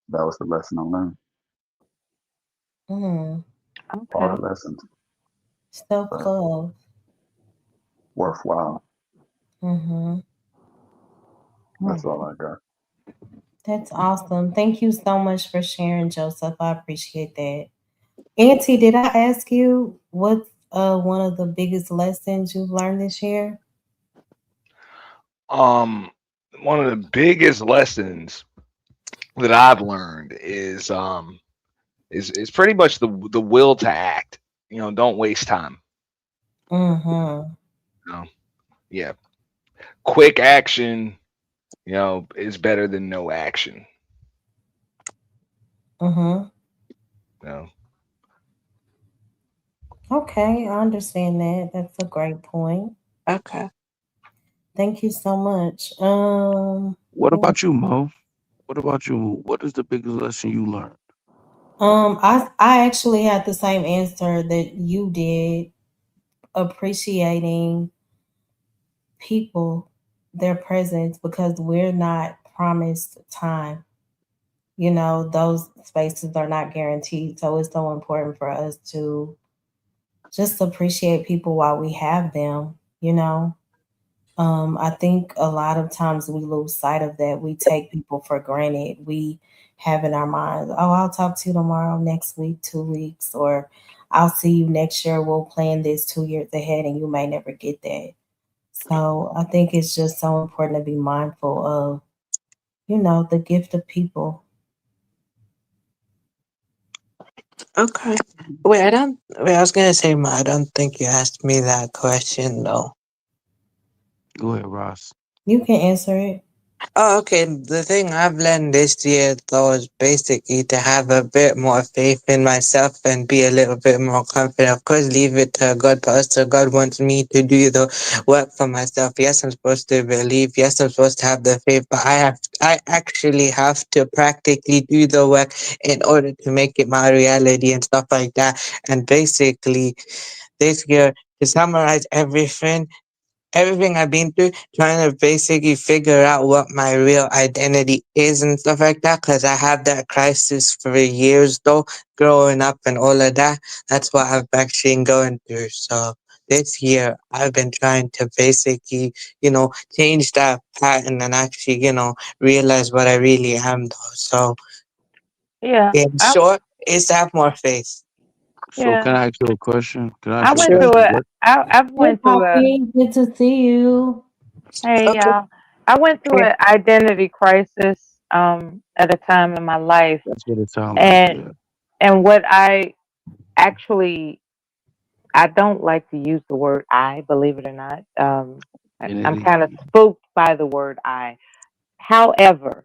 That was the lesson I learned. All the lessons. Self-love. Worthwhile. That's all I got. That's awesome. Thank you so much for sharing, Joseph. I appreciate that. Auntie, did I ask you what's one of the biggest lessons you've learned this year? One of the biggest lessons that I've learned is pretty much the will to act. Don't waste time. Yeah. Quick action, is better than no action. Okay, I understand that. That's a great point. Okay. Thank you so much. What about you, Mo? What about you? What is the biggest lesson you learned? I actually had the same answer that you did. Appreciating people, their presence, because we're not promised time. Those spaces are not guaranteed. So it's so important for us to just appreciate people while we have them. I think a lot of times we lose sight of that. We take people for granted. We have in our minds, oh, I'll talk to you tomorrow, next week, 2 weeks, or I'll see you next year. We'll plan this 2 years ahead, and you may never get that. So I think it's just so important to be mindful of, the gift of people. Okay. Wait, I was gonna say, Ma, I don't think you asked me that question though. Go ahead, Ross. You can answer it. Oh, okay. The thing I've learned this year, though, is basically to have a bit more faith in myself and be a little bit more confident. Of course, leave it to God, but also God wants me to do the work for myself. Yes, I'm supposed to believe. Yes, I'm supposed to have the faith, but I actually have to practically do the work in order to make it my reality and stuff like that. And basically, this year, to summarize everything I've been through, trying to basically figure out what my real identity is and stuff like that, because I have that crisis for years though, growing up and all of that. That's what I've actually been going through. So this year, I've been trying to basically, change that pattern and actually, realize what I really am though. So Yeah. in short, it's to have more faith. So can I ask you a question? Can I I ask you a went question? through it. What? I Hey, went through a. Poppy, good to see you. Hey, y'all. I went through an identity crisis at a time in my life, That's what it sounds like. and Yeah. and what I don't like to use the word "I," believe it or not. I'm Identity. kind of spooked by the word "I." However,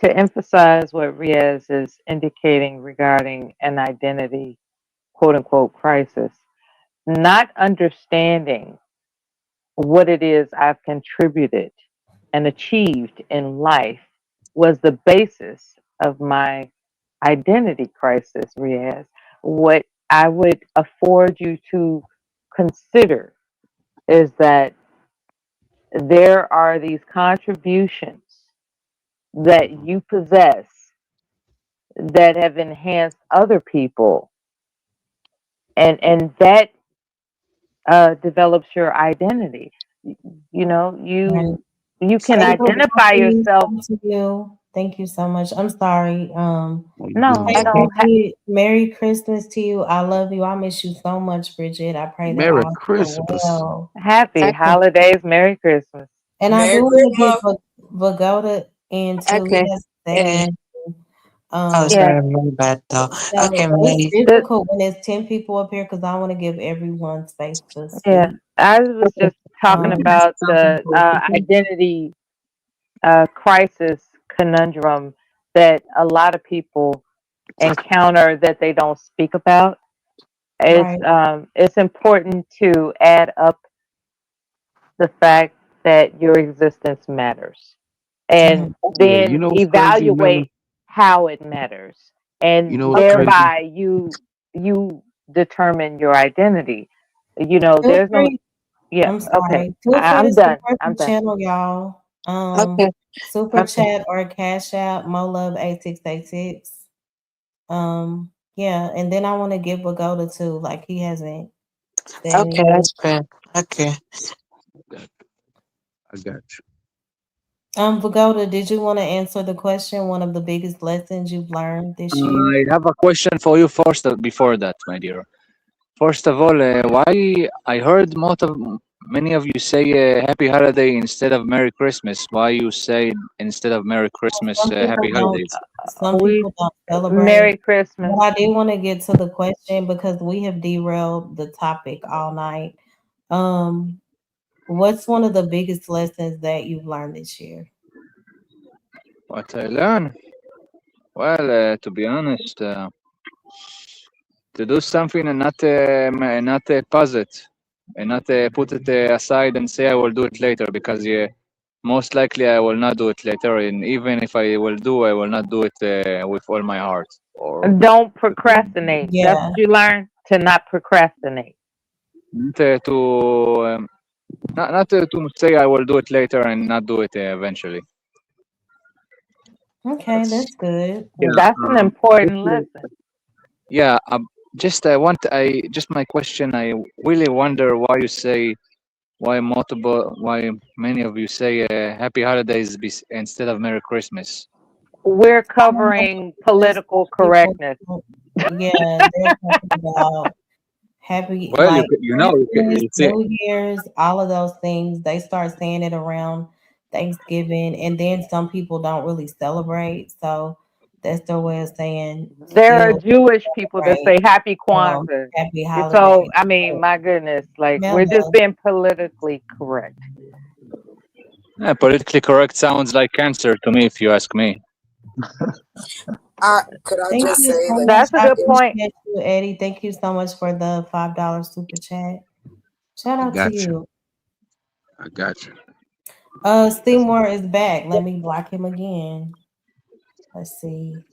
to emphasize what Riaz is indicating regarding an identity, quote unquote, crisis, not understanding what it is I've contributed and achieved in life was the basis of my identity crisis, Riaz. What I would afford you to consider is that there are these contributions that you possess that have enhanced other people, and that develops your identity. You know, you can Hey, identify yourself. to you. Thank you so much. I'm sorry. No, I don't. Merry Christmas to you. I love you. I miss you so much, Bridget. I pray that Merry all is Christmas. well. Happy holidays, Merry Christmas. And I Merry do want to Christmas. get Vagoda in too. He Okay. has to say it. Oh, Yeah. sorry, my bad though. So Okay, it's May. difficult when there's 10 people up here because I want to give everyone space to Yeah, speak. I was just talking about the identity crisis conundrum that a lot of people encounter that they don't speak about. It's important to add up the fact that your existence matters, and Yeah, you then know what's crazy, Miller? evaluate how it matters, and You know what's crazy? thereby you determine your identity. You know, Feel there's no. free. Yeah. I'm Okay. sorry. Feel free I'm to done. support I'm the done. channel, y'all. Okay. Super Okay. chat or cash out, Molove 8686. Yeah, and then I want to give Vagoda too. Like he hasn't said Okay, anything. that's fair. Okay. I got you. Vagoda, did you want to answer the question? One of the biggest lessons you've learned this year? I have a question for you first before that, my dear. First of all, why I heard many of you say Happy Holiday instead of Merry Christmas. Why you say instead of Merry Christmas Some people Happy don't. Holidays? Some people don't celebrate. Merry Christmas. But I do want to get to the question because we have derailed the topic all night. What's one of the biggest lessons that you've learned this year? What I learned? Well, to be honest, to do something and not pause it, and not put it aside and say I will do it later, because most likely I will not do it later, and even if I will do, I will not do it with all my heart. Or Don't procrastinate. That's Yeah. what you learn, to not procrastinate. not to say I will do it later and not do it eventually. Okay, that's good. Yeah, That's an important lesson. Yeah, just my question. I really wonder why many of you say Happy Holidays instead of Merry Christmas. We're covering political correctness. Yeah, they're talking about happy, Well, like Christmas, it's it. New Year's, all of those things. They start saying it around Thanksgiving, and then some people don't really celebrate. So that's their way of saying There are still Jewish people that say celebrate. Happy Kwanzaa. Happy So, holidays. I mean, my goodness, like we're Mela, just being politically correct. Yeah, politically correct sounds like cancer to me, if you ask me. Could I thank just you say so that? much. That's a I good point. appreciate you, Eddie. Thank you so much for the $5 super chat. Shout I out to got you. you. I got you. Seymour is back. Let me block him again. Let's see.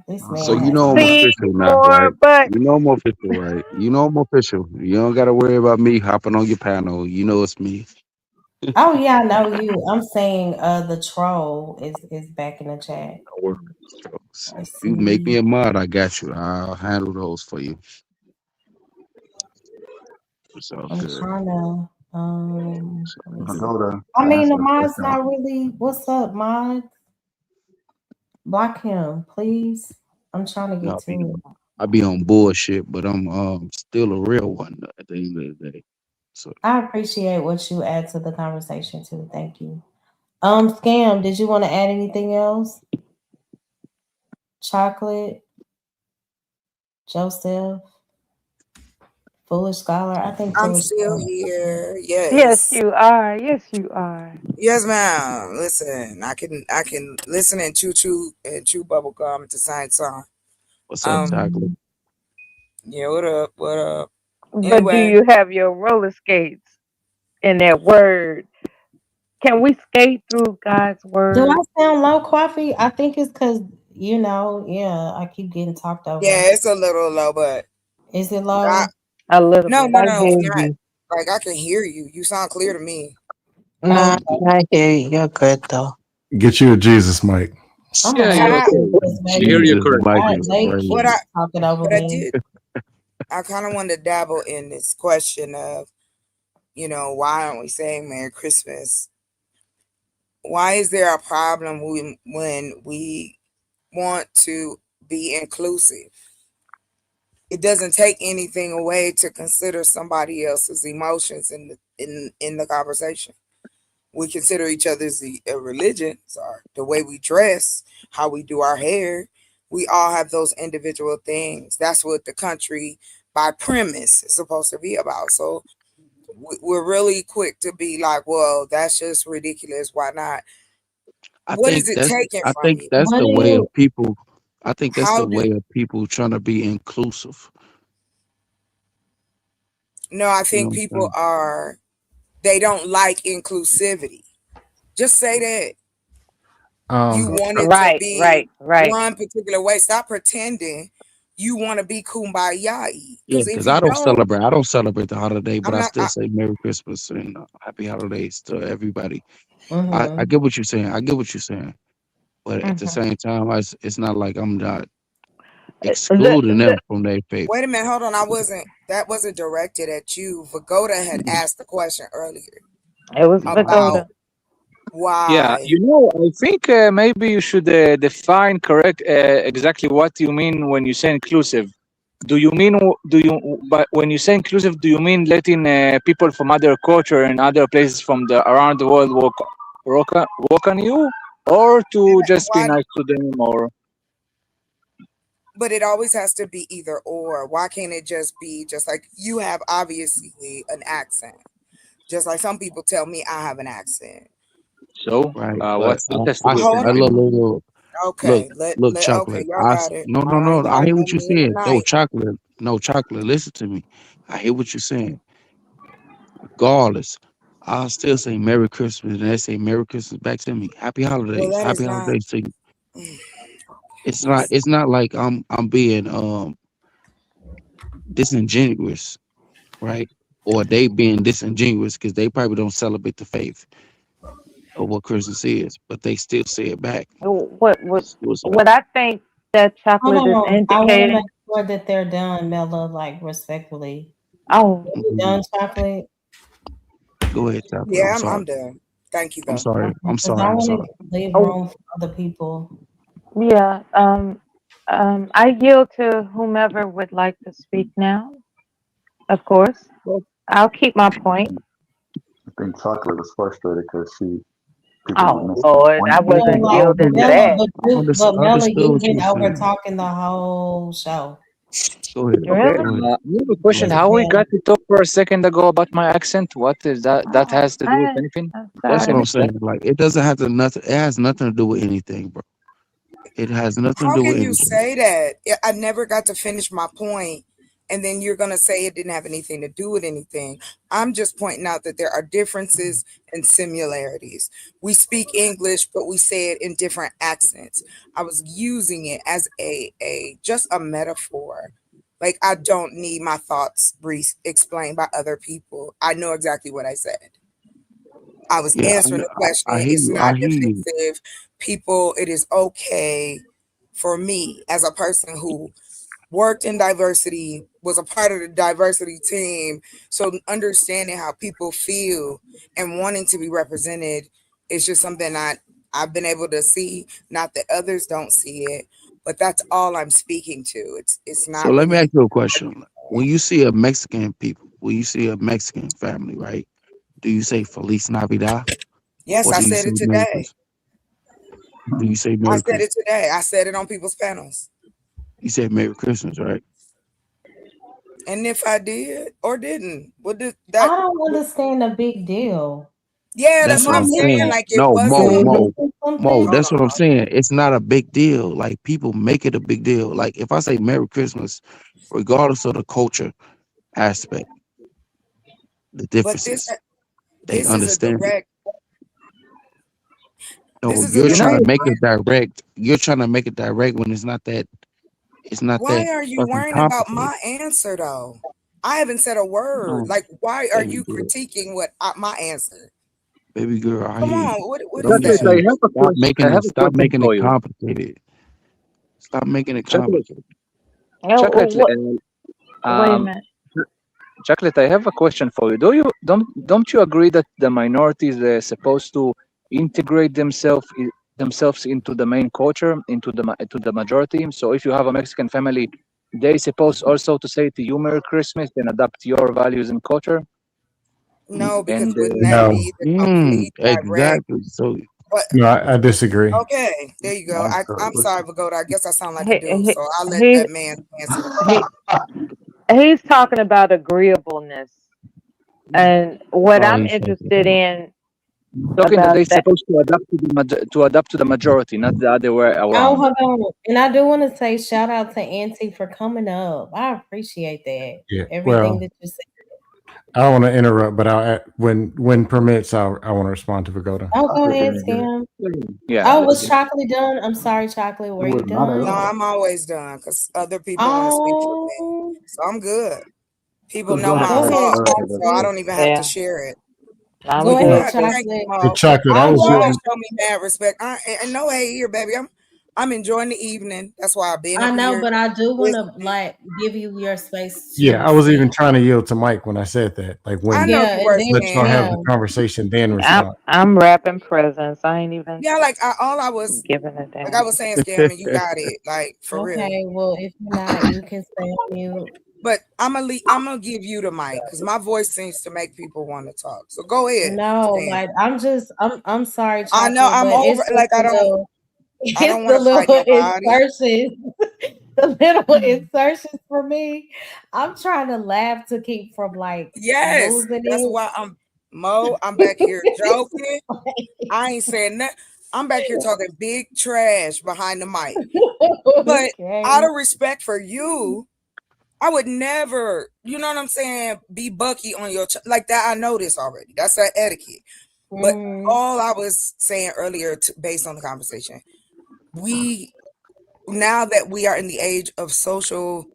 This man So you has know I'm official now, right? You know I'm official, right? You know I'm official. You don't gotta worry about me hopping on your panel. You know it's me. Oh yeah, I know you. I'm saying the troll is back in the chat. Don't worry. Let's You make me see. a mod, I got you. I'll handle those for you. It's all I'm good. trying to let me see. Pagoda, I mean the answer the mod's question. not really what's up, mod? Block him, please. I'm trying to No, get to it. I be on bullshit, but I'm still a real one at the end of the day. So I appreciate what you add to the conversation too. Thank you. Scam, did you want to add anything else? Chocolate, Joseph, Foolish Scholar. I think I'm Foolish still Scholar. here. Yes, Yes. you are. Yes, you are. Yes, ma'am. Listen, I can listen and chew bubble gum at the same time. what's up, Chocolate? Yeah, what up? What up? But do Anyway, you have your roller skates in that word? Can we skate through God's Do word? I sound low, Coffee? I think it's because, yeah, I keep getting talked over. yeah, it's a little low, but Is it not. low? A little No, bit. no, I no, hear it's not. you. Like I can hear you. You sound clear to me. Nah, Okay. I hear you. You're good though. Get you a Jesus mic. I'm Yeah, gonna you're have How? to okay. do this, She hear baby. you Jesus, correct. Mike I, is they crazy. What keep I talking over but I me. did. I kind of wanted to dabble in this question of, why aren't we saying Merry Christmas? Why is there a problem when we want to be inclusive? It doesn't take anything away to consider somebody else's emotions in the conversation. We consider each other's religions, or the way we dress, how we do our hair. We all have those individual things. That's what the country, by premise, is supposed to be about. So we're really quick to be like, well, that's just ridiculous. Why not? What is it taking I from think you? that's What the do way you? of people. I think that's How the do way of people trying to be inclusive. No, I You know think what people I'm they don't like inclusivity. Just say that. You want it to Right, be right, right. one particular way. Stop pretending you want to be kumbaya. Yeah, Because if because you I don't don't, celebrate. I don't celebrate the holiday, but I'm I not. still say Merry Christmas and Happy Holidays to everybody. I Mm-hmm. get what you're saying. I get what you're saying, but at the Hmm. same time, it's not like I'm not The excluding them the from their faith. Wait a minute, hold on. That wasn't directed at you. Vagoda had asked the question earlier It was about Vagoda. Yeah, why. I think maybe you should define correct exactly what you mean when you say inclusive. But when you say inclusive, do you mean letting people from other culture and other places from the around the world walk on you, or to just be Why? nice to them, or But it always has to be either or. Why can't it just be just like you have obviously an accent? Just like some people tell me I have an accent. so? Right, but What has to do with Hold I anything? look, Okay, let look, okay, chocolate. y'all got it. No, All no, right, no. I y'all hear know what you're me in the saying. No, night. chocolate. No, chocolate. Listen to me. I hear what you're saying. Regardless, I'll still say Merry Christmas, and they say Merry Christmas back to me. Happy Well, holidays. that is Happy not. holidays to you. It's not like I'm being disingenuous, right? Or they being disingenuous because they probably don't celebrate the faith of what Christmas is, but they still say it back. What So it's like, what I think that Hold chocolate is on. I want to make indicating. sure that they're done, Mella, like respectfully. Oh, Are you done, Chocolate? go ahead, chocolate. Yeah, I'm I'm sorry. done. Thank you I'm though. sorry. I'm Because sorry. I I'm want sorry. to leave oh, room for other people. yeah. I yield to whomever would like to speak now. Of course, I'll keep my point. I think Chocolate was frustrated because people were Oh missing the Lord, point. I Yeah, wasn't like yielding to Mella, that. but Mella, Understood you've what you been were over saying. talking the whole show. Go ahead. Okay, Really? Go ahead. I have a question. How we Yeah. got to talk for a second ago about my accent? What is that? That Oh, has to do with anything? I'm That's What what can sorry. I'm you say? saying. Like it doesn't have to nothing. It has nothing to do with anything, bro. It has nothing to How do with can you anything. say that? I never got to finish my point, and then you're gonna say it didn't have anything to do with anything. I'm just pointing out that there are differences and similarities. We speak English, but we say it in different accents. I was using it as a just a metaphor. Like I don't need my thoughts explained by other people. I know exactly what I said. I was Yeah, answering the I question. hear It's you. I not hear you. defensive. People, it is okay for me as a person who worked in diversity, was a part of the diversity team. So understanding how people feel and wanting to be represented is just something I've been able to see. Not that others don't see it, but that's all I'm speaking to. It's So not let me really. ask you a question. When you see a Mexican people, when you see a Mexican family, right? Do you say Feliz Navidad Yes, or I do you said say it Merry today. Christmas? Do you say I Merry said it Christmas? today. I said it on people's panels. You say Merry Christmas, right? And if I did or didn't, what did I that? don't understand the big deal. Yeah, That's that's Am what what I I'm I'm saying. saying. missing? Like it No, Am wasn't. I Mo, missing something? That's Hold what I'm on. saying. It's not a big deal. Like people make it a big deal. Like if I say Merry Christmas, regardless of the culture, aspect, the But this differences. They this is a understand it. direct. No, This is a you're You know, trying to direct. make it direct. You're trying to make it direct when it's not that. It's not Why that are you fucking worrying about complicated. my answer though? I haven't said a word. No, Like, why are baby you girl, critiquing what my answer? baby girl, I Come hear on, you. what But is I'm just that? Chocolate, saying, I have a stop question making for it you. complicated. Stop making it Chocolate, complicated. Oh, chocolate. what? Wait a Um, minute. Chocolate, I have a question for you. Don't you agree that the minorities are supposed to integrate themselves into the main culture, to the majority? So if you have a Mexican family, they supposed also to say to you Merry Christmas and adapt your values and culture. No, because And wouldn't that No, be the complete direct? Exactly. So But no, I disagree. okay, there you go. I'm sorry, Vagoda. I guess I sound like a He, dude, he, so I'll let he, that man answer. he's talking about agreeableness. And what all I'm he's talking interested about. in talking that about they're that, supposed to adapt to the majority, not the other way Oh, around. hold on. And I do want to say shout out to Auntie for coming up. I appreciate that. Yeah. Everything Well, that you said. I don't want to interrupt, but when permits, I want to respond to Pagoda. Oh, go ahead, Scam. Yeah. Oh, was Chocolate done? I'm sorry, Chocolate. Were you done? No, I'm always done because other people want to speak for me, Oh, so I'm good. People was know gonna my go say ahead, heart, so I Chocolate. don't even have to share it. Now Go we ahead, good. Thank you, Chocolate. The Mo. chocolate, I You was always using show me mad respect. And no hate here, baby. I'm enjoying the evening. That's why I've been I up know, here but I do want to listening. like give you your space yeah, to I was speak. even trying to yield to Mike when I said that. Like I when know Yeah, you and were then let's saying not have that. the conversation, then I'm respond. I'm wrapping presents. I ain't even Yeah, like all I was giving a like I damn. was saying, Scam, and you got it, like for real. Okay, well, if you're not, you can stay on mute. But I'm gonna give you the mic because my voice seems to make people want to talk. So go ahead, No, Scam. like I'm sorry, I know Chocolate, I'm but over. it's just Like I don't it's want the to fight little nobody. insertions, the little insertions for me. I'm trying to laugh to keep from like Yes, losing that's it. why I'm back here joking. I ain't saying that. I'm back here talking big trash behind the mic. But out Okay. of respect for you, I would never, you know what I'm saying, be Bucky on your like that. I know this already. That's that etiquette. But all I was saying earlier, based on the conversation, now that we are in the age of social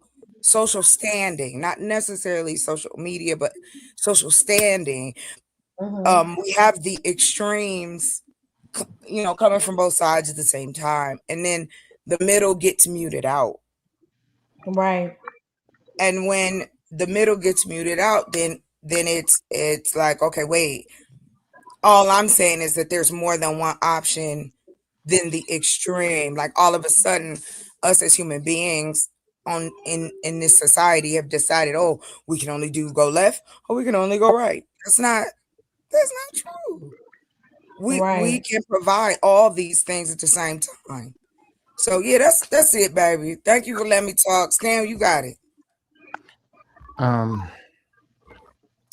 standing, not necessarily social media, but social standing, we have the extremes, coming from both sides at the same time, and then the middle gets muted out. Right. And when the middle gets muted out, then it's like, okay, wait. All I'm saying is that there's more than one option than the extreme. Like all of a sudden, us as human beings in this society have decided, oh, we can only go left or we can only go right. That's not true. We Right. can provide all these things at the same time. So yeah, that's it, baby. Thank you for letting me talk. Scam, you got it.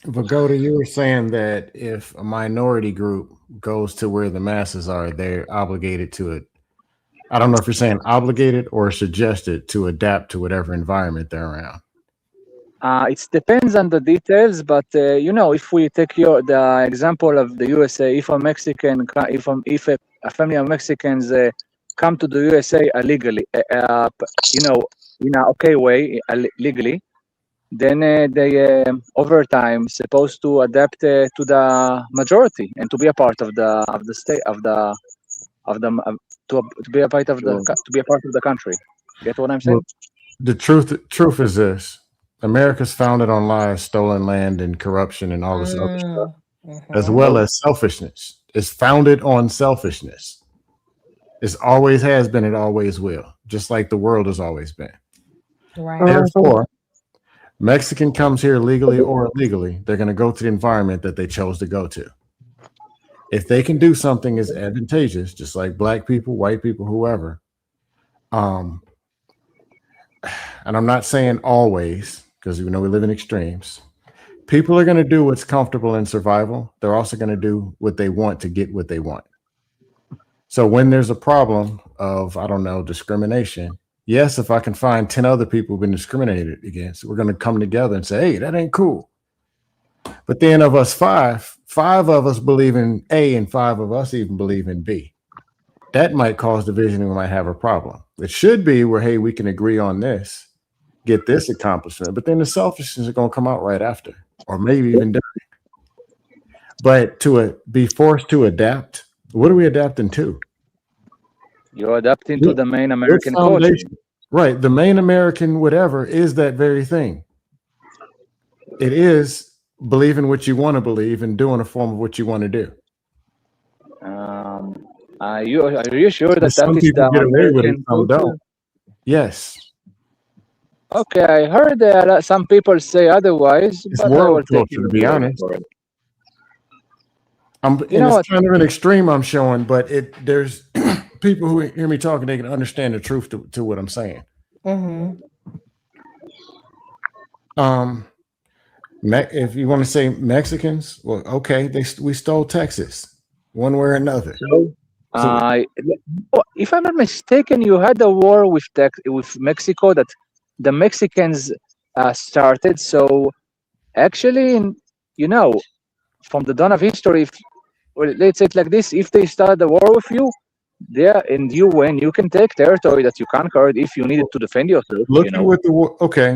Vagoda, you were saying that if a minority group goes to where the masses are, they're obligated to it. I don't know if you're saying obligated or suggested to adapt to whatever environment they're around. It depends on the details, but if we take the example of the USA, if a Mexican, if a family of Mexicans come to the USA illegally, in a okay way, legally, then they over time supposed to adapt to the majority and to be a part of the state to be a part of the country. Get what I'm saying? Well, the truth is this: America's founded on lies, stolen land, and corruption, and all this other stuff, as well as selfishness. It's founded on selfishness. It always has been. It always will. Just like the world has always been. Right. Therefore, Mexican comes here legally or illegally, they're going to go to the environment that they chose to go to. If they can do something as advantageous, just like black people, white people, whoever, and I'm not saying always, because we live in extremes, people are going to do what's comfortable in survival. They're also going to do what they want to get what they want. So when there's a problem of, I don't know, discrimination, Yes, if I can find 10 other people who've been discriminated against, we're going to come together and say, hey, that ain't cool. But then of us five of us believe in A and 5 of us even believe in B. That might cause division and we might have a problem. It should be where, hey, we can agree on this, get this accomplishment, but then the selfishness is going to come out right after, or maybe even during. But to be forced to adapt, what are we adapting to? You're adapting to the main What American culture. foundation? Right. The main American whatever is that very thing. It is believing what you want to believe and doing a form of what you want to do. Are you sure that Some that is people the get away with it, American some culture? don't. Yes. Okay, I heard that some people say otherwise, It's but I will world take culture, to your be word honest. for it. And You know it's what? kind of an extreme I'm showing, but there's people who hear me talking, they can understand the truth to what I'm saying. Mm-hmm. If you want to say Mexicans, well, okay, we stole Texas one way or another. So, So if I'm not mistaken, you had a war with Mexico that the Mexicans started. So actually, you know, from the dawn of history, let's say it like this: if they start the war with you, and you win, you can take territory that you conquered if you needed to defend yourself. look You at know. what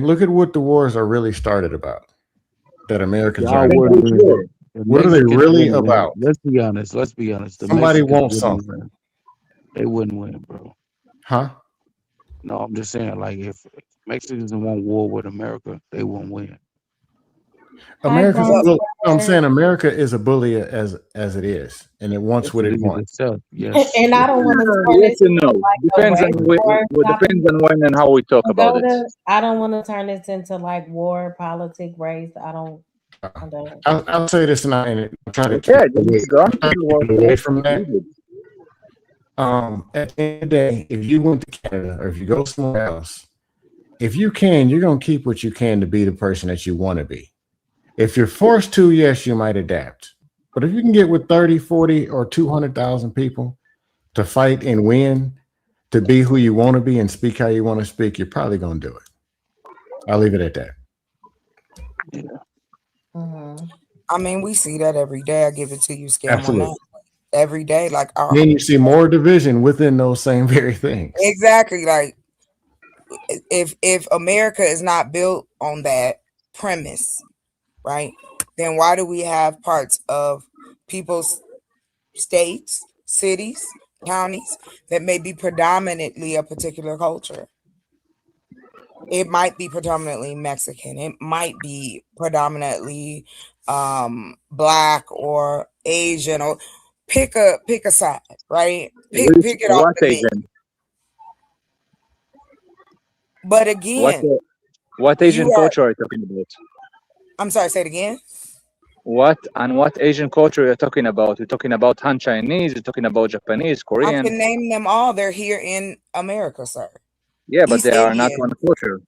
look at what the wars are really started about. That Americans Y'all are. wouldn't win. The What are they Mexicans really wouldn't win. about? Let's be honest. Let's be honest. The Somebody Mexicans wants wouldn't something, win. They wouldn't win, bro. huh? No, I'm just saying, like, if Mexicans want war with America, they won't win. America's a Well, bully. I'm saying America is a bully as it is, and it wants Yes, what it it is wants. itself. Yes. and I don't want to turn Yes this and into no. like a Depends on race war topic. depends on when and how we talk about it. Pagoda. I don't want to turn this into like war, politic, race. I don't. I'll say this now, and I'm trying to Okay, keep then go on to the war. away from that. At the end of the day, if you went to Canada or if you go somewhere else, if you can, you're gonna keep what you can to be the person that you want to be. If you're forced to, yes, you might adapt. But if you can get with 30, 40, or 200,000 people to fight and win, to be who you want to be and speak how you want to speak, you're probably gonna do it. I'll leave it at that. Mm-hmm. I mean, we see that every day. I give it to you, Scam, on Absolutely. that. Every day, like Then you see more division within those same very things. exactly, like if America is not built on that premise, right? Then why do we have parts of people's states, cities, counties that may be predominantly a particular culture? It might be predominantly Mexican. It might be predominantly Black or Asian, or pick a side, right? Pick it off What the menu. Asian? But again, What Asian you are. culture are you talking about? I'm sorry. Say it again. What Asian culture you're talking about? You're talking about Han Chinese, you're talking about Japanese, I Korean. can name them all. They're here in America, sir. Yeah, but East they are not Indian. one culture.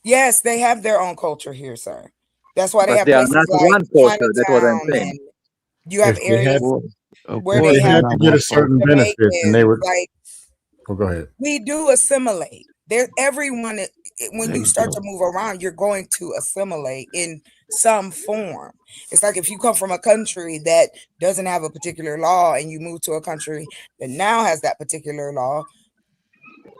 Yes, they have their own culture here, sir. That's why they But have they are places not like one culture. That's what I'm Chinatown, saying. and you have If they had, areas Of where if they they course, have had not to get a one certain culture. benefits, and they Jamaicans. would. Like Oh, go ahead. we do assimilate. There, everyone. When There you you start go. to move around, you're going to assimilate in some form. It's like if you come from a country that doesn't have a particular law and you move to a country that now has that particular law,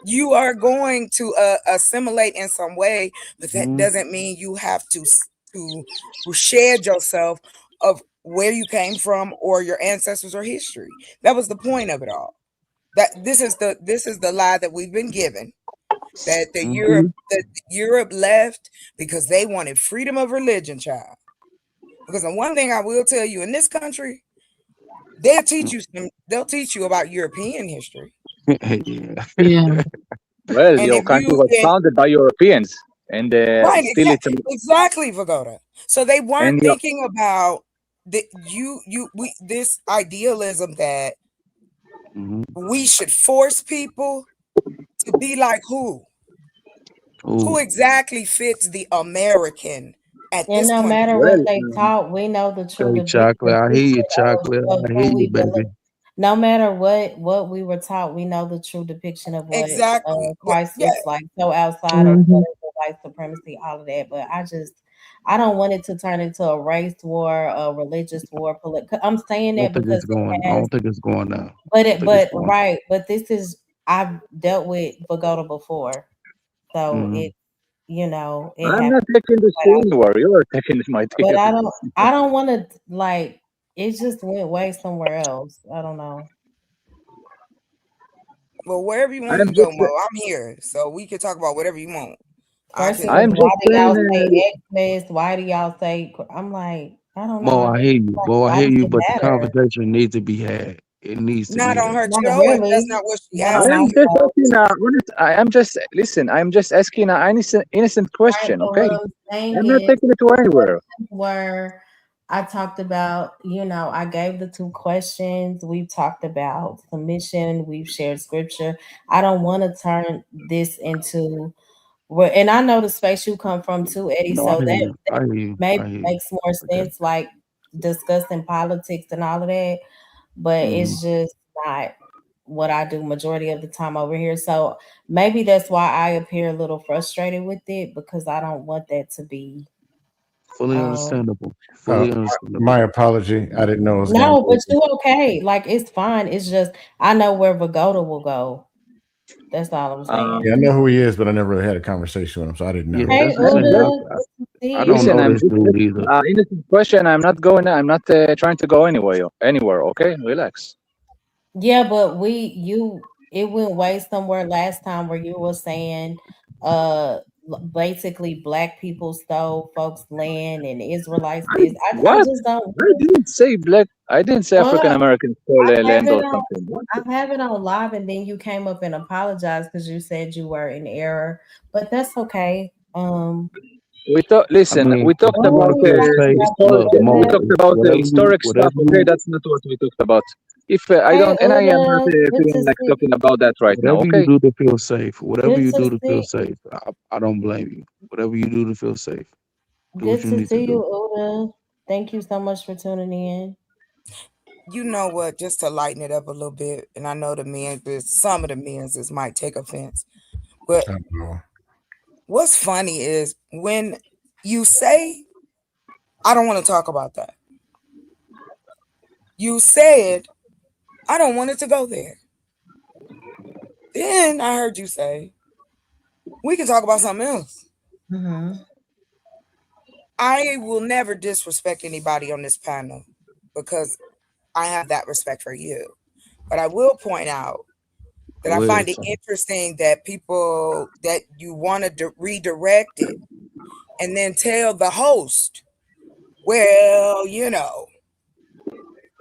you are going to assimilate in some way, but that doesn't mean you have to shed yourself of where you came from or your ancestors or history. That was the point of it all. That this is the lie that we've been given, that Europe left because they wanted freedom of religion, child. Because the one thing I will tell you, in this country, they'll teach you about European history. Yeah. Yeah. Well, And your if country you was can, founded by Europeans, and right, still it's exactly, Vagoda. So they weren't and thinking about this idealism that we should force people to be like who Ooh. exactly fits the American at And this no point. matter what they taught, we know the true Hey, the chocolate. I hear you, picture chocolate. of I who hear we you, baby. no matter what we were taught, we know the true depiction of what Exactly. Christ Yeah. looks like. So outside of Mhm. whatever white supremacy, all of that, but I don't want it to turn into a race war, a religious war. I'm saying I that don't think because it's going. it I has, don't think it's going now. but I think it's going. right, but this is I've dealt with Pagoda before, so Mhm. it it I'm happens not taking this quite to often. anywhere. You are taking my But ticket. I don't want to like it just went way somewhere else. I don't know. Well, wherever you want I'm to go, just Mo, I'm here, so we can talk about whatever you want. I First it can. was I'm why just do y'all saying. say Xmas? Why do y'all say I'm like, I don't know. Mo, I I just hear you. like Mo, I why hear does you. it But the matter? conversation needs to be had. It needs to Not be on had. her Not show, and that's really. not what she Not on asked our I'm you just for. show. asking. I am just listen. I'm just asking an innocent Right, question. but Okay. what I'm saying I'm not is taking it to the anywhere. questions were I talked about, I gave the 2 questions. We've talked about submission. We've shared scripture. I don't want to turn this into and I know the space you come from too, Eddie. No, I So hear that you. I hear you. maybe I hear you. makes more Okay. sense, like discussing politics and all of that. But Mhm. it's just not what I do majority of the time over here. So maybe that's why I appear a little frustrated with it because I don't want that to be. Fully understandable. Fully My understandable. apology. I didn't know it was going No, but to. you okay. Like it's fine. It's just I know where Vagoda will go. That's all I'm saying. Yeah, I know who he is, but I never really had a conversation with him, so I didn't Yeah, know. Hey that's the thing. Uda, I, good to see I don't you. Listen, know I'm this just dude either. innocent question. I'm not going. I'm not trying to go anywhere. Okay, relax. Yeah, but it went way somewhere last time where you were saying basically black people stole folks' land and Israelites this. I What? just don't I didn't say black. I didn't say African what American stole I have land it or on something. What? I have it on live and then you came up and apologized because you said you were in error. But that's okay. I mean, We talked if you Oh, about want to we feel talked safe, about historic. look, the We Mo, internet. talked about historic whatever stuff. Okay, you, that's not what we talked about. If I Hey don't, and I am not Uda, good to feeling like see talking about that right now. whatever you Okay. do to feel safe, whatever good you to do to feel see safe, I don't blame you. Whatever you do to feel safe, do what good you to need to see you, do. Uda. Thank you so much for tuning in. You know what? Just to lighten it up a little bit, and I know some of the men's might take offense, but what's funny is when you say, "I don't want to talk about that," you said, "I don't want it to go there." Then I heard you say, "We can talk about something else." I will never disrespect anybody on this panel because I have that respect for you. But I will point out that I find it Listen, interesting that people that you want to redirect it and then tell the host, well,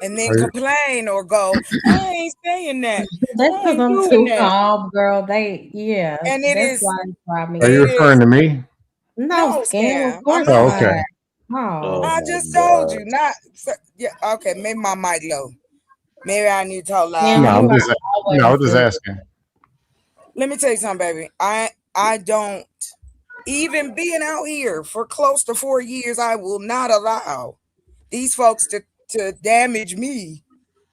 and then Are you, complain or go, I ain't saying that. That's I because ain't I'm doing too that. calm, girl. And it That's is, why they brought me are it you up. referring is, to me? No, no scam, of scam. I'm course Oh, not. okay. not. oh No. I my just told God. you, not, yeah, okay, maybe my mic low. Maybe I need to talk No, Scam, loud. you I'm are just always I was just good. asking. Let me tell you something, baby. I don't, even being out here for close to 4 years, I will not allow these folks to damage me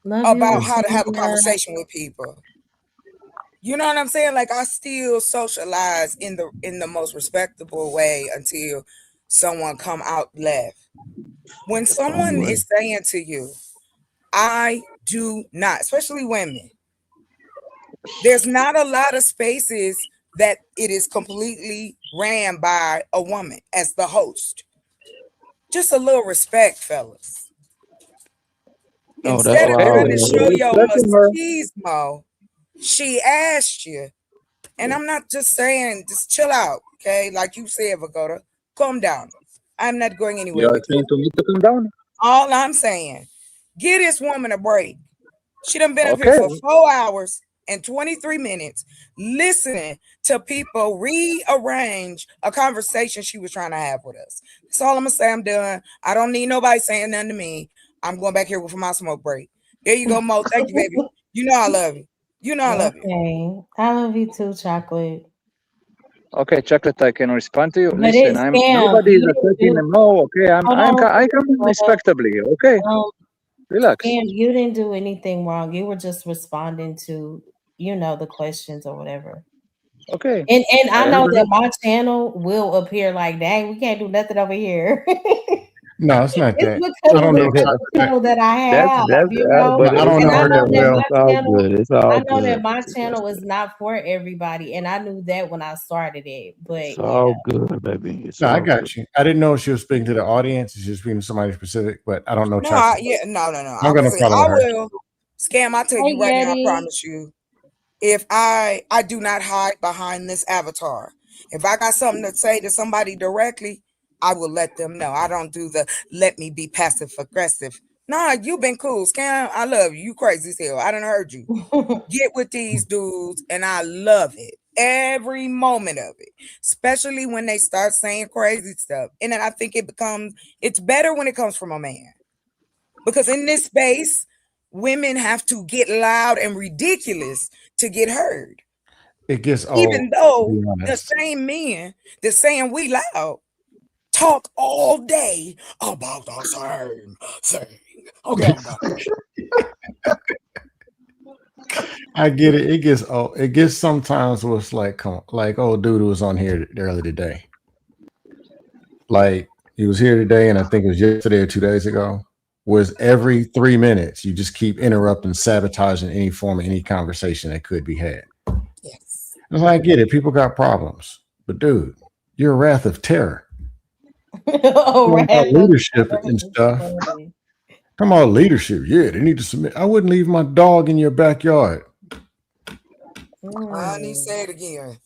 Love you, about how to have a Latina. conversation with people. You know what I'm saying? Like I still socialize in the most respectable way until someone come out left. When Same someone way. is saying to you, I do not, especially women, there's not a lot of spaces that it is completely ran by a woman as the host. Just a little respect, fellas. Oh, that's Instead of why I Okay, trying to always show say, your respecting her. machismo, she asked you. And I'm not just saying, just chill out, okay? Like you said, Vagoda, calm down. I'm not going anywhere You're with you. saying to me to come down. All I'm saying, give this woman a break. She done been up here Okay. for 4 hours and 23 minutes listening to people rearrange a conversation she was trying to have with us. That's all I'm gonna say. I'm done. I don't need nobody saying nothing to me. I'm going back here for my smoke break. There you go, Mo. Thank you, baby. You know I love you. You know I love you. Okay. I love you too, Chocolate. Okay, chocolate. I can respond to you. But Listen, Scam, nobody is you attacking them. No, okay. hold I on, come but respectably. Okay. Relax. Sam, you didn't do anything wrong. You were just responding to, the questions or whatever. Okay. And I know that Everybody- my channel will appear like, dang, we can't do nothing over here. No, it's not It's that. because I don't of the know type that. of channel that I That's have, that's you but I know. don't it's And know I her all know that that good. well. my It's all channel, good. It's I all know that good. my channel is not for everybody, and I knew that when I started it. But It's yeah, all good, baby. It's No, I all good. got you. I didn't know if she was speaking to the audience. She was speaking to somebody specific, but I don't know No, Chocolate. no. I I don't got no wasn't. problem I with her. will scam. I tell hey you right now. I Yeti, promise you. If I do not hide behind this avatar. If I got something to say to somebody directly, I will let them know. I don't do the let me be passive aggressive. Nah, you been cool, scam. I love you. You crazy as hell. I done heard you. Get with these dudes, and I love it. Every moment of it, especially when they start saying crazy stuff. And then I think it's better when it comes from a man. Because in this space, women have to get loud and ridiculous to get heard. It gets old, Even to though be the honest. same men that's saying we loud talk all day about the same thing. Okay, I'm done. I get it. It gets old. It gets sometimes where it's like, old dude who was on here earlier today. Like he was here today, and I think it was yesterday or 2 days ago. Was every 3 minutes you just keep interrupting, sabotaging any form of any conversation that could be had. Yes. And I get it. People got problems, but dude, you're a wrath of terror. oh, Talking about right. leadership and stuff. Come on, leadership. Yeah, they need to submit. I wouldn't leave my dog in your backyard. I need to say it again.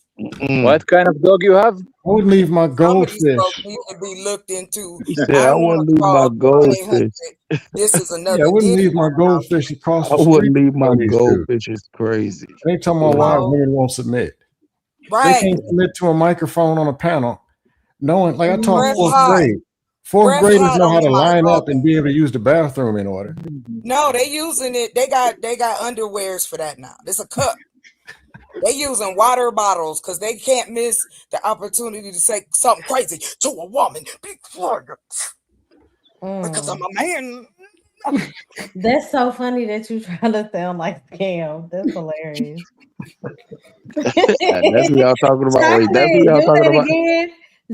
What kind of dog you have? I wouldn't leave my Some of these folks goldfish. need to be looked into. He said, I I don't want wouldn't to leave my call goldfish. 1-800. This is Yeah, another I wouldn't Diddy leave my on the house. goldfish across I the wouldn't street. leave my Some of these dudes. goldfish. Is crazy. Anytime my You wife, know, women won't submit. They right. can't submit to a microphone on a panel. Knowing, like I taught Breath fourth hot. grade. Fourth Breath graders hot know on how the to mic line all up and day. be able to use the bathroom in order. No, they using it. They got underwears for that now. It's a cup. They using water bottles because they can't miss the opportunity to say something crazy to a woman. Be quiet. Because I'm a man. That's so funny that you trying to sound like Scam. That's hilarious. That's what y'all talking about. Wait, Chocolate, that's what y'all do talking that about. again.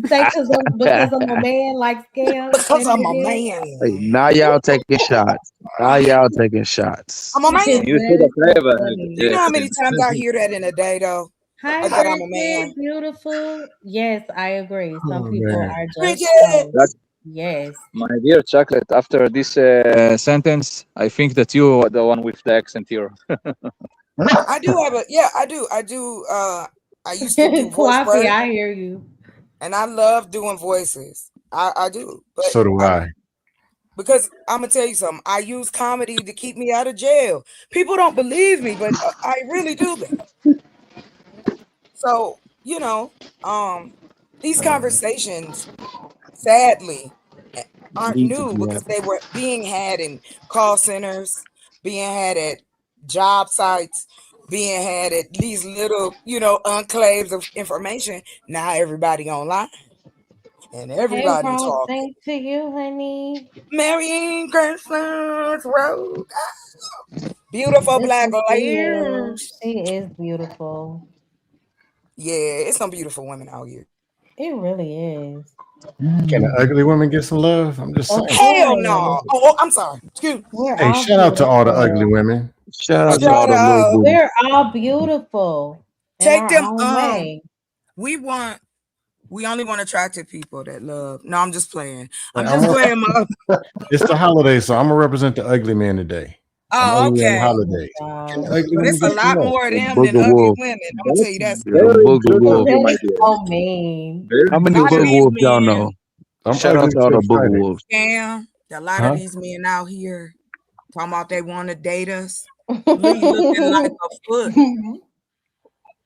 Say because I'm a man like Scam. Because Say I'm that a again. man. Hey, now y'all taking shots. Now y'all taking shots. I'm a man. You said That a is so clever. funny. You know how many times I hear that in a day, though? Hi, That I'm a Bridget, man. beautiful. Yes, I agree. Some Oh people man. are just Bridget. close. Yes. My dear Chocolate, after this sentence, I think that you are the one with the accent here. I do have I do. I used to do voice Coffee, work, I hear you. and I love doing voices. I do. But So do I. because I'm gonna tell you something, I use comedy to keep me out of jail. People don't believe me, but I really do that. So these conversations, sadly, aren't Need to new be because happy. they were being had in call centers, being had at job sites, being had at these little, enclaves of information. Now everybody online and Hey, everybody Ross, talking. thanks to you, honey. Merry Christmas, Road. Beautiful Good black to see you. ladies. She is beautiful. Yeah, it's some beautiful women out here. It really is. Can the ugly women get some love? I'm just Of saying. Hell course. no. Oh, I'm sorry. Excuse me. We're Hey, all shout out to all the ugly beautiful. women. Shout out to Shut all the little up. booties. We're all beautiful in Take our them. own way. We only want attractive people that love. No, I'm just playing. I'm Hey, just playing, Mom. It's the holiday, so I'm gonna represent the ugly men today. I'm Oh, ugly on the okay. holidays. Can the ugly But women it's a get some lot love? more of The them than booger ugly wolf. women. I'm gonna tell you that. You're the booger wolf. That is so mean. How A many lot of booger these wolves y'all men, know? I'm Shout out ugly to all till the booger Friday. wolves. scam. A lot Huh? of these men out here talking about they want to date us. Looking like a foot.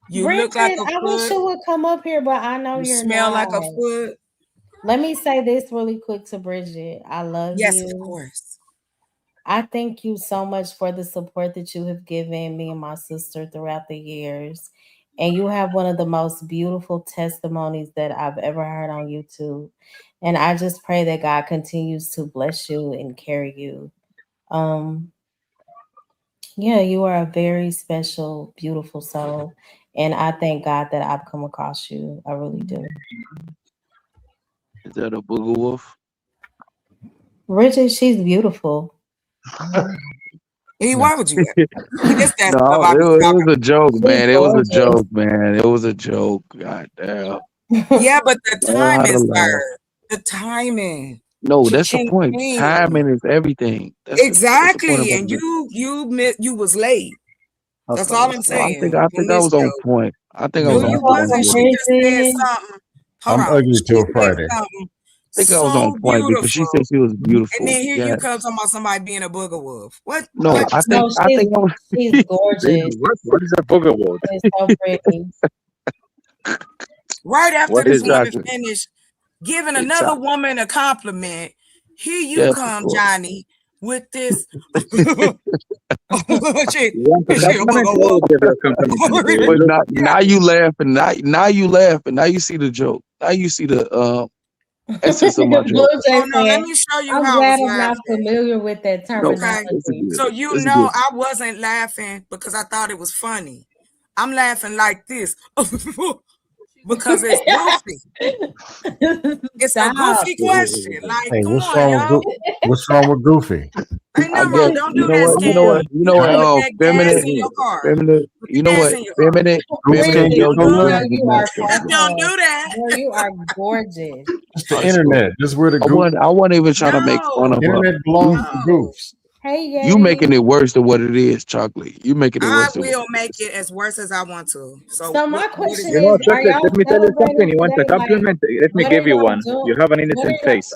You look like Bridget, a I wish foot. you would come up here, but I know You you're smell not. like a foot. Let me say this really quick to Bridget. I love Yes, you. of course. I thank you so much for the support that you have given me and my sister throughout the years. And you have one of the most beautiful testimonies that I've ever heard on YouTube. And I just pray that God continues to bless you and carry you. Yeah, you are a very special, beautiful soul. And I thank God that I've come across you. I really do. Is that a booger wolf? Bridget, she's beautiful. Why would you? He just asked No, about me it talking. was a joke, She's man. It was a gorgeous. joke, man. It was a joke. God damn. Yeah, but the I had timing, to laugh. sir. The timing. No, that's the King. point. Timing is everything. That's the point Exactly. about And this. you was late. That's all I'm I saying. think On I this was on joke. point. I think I No, was you on point wasn't. for She it. just said something. Hold I'm on. ugly She till said Friday. something I think I was so on point because she beautiful. said she was And beautiful. then here you Yes. come talking about somebody being a booger wolf. What? No, What? I think No, she's I was she's gorgeous. What is a booger wolf? She's so pretty. Right after What this is that? woman finished giving it's another woman a compliment, here you yes, of come, course. Johnny, with this. she, You want a she a compliment booger or wolf. give a compliment? Okay, But look, now you laughing. Now you laughing. Now you see the joke. Now you see the essence of my joke. Blue Jay Oh no, let said, me show you I'm how I glad was I'm not laughing. familiar with that No, Okay. it's a terminology. good. So you It's know good. I wasn't laughing because I thought it was funny. I'm laughing like this. Because it's goofy. It's a Stop. goofy question. Like, Hey, come what's on, wrong with y'all. what's wrong with Goofy? Ain't I nothing wrong. guess Don't you do know that, what. You know Scam. what. You know what. Don't put that gas Feminine. in your car. Feminine. Put You the know gas what. in your car. Feminine. Goose Feminine can't get joke no is love. Girl, good. you are Just don't do that. Girl, you are gorgeous. It's the internet. This is where the I wasn't even trying to make fun No. of her. internet belongs to goofs. Hey, You Yay. making it worse than what it is, Chocolate. You making it I worse than what will it make is. it as worse as I want to. So So my what is question you it? know, is, are Chocolate, y'all let me tell you something. celebrating You want a today? Like, compliment? Let me what are give you y'all one. doing? You have an What are innocent y'all? face.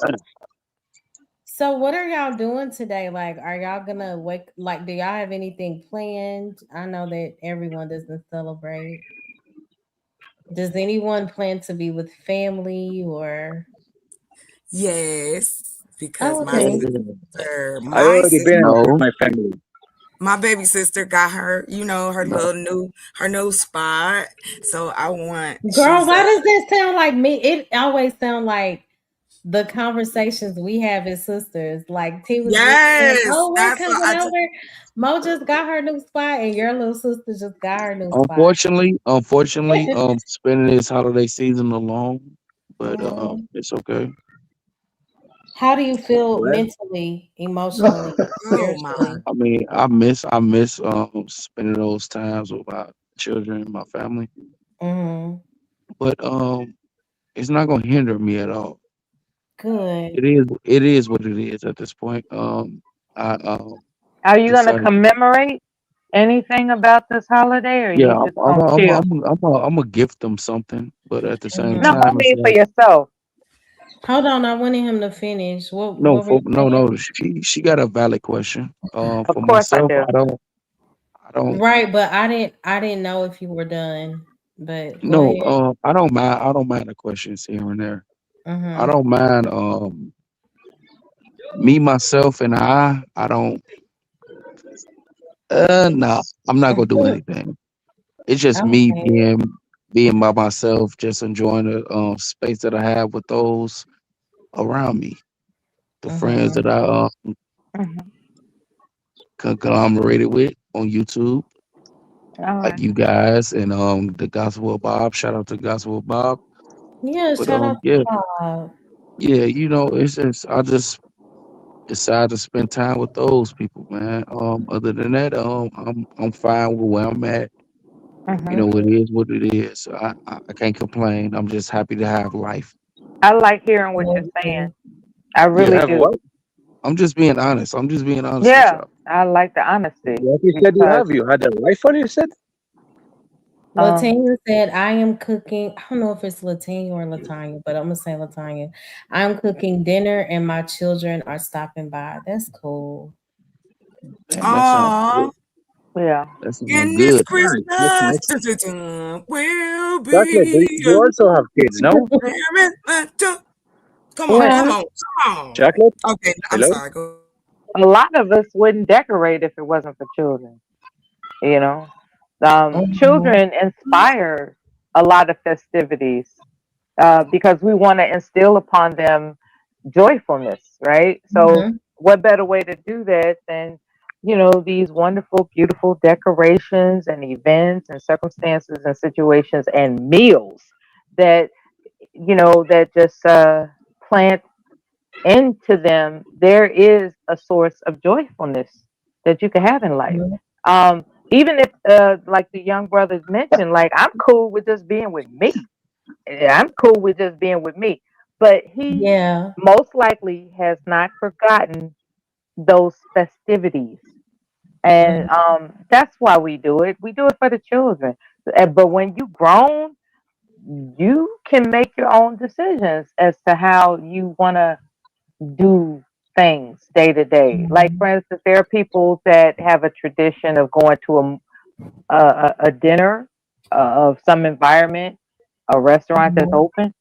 So what are y'all doing today? Like, are y'all gonna wake? Like, do y'all have anything planned? I know that everyone doesn't celebrate. Does anyone plan to be with family or? Yes, because Oh, my okay. sister, I already been with No. my family. my baby sister got her, her new spot. So I want Girl, why does that sound like me? It always sound like the conversations we have as sisters. Like T was just saying, yes, oh, we're that's what coming over. Mo just got her new spot, and your little sister just got her new spot. Unfortunately, spending this holiday season alone, but it's okay. How do you feel Well, mentally, emotionally, spiritually? I mean, I miss spending those times with my children and my family, Mhm. but it's not gonna hinder me at all. Good. It is what it is at this point. I Are you gonna decided. commemorate anything about this holiday, or Yeah, you just gonna chill? I'm gonna gift them something, but at the same No, I time, it's mean for like yourself. Hold on, I wanted him to finish. What no, were you saying? no. She got a valid question. Of For course I myself, do. I don't. Right, but I didn't know if you were done. But go No, ahead. I don't mind. I don't mind the questions here and there. I Mm-hmm. don't mind. Me, myself, and I don't. No, I'm not gonna do anything. It's just me Okay. being by myself, just enjoying the space that I have with those around me, the friends Mm-hmm. that I Mhm. conglomerated with on YouTube, All like right. you guys and the Gospel of Bob. Shout out to Gospel of Bob. Yeah, But shout out yeah, to Bob. yeah, it's just I just decided to spend time with those people, man. Other than that, I'm fine with where I'm at. Mhm. It is what it is. So I can't complain. I'm just happy to have life. I like hearing what you're saying. I Yeah, you really have do. what? I'm just being honest. I'm just being honest with Yeah, y'all. I like the honesty What you said you because have? You had a rifle, you said? Latanya said, I am cooking. I don't know if it's Latanya or Latanya, but I'm gonna say Latanya. I'm cooking dinner and my children are stopping by. That's cool. That sounds Aw, good. yeah. That sounds and this good. Nice, that's Christmas nice. will Chocolate, be you also have kids, no? Come on, Well, come on, come on. Chocolate? Okay, I'm Hello? sorry. Go. a lot of us wouldn't decorate if it wasn't for children. You know, children inspire a lot of festivities because we want to instill upon them joyfulness, right? So Mhm. what better way to do that than, these wonderful, beautiful decorations and events and circumstances and situations and meals that, that just plant into them. There is a source of joyfulness that you can have in life. Even if, like the young brothers mentioned, like, I'm cool with just being with me. I'm cool with just being with me. But he most likely has not forgotten those festivities. And that's why we do it. We do it for the children. But when you grown, you can make your own decisions as to how you want to do things day to day. Like, for instance, there are people that have a tradition of going to a dinner of some environment, a restaurant that's open,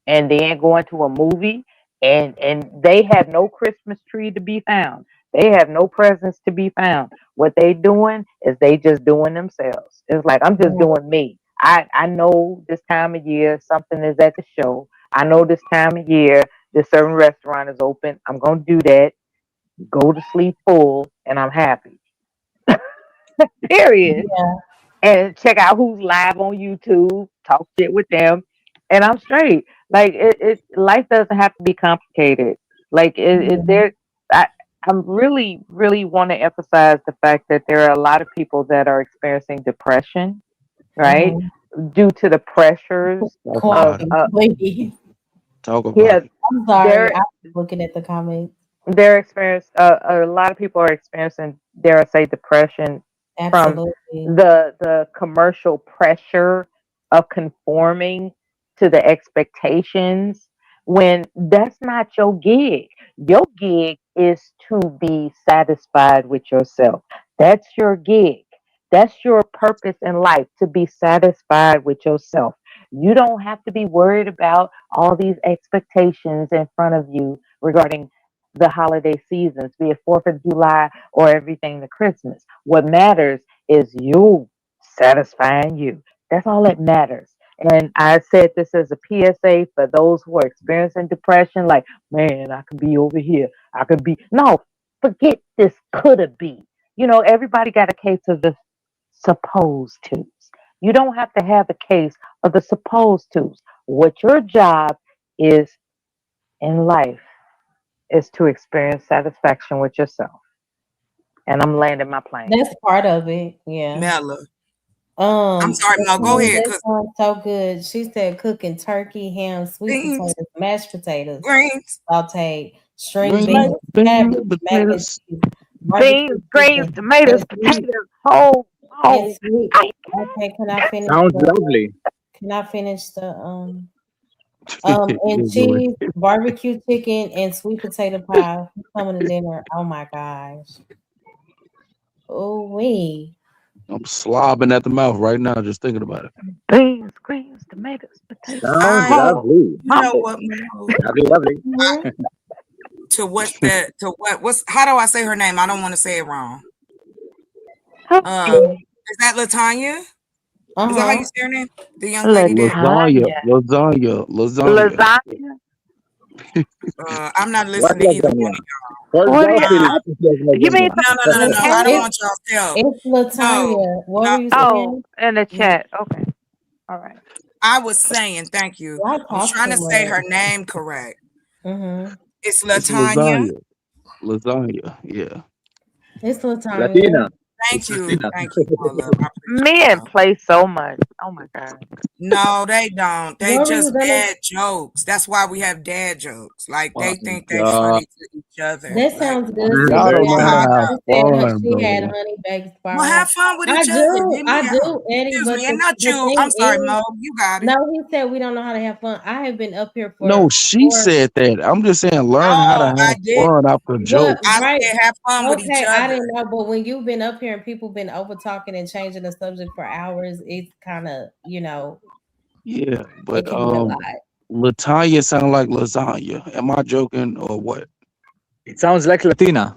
and then going to a movie, and they have no Christmas tree to be found. They have no presents to be found. What they doing is they just doing themselves. It's like, I'm just doing me. I know this time of year something is at the show. I know this time of year this certain restaurant is open. I'm gonna do that. Go to sleep full, and I'm happy. Period. And check out who's live on YouTube. Talk shit with them, and I'm straight. Like, life doesn't have to be complicated. Like, I'm really, really want to emphasize the fact that there are a lot of people that are experiencing depression, right? Due to the pressures Talk about it. Talk about it. I'm sorry. they're I'm looking at the comments. they're experience a lot of people are experiencing, dare I say, depression from Absolutely. the commercial pressure of conforming to the expectations when that's not your gig. Your gig is to be satisfied with yourself. That's your gig. That's your purpose in life, to be satisfied with yourself. You don't have to be worried about all these expectations in front of you regarding the holiday seasons, be it 4th of July or everything to Christmas. What matters is you satisfying you. That's all that matters. And I said this as a PSA for those who are experiencing depression, like, man, I could be over here. I could be. No, forget this coulda be. Everybody got a case of the supposed tos. You don't have to have a case of the supposed tos. What your job is in life is to experience satisfaction with yourself. And I'm landing my plane. That's part of it. Yeah. Mella. I'm sorry, Mel. Go ahead. That sounds so good. She said cooking turkey, ham, sweet Beans. potatoes, mashed potatoes, Greens. sauteed, string Green beans, cabbage, mac and potatoes. cheese, Beans, barbecue greens, chicken, tomatoes, and potatoes, and sweet. Okay, can I finish? Sounds lovely. Can I finish the and cheese, barbecue chicken, and sweet potato pie coming to dinner? Oh my gosh! Oh wee! I'm slobbing at the mouth right now just thinking about it. Beans, greens, tomatoes, potatoes. Sounds lovely. You know what, Mel? Lovely. What's how do I say her name? I don't want to say it wrong. Is that Latanya? Is that how you say her name? The young lady did. Lasagna. I'm not listening to either one of y'all. You mean No. I don't want y'all to tell. It's Latanya. What are you Oh, in the chat. Okay. All right. I was saying, thank you. Why I'm talk trying to so say much? her name correct. Mm-hmm. It's It's Latanya. Lasagna. Yeah. It's Latanya. Latina. Thank you. Thank you, Paula. Men play so much. Oh my God. No, they don't. They What were you just gonna? dad jokes. That's why we have dad jokes. Like My they think they God. funny to each other. That Like, sounds good. That's Y'all She don't know said, how to have she said fun, she had bro. honey baked well, spiral. have fun with I each other. do, Hear me I out. do, Eddie. Excuse But me, and not the you. thing I'm sorry, is, Mo. You got it. no, he said we don't know how to have fun. I have been up here for No, she 4. said that. I'm just saying learn how to No, I have did. fun after But jokes. I right, said have fun with each okay, I other. didn't know. But when you've been up here and people been over talking and changing the subject for hours, it's kind of Yeah, it but can be a lot. Latanya sound like lasagna. Am I joking or what? It sounds like Latina.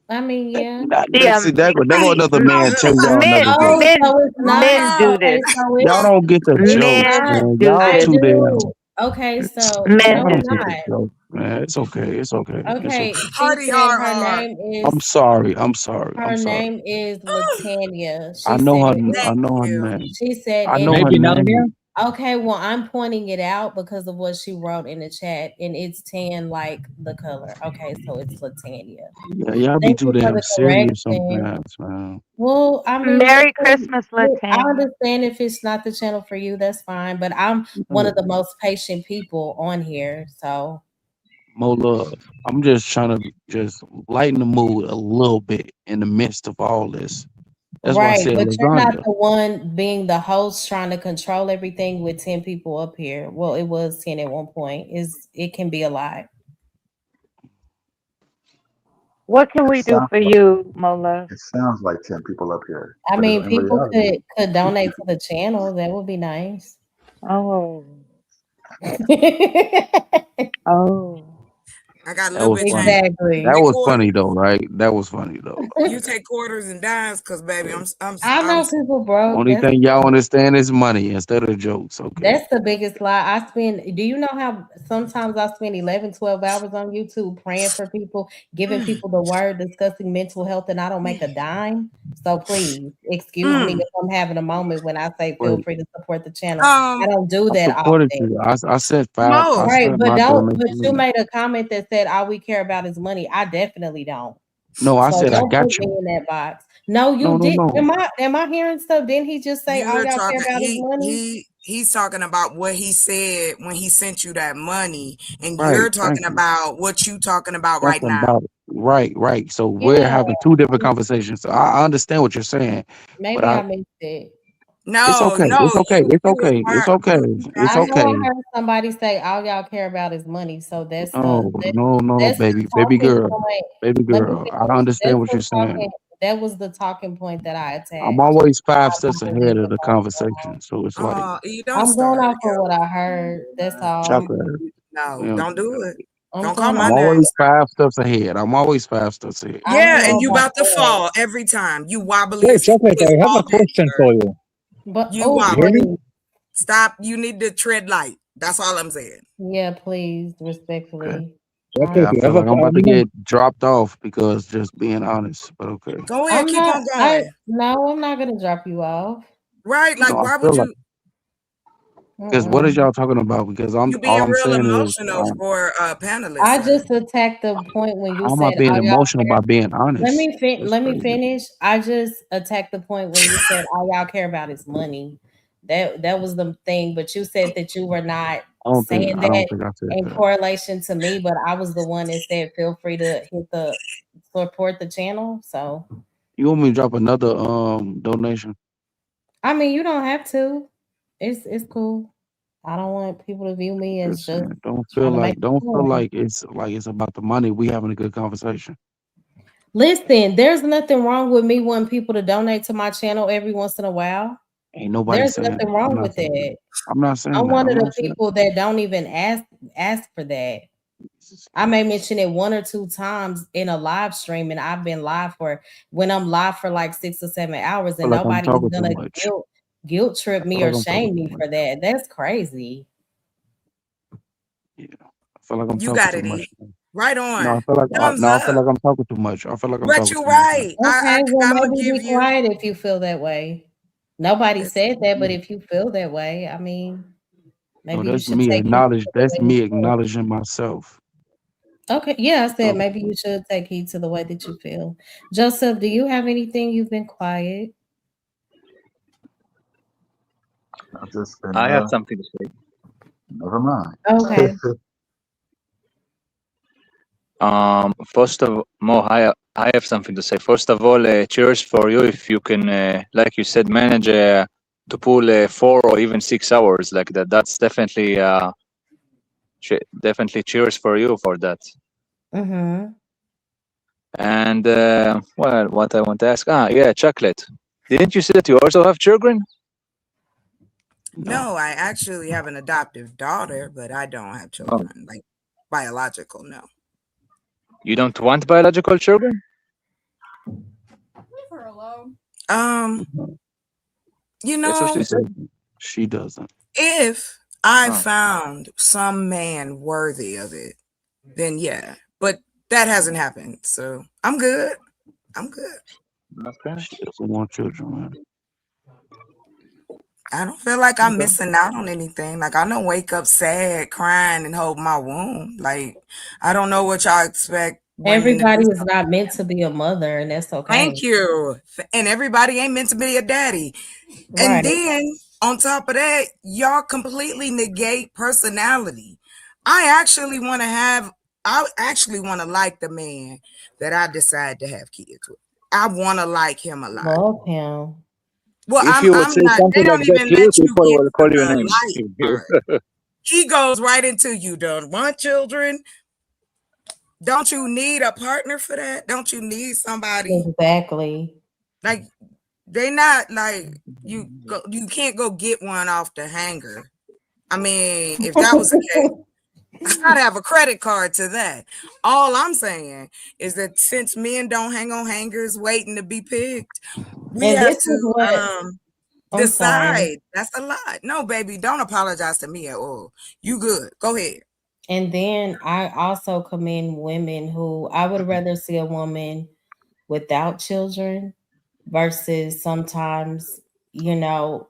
I mean, yeah. Yeah, See, that go Right. another man tell y'all men, another Oh, joke. men, so it's not. men do Okay, this. so Y'all it's don't get the it's jokes, Men not. man. do Y'all I this. too damn. do. Okay, so Men Y'all do don't get this. the not. joke. man. It's okay. It's okay. It's Okay, okay. she Party said hard, her hard. name is I'm sorry. I'm sorry. I'm her sorry. name is Latanya. I She know said her. I Thank know her you. name. she said I it know her Maybe name. Narnia? okay, well I'm pointing it out because of what she wrote in the chat and it's tan like the color. Okay, so it's Latanya. Yeah, y'all be Thank too you for damn the serious correction. sometimes, man. Well, I mean, Merry listen, Christmas, look, I Latanya. understand if it's not the channel for you, that's fine. But I'm one of the most patient people on here, so More love. I'm just trying to just lighten the mood a little bit in the midst of all this. That's why I right. said But you're not lasagna. the one being the host trying to control everything with 10 people up here. Well, it was 10 at one point. It can be a lot. What can It we do sounds for like you, Mola? it sounds like 10 people up here, I but mean, in people reality, could donate to the channel. That would be nice. Oh. Oh. I got a That little was bit funny. change. Exactly. That Take was quarters. funny though, right? That was funny though. You take quarters and dimes, cause baby, I know people broke. Only thing y'all understand is money instead of jokes. Okay. That's the biggest lie. I spend, do you know how sometimes I spend 11, 12 hours on YouTube praying for people, giving people the word, discussing mental health, and I don't make a dime? So please excuse me if I'm having a moment when I say feel Wait. free to support the channel. I don't do I that supported often. you. I said five. I Right, said but my don't, but you donation. made a comment that said all we care about is money. I definitely don't. No, I So said I don't got put me you. in that box. No, No, you no, did. no. Am I hearing stuff? Didn't he just say all You're y'all care talking. about is money? He's talking about what he said when he sent you that money, and Right. you're Thank talking you. about what you talking about right Talking now. about it. Right. So we're Yeah. having two different conversations. So I understand what you're saying, but Maybe I missed it. it's No, okay. no, It's okay. you It's was okay. It's part. okay. It's I know I okay. heard somebody say all y'all care about is money. So that's No, the no, that's the baby talking girl, point. baby Let me girl. I finish. understand what you're saying. That was the talking point that I I'm attached. always 5 I steps don't believe ahead of the the most. conversation, so it's like You don't I'm going start. off of what I heard. That's all. chocolate. No, You know, don't do it. I'm Don't call going my I'm off. name. always 5 steps ahead. I'm always 5 steps ahead. I don't Yeah, know and you about about to that. fall every time. You wobbly Hey, as Chocolate, I have all a day, question sir. for you. But You oh, You hear me? wobbly. Stop. You need to tread light. That's all I'm saying. yeah, please, respectfully. Chocolate, I you feel have a like I'm about to problem? get dropped off because just being honest, but okay. Go ahead, I'm keep not. on going. I'm not gonna drop you off. Right? Like, No, I why feel would like you? because what is y'all talking about? Because You all being I'm real saying is emotional for panelists, I sir. just attacked the point when you how am I said being all y'all emotional care. by being honest? That's Let me crazy. finish. I just attacked the point when you said all y'all care about is money. That was the thing, but you said that you were not saying I don't that think I said in that. correlation to me, but I was the one that said feel free to hit the support the channel. So You want me to drop another donation? I mean you don't have to. It's cool. I don't want people to view me as Just just saying. Don't trying to make feel money. like it's about the money. We having a good conversation. Listen, there's nothing wrong with me wanting people to donate to my channel every once in a while. Ain't nobody There's saying nothing that. I'm wrong not with saying that. that. I'm not saying I'm that. one I'm of the not saying people that don't even ask for that. I may mention it 1 or 2 times in a live stream, and I've been live for when I'm live for like 6 or 7 hours, I and feel like I'm nobody is talking too gonna much. guilt trip I me feel or like I'm talking shame too me much. for that. That's crazy. I feel like I'm You talking got too it, much. E. Right No, I on. feel like Thumbs up. I'm talking too much. I feel like I'm But talking you're too much. right. Okay, well I'm gonna maybe give be you. quiet if you feel that way. Nobody It's, said that, but if you feel that way, I mean, No, maybe you that's should me take heed to the That's way you me feel. acknowledging myself. Okay, yeah, I said So maybe you should take heed to the way that you feel. Joseph, do you have anything? You've been quiet. I've just been, I have something to say. never mind. Okay. First of Mo, I have something to say. First of all, cheers for you if you can, like you said, manage to pull 4 or even 6 hours like that. That's definitely definitely cheers for you for that. Mm-hmm. And well, what I want to ask, yeah, Chocolate. Didn't you say that you also have children? no, I actually have an adoptive daughter, but I don't have Oh, children, like biological. No. you don't want biological children? Leave her alone. You That's what know, she said. she doesn't. if I Oh. found some man worthy of it, then yeah. But that hasn't happened, so I'm good. I'm good. Okay. She doesn't want children, man. I don't feel like I'm Okay. missing out on anything. Like I don't wake up sad, crying, and hold my womb. Like I don't know what y'all expect women to Everybody do. is not meant to be a mother, and that's okay. Thank you. And everybody ain't meant to be a daddy. And Right. then on top of that, y'all completely negate personality. I actually want to like the man that I decide to have kids with. I want to like him a lot. Love him. Well, If you would I'm say not. They something don't like that even here, let you people get will to call you the names. light part. He goes right into you don't want children. Don't you need a partner for that? Don't you need somebody? Exactly. Like they not like you can't go get one off the hanger. I mean, if that was the case, I'd have a credit card to that. All I'm saying is that since men don't hang on hangers waiting to be picked, we And have this is to what I'm sorry. decide. That's a lot. No, baby, don't apologize to me at all. You good. Go ahead. And then I also commend women who I would rather see a woman without children versus sometimes, you know,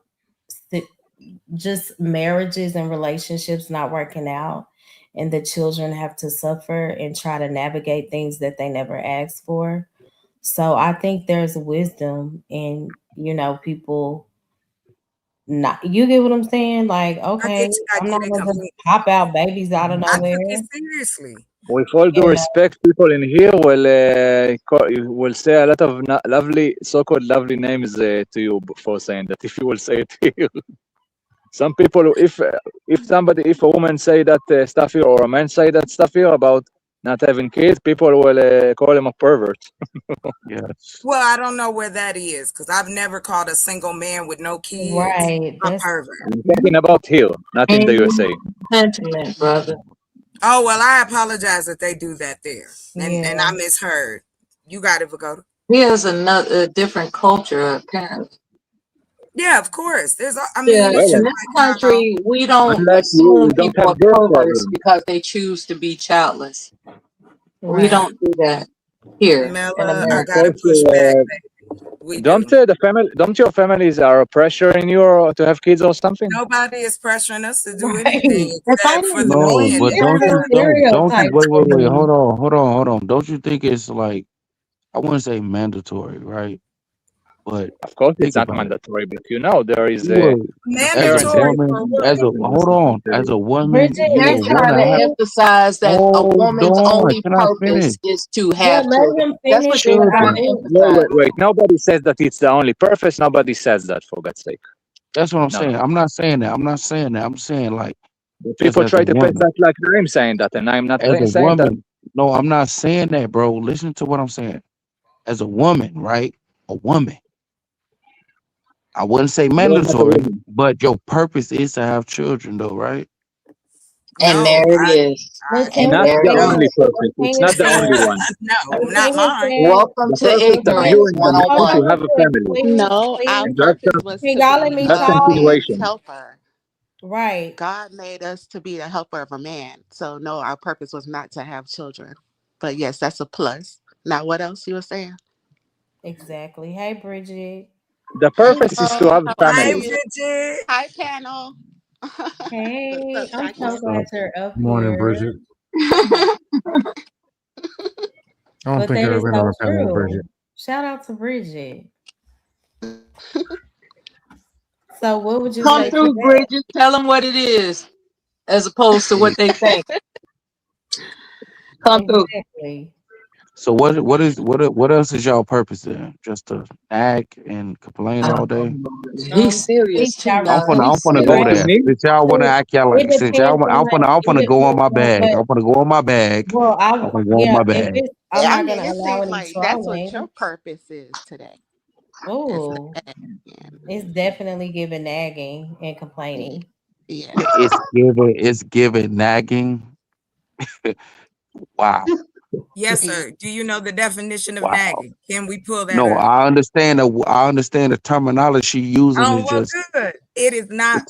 just marriages and relationships not working out and the children have to suffer and try to navigate things that they never asked for. So I think there's wisdom in, you know, people not, you get what I'm saying? Like, okay, I I'm get not it gonna just completely. pop out babies out of I took nowhere. it seriously. With all due You know, respect, people in here will say a lot of lovely, so-called lovely names to you for saying that. If you will say it here, some people, if a woman say that stuff here or a man say that stuff here about not having kids, people will call him a pervert. Yes. Well, I don't know where that is because I've never called a single man with no kids right. a That's pervert. I'm talking about here, not in the USA. Sentiment, brother. Oh well, I apologize that they do that there, and yeah. I misheard. You got it, Vagoda. Here's a different culture, apparently. Yeah, of course. There's, I Yeah, mean, it's in just this like how country, we don't Unlike you, assume we don't people are have those perverts problems. because they choose to be childless. We Right. don't do that here in Mela, I America. gotta push back, baby. We do. Don't your families are pressuring you to have kids or something? Nobody is pressuring us to do Right. anything If I except for didn't the know No, it, men. but there's a don't you stereotype wait, too. hold on. Don't you think it's like I wouldn't say mandatory, right? But Of course, think it's not about it. mandatory, but you know there is You a as a parents Mandatory for woman, what? hold on, as a woman, Bridget, you They're would it's want trying to to have. okay. emphasize that a Hold woman's on, only can I purpose finish? is to Yeah, have let children. him That's finish what they're without trying to no, emphasize. wait. Nobody says that it's the only purpose. Nobody says that, for God's sake. That's what I'm No, saying. no. I'm not saying that. I'm saying like But just people as a try to paint woman, that like I'm saying that, and I'm not as a saying that. woman. No, I'm not saying that, bro. Listen to what I'm saying. As a woman, right? A woman. I wouldn't say You're not a mandatory, woman. but your purpose is to have children, though, right? And No, there it is. But And can Not we there the it say only is. but purpose. can It's we not the say only one. no, but not can we mine. say Welcome The to purpose of wait, you ignorance and the man hold is to on 101. real have a quick, family. please, No, our And please. that's purpose was Can to y'all let be me that's talk? man's continuation. helper. Right. God made us to be the helper of a man. So no, our purpose was not to have children. But yes, that's a plus. Now, what else you were saying? Exactly. Hey, Bridget. The purpose is to Hello, have a how are Hi, family. you? Bridget. Hi, panel. Hey, What's up, I'm so Shaka? glad you're up Morning, here. Bridget. I don't But think that I've is ever been on so a panel with true. Bridget. Shout out to Bridget. So what would you Come say to through, that? Bridget. Tell them what it is, as opposed to what they think. Come through. Exactly. So what else is y'all purpose then? Just to nag and complain all day? He's serious Speak too, directly. y'all. I'm He's gonna You go talking to serious. there. me? Since y'all wanna act y'all It like since y'all depends on I'm it gonna go on depends my on bag. what I'm gonna go on my bag. well I'm gonna go on yeah, my if bag. it's I'm I not mean, gonna it allow seems any like that's what your trolling. purpose is today. It's Oh, nagging. it's definitely giving nagging and complaining. Yeah. It's giving nagging. Wow. Yes, sir. Do you know the definition of Wow. nagging? Can we pull that No, up? I understand the terminology using Oh, is well, just good. It is the not.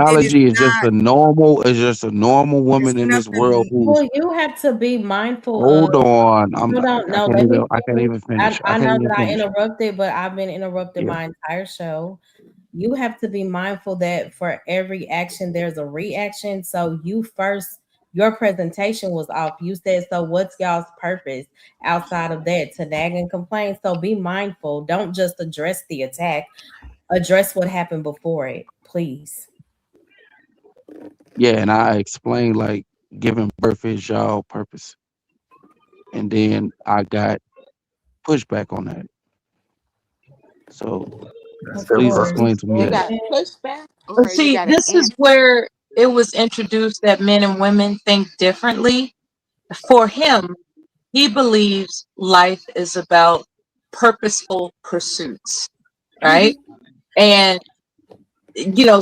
It is terminology is just not. a normal It's woman in this world nothing. who's Well, you have to be mindful hold of. on. Hold on. I No, can't let me finish. even finish. I I can't know even that I finish. interrupted, but I've been interrupted Yeah. my entire show. You have to be mindful that for every action, there's a reaction. So your presentation was off. You said, so what's y'all's purpose outside of that to nag and complain? So be mindful. Don't just address the attack, address what happened before it, please. Yeah, and I explained like giving birth is y'all purpose. And then I got pushback on that. So Of please course. explain to me You that. got pushback or you See, got an this is answer? where it was introduced that men and women think differently. For him, he believes life is about purposeful pursuits, right? And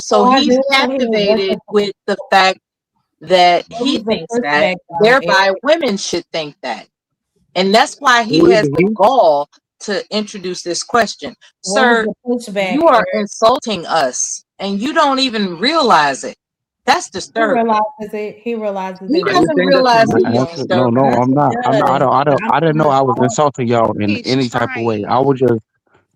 so So I he's do want to hear captivated with the fact that what he was the thinks that, pushback though, thereby Eric? women should think that. And that's why he Who is has the he? gall to introduce this question. What was Sir, the pushback, you are Eric? insulting us and you don't even realize it. That's He disturbing. realizes it. He realizes He it. Are you doesn't saying that to realize my that he's answer? No, disturbing no, us. I'm not. I'm not. Does. I didn't know I was I'm insulting y'all in He's any type of way. trying. I was just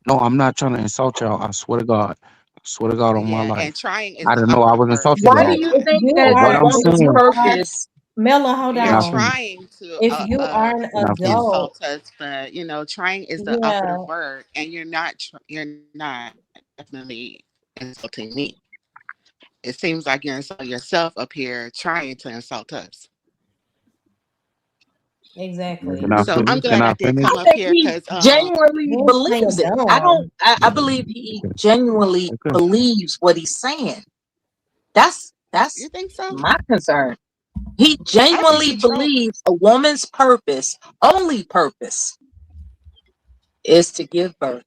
no, I'm not trying to insult y'all. I swear to God. I swear to God on my Yeah, and life. trying is I the didn't know I upper was word. insulting Why do y'all. you if think you But that what a are I'm if woman's you saying, are purpose? Mela, hold can You're I on. finish? trying to If you are an Can I finish? adult, insult us, but trying is the upper yeah, word, and you're not definitely insulting me. It seems like you're insulting yourself up here, trying to insult us. exactly. Can I So I'm finish? Can glad I I did finish? come I up think here he because genuinely He's playing believes it. dumb. I believe he genuinely Okay. believes what he's saying. That's you think so? my concern. He I think genuinely he trolled. believes a woman's purpose, only purpose, is to give birth.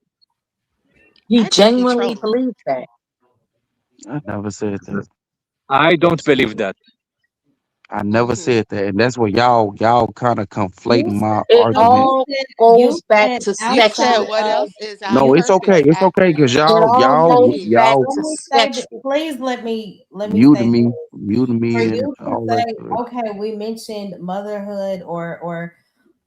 He I think he genuinely trolling. believes that. I never said that. I don't believe that. I never said that. And that's where y'all kind of conflating You my It said no, argument. all you goes back said to You said outside sexual. what of else is our No, it's purpose okay. It's okay because after It all goes back y'all to let me say that, sexual. please let me say muting for me and you to all that. say, okay, we mentioned motherhood or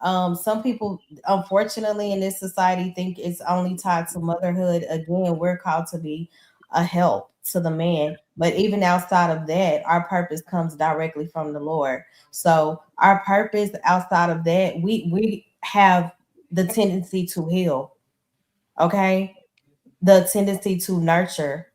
some people unfortunately in this society think it's only tied to motherhood. Again, we're called to be a help to the man, but even outside of that, our purpose comes directly from the Lord. So our purpose outside of that, we have the tendency to heal, okay, the tendency to nurture,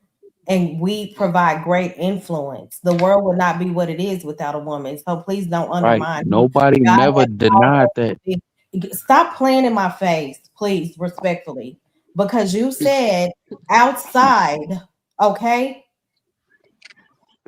and we provide great influence. The world would not be what it is without a woman. So please don't Right. undermine who Nobody God never has called denied us that. to be. Stop playing in my face, please, respectfully, because you said outside, okay,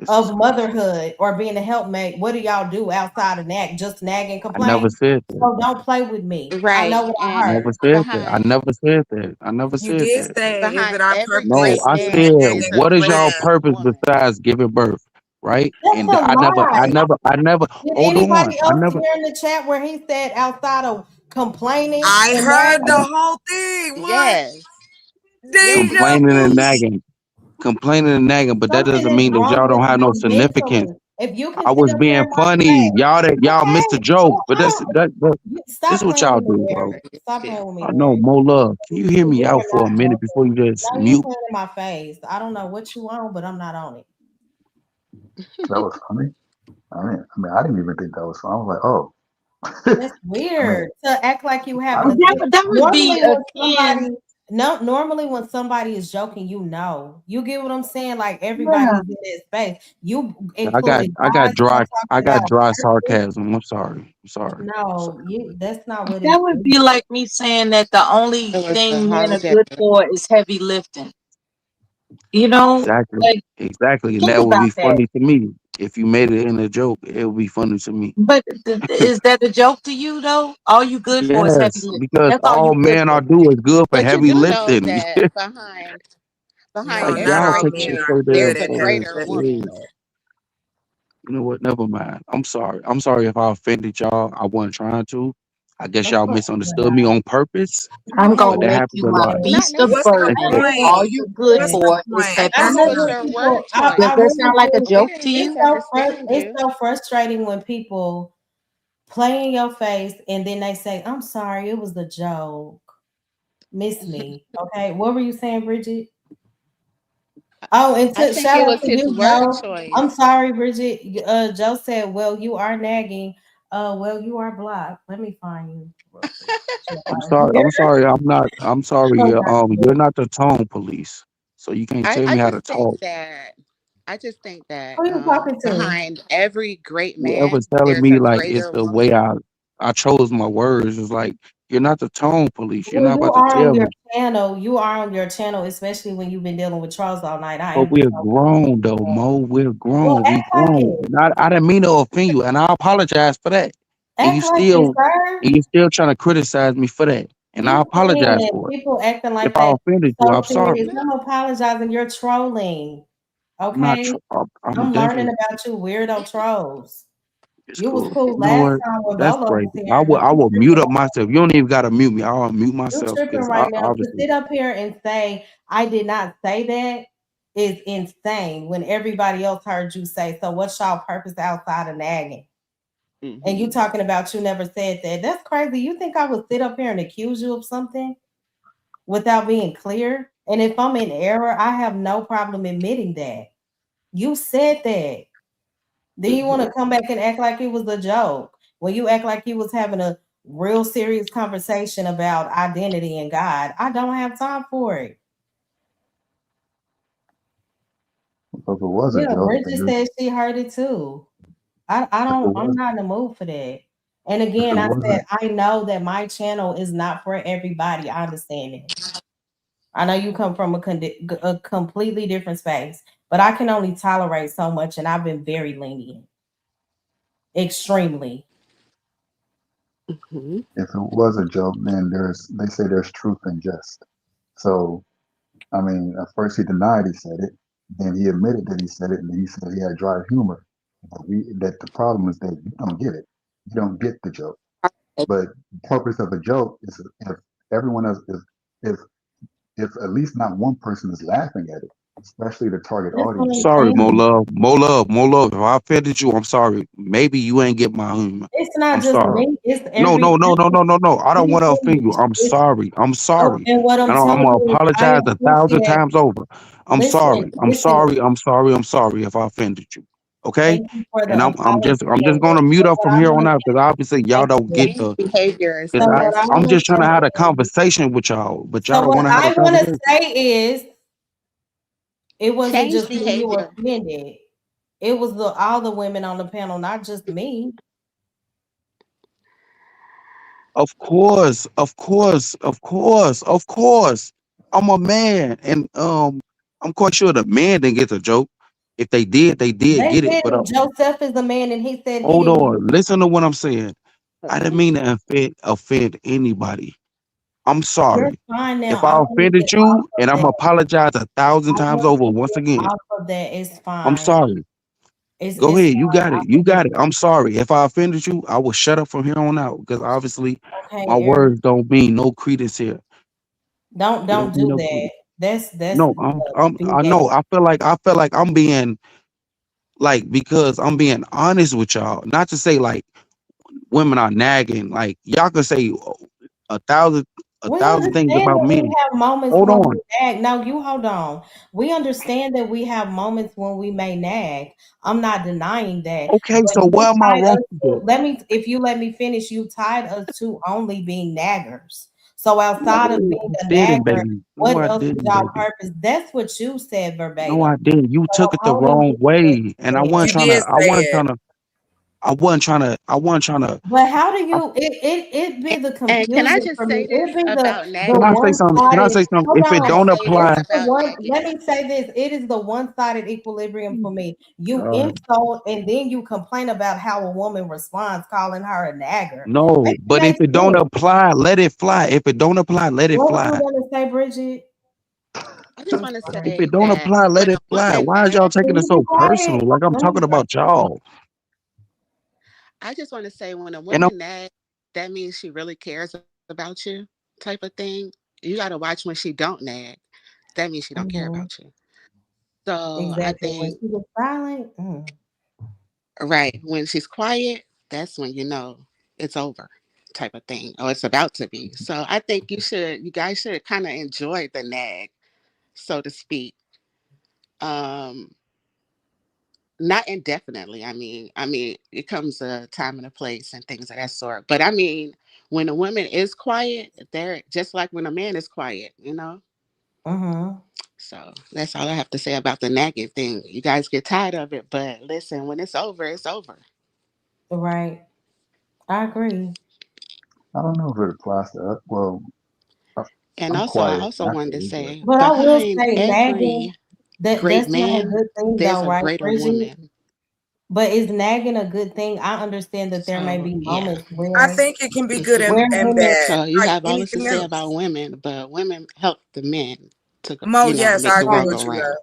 of motherhood or being a helpmate. What do y'all do outside of that? Just nag and I never complain. said that. So don't play with me. I right know what I I and never heard. said that. I behind never said that. I never You said did that. say, "Is behind it our every purpose No, great I to said, man nag is a and what is y'all great complain?" purpose woman. besides giving birth? Right? That's And a lie. I never, Did hold on. anybody I else never, hear in the chat where he said outside of complaining I and heard the nagging? whole thing. What? Yes. Yes, he Deja did. complaining and vu. nagging, but that Something doesn't is mean that wrong y'all don't with have no you significance. mentally. If you can I sit was up here being in my funny. face, Y'all missed the okay. joke, but I don't this is stop what playing y'all with me, do, bro. Eric. Stop playing with me, I know, Eric. more love. Can you hear me You out are for a not minute before you joking. just Now you mute? playing in my face. I don't know what you on, but I'm not on it. That was funny. I didn't even think that was funny. I was like, oh. That's I mean, weird to act like you I having a don't. That would be normally when akin. normally when somebody is joking, you get what I'm saying? Like everybody Yeah. is in that space. You I got included I got guys that are dry I talking got about dry purpose. sarcasm. I'm sorry. No, you that's not what That it would be is. like me saying that the only It was the thing men are holiday. good for is heavy lifting. Exactly. Like Exactly. And think that would about be that. funny to me. If you made it in a joke, it would be funny to me. But is that a joke to you though? All you good for is heavy Yes, lifting. because That's all all you good men are for. do is good for But you heavy do know lifting. that behind No, Like not y'all all every take men shit man, are so damn good there's a at heavy serious. greater lifting. woman. You know what? Never mind. I'm sorry. I'm sorry if I offended y'all. I wasn't trying to. I guess Of y'all course misunderstood me on purpose, I'm not. gonna but that No, make happens you a my lot. Not beast of What's the burden. necessarily. it All point? is. you're It good What's is. the for is point? I having think I it's sex. your really word people. choice. Does I that really sound like a do. joke to It's you? so Misunderstand it's you. so frustrating when people play in your face and then they say, "I'm sorry, it was the joke." Miss me, okay? What were you saying, Bridget? Oh, and I to think shout it out was to his you, word Joe. I'm choice. sorry, Bridget. Joe said, "Well, you are nagging." Well, you are blocked. Let me find you real quick. You I'm are sorry. here. I'm sorry. I'm not. I'm sorry. Hold on. You're not the tone police, so you can't tell I me how to just think talk. that Who you talking to? behind every great Whoever's man, telling there's me a like it's greater the way woman. I chose my words is like you're not the tone police. You're Well, not you about to are on tell your me. channel. You are on your channel, especially when you've been dealing with Charles all night. I But am the we're tone police. grown though, Mo. We're Well, grown. act We like grown. it. And I didn't mean to offend you, and I apologize for that. And Act like it, sir. you still trying to criticize me for that, and I You apologize saying for it. people acting If like I that offended you, so I'm serious. sorry. I'm apologizing. You're trolling. I'm not. Okay? I'm I'm learning definitely. about you weirdo trolls. It's You was cool. cool You know last what? time when That's Bolo was crazy. here, but I you will mute tripping. up myself. You don't even gotta mute me. I'll mute You myself tripping because I right now. To obviously. sit up here and say I did not say that is insane when everybody else heard you say. So what's y'all purpose outside of nagging? And you talking about you never said that. That's crazy. You think I would sit up here and accuse you of something without being clear? And if I'm in error, I have no problem admitting that. You said that. Then you want to come back and act like it was a joke. When you act like you was having a real serious conversation about identity and God, I don't have time for it. If it was a Yeah, joke, Bridget said she heard it too. if it I'm was, not in the mood for that. And if again, it I said wasn't, I know that my channel is not for everybody. I understand it. I know you come from a completely different space, but I can only tolerate so much, and I've been very lenient, extremely. if it was a joke, then they say there's truth in jest. So, I mean, at first he denied he said it, then he admitted that he said it, and then he said he had dry humor. But that the problem is that you don't get it. You don't get the joke. But the purpose of a joke is if everyone else, if if at least not one person is laughing at it, especially the target That's what audience. I'm Sorry, Mo saying. Love. Mo Love. Mo Love. If I offended you, I'm sorry. Maybe you ain't get my humor. It's not I'm just sorry. me, it's No, every no, no, no, no, no, no. I don't want to offend you. I'm it's sorry. I'm sorry. and what I'm And I'm telling gonna you is I apologize 1,000 appreciate times over. I'm listen, sorry. I'm sorry. I'm sorry. I'm sorry if I offended you. Okay? thank you for And the apology I'm just and gonna mute up what from I here want on to out because obviously y'all thank don't get you. His the. behavior is So what I I'm want to just trying to have a say conversation with y'all, but y'all so don't what want to have a I want to conversation. say is it wasn't change just me you were behavior. offended. It was all the women on the panel, not just me. Of course, of course, of course, of course. I'm a man, and I'm quite sure the man didn't get the joke. If they did They get it. But didn't. Joseph is the man, and he said he hold didn't get on, listen to what I'm saying. I didn't it. mean to offend anybody. I'm You're sorry fine if now. I I want to offended get off you, of and I'm that. apologize 1,000 I times want over to once get again. off of that. It's I'm fine. sorry. Go It's ahead, you fine. got I it. You can got it. get I'm sorry if I offended you. I will shut up from here on out because obviously okay, my Eric. words don't mean no credence here. Don't They don't mean do no that. credence. That's No, I BS. know. I feel like I'm being like because I'm being honest with y'all. Not to say like women are nagging. Like y'all can say a thousand a We thousand things understand about that we men. have moments Hold when on. we nag. No, you hold on. We understand that we have moments when we may nag. I'm not denying that. Okay, But so you where am I tied wrong us with to, that? if you let me finish, you tied us to only being naggers. So outside of No, being I a didn't, nagger, baby. No, what I else is didn't, y'all baby. purpose? That's what you said No, verbatim. I didn't. You So took it the only wrong being way. And I wasn't You trying did to say it. I wasn't trying to But how do you it be the And can I confusion just for me? say this It be about the can I say nagging? something? Can I one-sided say something? hold If Can it I on. don't say this apply, It's the about one let nagging? me say this. It is the one-sided equilibrium for me. You God. insult and then you complain about how a woman responds, calling her a nagger. No, Make it but if make it don't sense. apply, let it fly. If it don't apply, let it What were you fly. gonna say, Bridget? I just want to If say it don't that apply, let when a it fly. woman Why is y'all nags, taking Can it you be so quiet? personal? Like I'm Let me talking about y'all. I just want to say when a And I'm woman nags, that means she really cares about you, type of thing. You got to watch when she don't nag. That means she don't care Mhm. about you. So I Exactly. When think, she was silent, right, when she's quiet, that's when you know it's over, type of thing, or it's about to be. So I think you guys should kind of enjoy the nag, so to speak. Um, Not indefinitely. I mean, it comes a time and a place and things of that sort. But I mean, when a woman is quiet, they're just like when a man is quiet, you know? mhm. So that's all I have to say about the nagging thing. You guys get tired of it, but listen, when it's over, it's over. Right. I agree. I don't know if it applies to us. Well, I- And I'm also, I quiet also wanted to naturally, but say But I will behind say nagging, every that's great not a man, good thing there's though, a right, greater Bridget? woman. But is nagging a good thing? I understand that there may So, be yeah. moments I where think it can be good hmm where and women bad, So you like have all this to anything say else. about women, but women help the men to, Mo, yes, make I the agree world right. go with you, round. love.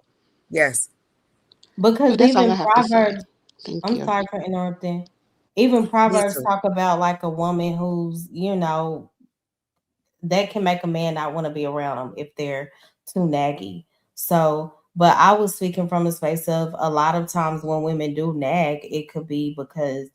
Yes. Because But that's all I even have to say. Proverbs, Thank I'm you. sorry for interrupting. Even Me Proverbs too. talk about like a woman who's, that can make a man not want to be around them if they're too naggy. So, but I was speaking from a space of a lot of times when women do nag, it could be because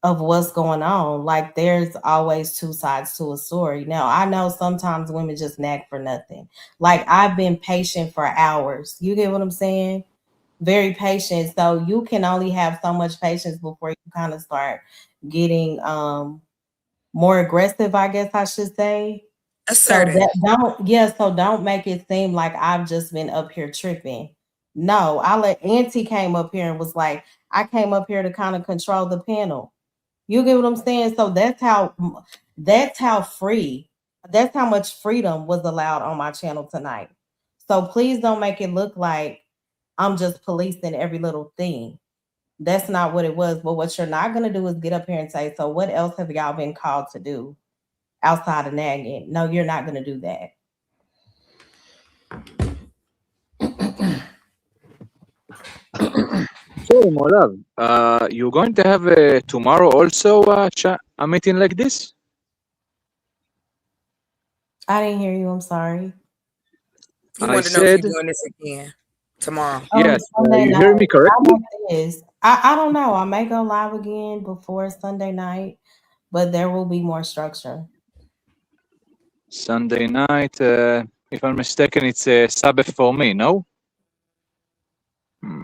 of what's going on. Like there's always two sides to a story. Now, I know sometimes women just nag for nothing. Like I've been patient for hours. You get what I'm saying? Very patient. So you can only have so much patience before you kind of start getting more aggressive, I guess I should say. So Assertive. so don't make it seem like I've just been up here tripping. No, I let Auntie came up here and was like, I came up here to kind of control the panel. You get what I'm saying? So that's how free, that's how much freedom was allowed on my channel tonight. So please don't make it look like I'm just policing every little thing. That's not what it was. But what you're not gonna do is get up here and say, so what else have y'all been called to do outside of nagging? No, you're not gonna do that. So, my love, you're going to have tomorrow also a meeting like this? I didn't hear you. I'm sorry. He I wanted to know if said, you're doing this again tomorrow. yes, Sunday you night. hear me I correctly? like this. I don't know. I may go live again before Sunday night, but there will be more structure. Sunday night, if I'm mistaken, it's Sabbath for me, no? Hmm.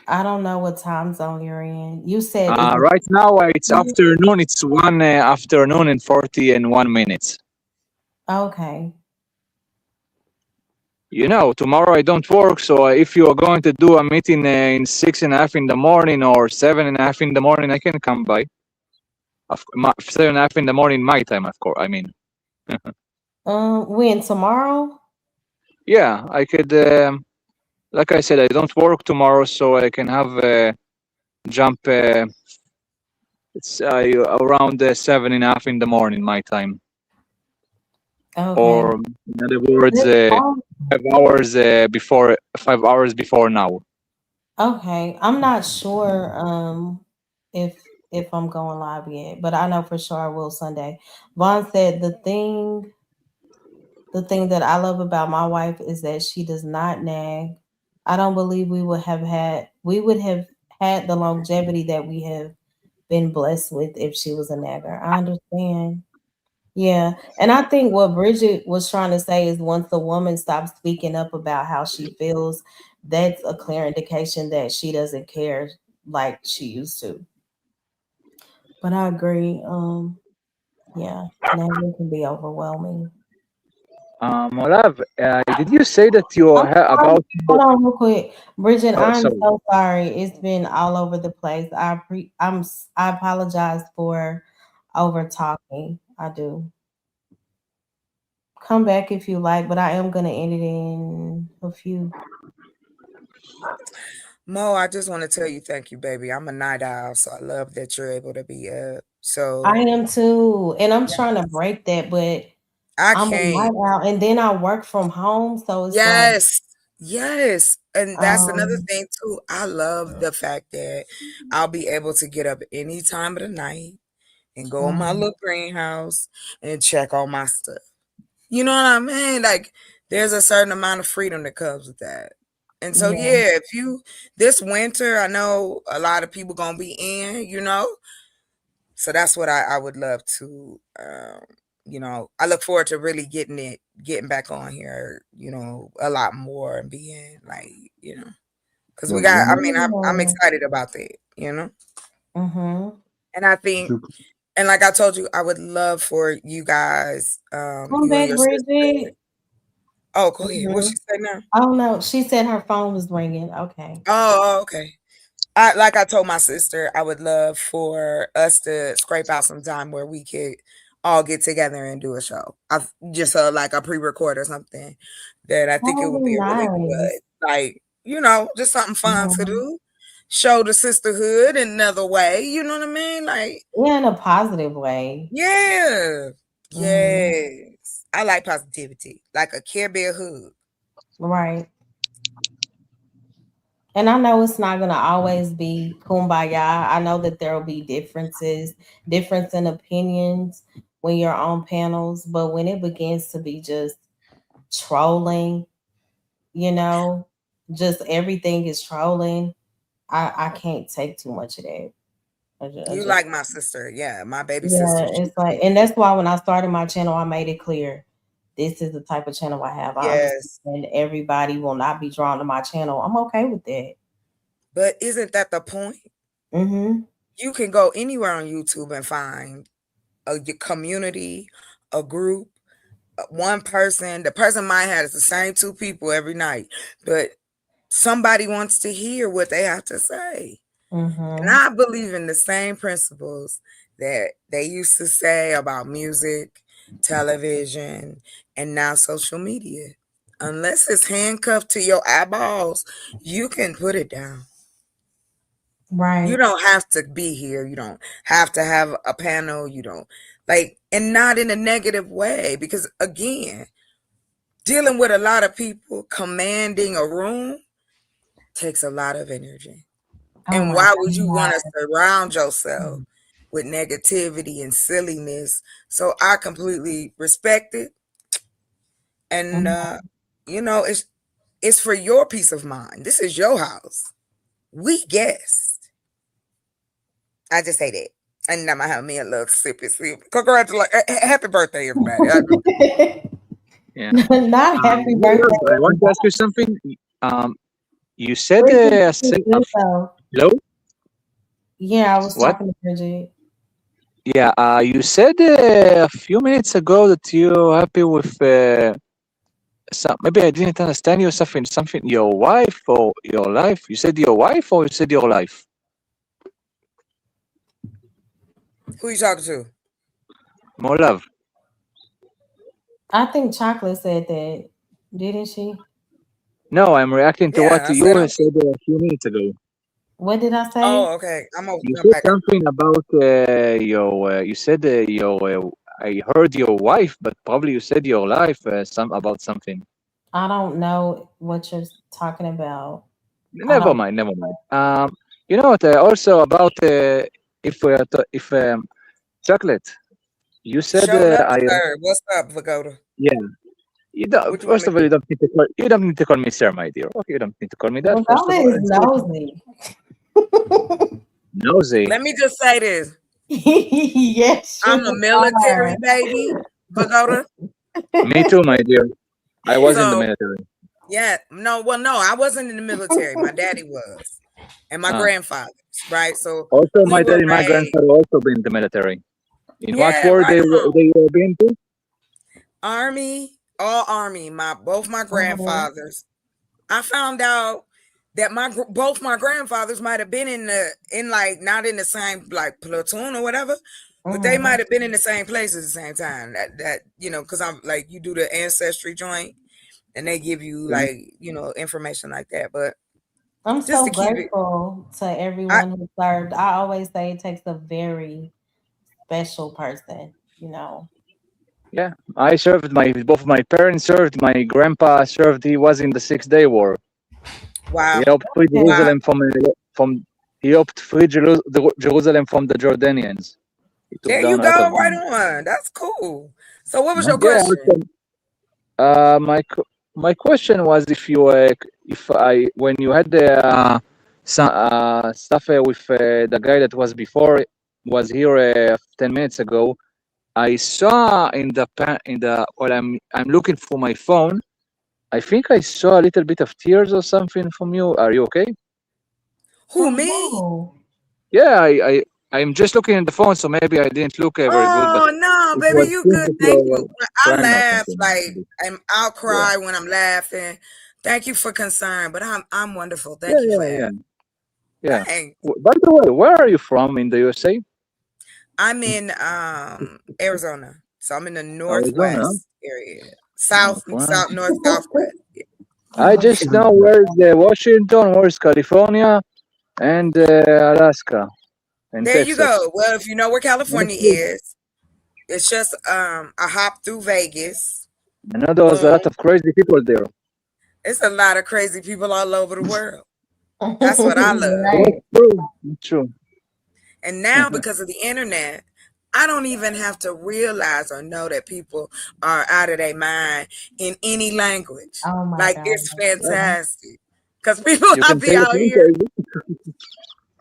I don't know what time zone you're in. You said Right now, it's afternoon. It's 1 afternoon and 41 minutes. Okay. You know, tomorrow I don't work, so if you are going to do a meeting in 6:30 in the morning or 7:30 in the morning, I can come by. 7:30 in the morning, my time, of course. I mean, When tomorrow? yeah, I could. Like I said, I don't work tomorrow, so I can have jump. It's around 7:30 in the morning, my time. Okay. Or in other words, 5 hours before 5 hours before now. Okay. I'm not sure if I'm going live yet, but I know for sure I will Sunday. Vaughn said the thing that I love about my wife is that she does not nag. I don't believe we would have had the longevity that we have been blessed with if she was a nagger. I understand. Yeah. And I think what Bridget was trying to say is once the woman stops speaking up about how she feels, that's a clear indication that she doesn't care like she used to. But I agree. Yeah, nagging can be overwhelming. Olav, did you say that you I'm sorry. about? Hold on real quick. Bridget, Oh, I'm sorry. so sorry. It's been all over the place. I apologize for over talking. I do. Come back if you like, but I am gonna end it in a few. Mo, I just want to tell you thank you, baby. I'm a night owl, so I love that you're able to be up. So I am too. And I'm trying to break that, but I I'm a can't. night owl and then I work from home. So it's like Yes. And that's another um thing too. I love the fact that I'll be able to get up any time of the night, and go in my little greenhouse and check on my stuff. You know what I mean? Like there's a certain amount of freedom that comes with that. And so yeah, if you this winter, I know a lot of people gonna be in, you know. So that's what I would love to you know, I look forward to really getting back on here, you know, a lot more and being like, you know, because we got, I mean, I'm excited about that, you know. And I think, and like I told you, I would love for you guys, Come you and back, your sister. Bridget. Oh, go ahead. What she say now? Oh no, she said her phone was ringing. Okay. Oh, okay. Like I told my sister, I would love for us to scrape out some time where we could all get together and do a show. I just like a pre-record or something that I think it would be really good. Like, you know, just something fun to do. Show the sisterhood in another way. You know what I mean? Like in a positive way. Yeah. Yes. I like positivity. Like a Care Bear hug. Right. And I know it's not going to always be kumbaya. I know that there will be difference in opinions when you're on panels, but when it begins to be just trolling, you know, just everything is trolling, I can't take too much of that. You like my sister. Yeah, my baby sister. It's like, and that's why when I started my channel, I made it clear. This is the type of channel I have. And everybody will not be drawn to my channel. I'm okay with that. But isn't that the point? You can go anywhere on YouTube and find a community, a group, one person. The person might have the same two people every night, but somebody wants to hear what they have to say. And I believe in the same principles that they used to say about music, television, and now social media. Unless it's handcuffed to your eyeballs, you can put it down. Right. You don't have to be here. You don't have to have a panel. You don't like, and not in a negative way, because again, dealing with a lot of people, commanding a room takes a lot of energy. And why would you want to surround yourself with negativity and silliness? So I completely respect it. And, you know, it's for your peace of mind. This is your house. We guest. I just say that. And I'm going to have me a little sippy. Congratulations. Happy birthday, everybody. Yeah. Not happy birthday. I want to ask you something. You said hello? Yeah, I was What? talking to Bridget. Yeah, you said a few minutes ago that you're happy with maybe I didn't understand you, something your wife or your life. You said your wife or you said your life? Who you talking to? More love. I think Chocolate said that, didn't she? No, I'm reacting to what I you said a few minutes ago. What did I say? Oh, okay. I'm over. You said something about you said I heard your wife, but probably you said your life about something. I don't know what you're talking about. Never mind. You know what? Also about if Chocolate, you said What's up, Vagoda? Yeah. You don't, first of all, you don't need to call me sir, my dear. Okay, you don't need to call me that. Nosy. Let me just say this. Yes. I'm a military baby, Vagoda. Me too, my dear. I was in the military. Yeah. No, I wasn't in the military. My daddy was. And my grandfather, right? So also my daddy and my grandfather also been in the military. In what war they were been to? Army, all Army. Both my grandfathers. I found out that both my grandfathers might have been in like not in the same like platoon or whatever, but they might have been in the same place at the same time. That you know, because I'm like you do the ancestry joint, and they give you like you know information like that. But I'm so grateful to everyone who served. I always say it takes a very special person, you know. Yeah, I served. Both my parents served. My grandpa served. He was in the 6-day war. Wow. He helped free Jerusalem from. He helped free Jerusalem from the Jordanians. It took There down you a lot go, of right them. on. That's cool. So what was your Yeah, question? my question was if I when you had the stuff with the guy that was before was here 10 minutes ago, I saw in the while I'm looking for my phone, I think I saw a little bit of tears or something from you. Are you okay? Who, me? Yeah, I'm just looking at the phone, so maybe I didn't look very good, but Oh no, it baby, was you seems good. that Thank you're you. I crying or laugh something. like I'll Yeah. cry when I'm laughing. Thank you for concern, but I'm wonderful. Yeah, Thank you for yeah, yeah. asking. Yeah. Thanks. By the way, where are you from in the USA? I'm in Arizona, so I'm in the Arizona. northwest area, south, Northwest. north, southwest. I just know where's Washington, where's California, and Alaska, and There you Texas. go. Well, if you know where California That's good. is, it's just a hop through Vegas. I know there was a lot Boom. of crazy people there. It's a lot of crazy people all over the world. That's what I love. That's true. That's true. And now, because of the internet, I don't even have to realize or know that people are out of their mind in any language. Oh my Like, God. it's fantastic. Because people You I can be say that out I'm here. crazy.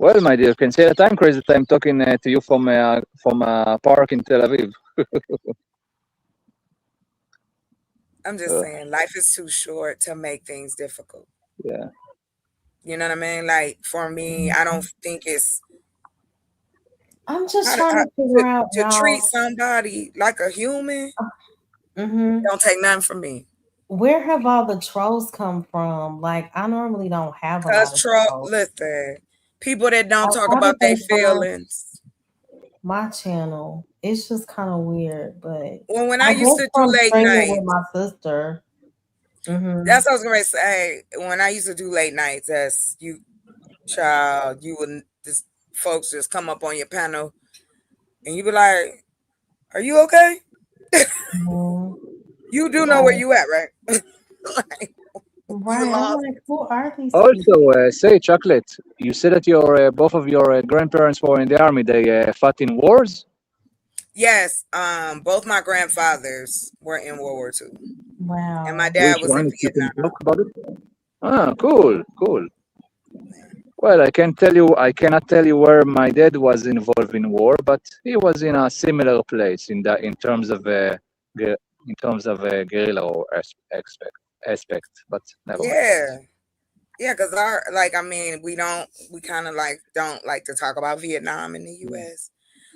Well, my dear, you can say that I'm crazy that I'm talking to you from a park in Tel Aviv. I'm just saying, life is too short to make things difficult. Yeah. You know what I mean? Like, for me, I don't think it's I'm just trying to figure out to treat y'all. somebody like a human. Mhm. Don't take nothing from me. Where have all the trolls come from? Like, I normally don't have a lot Cause of trolls. listen, people that don't Like, talk how did about their they find feelings. my channel? It's just kind of weird, but Well, when I used guess to do from late streaming with nights, my sister. Mhm. that's what I was gonna say. When I used to do late nights, as you child, you would just folks just come up on your panel, and you be like, "Are you okay? You do know where you at, right?" Like, Right. you I'm lost. like, who are these Also, say, Chocolate, you said that your both of your grandparents were in the army. They fought in wars? Yes, both my grandfathers were in World War II, Wow. and my dad Which was one, in if you can Vietnam. talk about it? Ah, cool, cool. Well, I cannot tell you where my dad was involved in war, but he was in a similar place in terms of guerrilla or aspect. But never mind. Yeah, because we kind of like don't like to talk about Vietnam in the U.S.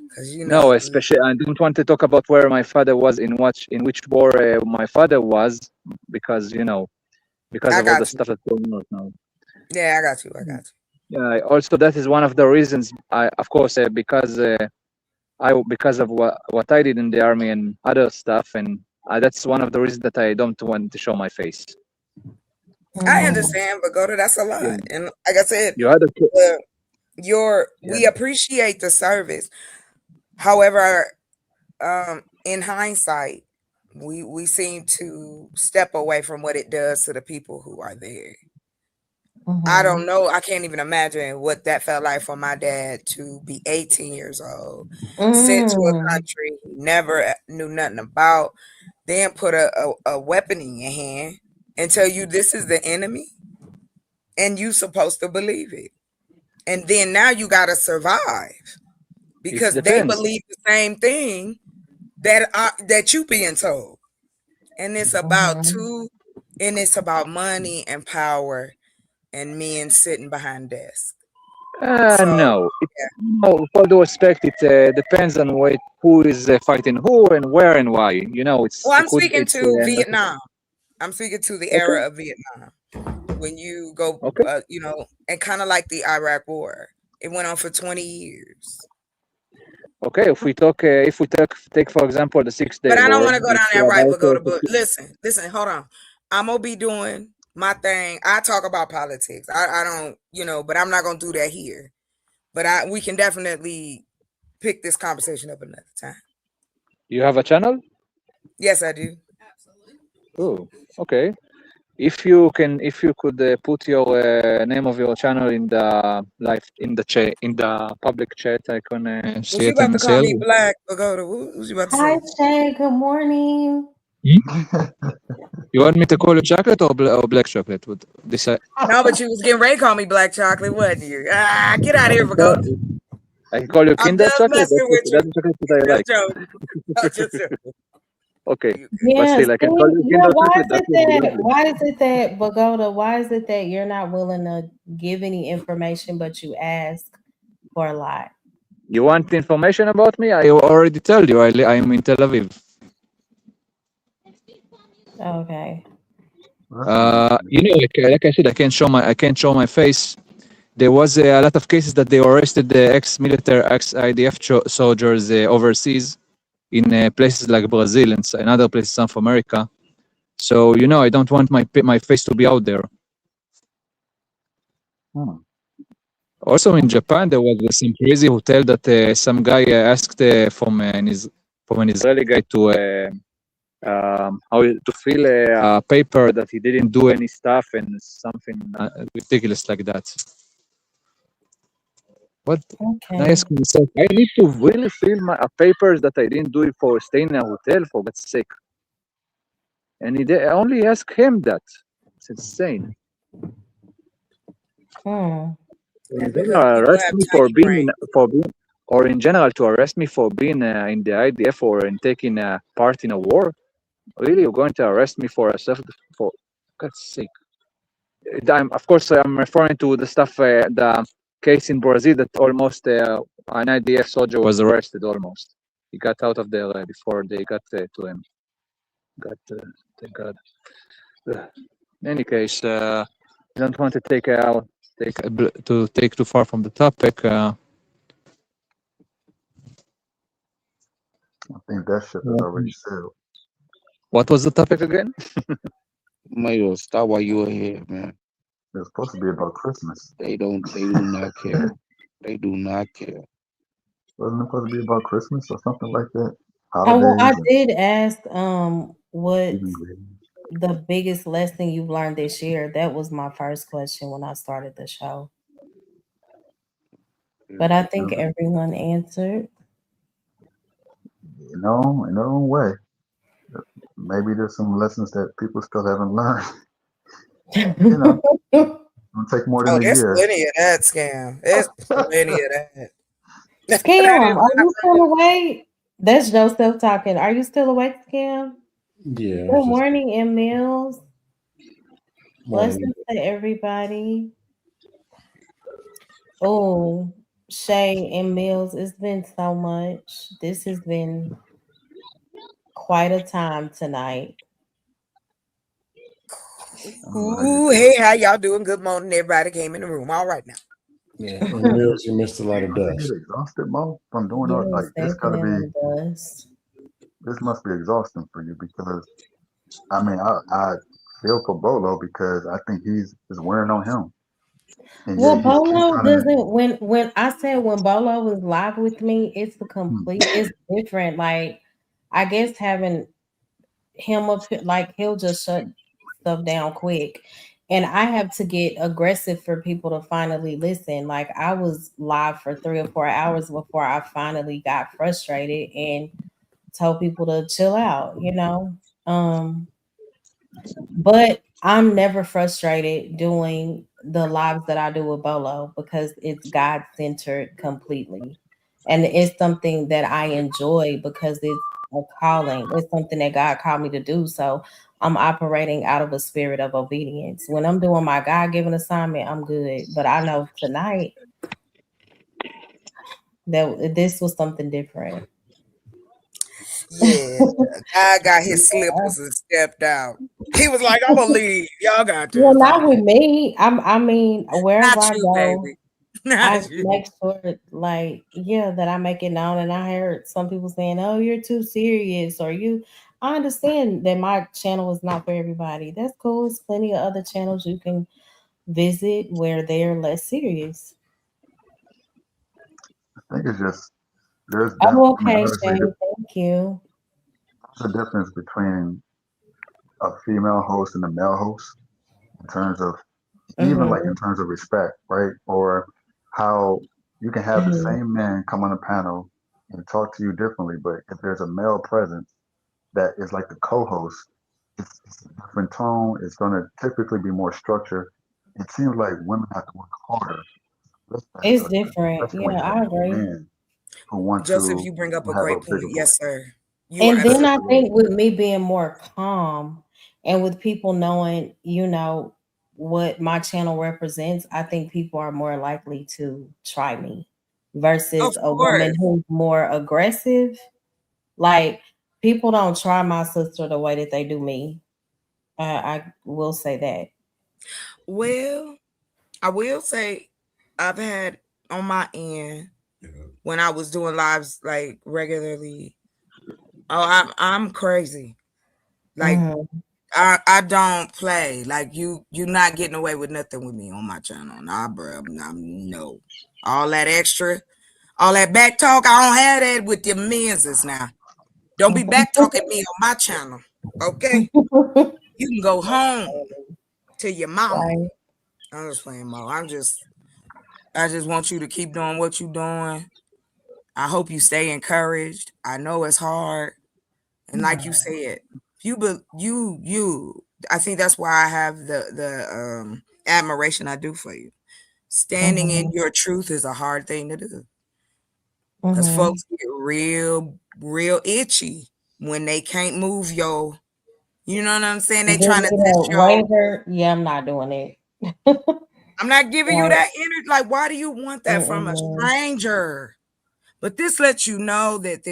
because No, especially I don't want to talk about where my father was in which war my father was, because because I of all the got you. stuff that's going on right now. Yeah, I got you. Yeah. Also, that is one of the reasons. Of course, because of what I did in the army and other stuff, and that's one of the reasons that I don't want to show my face. I understand, but that's a lot. Yeah. And like I said, You had a we appreciate the service. However, in hindsight, we seem to step away from what it does to the people who are there. I don't know. I can't even imagine what that felt like for my dad to be 18 years old, sent to a country he never knew nothing about, then put a weapon in your hand and tell you this is the enemy, and you supposed to believe it. And then now you got to survive because they depends. believe the same thing that you being told. And it's about it's about money and power and men sitting behind desks. No. No, with all due respect, it depends on who is fighting who and where and why. It's. Well, I'm speaking to Vietnam. I'm speaking to the era of Vietnam. When you go, and kind of like the Iraq War, it went on for 20 years. Okay, if we take for example the 6 Day But I don't War. want to go down that right. But go to book. Listen, hold on. I'm gonna be doing my thing. I talk about politics. I don't, but I'm not gonna do that here. But we can definitely pick this conversation up another time. You have a channel? Yes, I do. Oh, okay. if you could put your name of your channel in the in the public chat, I can Was see you it about and to say call me hello. black? Pagoda? What was you about to Hi, say? Shay. Good morning. You want me to call you chocolate or black chocolate? Would decide. No, but you was getting ready to call me black chocolate, wasn't you? Ah, get out of here, So, Pagoda. I can call you I'm Kinder just chocolate. messing with you. That's the chocolate that I Just like. joking. I'm just joking. Okay, but Yes. still, I can call you Yeah. Kinder Why chocolate. is That it would be that? lovely. Why is it that Pagoda? Why is it that you're not willing to give any information, but you ask for a lot? You want information about me? I already told you. I'm in Tel Aviv. Okay. Like I said, I can't show my face. There was a lot of cases that they arrested the ex-military, ex-IDF soldiers overseas in places like Brazil and other places in South America. So I don't want my face to be out there. Also in Japan, there was some crazy hotel that some guy asked from an Israeli guy to to fill a paper that he didn't do any stuff and something ridiculous like that. What? I Okay. ask myself, I need to really fill my papers that I didn't do it for staying in a hotel, for God's sake. And I only ask him that. It's insane. Yeah, In because general, people arrest have me for tiny being brains. or in general to arrest me for being in the IDF or in taking part in a war. Really, you're going to arrest me for for God's sake? Of course, I'm referring to the stuff, the case in Brazil that almost an IDF soldier was arrested. Almost, he got out of there before they got to him. Thank God. In any case, I don't want to take too far from the topic. I think that ship is already sailed. What was the topic again? Mayo, stop while you were here, man. It's supposed to be about Christmas. They do not care. They do not care. Wasn't it supposed to be about Christmas or something like that? I Holidays did ask what and greetings. the biggest lesson you've learned this year. That was my first question when I started the show. But I think everyone answered. In their own way. Maybe there's some lessons that people still haven't learned. It'll take more than Oh, a there's year. plenty of that scam. There's plenty of that. Scam, are you still awake? That's Joseph talking. Are you still awake, Scam? Yeah. Good morning, M. Mills. Morning. Blessings to everybody. Oh, Shay and Mills, it's been so much. This has been quite a time tonight. Ooh, hey, how y'all doing? Good morning, everybody came in the room. All right now. Yeah, in Mills, you missed a lot of Don't you dust. get exhausted, Mo, from doing all Yes, like this? Gotta be. definitely does. This must be exhausting for you because I mean I feel for Bolo because I think he's wearing on him. And Well, yet he's Bolo trying to. doesn't when I said when Bolo was live with me, it's the complete it's different. Like I guess having him up here, like he'll just shut stuff down quick. And I have to get aggressive for people to finally listen. Like I was live for 3 or 4 hours before I finally got frustrated and told people to chill out, But I'm never frustrated doing the lives that I do with Bolo because it's God centered completely. And it's something that I enjoy because it's a calling. It's something that God called me to do. So I'm operating out of a spirit of obedience. When I'm doing my God given assignment, I'm good. But I know tonight that this was something different. Yeah, I got his slippers and stepped out. He was like, "I'm gonna leave. Y'all got this." Well, not with me. I mean, wherever Not I you, go, baby. I Not you. make sure, that I make it known. And I heard some people saying, "Oh, you're too serious," or "You." I understand that my channel is not for everybody. That's cool. There's plenty of other channels you can visit where they're less serious. I think it's just there's Oh, I mean, okay, obviously Shane. Thank you. there's a difference between a female host and a male host. in terms of even like in terms of respect, right? Or how you can have the same man come on a panel and talk to you differently, but if there's a male presence that is like the co-host, it's a different tone. It's going to typically be more structured. It seems like women have to work harder, It's different. especially when Yeah, you have I a agree. man who want Joseph, to you bring up a have a great point. bigger voice. Yes, sir. You are And then I absolutely think with me being more calm and with people knowing, you know, what my channel represents, I think people are more likely to try me versus of a woman course. who's more aggressive. Like people don't try my sister the way that they do me. I will say that. Well, I will say I've had on my end when I was doing lives like regularly. Oh, I'm crazy. Like I don't play. Like you're not getting away with nothing with me on my channel. Nah, bro. Nah, no. All that extra, all that back talk, I don't have that with your menses now. Don't be back talking me on my channel. Okay? You can go home to your mama. Right. I'm just playing, Mo. I just want you to keep doing what you're doing. I hope you stay encouraged. I know it's hard. And like you said, I think that's why I have the admiration I do for you. Standing in your truth is a hard thing to do. Because folks get real itchy when they can't move you know what I'm saying? They trying to test your waiver. Yeah, I'm not doing it. I'm not giving you Right. that energy. Like, why do you want that from a stranger? But this lets you know that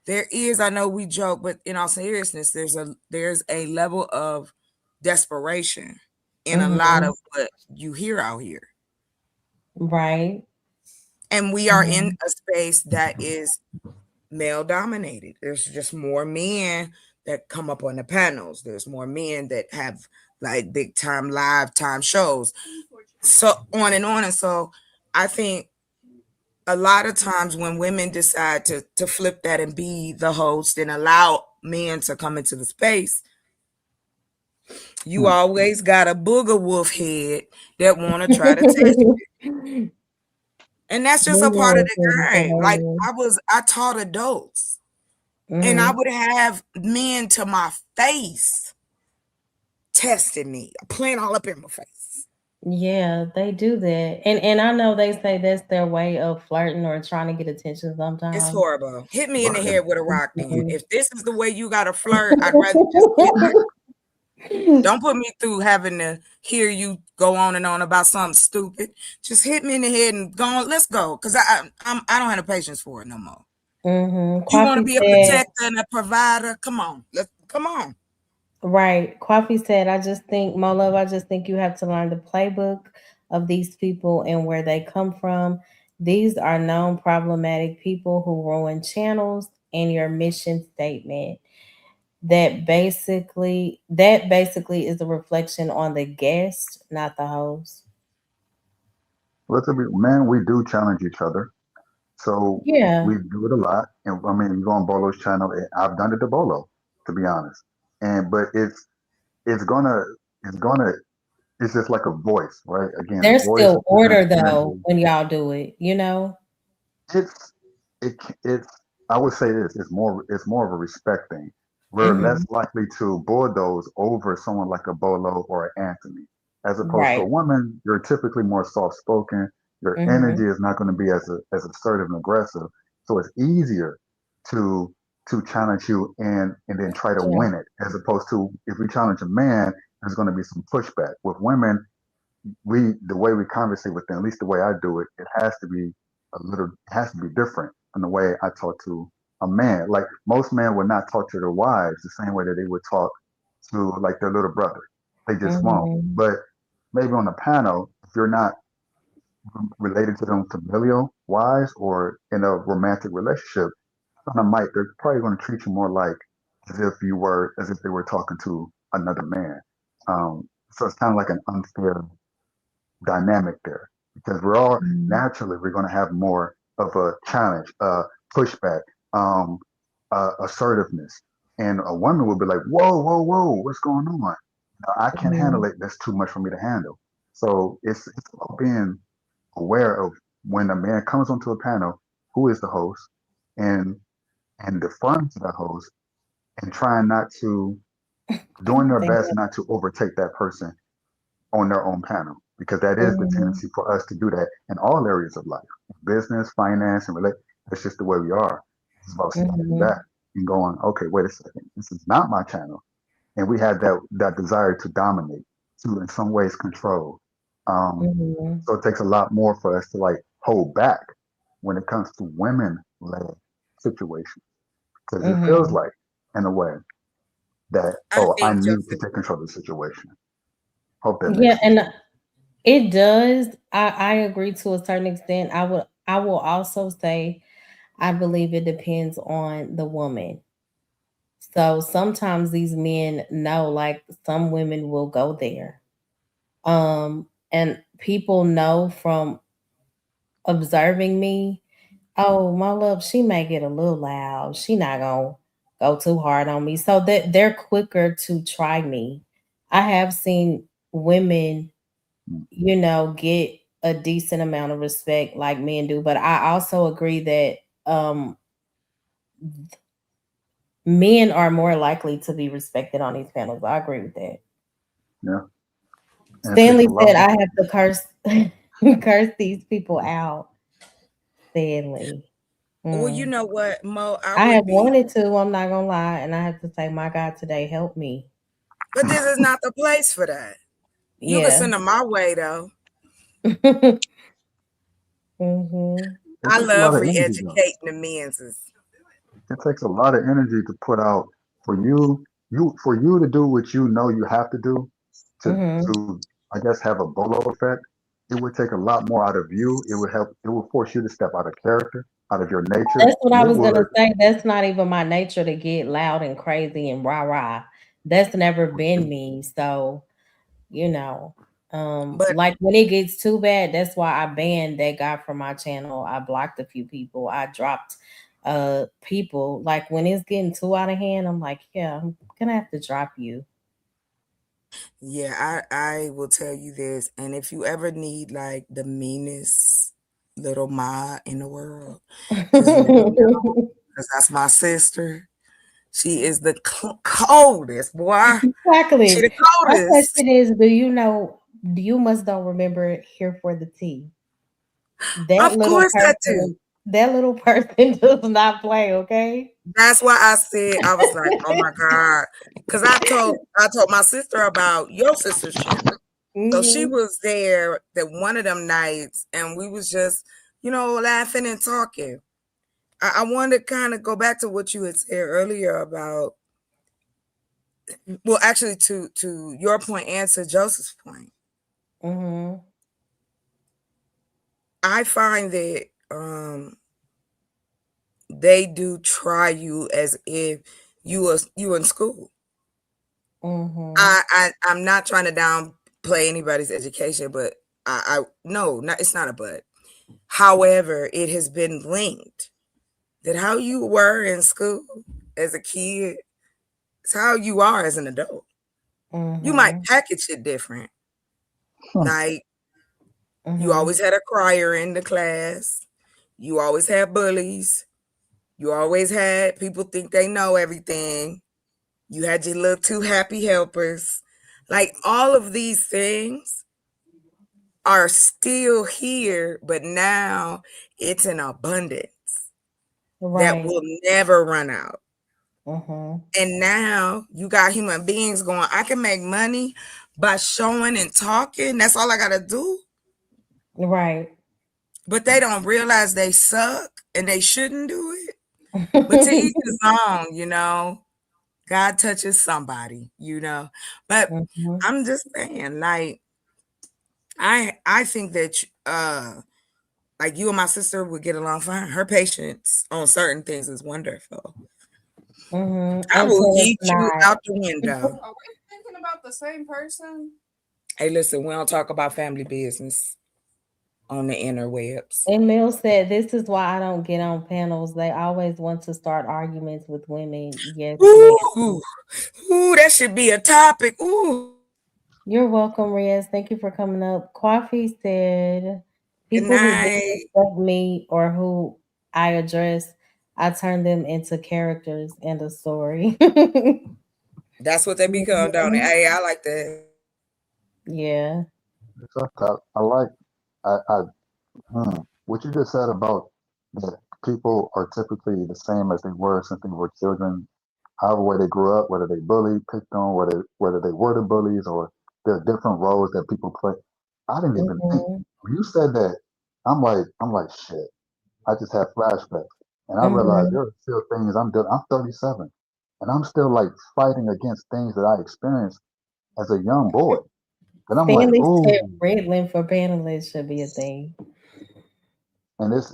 there is, I know we joke, but in all seriousness, there's a level of desperation in a lot of what you hear out here. Right. And we are in a space that is male dominated. There's just more men that come up on the panels. There's more men that have like big time live time shows. So on and on. And so I think a lot of times when women decide to flip that and be the host and allow men to come into the space, you always got a booger wolf head that want to try to test you. And that's just a part of the game. Like I taught adults and I would have men to my face testing me, playing all up in my face. Yeah, they do that. And I know they say that's their way of flirting or trying to get attention sometimes. It's horrible. Hit me in the head with a rock then. If this is the way you got to flirt, I'd rather just hit me. Don't put me through having to hear you go on and on about something stupid. Just hit me in the head and go on. Let's go. Because I don't have the patience for it no more. You want to be a protector and a provider? Come on. Come on. Right. Kwafi said, I just think you have to learn the playbook of these people and where they come from. These are known problematic people who ruin channels and your mission statement. That basically is a reflection on the guest, not the host. Well, man, we do challenge each other. So Yeah. we do it a lot. And I mean, you go on Bolo's channel, and I've done it to Bolo, to be honest. But it's just like a voice, right? Again, There's voice still order though energy. when y'all do it, you know? It's I would say this, it's more of a respect thing. We're less likely to bulldoze over someone like a Bolo or an Anthony. As opposed to a woman, you're typically more soft spoken. Your energy is not going to be as assertive and aggressive. So it's easier to challenge you and then try to win it, as opposed to if we challenge a man, there's going to be some pushback. With women, the way we conversate with them, at least the way I do it, it has to be different from the way I talk to a man. Like most men would not talk to their wives the same way that they would talk to like their little brother. They just won't. But maybe on the panel, if you're not related to them familial wise or in a romantic relationship, they're probably going to treat you more like as if they were talking to another man. So it's kind of like an unfair dynamic there because we're all naturally we're going to have more of a challenge, pushback, assertiveness, and a woman will be like, "Whoa, whoa, whoa, what's going on?" Now, I can't handle it. That's too much for me to handle. So it's about being aware of when a man comes onto a panel, who is the host, and deferring to the host, and trying not to, doing their best not to overtake that person on their own panel, because that is the tendency for us to do that in all areas of life, business, finance, and that's just the way we are. It's about stepping back and going, okay, wait a second, this is not my channel, and we have that desire to dominate, to in some ways control. So it takes a lot more for us to like hold back when it comes to women-led situations, because it feels like, in a way, that I need to take control of the situation. Hope that makes sense. And it does. I agree to a certain extent. I will also say I believe it depends on the woman. So sometimes these men know, like some women will go there. And people know from observing me, oh, my love, she may get a little loud. She not gonna go too hard on me. So that they're quicker to try me. I have seen women, get a decent amount of respect like men do. But I also agree that men are more likely to be respected on these panels. I agree with that. Yeah. Stanley said I have to curse these people out. Stanley. Well, you know what, Mo? I have wanted to, I'm not gonna lie, and I have to say, my God, today help me. But this is not the place for that. You can send them my way though. I love re-educating the men's. It takes a lot of energy to put out for you to do what you know you have to do to I guess have a bolo effect. It would take a lot more out of you. It would force you to step out of character, out of your nature. That's what I was gonna say. That's not even my nature to get loud and crazy and rah-rah. That's never been me. So, like when it gets too bad, that's why I banned that guy from my channel. I blocked a few people. I dropped people. Like when it's getting too out of hand, I'm like, yeah, I'm gonna have to drop you. Yeah, I will tell you this. And if you ever need like the meanest little ma in the world, because that's my sister. She is the coldest, boy. Exactly. She the My coldest. question is, you must don't remember Here for the Tea. Of course I do. That little person does not play, okay? That's why I said, I was like, oh my God. Because I told my sister about your sister's channel. So she was there that one of them nights and we was just, laughing and talking. I want to kind of go back to what you had said earlier about, well, actually to your point and to Joseph's point. I find that they do try you as if you in school. I'm not trying to downplay anybody's education, but it's not a but. However, it has been linked that how you were in school as a kid is how you are as an adult. You might package it different. Like you always had a crier in the class. You always had bullies. You always had people think they know everything. You had your little too happy helpers. Like all of these things are still here, but now it's in abundance that will never run out. And now you got human beings going, I can make money by showing and talking. That's all I got to do. Right. But they don't realize they suck and they shouldn't do it. But to each his own, God touches somebody, But I'm just saying, like, I think that like you and my sister would get along fine. Her patience on certain things is wonderful. I will yeet you out the window. Are we thinking about the same person? Hey, listen, we don't talk about family business on the interwebs. And Mel said, this is why I don't get on panels. They always want to start arguments with women. Yes. Ooh, that should be a topic. Ooh. You're welcome, Riaz. Thank you for coming up. Coffee said, Good people who night. disrespect me or who I address, I turn them into characters and a story. That's what they become, don't it? Hey, I like that. Yeah. I like I what you just said about that people are typically the same as they were since they were children, however way they grew up, whether they bullied, picked on, whether they were the bullies or there are different roles that people play. I didn't even think Mhm. when you said that. I'm like shit. I just had flashbacks, and I realized Mhm. there are still things I'm doing. I'm 37, and I'm still like fighting against things that I experienced as a young boy. And I'm like, Stanley said ooh, Ritalin for panelists should be a thing. and it's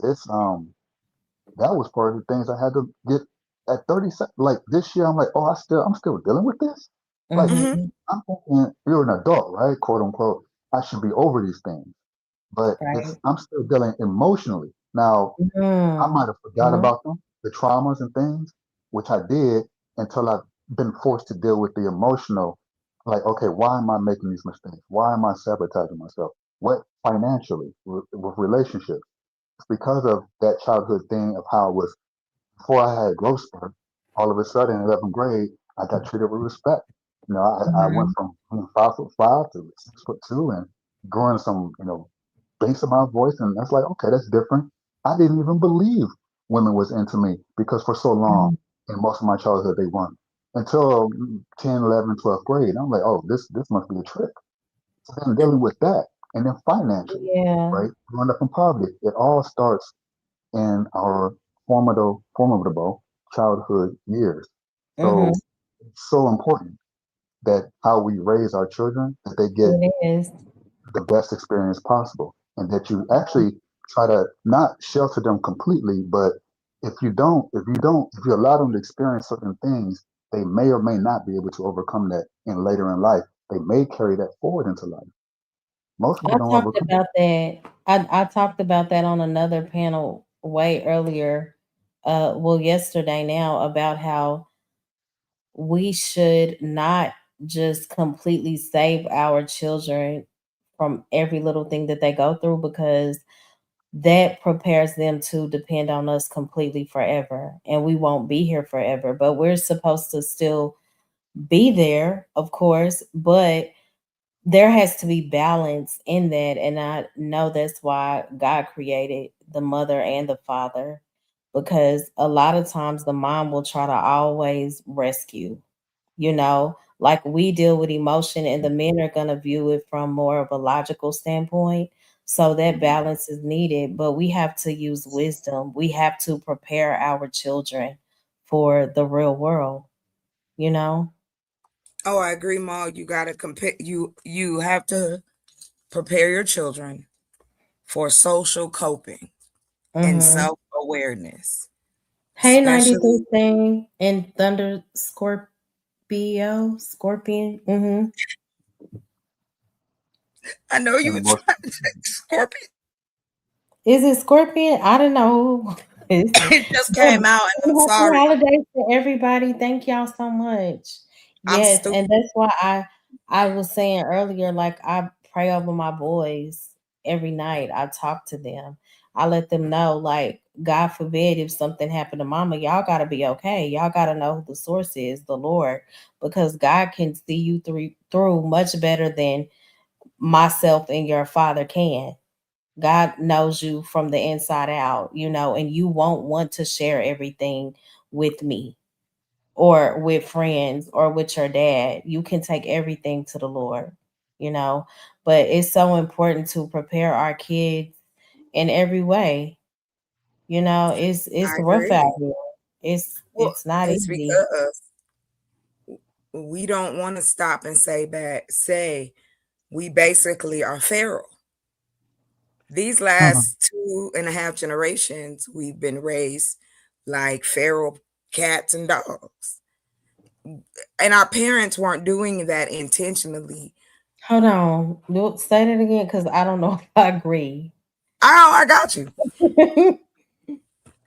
that was part of the things I had to get at 37. Like this year, I'm like, oh, I'm still dealing with this. Like Mm-hmm. Mhm. I'm thinking you're an adult, right? Quote unquote. I should be over these things, but Right. I'm still dealing emotionally. Now I Mhm. might have forgot Mhm. about them, the traumas and things, which I did until I've been forced to deal with the emotional. Like, okay, why am I making these mistakes? Why am I sabotaging myself? What financially with relationships? It's because of that childhood thing of how it was before I had growth spurt. All of a sudden, in 11th grade, I got treated with respect. I went Mhm. from being 5'5" to 6'2" and growing some, bass in my voice. And that's like, okay, that's different. I didn't even believe women was into me because for so long, Mhm. in most of my childhood, they weren't. Until 10, 11, 12th grade. I'm like, oh, this must be a trick. So then dealing with that. And then financially, Yeah. right? Growing up in poverty. It all starts in our formidable childhood years. Mhm. So it's so important that how we raise our children, that they get It is. the best experience possible, and that you actually try to not shelter them completely, but if you allow them to experience certain things, they may or may not be able to overcome that in later in life. They may carry that forward into life. Most people I don't talked overcome. about that. I talked about that on another panel way earlier. Well, yesterday now about how we should not just completely save our children from every little thing that they go through because that prepares them to depend on us completely forever and we won't be here forever, but we're supposed to still be there, of course, but there has to be balance in that. And I know that's why God created the mother and the father, because a lot of times the mom will try to always rescue, like we deal with emotion and the men are going to view it from more of a logical standpoint. So that balance is needed, but we have to use wisdom. We have to prepare our children for the real world, you know? Oh, I agree, Ma. You gotta compare. You have to prepare your children for social coping and Mm-hmm. self-awareness, Hey, especially. 93 thing and Thunder Scorpion. Mm-hmm. I know you And were most trying to say Scorpion. Is it Scorpion? I don't know. It just But came out, and I'm happy sorry. holidays to everybody. Thank y'all so much. I'm Yes, stupid. and that's why I was saying earlier, like I pray over my boys every night. I talk to them. I let them know, like, God forbid if something happened to mama, y'all gotta be okay. Y'all gotta know who the source is, the Lord, because God can see you through much better than myself and your father can. God knows you from the inside out, and you won't want to share everything with me or with friends or with your dad. You can take everything to the Lord, you know. But it's so important to prepare our kids in every way. It's I rough out agree. here. It's Well, it's not it's easy. because we don't want to stop and say we basically are feral. These last 2.5 generations, we've been raised like feral cats and dogs. And our parents weren't doing that intentionally. Hold on. Say that again because I don't know if I agree. Oh, I got you.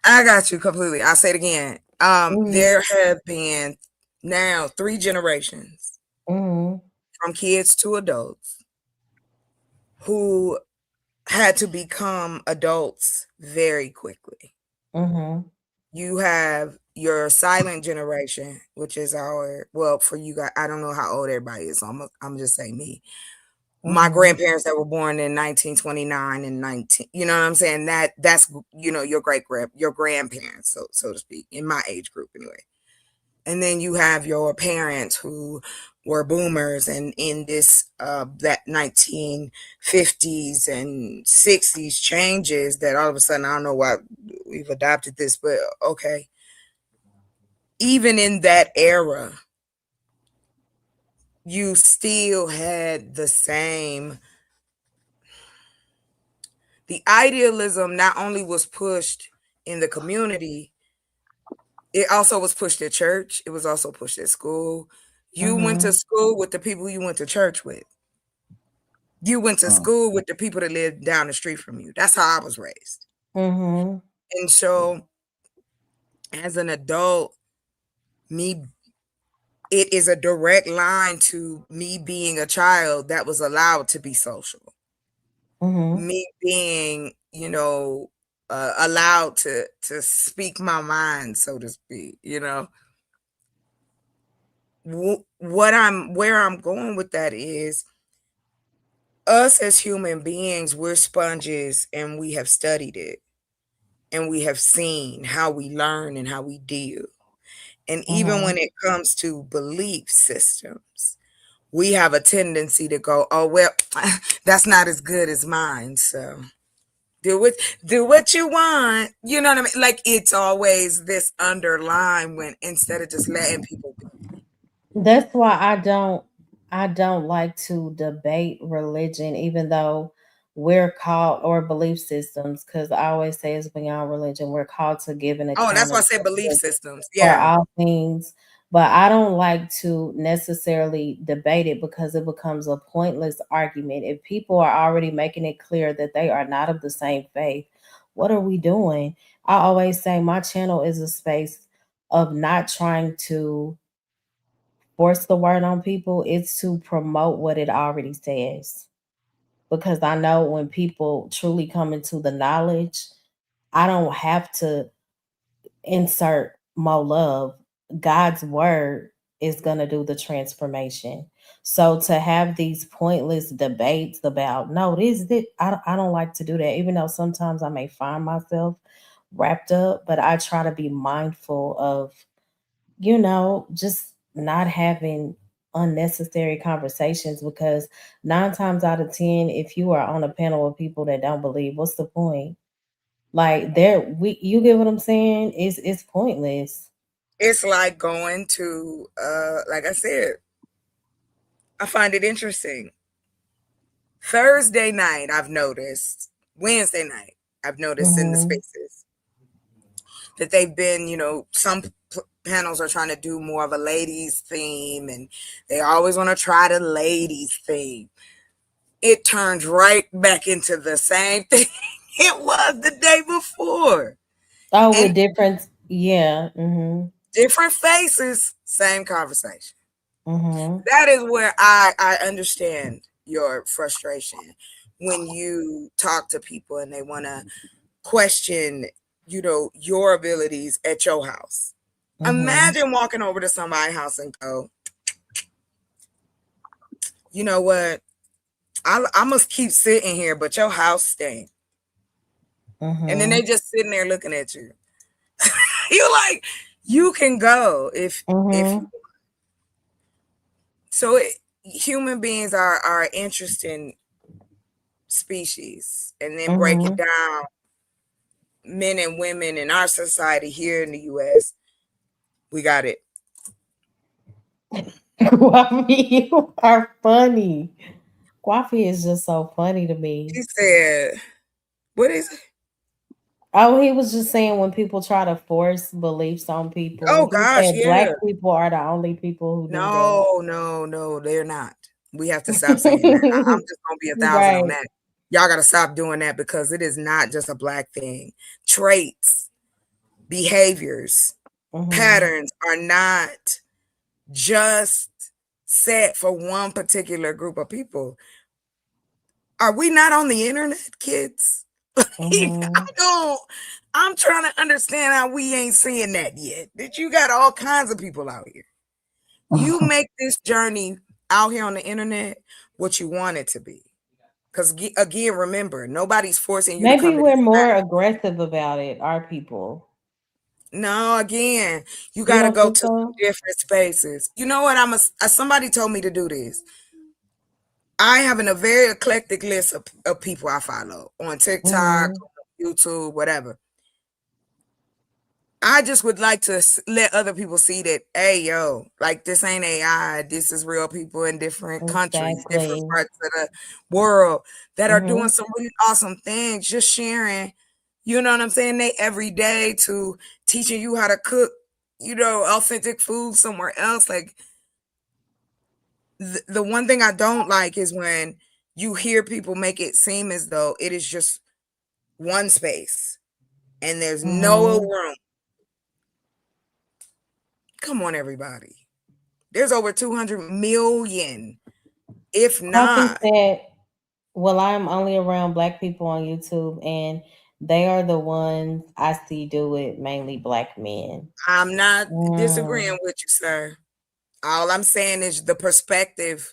I got you completely. I'll say it again. Mhm. There have been now 3 generations Mhm. from kids to adults who had to become adults very quickly. Mm-hmm. You have your silent generation, which is for you guys, I don't know how old everybody is, so I'm just saying me. My Mm-hmm. grandparents that were born in 1929 and 19, you know what I'm saying? That's your your grandparents, so to speak, in my age group anyway. And then you have your parents who were boomers and in this that 1950s and 60s changes that all of a sudden, I don't know why we've adopted this, but okay. Even in that era, you still had the idealism not only was pushed in the community, it also was pushed at church. It was also pushed at school. You went to school with the people you went to church with. You went to school with the people that lived down the street from you. That's how I was raised. Mm-hmm. And so as an adult, it is a direct line to me being a child that was allowed to be social. Mm-hmm. Me being, allowed to speak my mind, so to speak, where I'm going with that is us as human beings, we're sponges and we have studied it and we have seen how we learn and how we deal. And even when it comes to belief systems, we have a tendency to go, oh, well, that's not as good as mine. So do what you want. You know what I mean? Like it's always this underline when instead of just letting people be. That's why I don't like to debate religion, even though we're called, or belief systems, because I always say it's beyond religion. We're called to give an Oh, that's account why I said belief systems. for Yeah. all things. But I don't like to necessarily debate it because it becomes a pointless argument. If people are already making it clear that they are not of the same faith, what are we doing? I always say my channel is a space of not trying to force the word on people. It's to promote what it already says. Because I know when people truly come into the knowledge, I don't have to insert more love. God's word is going to do the transformation. So to have these pointless debates about, no, I don't like to do that, even though sometimes I may find myself wrapped up, but I try to be mindful of, just not having unnecessary conversations, because 9 times out of 10, if you are on a panel of people that don't believe, what's the point? Like you get what I'm saying? It's pointless. It's like going to like I said, I find it interesting. Thursday night, I've noticed, Wednesday night, I've noticed in the spaces that they've been, some panels are trying to do more of a ladies theme and they always want to try the ladies theme. It turns right back into the same thing it was the day before. Oh, with different, yeah. Different faces, same conversation. Mm-hmm. That is where I understand your frustration when you talk to people and they want to question, your abilities at your house. Imagine walking over to somebody's house and go, you know what? I must keep sitting here, but your house stinks. And then they just sitting there looking at you. You're like, you can go if you. So human beings are an interesting species, and then break it down. Men and women in our society here in the U.S., we got it. Guafi, you are funny. Guafi is just so funny to me. He said, what is it? Oh, he was just saying when people try to force beliefs on people. Oh He gosh, said yeah. Black people are the only people who do that. No, they're not. We have to stop saying that. I'm just gonna be 1,000 on that. Y'all gotta stop doing that because it is not just a Black thing. Traits, behaviors, patterns are not just set for one particular group of people. Are we not on the internet, kids? I'm trying to understand how we ain't seeing that yet. That you got all kinds of people out here. You make this journey out here on the internet what you want it to be. Because again, remember, nobody's forcing you to Maybe come to we're this more side. aggressive about it, our people. No, again, you You got to don't go think to some so? different spaces. You know what? Somebody told me to do this. I have a very eclectic list of people I follow on TikTok, YouTube, whatever. I just would like to let other people see that, hey, yo, like this ain't AI. This is real people in different countries, different parts of the world that are doing some really awesome things, just sharing, you know what I'm saying? They every day to teaching you how to cook, you know, authentic food somewhere else. Like the one thing I don't like is when you hear people make it seem as though it is just one space and there's no room. Come on, everybody. There's over 200 million, if not. I think that, well, I'm only around Black people on YouTube, and they are the ones I see do it, mainly Black men. I'm not disagreeing with you, sir. All I'm saying is the perspective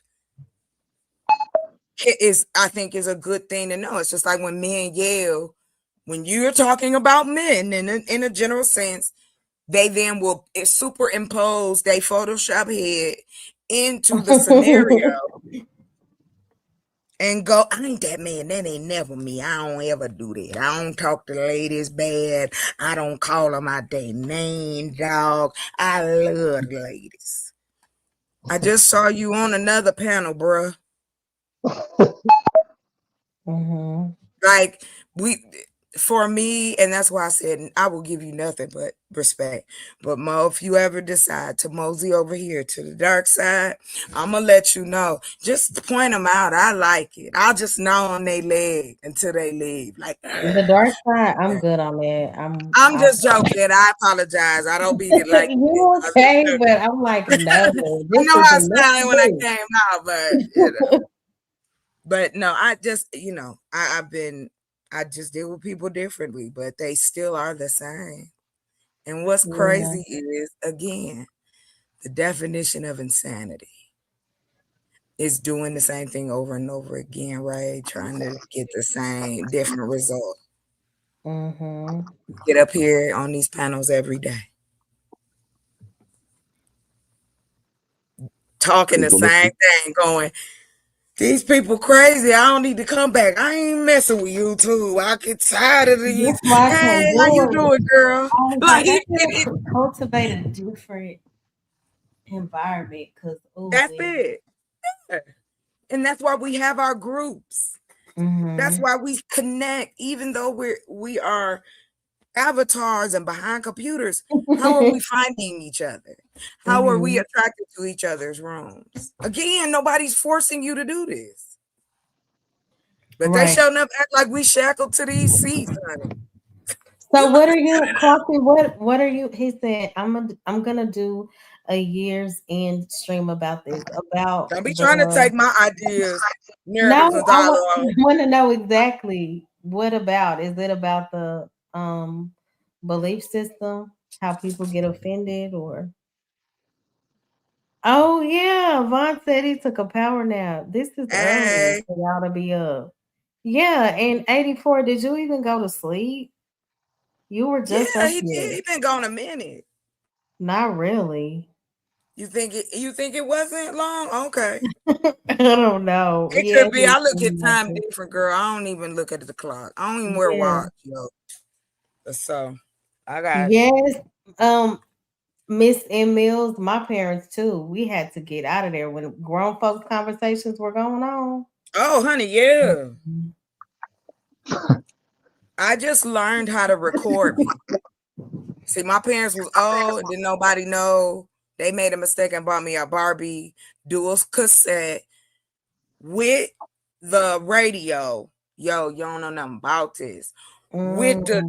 I think is a good thing to know. It's just like when men yell, when you're talking about men in a general sense, they then will superimpose their Photoshop head into the scenario and go, I ain't that man. That ain't never me. I don't ever do that. I don't talk to ladies bad. I don't call them out their name, dog. I love the ladies. I just saw you on another panel, bruh. Like for me, and that's why I said I will give you nothing but respect. But Mo, if you ever decide to mosey over here to the dark side, I'm gonna let you know. Just point them out. I like it. I'll just gnaw on their leg until they leave. Like the dark side, I'm good on that. I'm just joking. I apologize. I don't mean it like you okay, but I'm like, no. I know how I sounded when I came out, but you know. But no, I just, you know, I just deal with people differently, but they still are the same. And what's crazy is, again, the definition of insanity is doing the same thing over and over again, right? Trying to get the same different result. Get up here on these panels every day. Talking the same thing, going, these people crazy. I don't need to come back. I ain't messing with you too. I get tired of these. Hey, how you doing, girl? Like it cultivate a different environment because that's it. Yeah. And that's why we have our groups. That's why we connect, even though we are avatars and behind computers. How are we finding each other? How are we attracted to each other's rooms? Again, nobody's forcing you to do this. But they showing up act like we shackled to these seats, honey. So what are you, Coffee? What are you? He said, I'm gonna do a year's end stream about this. About don't be trying to take my ideas. No, I want to know exactly what about. Is it about the belief system? How people get offended, or? Oh yeah, Vaughn said he took a power nap. This is early for y'all to be up. Yeah, and 84. Did you even go to sleep? You were just up he here. did. He been gone a minute. Not really. You think it wasn't long? Okay. I don't know. It could be. I look at time different, girl. I don't even look at the clock. I don't even wear a watch, yo. So I got Miss M. Mills, my parents too. We had to get out of there when grown folks conversations were going on. Oh, honey, yeah. I just learned how to record me. See, my parents was old, didn't nobody know. They made a mistake and bought me a Barbie dual cassette with the radio. Yo, you don't know nothing about this. With the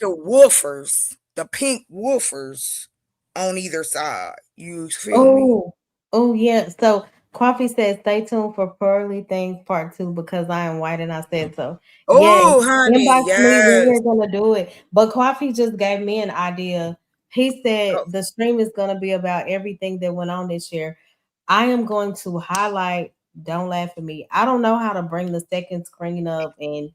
woofers, the pink woofers on either side. You feel me? Oh yeah. So Coffee said, "Stay tuned for Pearly Things Part 2 because I am white and I said so." Yes, Oh, honey, inbox me when yes. we're gonna do it. But Coffee just gave me an idea. He said Oh, the stream is gonna be about everything that went on this year. I am going to highlight. Don't laugh at me. I don't know how to bring the second screen up and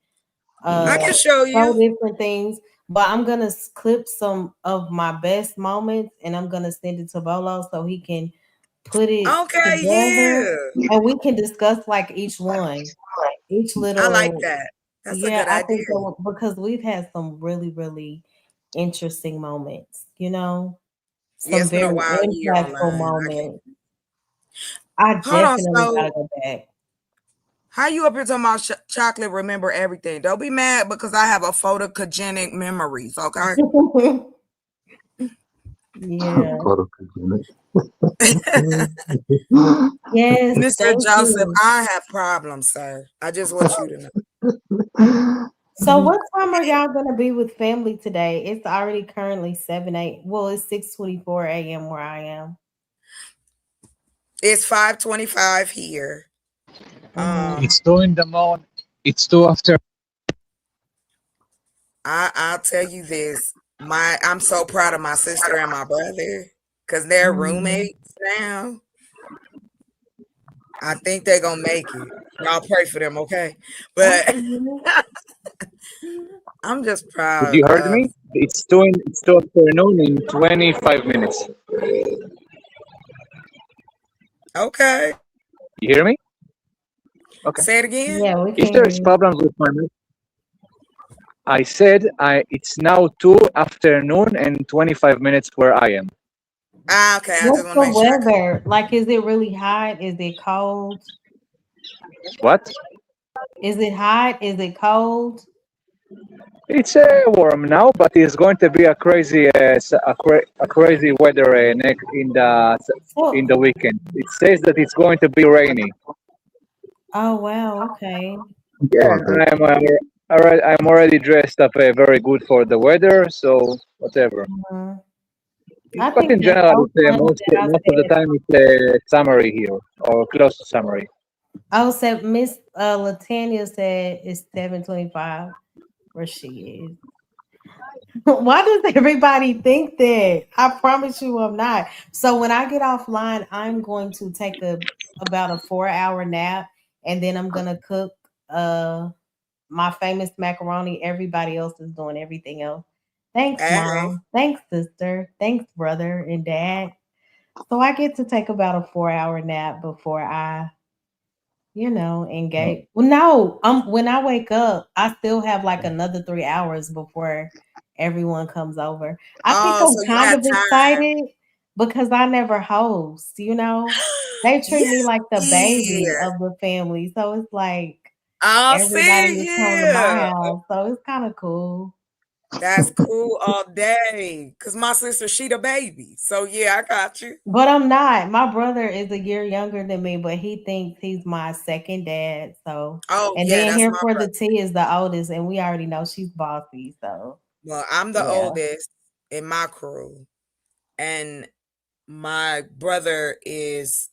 I uh can show so you. different things. But I'm gonna clip some of my best moments and I'm gonna send it to Bolo so he can put it Okay, together yeah. and we can discuss like each one, each I like little. that. That's a Yeah, good I idea. think so because we've had some really, really interesting moments, Yeah, some it's been a very wild year impactful online. moments. I Hold on, definitely so gotta go back. how you up here talking about chocolate? Remember everything. Don't be mad because I have a photogenic memories. Okay. Yeah. Photogenic. Yes, Mr. thank Joseph, you. I have problems, sir. I just want you to know. So what time are y'all gonna be with family today? It's already currently 7-8. Well, it's 6:24 a.m. where I am. It's 5:25 here. It's 2 in the morning. It's 2 after. I'll tell you this. I'm so proud of my sister and my brother because they're roommates now. I think they're gonna make it. Y'all pray for them, okay? But I'm just Did proud you heard of. me? It's 2 afternoon in 25 minutes. Okay. You hear me? Okay. Say it again. Yeah, we If can there hear is you. problems with my mic, I said it's now 2 afternoon and 25 minutes where I am. Okay. I just What's want to the make sure. weather? Like, is it really hot? Is it cold? What? Is it hot? Is it cold? It's warm now, but it's going to be a crazy, a crazy weather in So, the weekend. It says that it's going to be rainy. oh wow, okay. Yeah, I'm already dressed up very good for the weather, so whatever. Mhm. I But think in that's general, so it's, funny that I most of the said. time it's summery here or close to summery. Oh, so Miss Latanya said it's 7:25 where she is. Why does everybody think that? I promise you I'm not. So when I get offline, I'm going to take about a 4-hour nap and then I'm gonna cook my famous macaroni. Everybody else is doing everything else. Thanks, Hey. mom. Thanks, sister. Thanks, brother and dad. So I get to take about a 4-hour nap before I engage. Well, no, when I wake up, I still have like another 3 hours before everyone comes over. I think Oh, I'm so you kind have of time. excited because I never host, They treat me Yes. like the baby Yeah. of the family. So it's like Oh, everybody see, is coming to my yeah. house. So it's kind of cool. That's cool all day. Cause my sister, she the baby. So yeah, I got you. But I'm not. My brother is a year younger than me, but he thinks he's my second dad. So, Oh and yeah, then that's here my for the brother. T is the oldest, and we already know she's bossy. So, Well, I'm the yeah. oldest in my crew, and my brother is.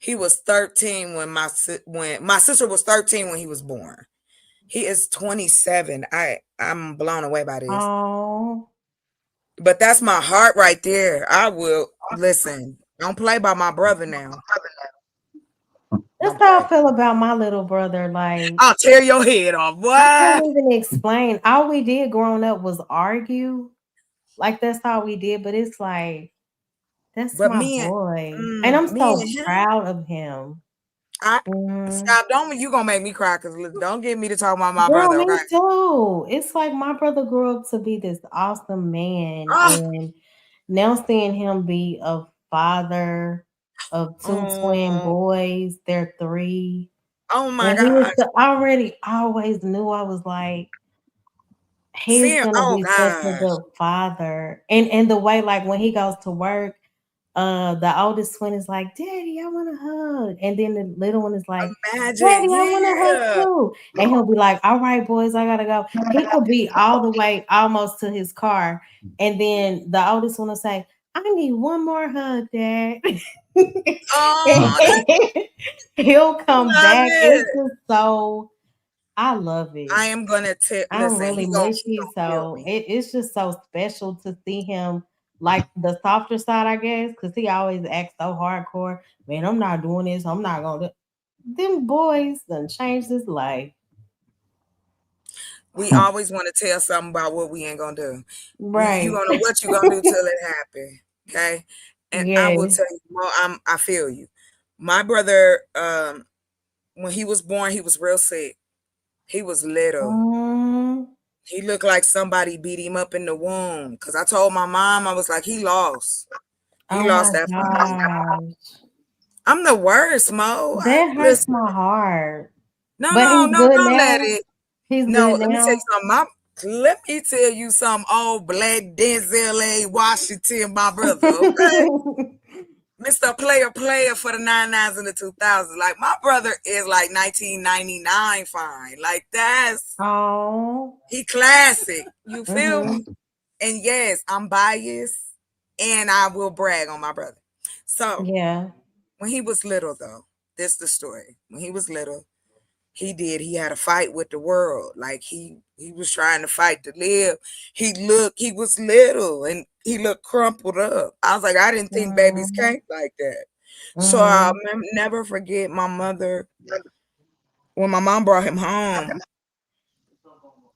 He was 13 when my sister was 13 when he was born. He is 27. I'm blown away by this. Oh, But that's my heart right there. I will listen. Don't play by my brother now. that's Don't how I play. feel about my little brother. Like, I'll tear your head off. I can't What? even explain. All we did growing up was argue. Like, that's all we did. But it's like, that's But my boy. And I'm me so and him, proud of him. I Mhm. stop. Don't you gonna make me cry? Cause don't get me to talk about my Girl, brother. me Okay. too. It's like my brother grew up to be this awesome man, Oh, and now seeing him be a father of two twin oh, boys, they're 3. oh my And he was gosh. already always knew I was like, he's Seeing, gonna oh be such a gosh. good father. And the way like when he goes to work, the oldest twin is like, "Daddy, I want a hug," and then the little one is like, Imagine, "Daddy, I want a hug yeah. too," and he'll be like, "All right, boys, I gotta go." He could be all the way almost to his car, and then the oldest one will say, I need one more hug, Dad. Oh, He'll come love back. it. It's just so, I love it. I am gonna I'm listen. really He gonna mushy, feel so me. it's just so special to see him like the softer side, I guess, because he always acts so hardcore. Man, I'm not doing this. I'm not gonna do. Them boys done changed his life. We always want to tell something about what we ain't gonna do. Right. You don't know what you gonna do till it happen. Okay. And I will Yes. tell you, Mo, I feel you. My brother, when he was born, he was real sick. He was little. Mm, He looked like somebody beat him up in the womb. Cause I told my mom, I was like, he lost. He oh lost my that fight. gosh. I'm the worst, Mo. That hurts Listen, my heart. no, But no, he's no, good don't let now. it. He's No, good let me tell you now. something. Let me tell you something. Old black Denzel A. Washington, my brother. Okay, Mr. Player for the 99s and the 2000s. Like my brother is like 1999 fine. Like that's Oh. he classic. You feel Mm-hmm. me? And yes, I'm biased, and I will brag on my brother. So Yeah. when he was little, though, this is the story. When he was little, he had a fight with the world. Like he was trying to fight to live. He was little and he looked crumpled up. I was like, I didn't think babies Mm-hmm. came like that. So I'll Mm-hmm. never forget my mother when my mom brought him home.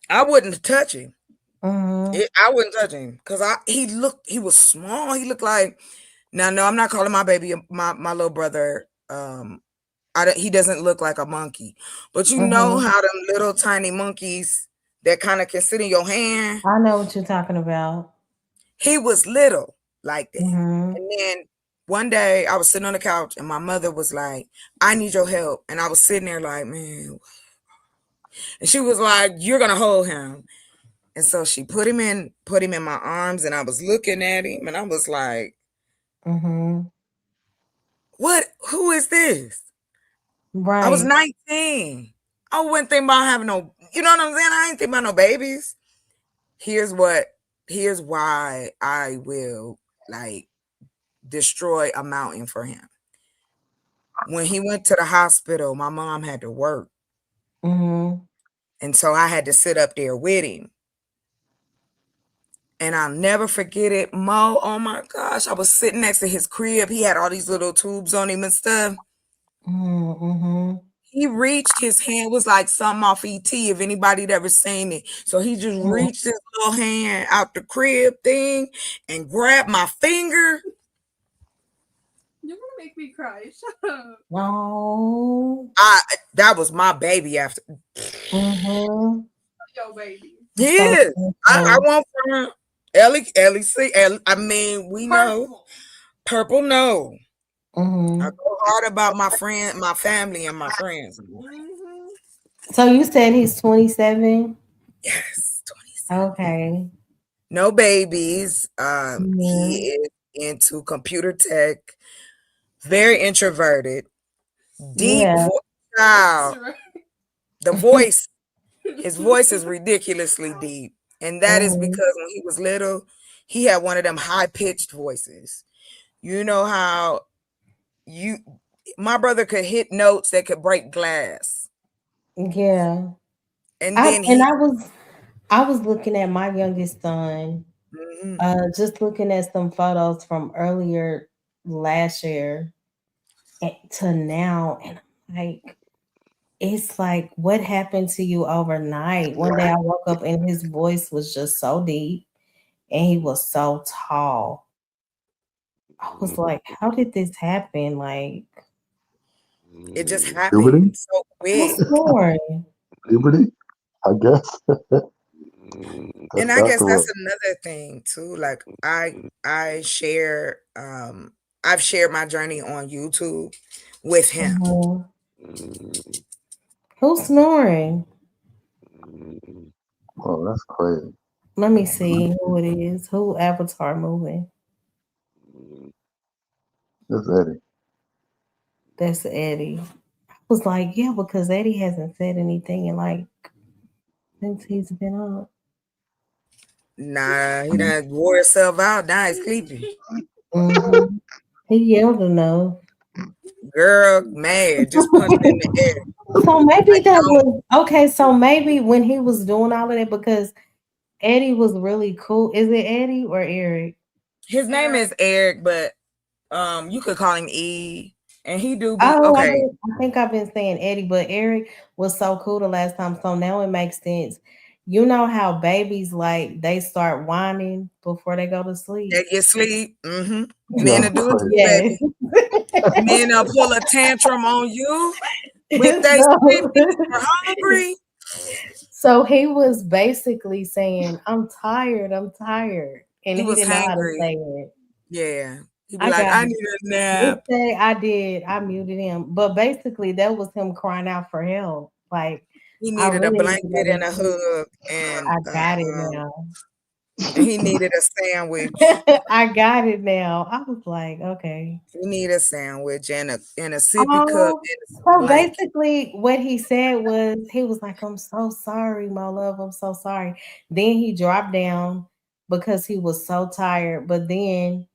I wouldn't touch him. Mm-hmm. I wouldn't touch him because he was small. He looked like no, I'm not calling my baby my little brother. He doesn't look like a monkey, but you know Mm-hmm. how them little tiny monkeys that kind of can sit in your hand. I know what you're talking about. He was little like that. Mm-hmm. And then one day I was sitting on the couch and my mother was like, I need your help. And I was sitting there like, man. And she was like, you're gonna hold him. And so she put him in my arms and I was looking at him and I was like, Mm-hmm. who is this? I was Right. 19. I wasn't thinking about having no, you know what I'm saying? I ain't thinking about no babies. Here's why I will like destroy a mountain for him. When he went to the hospital, my mom had to work. Mm-hmm. And so I had to sit up there with him. And I'll never forget it. Mo, oh my gosh, I was sitting next to his crib. He had all these little tubes on him and stuff. Mm-hmm. He reached his hand, was like something off ET, if anybody'd ever seen it. So he just reached his little hand out the crib thing and grabbed my finger. You're gonna make me cry. Shut up. Oh. That was my baby after. Mm-hmm. Yo, baby. Yeah. So I want from Ellie. I mean, we know. Purple, no. Mm-hmm. I go hard about my family, and my friends. Mm-hmm. So you said he's 27? Yes, 27. Okay. No babies. Mm-hmm. He is into computer tech, very introverted, deep Yeah. voice. The voice, his voice is ridiculously deep. And that is Mm-hmm. because when he was little, he had one of them high-pitched voices. You know how my brother could hit notes that could break glass. Yeah. And then I was looking at my youngest son, just looking at some photos from earlier last year to now, and I'm like, it's like, what happened to you overnight? One day I woke up and his voice was just so deep and he was so tall. I was like, how did this happen? Like, it just Puberty? happened so quick. who's snoring? Puberty? I guess. And I guess That's that's what. another thing too. Like I share I've shared my journey on YouTube with him. Mhm. Who's snoring? Oh, that's crazy. Let me see who it is. Who avatar moving? That's Eddie. That's Eddie. I was like, yeah, because Eddie hasn't said anything in like since he's been up. Nah, he done wore himself out. Now he's sleeping. Mhm. He yelled enough. Girl, mad, just punched in the air. So maybe Like, that don't. was okay. So maybe when he was doing all of that, because Eddie was really cool. Is it Eddie or Eric? His name is Eric, but you could call him E. And he do be Oh, okay. I think I've been saying Eddie, but Eric was so cool the last time. So now it makes sense. You know how babies like they start whining before they go to sleep. They get sleep. Mm-hmm. Men Yeah, will do it too, Yes. baby. Men will pull a tantrum on you with they So, sleepy or hungry. so he was basically saying, I'm tired, and He he was didn't know how to hangry. say it. Yeah. He'd be I like, got I it. need a This nap. day I did. I muted him, but basically that was him crying out for help. Like He I needed a really need to go blanket to and a sleep. hug, and I got it now. he needed a sandwich. I got it now. I was like, okay. He needed a sandwich and a sippy cup Oh, and a so blanket. basically what he said was he was like, I'm so sorry, my love. I'm so sorry. Then he dropped down because he was so tired. But then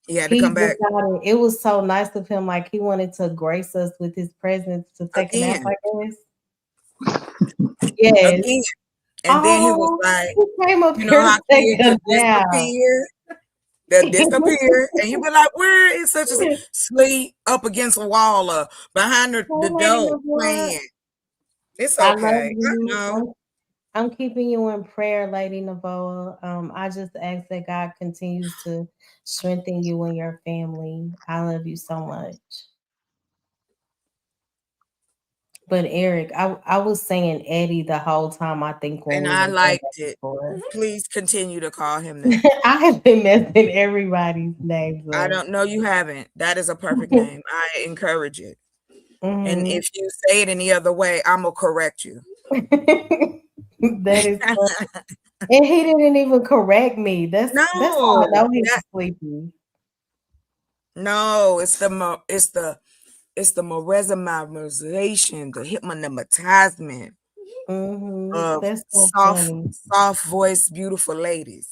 He had to he come back decided it was so nice of him, like he wanted to grace us with his presence to take a nap, again. I guess. Yes. Again. And then he was Oh, like, he came up you know here how to take kids a just nap. disappear? They'll disappear. And you be like, where is such a sleep up against a wall or behind the Lady door Navora, playing? It's I love okay. I you. know. I'm keeping you in prayer, Lady Navoa. I just ask that God continues to strengthen you and your family. I love you so much. But Eric, I was saying Eddie the whole time. I think when And we I were going back liked and it. forth. Please continue to call him that. I have been messing everybody's names I up. don't know, you haven't. That is a perfect name. I encourage it. And Mhm. if you say it any other way, I'm gonna correct you. That is funny. And he didn't even correct me. That's how I No, know he was sleepy. no, it's the merization, the hypnotization of That's so soft funny. voice, beautiful ladies.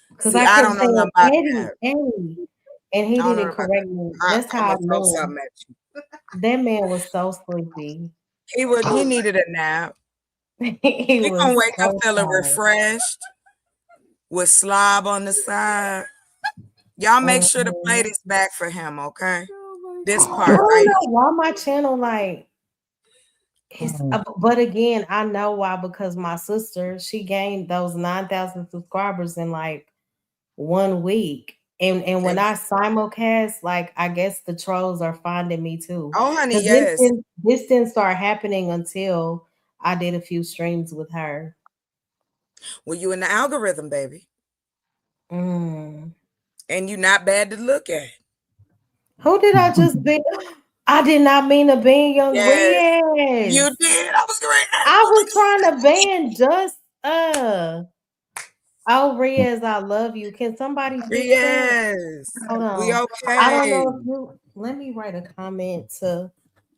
Because See, I I kept don't know nothing saying, about Eddie, that. Eddie. And he I don't know didn't about correct me. that. That's I'm how I gonna throw knew. something at you. That man was so sleepy. He needed a nap. He He gonna was wake up so feeling tired. refreshed with slob on the side. Y'all make sure to play Mhm. this back for him, okay? This I part don't right know here. why my channel like it's but again, I know why, because my sister, she gained those 9,000 subscribers in like 1 week. And when I simulcast, like I guess the trolls are finding me too. Oh, honey, Because yes. this didn't start happening until I did a few streams with her. Well, you in the algorithm, baby. Mm. And you not bad to look at. Who did I just be? I did not mean to ban Young Yes, Riaz. you did. I was great. I was trying to ban just Oh, Riaz, I love you. Can somebody fix that? Yes. Hold We on. I don't okay. know if you let me write a comment to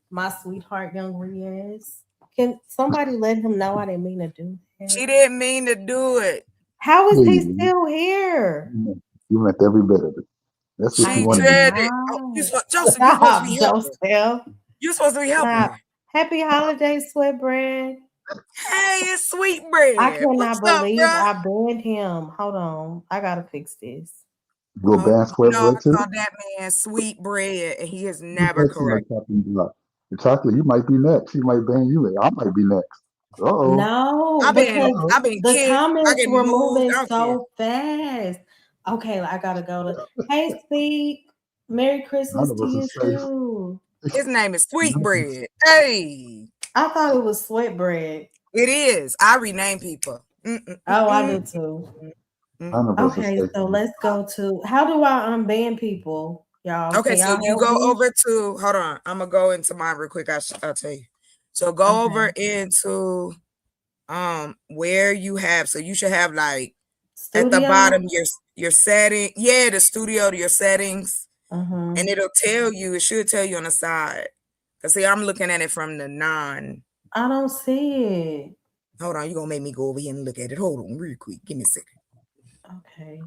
my sweetheart, Young Riaz. Can somebody let him know I didn't mean to do that? She didn't mean to do it. How is he Please, still here? you meant every bit of it. That's what you She wanted to said do. it. Oh, Not. Joseph, you're supposed to Stop, be helping. Joseph. You're supposed to be helping Stop. her. Happy holidays, Sweatbread. Hey, it's sweet I bread. cannot What's up, believe bruh? I banned him. Hold on. I gotta fix this. Go ban You know, I Squidward too. call that man sweet bread, and he is You never next on the correct. chopping block. The chocolate, you might be next. He might ban you. I might be next. Uh-oh. No, I've been because Uh-oh. the kicked. I comments get were moved. moving I don't care. so fast. Okay, I gotta go to Hey Speak. Merry Christmas None of to us you is safe. too. His name is Sweet None of us- Bread. Hey, I thought it was Sweatbread. it is. I rename people. Oh, I do too. None of us is Okay, safe. so let's go to how do I unban people, y'all? Okay, Can so y'all you help go me? over to. Hold on, I'm gonna go into mine real quick. I'll tell you. So go over into where you have. So you should have like at the Studio? bottom your setting. Yeah, the studio, your settings. Mm-hmm. And it'll tell you, it should tell you on the side. Because see, I'm looking at it from the I don't see it. Hold on, you're going to make me go over here and look at it. Hold on real quick. Give me a second. Okay.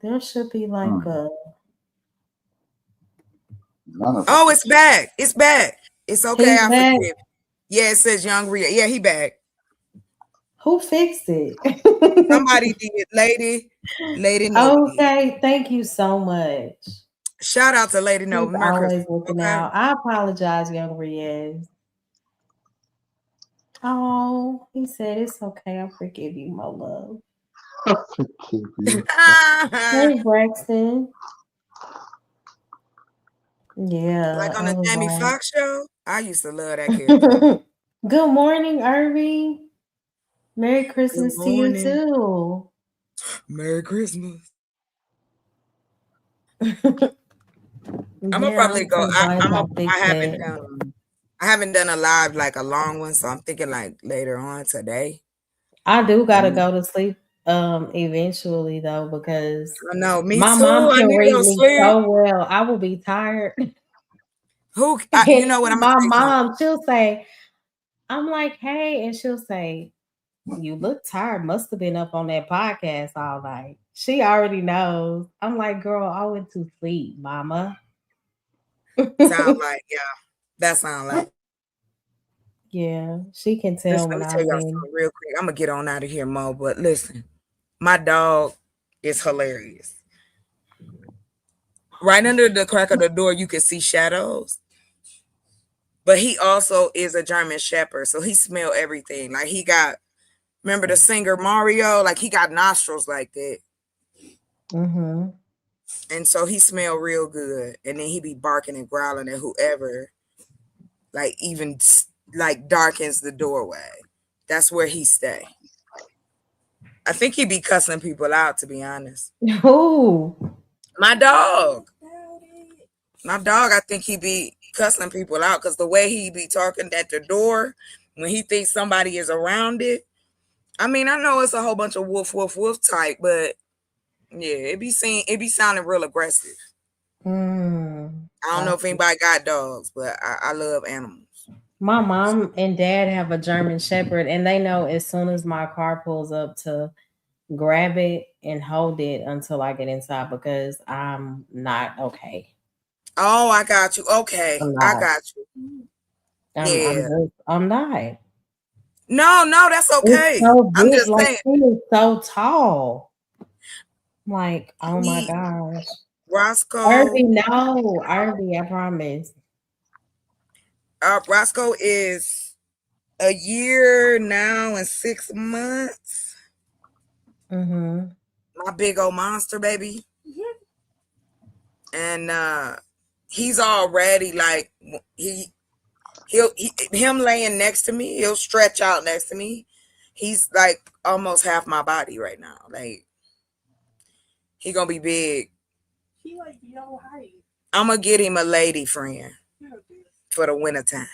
There should be like a. Oh, it's back. It's back. It's okay. He's I back. forgive. Yeah, it says Young Ria. Yeah, he back. Who fixed it? Somebody did. Lady Nova. Okay, thank you so much. Shout out to Lady Nova. He's Merry always Christmas, looking okay? out. I apologize, Young Riaz. Oh, he said it's okay. I forgive you, my love. I forgive you. Hey, Braxton. Yeah. Like on I the was Jamie like- Foxx show. I used to love that character. Good morning, Irving. Merry Christmas to you morning. too. Merry Christmas. I'm Yeah, gonna probably go. I haven't done a live like a long one, so I'm thinking like later on today. I do gotta go to sleep eventually though, because I know, me my too. mom I can need to read go me sleep. so well. I will be tired. You know what? I'm my gonna say mom, she'll say, I'm like, hey, and she'll say, you look tired, must have been up on that podcast all night. She already knows. I'm like, girl, I went to sleep, mama. Sound like, yeah, that sound like. Yeah, she can tell Listen, let when me I've tell y'all been. something real quick. I'm gonna get on out of here, Mo. But listen, my dog is hilarious. Right under the crack of the door, you can see shadows. But he also is a German Shepherd, so he smell everything. Like he got, remember the singer Mario? Like he got nostrils like that. Mm-hmm. And so he smell real good. And then he be barking and growling at whoever, like even like darkens the doorway. That's where he stay. I think he be cussing people out, to be honest. Who? My dog. My dog, I think he be cussing people out because the way he be talking at the door when he thinks somebody is around it. I mean, I know it's a whole bunch of woof, woof, woof type, but yeah, it be sounding real aggressive. I don't know if anybody got dogs, but I love animals. My mom and dad have a German Shepherd, and they know as soon as my car pulls up to grab it and hold it until I get inside because I'm not okay. Oh, I got you. Okay, I got you. I'm not. No, that's okay. So I'm big, just like saying. he is so tall. Like, oh my gosh. Roscoe. Irby, I promise. Roscoe is a year now and 6 months. Mm-hmm. My big old monster, baby. And he's already like him laying next to me, he'll stretch out next to me. He's like almost half my body right now. Like he gonna be big. He like your height. I'm gonna get him a lady friend for the wintertime.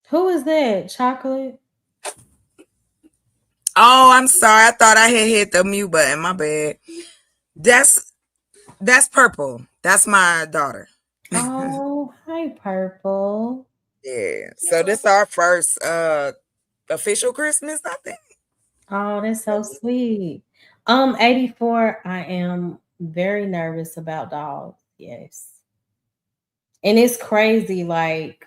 Who is that? Chocolate? Oh, I'm sorry. I thought I had hit the mute button. My bad. That's Purple. That's my daughter. Oh, hi, Purple. Yeah. So this is our first official Christmas, I think. Oh, that's so sweet. 84, I am very nervous about dogs. Yes. And it's crazy, like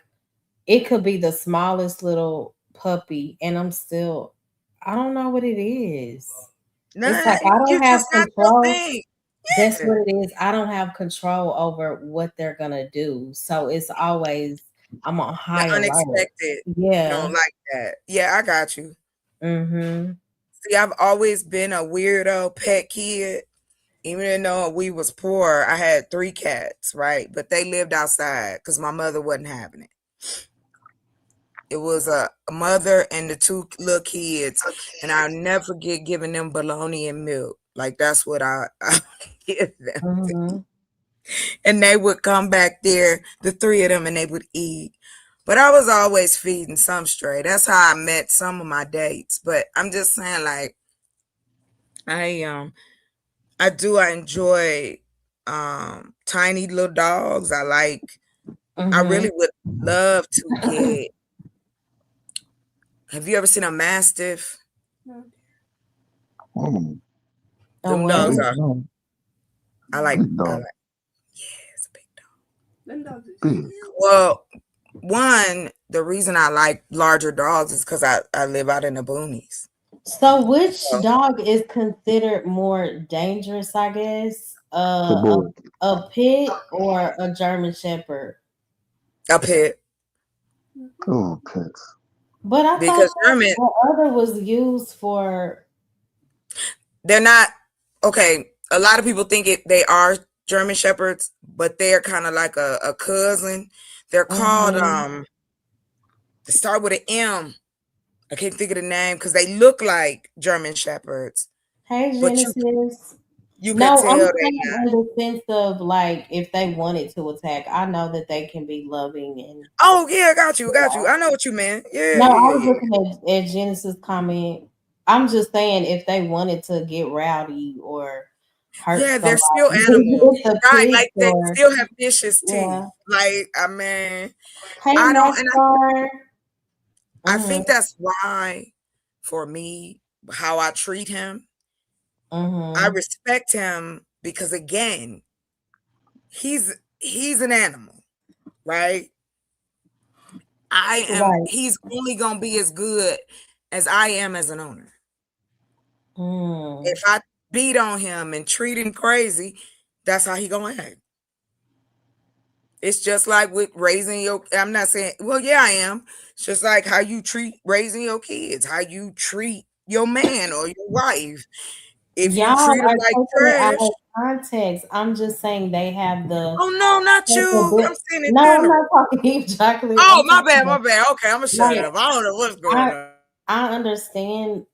it could be the smallest little puppy, and I don't know what it is. It's like I don't have control. That's what it is. I don't have control over what they're gonna do. So it's always I'm on high alert. Unexpected. Yeah. Don't like that. Yeah, I got you. Mm-hmm. See, I've always been a weirdo pet kid. Even though we was poor, I had 3 cats, right? But they lived outside because my mother wasn't having it. It was a mother and the 2 little kids, and I'll never forget giving them bologna and milk. Like that's what I give them. Mm-hmm. And they would come back there, the 3 of them, and they would eat. But I was always feeding some stray. That's how I met some of my dates. But I'm just saying, like, I enjoy tiny little dogs. I really would love to get Have you ever seen a Mastiff? Mm. Oh, Them what? dogs Big are. dog. I like. Big I dog. like. It's a big dog. Them dogs are Big. huge. Well, one, the reason I like larger dogs is because I live out in the boonies. So which So dog is considered more dangerous, I guess? Pit bull. A pit or a German Shepherd? a pit. Oh, pits. But I thought Because that German, the other was used for. they're not okay. A lot of people think they are German Shepherds, but they're kind of like a cousin. They're called they start with an M. I can't think of the name because they look like German Shepherds, Hey, but Genesis. you can No, tell I'm they saying not. in the sense of like if they wanted to attack. I know that they can be loving and. Oh yeah, got you. I know what you meant. Yeah, No, I yeah, was yeah. looking at Genesis comment. I'm just saying if they wanted to get rowdy or hurt Yeah, they're still somebody animals, with the right? pits Like they or still have vicious teeth. yeah. Like I mean, Hey, I don't, and Maxar. I think that's why, for me, how I treat him, I respect him because again, he's an animal, right? Right. He's only gonna be as good as I am as an owner. If I beat on him and treat him crazy, that's how he gonna act. It's just like with raising your, I'm not saying, well, yeah, I am. It's just like how you treat raising your kids, how you treat your man or your wife. If you Y'all treat them are like taking it out trash. of context. I'm just saying they have the Oh no, not you. capability. I'm saying in No, I'm general. not talking to you, Chocolate. Oh, I'm my talking bad. Okay, I'm gonna shut like up. I don't know what's going on. I understand,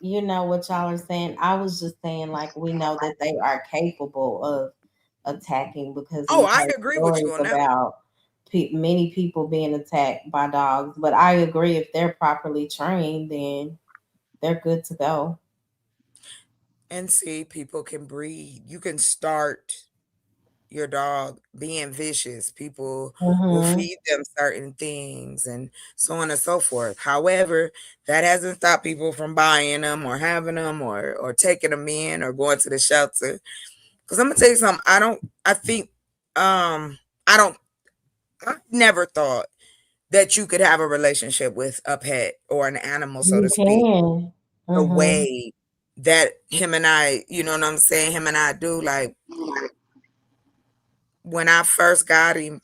you know, what y'all are saying. I was just saying, like, we know that they are capable of attacking because Oh, we've I heard agree with stories you on that one. about many people being attacked by dogs. But I agree, if they're properly trained, then they're good to go. And see, people can breed. You can start your dog being vicious. People will feed them certain things and so on and so forth. However, that hasn't stopped people from buying them or having them or taking them in or going to the shelter. Because I'm gonna tell you something. I never thought that you could have a relationship with a pet or an animal, so You to speak, can. the way that him and I, you know what I'm saying, him and I do. Like when I first got him,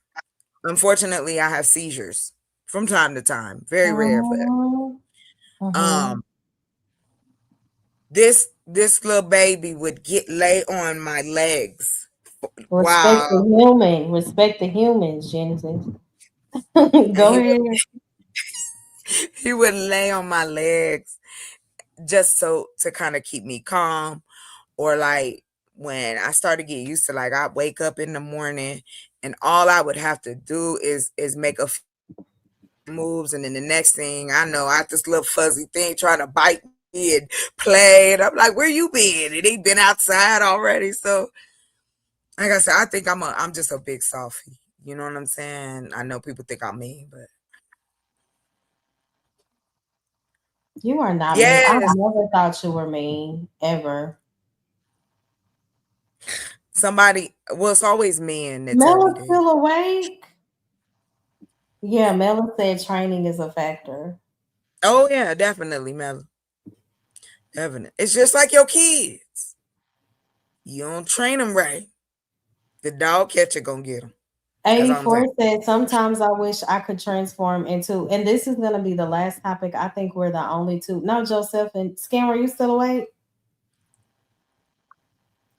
unfortunately, I have seizures from time to time. Very rare, but this little baby would lay on my legs. Respect Wow. the human. Respect the humans, Genesis. Go ahead. He would lay on my legs just so to kind of keep me calm. Or like when I started getting used to, like, I'd wake up in the morning and all I would have to do is make a few moves, and then the next thing I know, I this little fuzzy thing trying to bite me and play, and I'm like, where you been? And he been outside already. So like I said, I think I'm just a big softie. You know what I'm saying? I know people think I'm mean, but You are not mean. I never thought you were mean, ever. Well, it's always men that tell me Mella's that. still awake? Yeah, Mella said training is a factor. Oh yeah, definitely, Mella. Definitely. It's just like your kids. You don't train them right, the dog catcher gonna get them. 84 said, sometimes I wish I could transform into, and this is going to be the last topic. I think we're the only two. No, Joseph and Scam, are you still awake?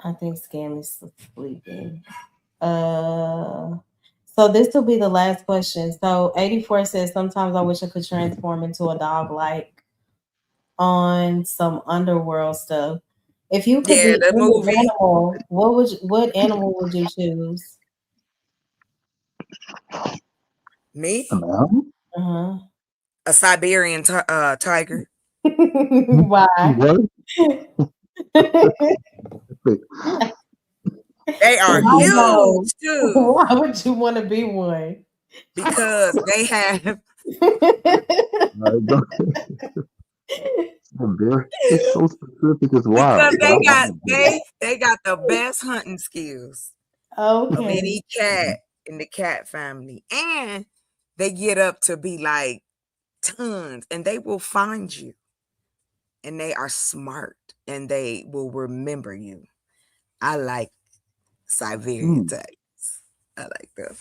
I think Scam is sleeping. So this will be the last question. So 84 says, sometimes I wish I could transform into a dog, like on some underworld stuff. If you could be the movie. any animal, what animal would you choose? Me? Uh-huh. A Siberian tiger. Why? They are huge, too. Why would you want to be one? because they have It's so specific. It's wild. because they got the best hunting skills of Okay. any cat in the cat family, and they get up to be like tons, and they will find you, and they are smart, and they will remember you. I like Siberian Tigers. I like them.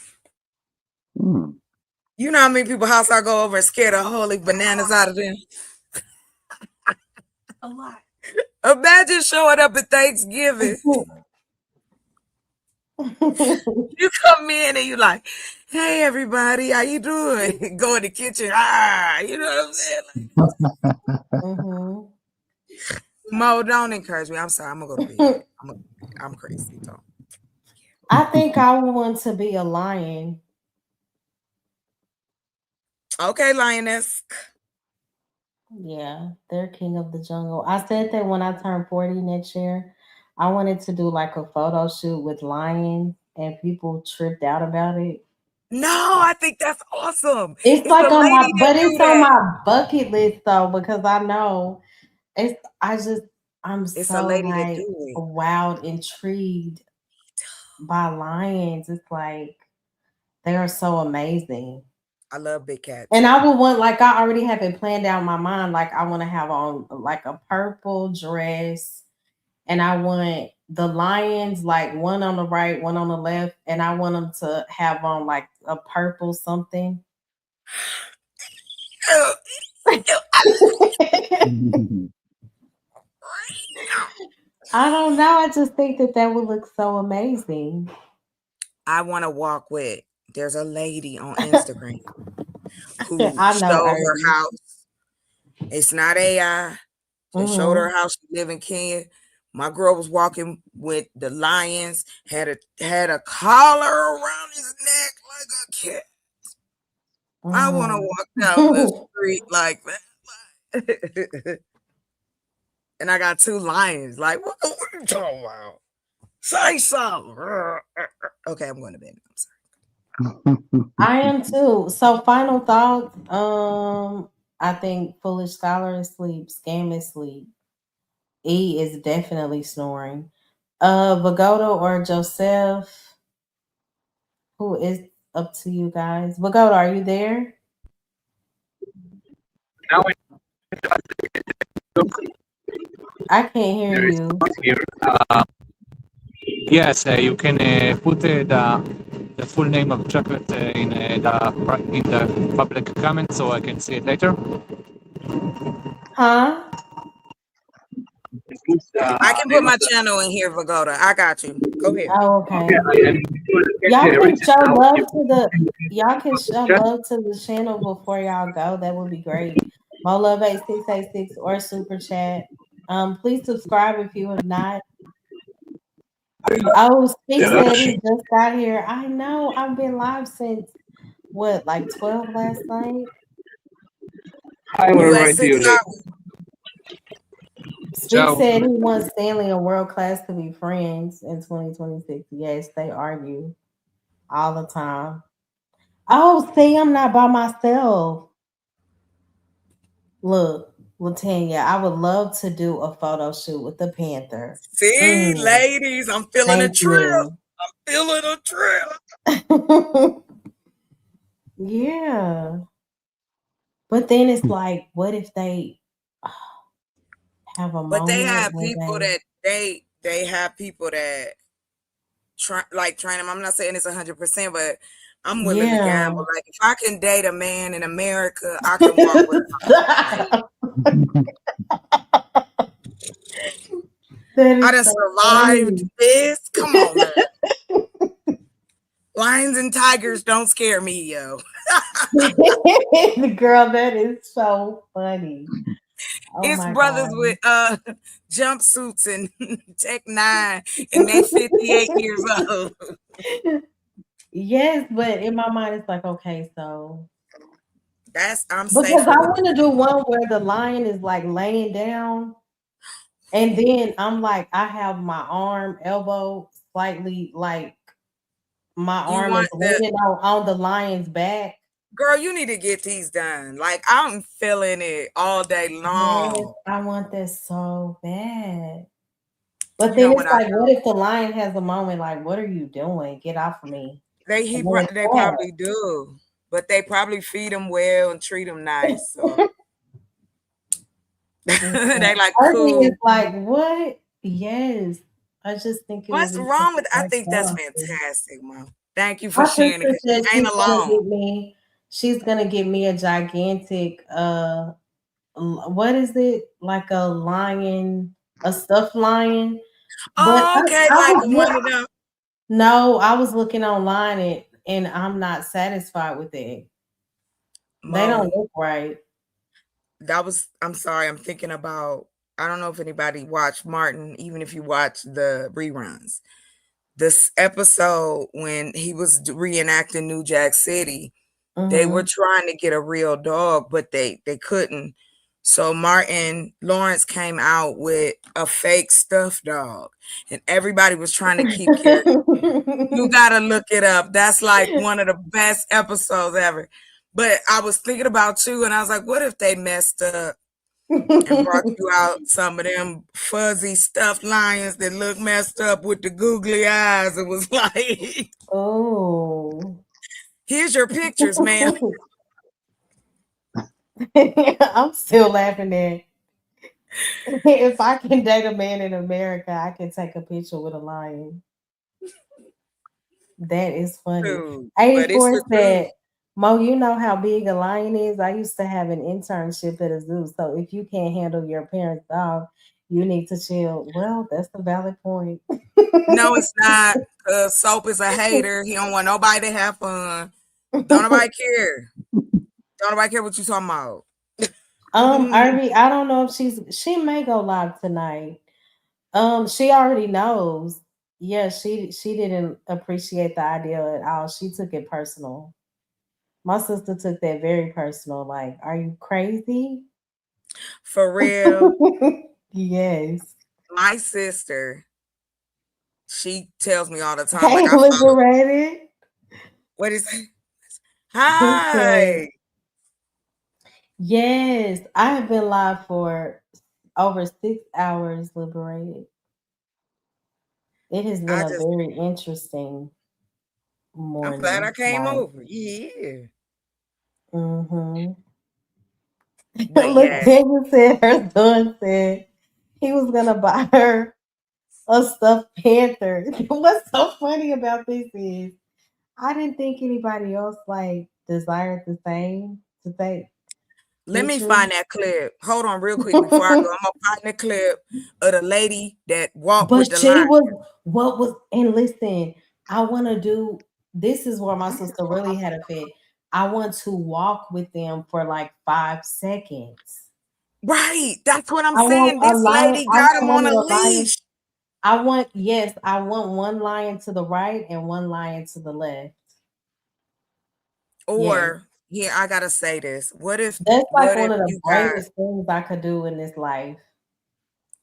You know how many people house I go over and scare the holy bananas out of them? A lot. Imagine showing up at Thanksgiving. You come in and you like, hey everybody, how you doing? Go in the kitchen, you know what I'm saying? Like, Mo, don't encourage me. I'm sorry, I'm gonna go to bed. I'm crazy. Don't. I think I would want to be a lion. Okay, lioness. Yeah, they're king of the jungle. I said that when I turned 40 next year, I wanted to do like a photo shoot with lions, and people tripped out about it. No, I think that's awesome. It's like a on my, lady that but do it's on that. my bucket list though, because I know I'm It's a so lady that like do it. wild, intrigued by lions. It's like they are so amazing. I love big cats. And I would want, like, I already have it planned out in my mind. Like, I want to have on like a purple dress, and I want the lions, like one on the right, one on the left, and I want them to have on like a purple something. I don't know. I just think that would look so amazing. I want to walk with. There's a lady on Instagram who I know showed her. her house. It's not AI. They showed her house. She live in Kenya. My girl was walking with the lions. Had a collar around his neck like a cat. I want to walk down the street like that. And I got 2 lions. Like, what are you talking about? Say something. Okay, I'm going to bed. I'm sorry. I am too. So final thoughts. I think Foolish Scholar is asleep. Scam is asleep. E is definitely snoring. Vagoda or Joseph? Who is up to you guys? Vagoda, are you there? I can't hear you. Yes, you can put the full name of chocolate in the public comment so I can see it later. Huh? I can put my channel in here, Vagoda. I got you. Go ahead. Oh, okay. Y'all can show love to the channel before y'all go. That would be great. Mo Love 8686 or super chat. Please subscribe if you have not. Oh, Speak said he just got here. I know. I've been live since what, like 12 last night? I will write to you later. Speak said he wants Stanley and World Class to be friends in 2026. Yes, they argue all the time. Oh, see, I'm not by myself. Look, Latanya, I would love to do a photo shoot with the Panther. See, ladies, I'm feeling a trip. I'm feeling a trip. Yeah. But then it's like, what if they have a moment? But they have people that they have people that train them. I'm not saying it's 100%, but I'm willing to gamble. Like if I can date a man in America, I can walk with him. I done survived this. Come on, man. Lions and tigers don't scare me, yo. Girl, that is so funny. Oh it's brothers with jumpsuits and Tech 9 and they 58 years old. Yes, but in my mind it's like, okay, so I'm because safe. I want to do one where the lion is like laying down, and then I'm like, I have my arm, elbow slightly like My You arm is want the leaning on the lion's back. girl, you need to get these done. Like I'm feeling it all day Yes, long. I want this so bad. But You then know it's what I like, do? what if the lion has a moment like, what are you doing? Get off of me. They And then it's they sad. probably do, but they probably feed them well and treat them nice. So they like Irving cool. is like, what? Yes. I just think it would What's be wrong with? I like think that's awesome. fantastic, Mom. Thank you for My sharing it. sister 'Cause you said ain't alone. she's gonna give me a gigantic what is it? Like a lion, a stuffed lion. But Oh, okay, I like was one of them. no, I was looking online and I'm not satisfied with it. They don't Mo, look right. I'm sorry, I'm thinking about, I don't know if anybody watched Martin, even if you watch the reruns. This episode when he was reenacting New Jack City, they were trying to get a real dog, but they couldn't. So Martin Lawrence came out with a fake stuffed dog, and everybody was trying to keep character. You gotta look it up. That's like one of the best episodes ever. But I was thinking about you, and I was like, what if they messed up and brought you out some of them fuzzy stuffed lions that look messed up with the googly eyes? It was like, oh, here's your pictures, man. I'm still laughing at. If I can date a man in America, I can take a picture with a lion. That is funny. Dude, but it's 84 the said, truth. Mo, you know how big a lion is? I used to have an internship at a zoo. So if you can't handle your parents' dog, you need to chill. Well, that's a valid point. No, it's not. Soap is a hater. He don't want nobody to have fun. Don't nobody care. Don't nobody care what you talking about. Arby, I don't know if she may go live tonight. She already knows. Yeah, she didn't appreciate the idea at all. She took it personal. My sister took that very personal. Like, are you crazy? For real. Yes. My sister, she tells me all the time, Hey, like I follow. liberated. What is it? He said, Hi. yes, I have been live for over 6 hours, liberated. It has been a very interesting I'm glad I morning. came Like, over. Yeah. mm-hmm. But Look, yeah. Daniel said her son said he was gonna buy her a stuffed panther. What's so funny about this is I didn't think anybody else like desired the same to take Let me pictures. find that clip. Hold on real quick before I go. I'm gonna find the clip of the lady that walked with But the she lion. was what was and listen, I want to do this is where my sister really had a fit. I want to walk with them for like 5 seconds. Right. That's what I'm I saying. want a This lion. lady I got him want on one a of the lions. leash. I want one lion to the right and one lion to the left. Yes. Or here, I gotta say this. That's like one of the you got greatest things I could do in this life.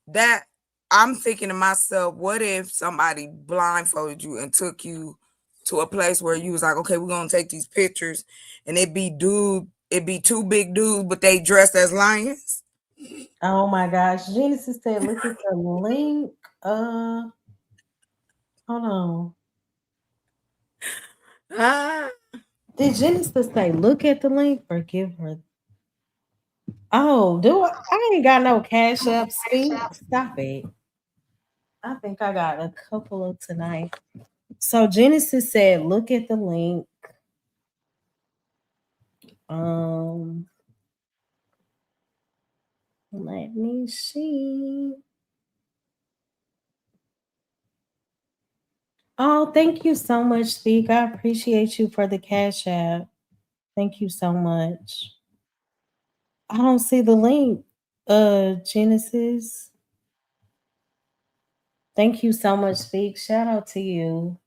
that? I'm thinking to myself, what if somebody blindfolded you and took you to a place where you was like, okay, we're gonna take these pictures, and it'd be two big dudes, but they dressed as lions. Oh my gosh. Genesis said, look at the link. Hold on. Ah. Did Genesis say, look at the link? Forgive her. Oh, I ain't got no Cash App speak. Stop it. I think I got a couple of tonight. So Genesis said, look at the link. Let me see. Oh, thank you so much, Speak. I appreciate you for the Cash App. Thank you so much. I don't see the link, Genesis. Thank you so much, Speak. Shout out to you.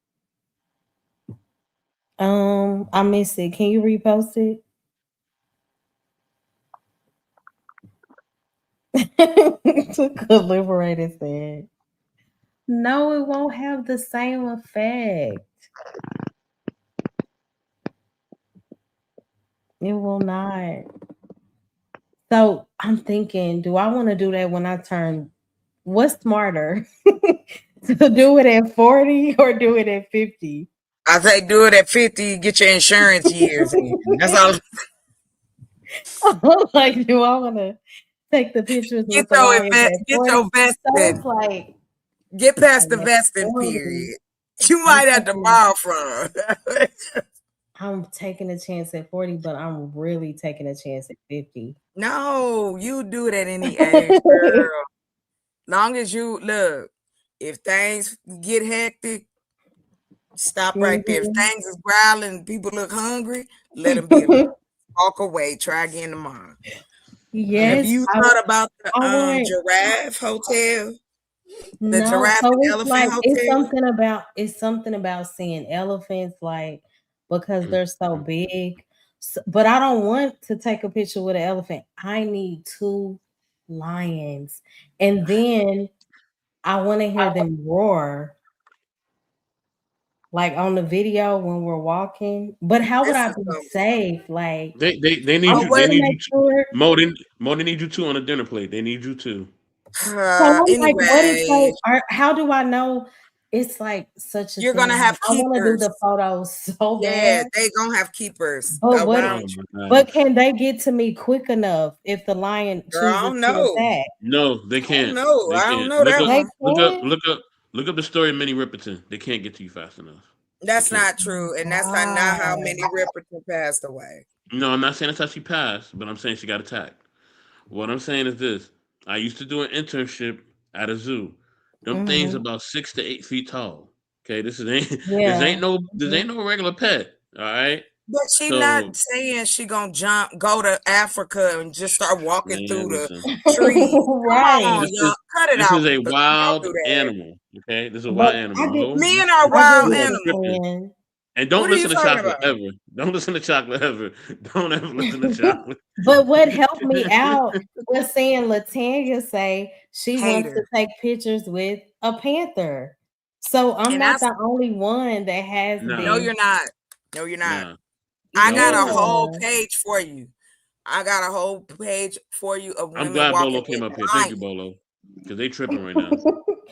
I missed it. Can you repost it? To liberated said. No, it won't have the same effect. It will not. So I'm thinking, do I want to do that when I turn? What's smarter? To do it at 40 or do it at 50? I say do it at 50, get your insurance years in. That's all. Like, do I want to take the pictures with the lions at 40? So it's like, Get past the vesting period. You might have to borrow from. I'm taking a chance at 40, but I'm really taking a chance at 50. No, you do it at any age, girl. Long as you look, if things get hectic, stop right there. If things is growling, people look hungry, let them be alone. Walk away. Try again tomorrow. Yes. Have you thought about the giraffe hotel? The giraffe so and it's elephant like hotel? it's something about seeing elephants, like, because they're so big. But I don't want to take a picture with an elephant. I need 2 lions, and then I want to hear them roar, like on the video when we're walking. But how would I be safe? Like, They need you. They need you. Mo, they need you 2 on a dinner plate. They need you 2. So I'm like, what if they are? How do I know? It's like such a. You're gonna have I want to do keepers. the photos so Yeah, bad. they gonna have keepers But around you. but can they get to me quick enough if the lion Girl, I chooses don't to know. attack? No, they can't. know. They I can't. don't know that one. Look up the story of Minnie Riperton. They can't get to you fast enough. That's not true, and that's not how Minnie Riperton passed away. No, I'm not saying that's how she passed, but I'm saying she got attacked. What I'm saying is this: I used to do an internship at a zoo. Them things about 6 to 8 feet tall. Okay, this ain't no regular pet. All right. But she not saying she gonna go to Africa and just start walking through the trees. Right. Come on, y'all. Cut it This out. is a Don't wild do that. animal. Okay, this is a wild animal. Men are wild animals. And don't What are you listen to talking Chocolate about? ever. Don't listen to Chocolate ever. Don't ever listen to Chocolate. But what helped me out was seeing Latanya say she wants to take pictures with a panther. So I'm not the only one that has this. No, you're not. No, you're not. I got a whole page for you. I got a whole page for you of women I'm glad walking Bolo came with up here. Thank you, lions. Bolo. Because they tripping right now.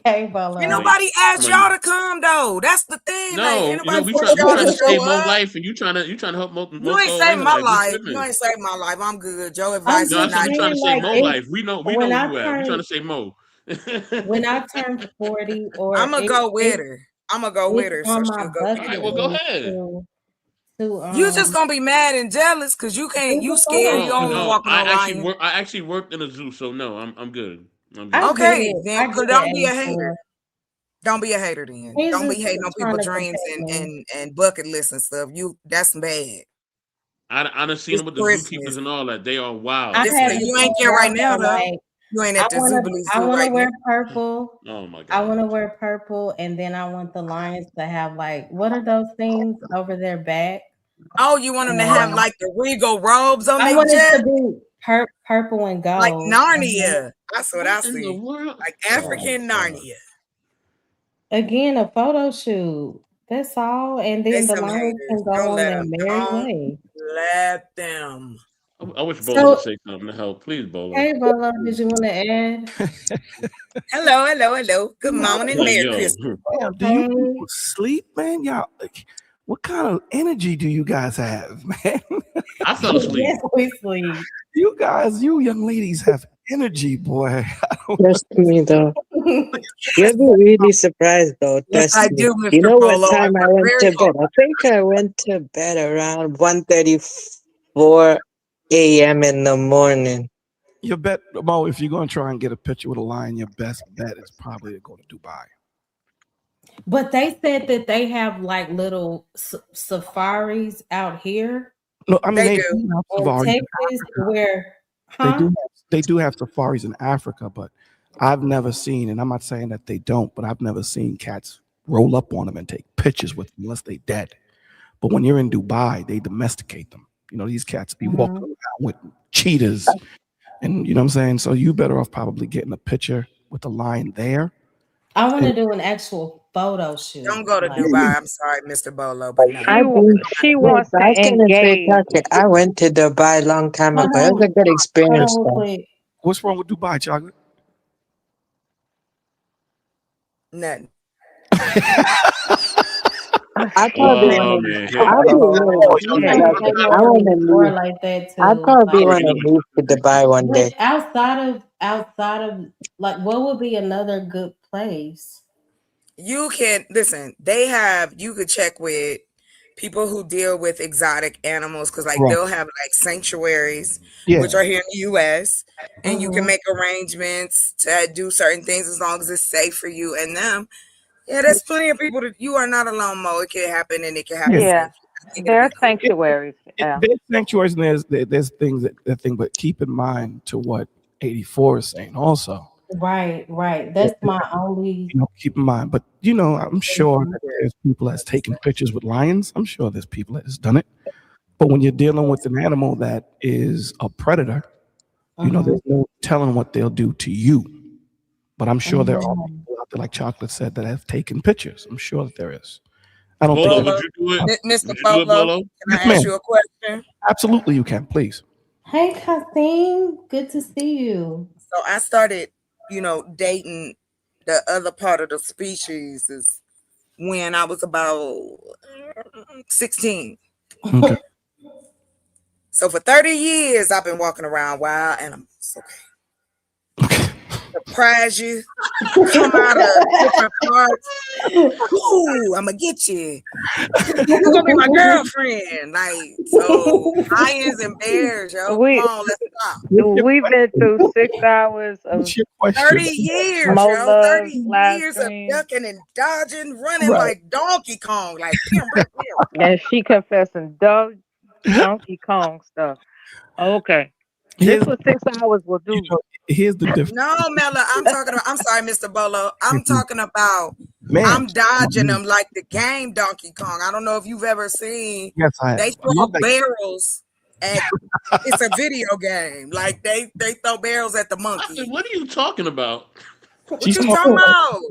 Okay, Bolo. Ain't nobody asked y'all to come though. That's the thing. Like, No, ain't you know, nobody we forced y'all trying to save show more up. life, and you trying to help more. You ain't saved my life. You ain't saved my life. I'm good. Your advice No, I is said not you trying to good. save more life. We know who when I you at. We trying turn- to save more. When I turn 40, or I'm gonna go with her. I'm gonna go with her. it's So on she'll my go. bucket All right, well, go ahead. You just gonna be mad and jealous because you can't. You scared. You don't No, walk with no lion. I actually worked in a zoo, so no, I'm good. I'm good. Okay, then I don't be a get it. hater. Don't be a hater then. He's Don't be just hating on trying people's to dreams protect me. and bucket lists and stuff. That's bad. I done seen It's them with the Christmas. zookeepers and all that. They are wild. You ain't there right now though. Like, You ain't at the Zubilee I Zoo want to right wear now. purple. Oh my god. I want to wear purple, and then I want the lions to have, like, what are those things over their back? Oh, you want them to have like the regal robes on I their want it chest? to be purple and gold. Like Narnia. That's what I see. World? Like African Narnia. Again, a photo shoot. That's all. And They then the some lions haters. can go Don't on let their them. merry Don't way. let them. I wish Bolo would say something to help. Please, Bolo. Hey, Bolo, did you want to add? Hello. Good morning, Merry Yo. Christmas. Damn, do you people sleep, man? Y'all, like, what kind of energy do you guys have, man? I fell asleep. Yes, we sleep. You young ladies have energy, boy. Trust me, though. You'll be really surprised, though. Yes, Trust I me. do, You Mr. know what Polo. time I work went very to bed? I think I went to bed around 1:34 a.m. in the morning. Your bet, Mo, if you're going to try and get a picture with a lion, your best bet is probably to go to Dubai. But they said that they have like little safaris out here. No, I mean They they do. do have In safaris in Texas, Africa. where They do have safaris in Africa, but I've never seen, and I'm not saying that they don't, but I've never seen cats roll up on them and take pictures with them unless they dead. But when you're in Dubai, they domesticate them. You know, these cats be walking around with cheetahs, and you know what I'm saying. So you better off probably getting a picture with the lion there. I want to do an actual photo shoot. Don't go to Like, Dubai. I'm sorry, Mr. Bolo, but no. She Yes, wants to I was gonna say, engage. Chocolate. I went to Dubai a long time hold ago. It was a on, good hold experience on real though. quick. What's wrong with Dubai, Chocolate? Nothing. I probably Oh want man. to. I really want to. You gotta take I over want to the store leave. like that I too. probably Like, want to move to Dubai one day. but outside of like, what would be another good place? You can listen. They have. You could check with people who deal with exotic animals because, like, Right. they'll have like sanctuaries, Yeah. which are here in the U.S. And you can Mhm. make arrangements to do certain things as long as it's safe for you and them. Yeah, there's plenty of people that you are not alone, Mo. It can happen and it can happen Yeah. Yeah, safely. I think it'll there are be cool. sanctuaries. Yeah. There's sanctuaries and there's things that thing, but keep in mind to what 84 is saying also. Right. That's my only. Keep in mind. But I'm sure that there's people that's taken pictures with lions. I'm sure there's people that has done it. But when you're dealing with an animal that is a predator, there's no telling what they'll do to you. But I'm sure there are people out there, like Chocolate said, that have taken pictures. I'm sure that there is. I don't Bolo, think. would you do it? Mr. Would you do it, Bolo, Bolo? can I Yes, ask ma'am. you a question? Absolutely, you can. Please. Hey, Kathleen, good to see you. So I started, dating the other part of the species is when I was about 16. Okay. So for 30 years, I've been walking around wild animals. Okay. Surprise you. Come out of different parts. Ooh, I'm going to get you. You're going to be my girlfriend. Like, so lions and bears, yo. Come on, let's stop. We've been through 6 hours of What's your question? 30 years, Mo yo. Love 30 live years of stream. ducking and dodging, running Right. like Donkey Kong. Like, pew. And she confessing Donkey Kong stuff. Okay. Here's, This was 6 hours will do. here's the difference. No, Mela, I'm sorry, Mr. Bolo. I'm talking about Man. I'm dodging them like the game Donkey Kong. I don't know if you've ever seen. Yes, I have. They I throw love that. barrels at it's a video game. Like they throw barrels at the monkey. What are you talking about? What you talking about?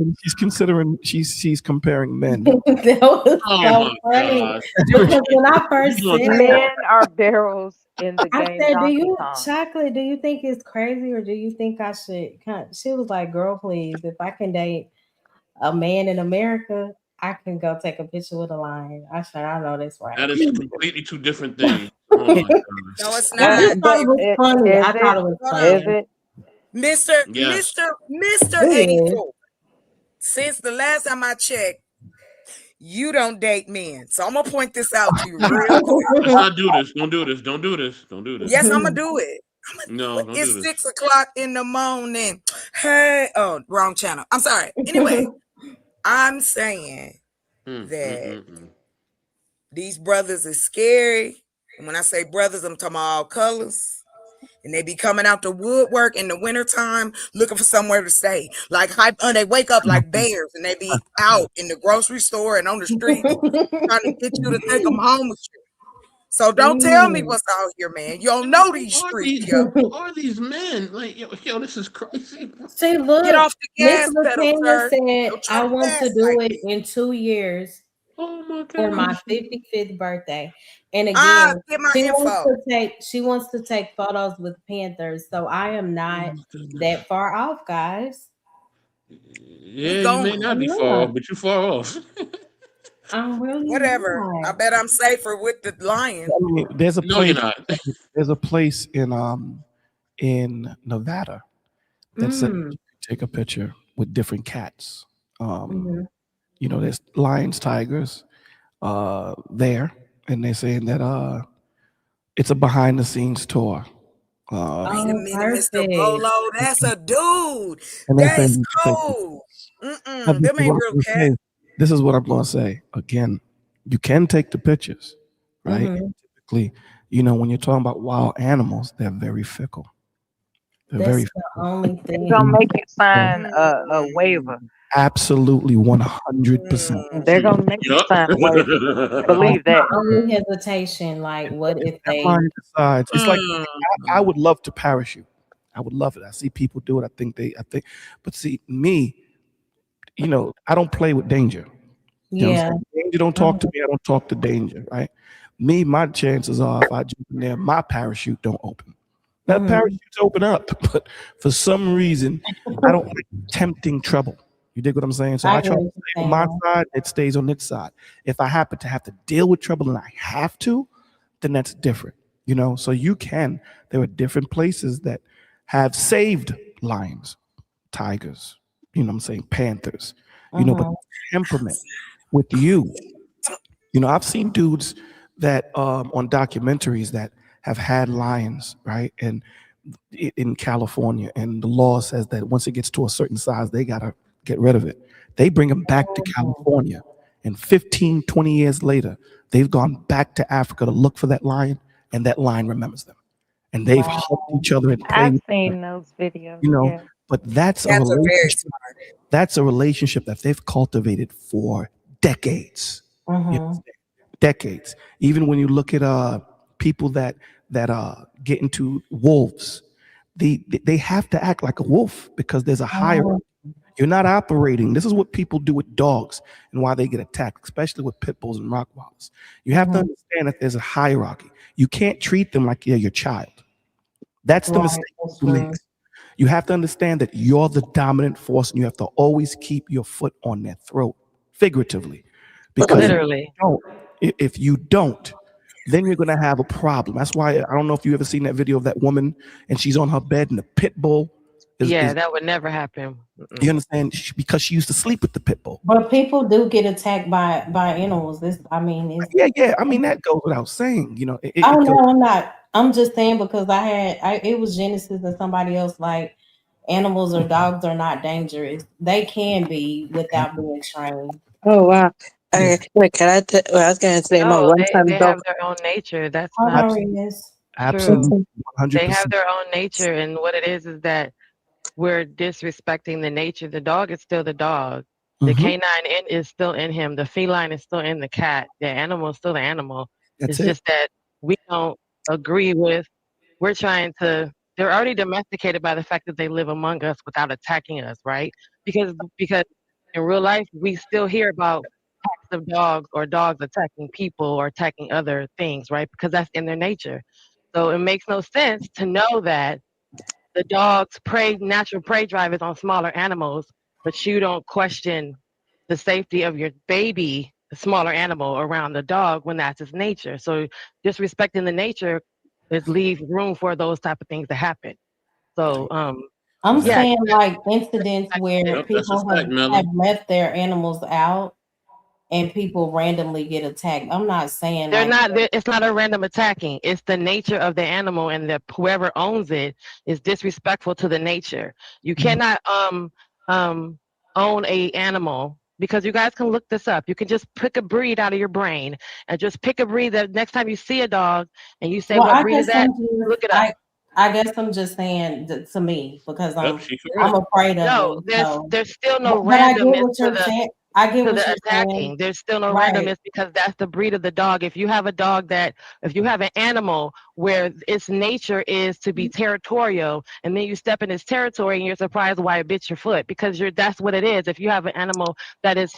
She's comparing men. That was Oh so my funny. gosh. Because when I first You said gonna- Men are barrels in the I game said, Donkey Kong. Chocolate, do you think it's crazy or do you think I should she was like, girl, please, if I can date a man in America, I can go take a picture with a lion. I said, I know that's right. That is completely two different things. Oh my gosh. No, it's I not. just thought it was funny. I thought it was funny. Is it? Mr. Yes. Mr. It is. 84. Since the last time I checked, you don't date men. So I'm gonna point this out to you real quick. Let's not do this. Don't do this. Don't do this. Don't do this. Yes, I'm gonna do it. No, don't do It's this. 6 o'clock in the morning. Hey, oh, wrong channel. I'm sorry. Anyway, I'm saying that these brothers is scary. And when I say brothers, I'm talking about all colors. And they be coming out the woodwork in the wintertime looking for somewhere to stay. Like they wake up like bears and they be out in the grocery store and on the streets trying to get you to take them home with you. So don't tell me what's out here, man. You don't know these streets, yo. Who are these men? Like, yo, this is crazy. See, look, Get off the Miss gas pedal, Latanya sir. said, Don't I try want to fast do like it in 2 years Oh my god. for my 55th birthday. And Ah, again, get my info. she wants to take photos with panthers. So I am not that far off, guys. Yeah, you may not be far off, but you're far off. I'm really Whatever. not. I bet I'm safer with the lion. I mean, there's a No, place. you're not. There's a place in Nevada that said you can take a picture with different cats. There's lions, tigers, there, and they're saying that it's a behind the scenes tour. Wait a minute, Mr. Perfect. Bolo. That's a dude. And they're That saying is you can take cold. Now, Them ain't real cats. this is what I'm going to say. Again, you can take the pictures, right? And typically, when you're talking about wild animals, they're very fickle. They're That's very the only thing. It's gonna make you sign a waiver. absolutely 100%. They're gonna make you sign a waiver. Believe that. Only hesitation, like what if That they lion decides. It's like I would love to parachute. I would love it. I see people do it. I think, but see me, you know, I don't play with danger. You know what I'm Yeah. saying? Danger don't talk to me. I don't talk to danger, right? Me, my chances are if I jump in there, my parachute don't open. Now parachutes open up, but for some reason, I don't like tempting trouble. You dig what I'm saying? So I I get try what to you're stay on my saying. side, it stays on its side. If I happen to have to deal with trouble and I have to, then that's different. You know, so you can. There are different places that have saved lions, tigers, you know what I'm saying, panthers, you know, but temperament with you. You know, I've seen dudes that on documentaries that have had lions, right? And in California, and the law says that once it gets to a certain size, they gotta get rid of it. They bring them back to California, and 15, 20 years later, they've gone back to Africa to look for that lion, and that lion remembers them. And they've hugged each other and played I've with each seen other, those videos. you know. Yeah. But that's a Cats are very relationship. smart. That's a relationship that they've cultivated for decades. You know, decades. Even when you look at people that get into wolves, they have to act like a wolf because there's a hierarchy. You're not operating. This is what people do with dogs and why they get attacked, especially with pit bulls and Rottweilers. You have to understand that there's a hierarchy. You can't treat them like they're your child. That's the mistake people make. You have to understand that you're the dominant force and you have to always keep your foot on their throat, figuratively. Because Literally. if you don't, then you're going to have a problem. That's why I don't know if you ever seen that video of that woman and she's on her bed and the pit bull Yeah, is that would never happen. you understand? Because she used to sleep with the pit bull. But people do get attacked by animals. This, I mean, it's, Yeah. I mean, that goes without saying. You know, oh no, I'm not. I'm just saying because it was Genesis and somebody else like animals or dogs are not dangerous. They can be without being trained. Oh wow. Okay, wait, can I? Well, I was gonna say, Mo, No, one they time, have their own nature. That's not true. Absolutely, They 100%. have their own nature, and what it is that we're disrespecting the nature. The dog is still the dog. The canine is still in him. The feline is still in the cat. The animal is still the animal. That's it's it. just that we don't agree with. We're trying to. They're already domesticated by the fact that they live among us without attacking us, right? Because in real life we still hear about packs of dogs or dogs attacking people or attacking other things, right? Because that's in their nature. So it makes no sense to know that the dog's natural prey drive is on smaller animals, but you don't question the safety of your baby, the smaller animal around the dog when that's its nature. So disrespecting the nature leaves room for those type of things to happen. So I'm yeah, saying like incidents where Yep, that's a people fact, have Melon. left their animals out and people randomly get attacked. I'm not saying they're like not. It's not a random attacking. It's the nature of the animal, and whoever owns it is disrespectful to the nature. You cannot own a animal because you guys can look this up. You can just pick a breed out of your brain and just pick a breed that next time you see a dog and you say, well, "What I breed is guess that?" Look it up. I guess I'm just saying to me because Yep, she correct. I'm afraid of No, them. So. there's still no But I get randomness what to you're the saying. I get to what the you're saying. attacking. There's still no Right. randomness because that's the breed of the dog. If you have a dog if you have an animal where its nature is to be territorial, and then you step in its territory and you're surprised why it bit your foot because that's what it is. If you have an animal that it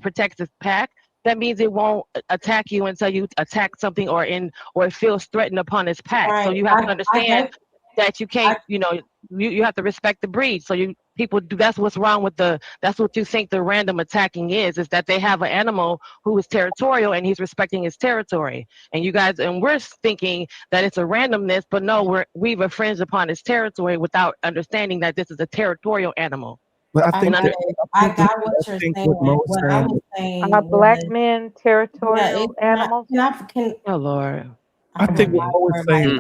protects its pack, that means it won't attack you until you attack something or it feels threatened upon its pack. So Right. you have to I understand get that you can't, you have to respect the breed. So people do. That's what's wrong with that's what you think the random attacking is that they have an animal who is territorial and he's respecting his territory. And we're thinking that it's a randomness, but no, we've infringed upon his territory without understanding that this is a territorial animal. But I think that I got what you're saying. what Mo was What I saying. was saying Are black was, men yeah, territorial it's not. animals? Oh Lord. I think what Mo was saying.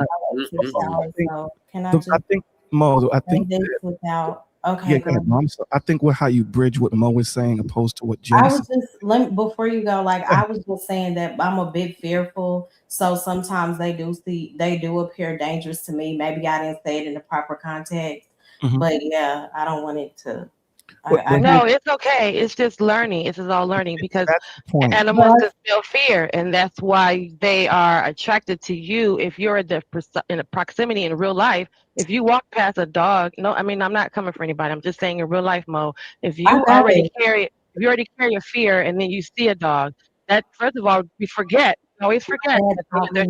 Can I I think Mo. I say think this that, without? yeah, Okay, go ahead, Mo. I think how you bridge what Mo was saying opposed to what I Genesis. was just before you go, like I was just saying that I'm a bit fearful. So sometimes they do appear dangerous to me. Maybe I didn't say it in the proper context, Mhm. but yeah, I don't want it to. No, it's okay. It's just learning. It's just all learning because point. animals can smell fear, and that's why they are attracted to you. If you're in the proximity in real life, if you walk past a dog, no, I mean I'm not coming for anybody. I'm just saying in real life, Mo. If I you got already it. carry a fear, and then you see a dog, that first of all we forget. We always forget that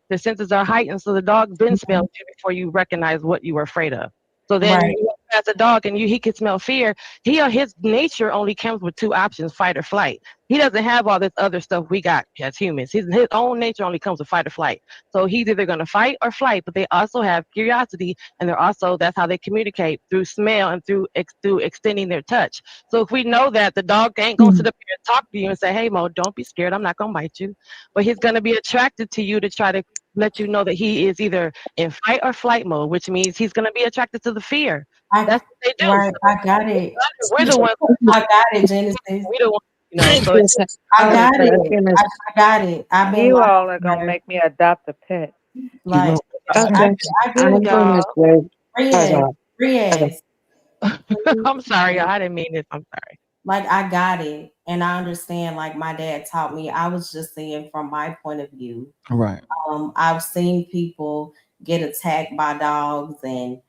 their senses are heightened, so the dog then smells you before you recognize what you were afraid of. So then Right. you walk past a dog and he can smell fear. His nature only comes with two options, fight or flight. He doesn't have all this other stuff we got as humans. His own nature only comes with fight or flight. So he's either going to fight or flight, but they also have curiosity, and that's how they communicate, through smell and through extending their touch. So if we know that, the dog ain't going to sit up here and talk to you and say, hey, Mo, don't be scared. I'm not going to bite you. But he's going to be attracted to you to try to let you know that he is either in fight or flight mode, which means he's going to be attracted to the fear. That's what they do. Right, I got it. We're the ones. I got it, Genesis. We the ones, so it's, I got it. I got it. I've been You lying all are to gonna her. make me adopt a pet. Like, I Okay. get I'm it, gonna y'all. say, Riaz. I'm sorry, I didn't mean this. I'm sorry. Like, I got it. And I understand, like, my dad taught me. I was just saying from my point of view. Right. I've seen people get attacked by dogs and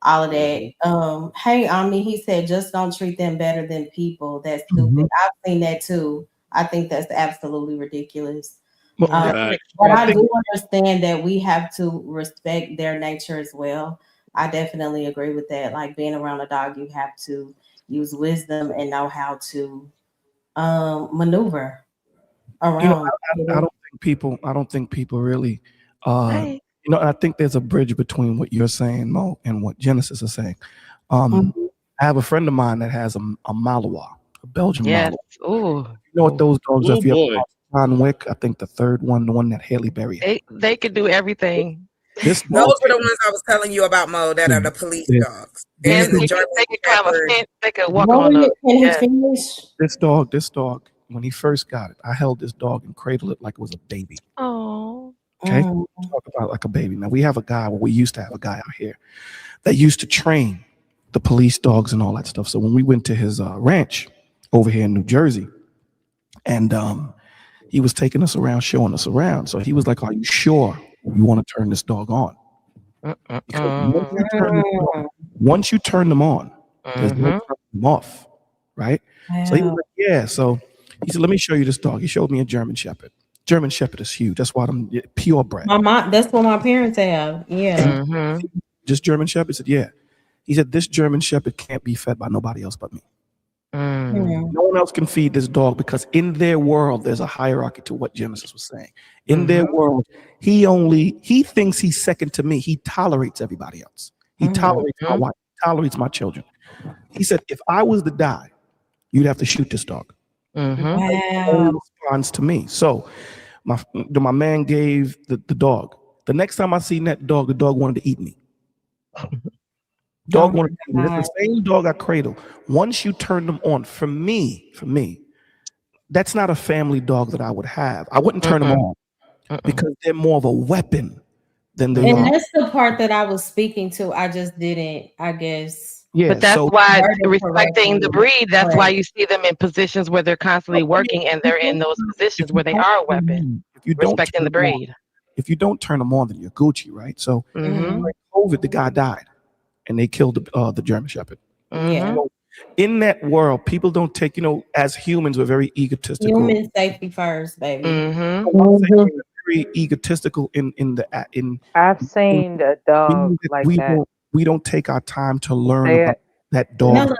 all of that. Hey, Omni, he said, just don't treat them better than people. That's stupid. I've seen that too. I think that's absolutely ridiculous. Well, But I do understand that we have to respect their nature as well. I definitely agree with that. Like, being around a dog, you have to use wisdom and know how to maneuver around. You know, I don't think people really Hey. you know, I think there's a bridge between what you're saying, Mo, and what Genesis is saying. I have a friend of mine that has a Malinois, a Belgian Yes. Malinois. Ooh. You know what those dogs are? Oh, If you ever boy. watched John Wick, I think the third one, the one that Haley Berry had. They could do everything. This Those dog, were the ones I was telling you about, Mo, that are the police dogs. There's And the they German could climb a Shepherd. fence. They could walk What on were a. you, can he Yeah. finish? this dog, when he first got it, I held this dog and cradled it like it was a baby. Oh. Okay. Talk about like a baby. Now we used to have a guy out here that used to train the police dogs and all that stuff. So when we went to his ranch over here in New Jersey, and he was taking us around, showing us around. So he was like, "Are you sure you want to turn this dog on?" Because once you turn them on, there's no turning them off, right? So he was like, "Yeah." So he said, "Let me show you this dog." He showed me a German Shepherd. German Shepherd is huge. That's why I'm purebred. My mom, that's what my parents have. Yeah. Just German Shepherd? He said, yeah. He said, this German Shepherd can't be fed by nobody else but me. No one else can feed this dog because in their world, there's a hierarchy to what Genesis was saying. In their world, he thinks he's second to me. He tolerates everybody else. He tolerates my wife, tolerates my children. He said, if I was to die, you'd have to shoot this dog. Wow. Responds to me. So my man gave the dog. The next time I seen that dog, the dog wanted to eat me. Dog wanted to eat me. That's the same dog I cradle. Once you turn them on, for me, that's not a family dog that I would have. I wouldn't turn them on because they're more of a weapon than they are. And that's the part that I was speaking to. I just didn't, I guess. Yeah, But that's so why respecting the breed, that's why you see them in positions where they're constantly working and they're in those positions where they are a weapon. if you don't Respecting the turn them on- breed. if you don't turn them on, then you're Gucci, right? So like COVID, the guy died and they killed the German Shepherd. Yeah. So in that world, people don't take, as humans, we're very egotistical. Human safety first, baby. I'm saying we're very egotistical I've seen the dog like that. We don't take our time to learn They- about that dog.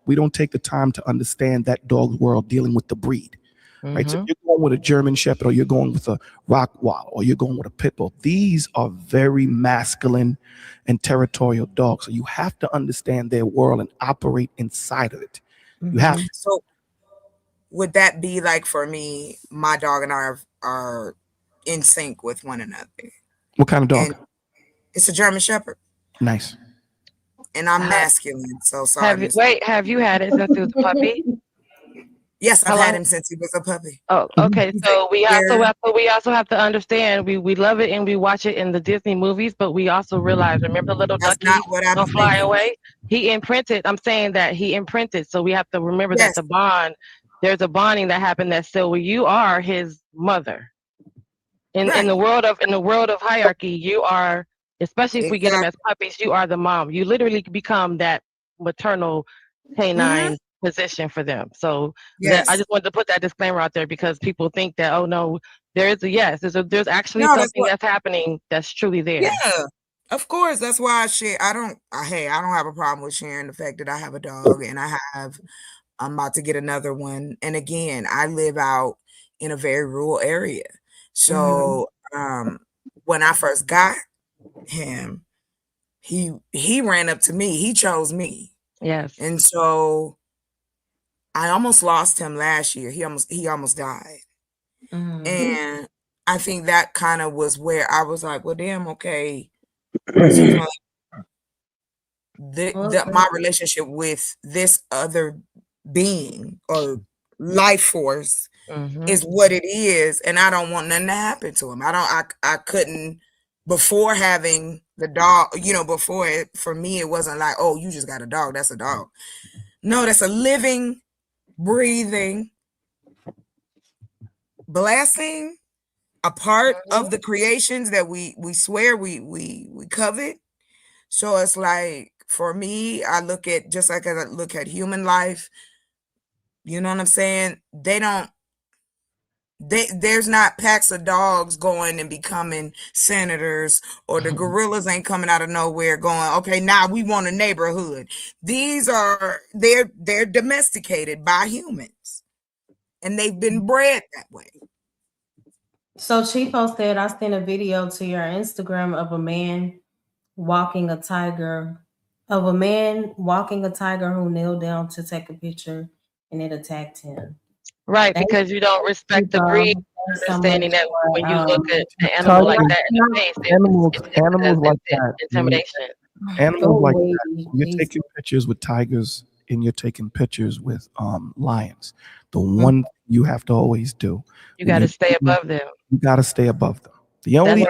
We don't take the time to understand that dog's world dealing with the breed. Right. So if you're going with a German Shepherd or you're going with a Rottweiler or you're going with a Pit Bull, these are very masculine and territorial dogs. So you have to understand their world and operate inside of it. You have to. So would that be like, for me, my dog and I are in sync with one another? What kind of dog? And it's a German Shepherd. Nice. And I'm masculine, so sorry. Have you had it since it was a puppy? Yes, How I've had long? him since he was a puppy. Oh, okay. He's So we also here. have to understand we love it and we watch it in the Disney movies, but we also realize, remember Little That's not Ducky what I on be Fly thinking. Away? He imprinted. I'm saying that he imprinted. So we have to remember that Yes. the bond, there's a bonding that happened that still you are his mother. In Right. the world of hierarchy, you are, especially if we get them as Exactly. puppies, you are the mom. You literally become that maternal canine position for them. So that I Yes. just wanted to put that disclaimer out there because people think that, oh no, there is a yes, there's actually No, that's something what. that's happening that's truly there. Yeah, of course. That's why I share. I don't have a problem with sharing the fact that I have a dog and I'm about to get another one. And again, I live out in a very rural area. So when I first got him, he ran up to me. He chose me. Yes. And so I almost lost him last year. He almost died. And I think that kind of was where I was like, well, damn, okay. Seems like my relationship with this other being or life force is what it is, and I don't want nothing to happen to him. I couldn't before having the dog, before for me it wasn't like, oh, you just got a dog, that's a dog. No, that's a living, breathing blessing, a part of the creations that we swear we covet. So it's like for me, I look at just like I look at human life. You know what I'm saying? There's not packs of dogs going and becoming senators, or the gorillas ain't coming out of nowhere going, okay, now we want a neighborhood. These are they're domesticated by humans, and they've been bred that way. So Chipo said, I sent a video to your Instagram of a man walking a tiger who knelt down to take a picture and it attacked him. Right, because you don't respect the breed, understanding that when you look at an animal like that in the face, Animals like that. intimidation. Animals like that. You're taking pictures with tigers and you're taking pictures with lions. The one you have to always do. You got to stay above them. You got to stay above them. The only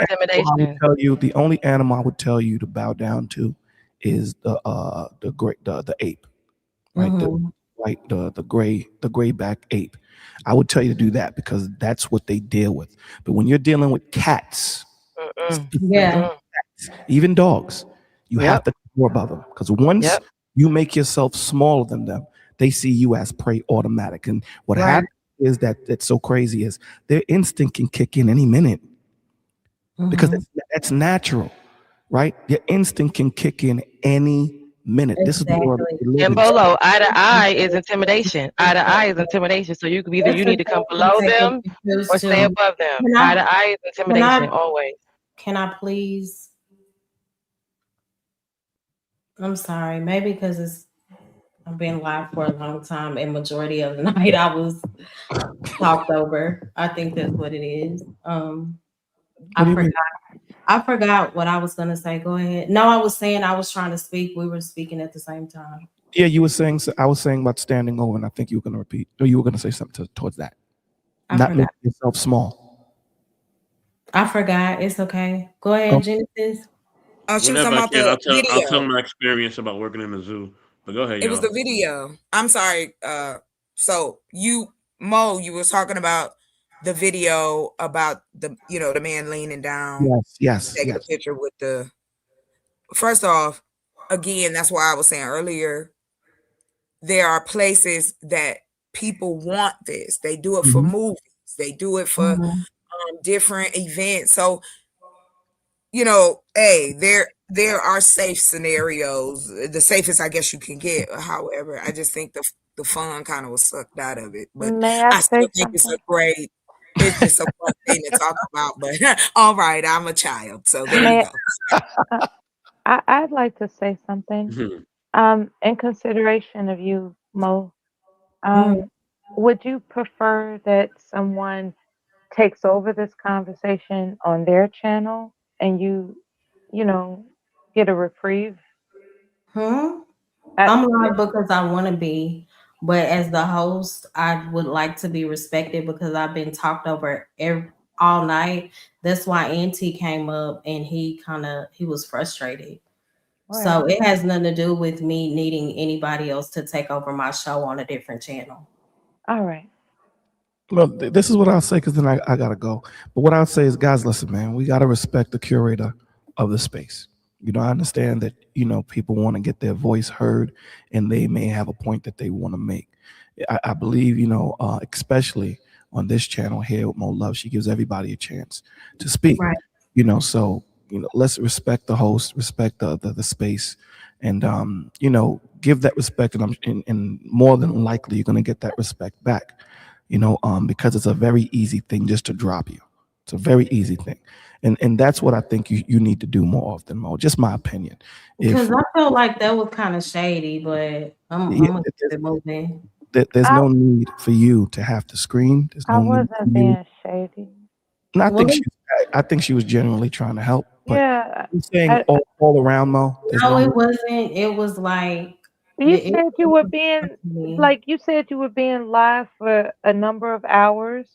animal I would tell you to bow down to is the ape, right? The gray back ape. I would tell you to do that because that's what they deal with. But when you're dealing with cats, even dogs, you have to go above them because once you make yourself smaller than them, they see you as prey automatic. And what happens is that's so crazy is their instinct can kick in any minute because that's natural, right? Your instinct can kick in any minute. This is the world we live in. And Bolo, eye to eye is intimidation. Eye to eye is intimidation. So you need to come below them or stay above them. Eye to eye is intimidation always. Can I please? I'm sorry, maybe because I've been live for a long time and majority of the night I was talked over. I think that's what it is. I forgot what I was gonna say. Go ahead. No, I was saying I was trying to speak. We were speaking at the same time. Yeah, you were saying. So I was saying about standing over, and I think you were going to repeat, or you were going to say something towards that. Not making yourself small. I forgot. It's okay. Go ahead, Genesis. She was Whenever talking I about can, the I'll tell video. my experience about working in the zoo. But go ahead, It was y'all. the video. I'm sorry. So you was talking about the video about the man leaning down, taking a picture with the. First off, again, that's why I was saying earlier, there are places that people want this. They do it for movies. They do it for different events. So, hey, there are safe scenarios, the safest I guess you can get. However, I just think the fun kind of was sucked out of it. But May I I still say think something? it's just a fun thing to talk about. But all right, I'm a child, so there you go. I'd like to say something. In consideration of you, Mo, would you prefer that someone takes over this conversation on their channel and you get a reprieve? I'm live because I want to be, But as the host, I would like to be respected because I've been talked over all night. That's why Auntie came up and he was frustrated. So Right. it has nothing to do with me needing anybody else to take over my show on a different channel. All right. Well, this is what I'll say because then I gotta go. But what I'll say is, guys, listen, man, we gotta respect the curator of the space. You know, I understand that people want to get their voice heard, and they may have a point that they want to make. I believe, especially on this channel here with Mo Love, she gives everybody a chance to speak. Right. So let's respect the host, respect the space, and give that respect, and more than likely you're gonna get that respect back. Because it's a very easy thing just to drop you. It's a very easy thing. And that's what I think you need to do more often, Mo. Just my opinion. Because I felt like that was kind of shady, but I'm gonna keep it moving. There's no need for you to have to scream. There's I no need for wasn't you. being shady. And I think she was genuinely trying to help. But Yeah. I'm saying all around, Mo. There's No, no it need. wasn't. It was like You said you were being live for a number of hours.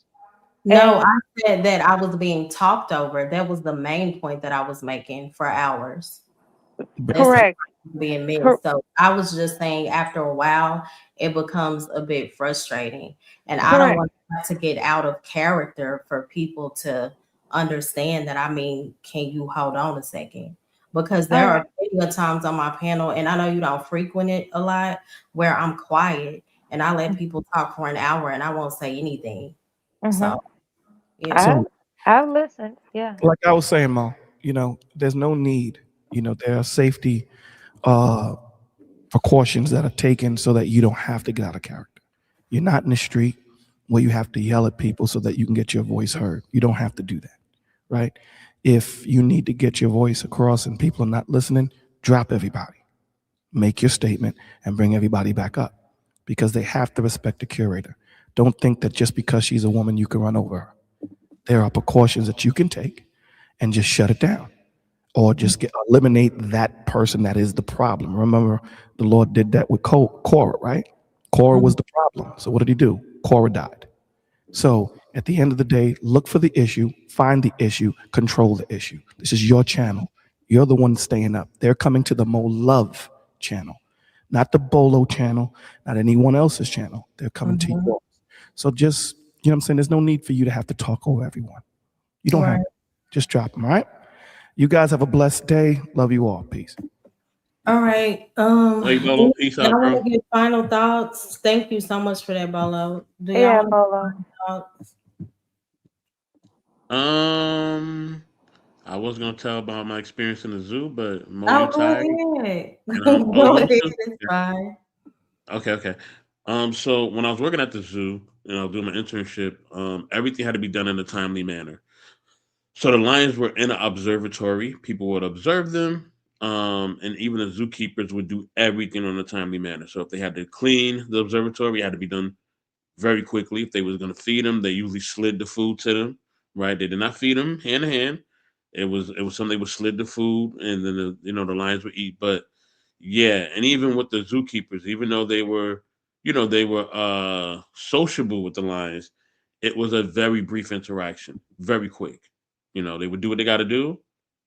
No, and- I said that I was being talked over. That was the main point that I was making for hours. Correct. Being missed. So I was just saying after a while, it becomes a bit frustrating. And I don't want to get out of character for people to understand that. I mean, can you hold on a second? Because there are plenty of times on my panel, and I know you don't frequent it a lot, where I'm quiet and I let people talk for an hour and I won't say anything. So, yeah. I've listened. Yeah. Like I was saying, Mo, there's no need. There are safety precautions that are taken so that you don't have to get out of character. You're not in the street where you have to yell at people so that you can get your voice heard. You don't have to do that, right? If you need to get your voice across and people are not listening, drop everybody. Make your statement and bring everybody back up because they have to respect the curator. Don't think that just because she's a woman, you can run over her. There are precautions that you can take and just shut it down or just eliminate that person that is the problem. Remember, the Lord did that with Korah, right? Korah was the problem. So what did he do? Korah died. So at the end of the day, look for the issue, find the issue, control the issue. This is your channel. You're the one staying up. They're coming to the Mo Love channel, not the Bolo channel, not anyone else's channel. They're coming to yours. So just, what I'm saying? There's no need for you to have to talk over everyone. You don't have to. Just drop them, all right? You guys have a blessed day. Love you all. Peace. All right. Hey, Bolo, peace out, I bro. want to get final thoughts. Thank you so much for that, Bolo. Do y'all Yeah, want Bolo. thoughts? I was gonna tell about my experience in the zoo, but Mo, Oh, you go tired? ahead. And Go you ahead. too? It's fine. Okay. So when I was working at the zoo, doing my internship, everything had to be done in a timely manner. So the lions were in an observatory. People would observe them, and even the zookeepers would do everything on a timely manner. So if they had to clean the observatory, it had to be done very quickly. If they was going to feed them, they usually slid the food to them. Right? They did not feed them hand to hand. It was something they would slid the food, and then the lions would eat. But yeah, and even with the zookeepers, even though they were sociable with the lions, it was a very brief interaction, very quick. They would do what they got to do,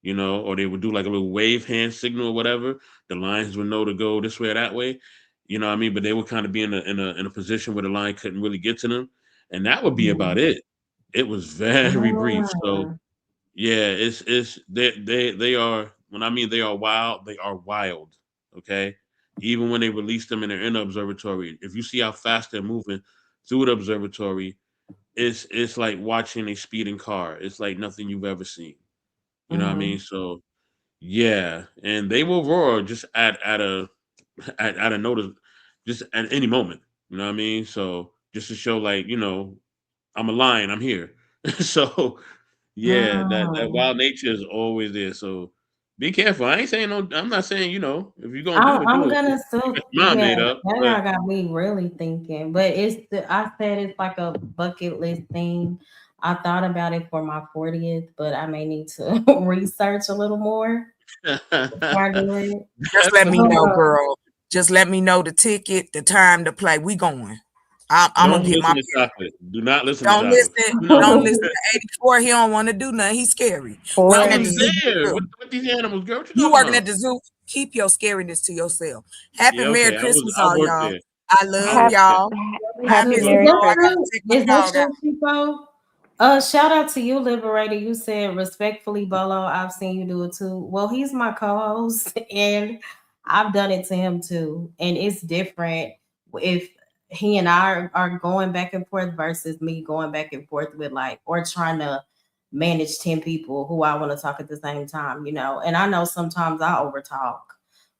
or they would do like a little wave hand signal or whatever. The lions would know to go this way or that way. You know what I mean? But they would kind of be in a position where the lion couldn't really get to them, and that would be about it. It was very brief. So yeah, it's they are, when I mean they are wild, they are wild. Okay. Even when they release them and they're in the observatory, if you see how fast they're moving through the observatory, it's like watching a speeding car. It's like nothing you've ever seen. You know what I mean? So yeah, and they will roar just at a at a notice, just at any moment. You know what I mean? So just to show, like, I'm a lion, I'm here. So yeah, that wild nature is always there. So be careful. I ain't saying no. I'm not saying, if you're gonna do it, I'm do it. gonna still, Get your mind yeah, made up. that But got me really thinking. But I said it's like a bucket list thing. I thought about it for my 40th, but I may need to research a little more before I do it. Just let me know, girl. Just let me know the ticket, the time to play. We going. I'm Don't gonna get my listen to chocolate. Do not listen to don't chocolate. listen. No. Don't listen to 84. He don't want to do nothing. He's scary. I Working at the was zoo. there with these animals, girl. What you You talking working at about? the zoo? Keep your scariness to yourself. Happy Yeah, Merry okay. Christmas, I all worked y'all. there. I I love worked there. y'all. I Happy miss Merry y'all. I gotta Christmas. take my Is that dog out. true, people? Shout out to you, Liberator. You said respectfully, Bolo. I've seen you do it too. Well, he's my co-host, and I've done it to him too. And it's different if he and I are going back and forth versus me going back and forth with like or trying to manage 10 people who I want to talk at the same time, you know. And I know sometimes I overtalk,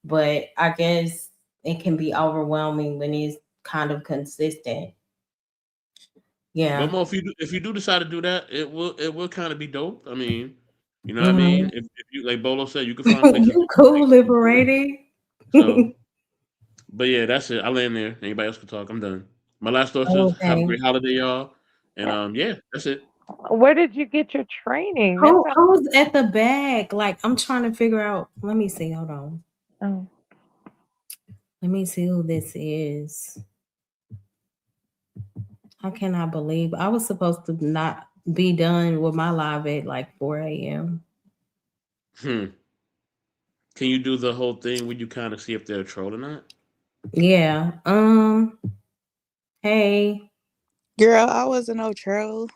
but I guess it can be overwhelming when it's kind of consistent. Yeah. But Mo, if you do decide to do that, it will kind of be dope. I mean, you know what I mean? If you like Bolo said, you can find places. You cool, Liberating. So, but yeah, that's it. I land there. Anybody else can talk. I'm done. My last thoughts is have a Okay. great holiday, y'all. And yeah, that's it. Where did you get your training? That sounds- Who's at the back? Like, I'm trying to figure out. Let me see. Hold on. Oh. Let me see who this is. I cannot believe I was supposed to not be done with my live at like 4 a.m. Can you do the whole thing where you kind of see if they're a troll or not? Yeah. Hey. Girl, I wasn't no troll.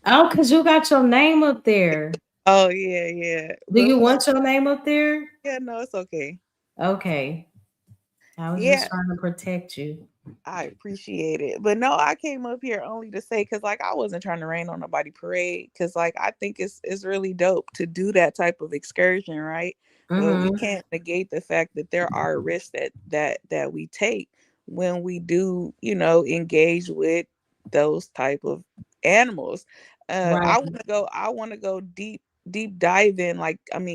Oh, because you got your name up there. Oh yeah. Do you want your name up there? Yeah, no, it's okay. Okay. I was Yeah. just trying to protect you. I appreciate it. But no, I came up here only to say because like I wasn't trying to rain on nobody parade because like I think it's really dope to do that type of excursion, right? But we can't negate the fact that there are risks that we take when we do, engage with those type of animals. Right. I want to go deep diving,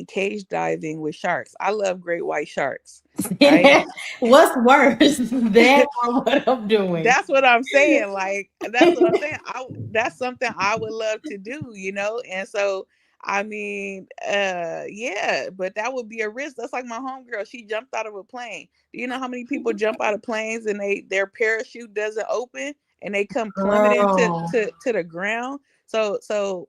cage diving with sharks. I love great white sharks. Right? What's worse, that or what I'm doing? That's what I'm saying. Like, that's what I'm saying. That's something I would love to do, And so, yeah, but that would be a risk. That's like my homegirl. She jumped out of a plane. Do you know how many people jump out of planes and their parachute doesn't open and they come plummeting to the ground? So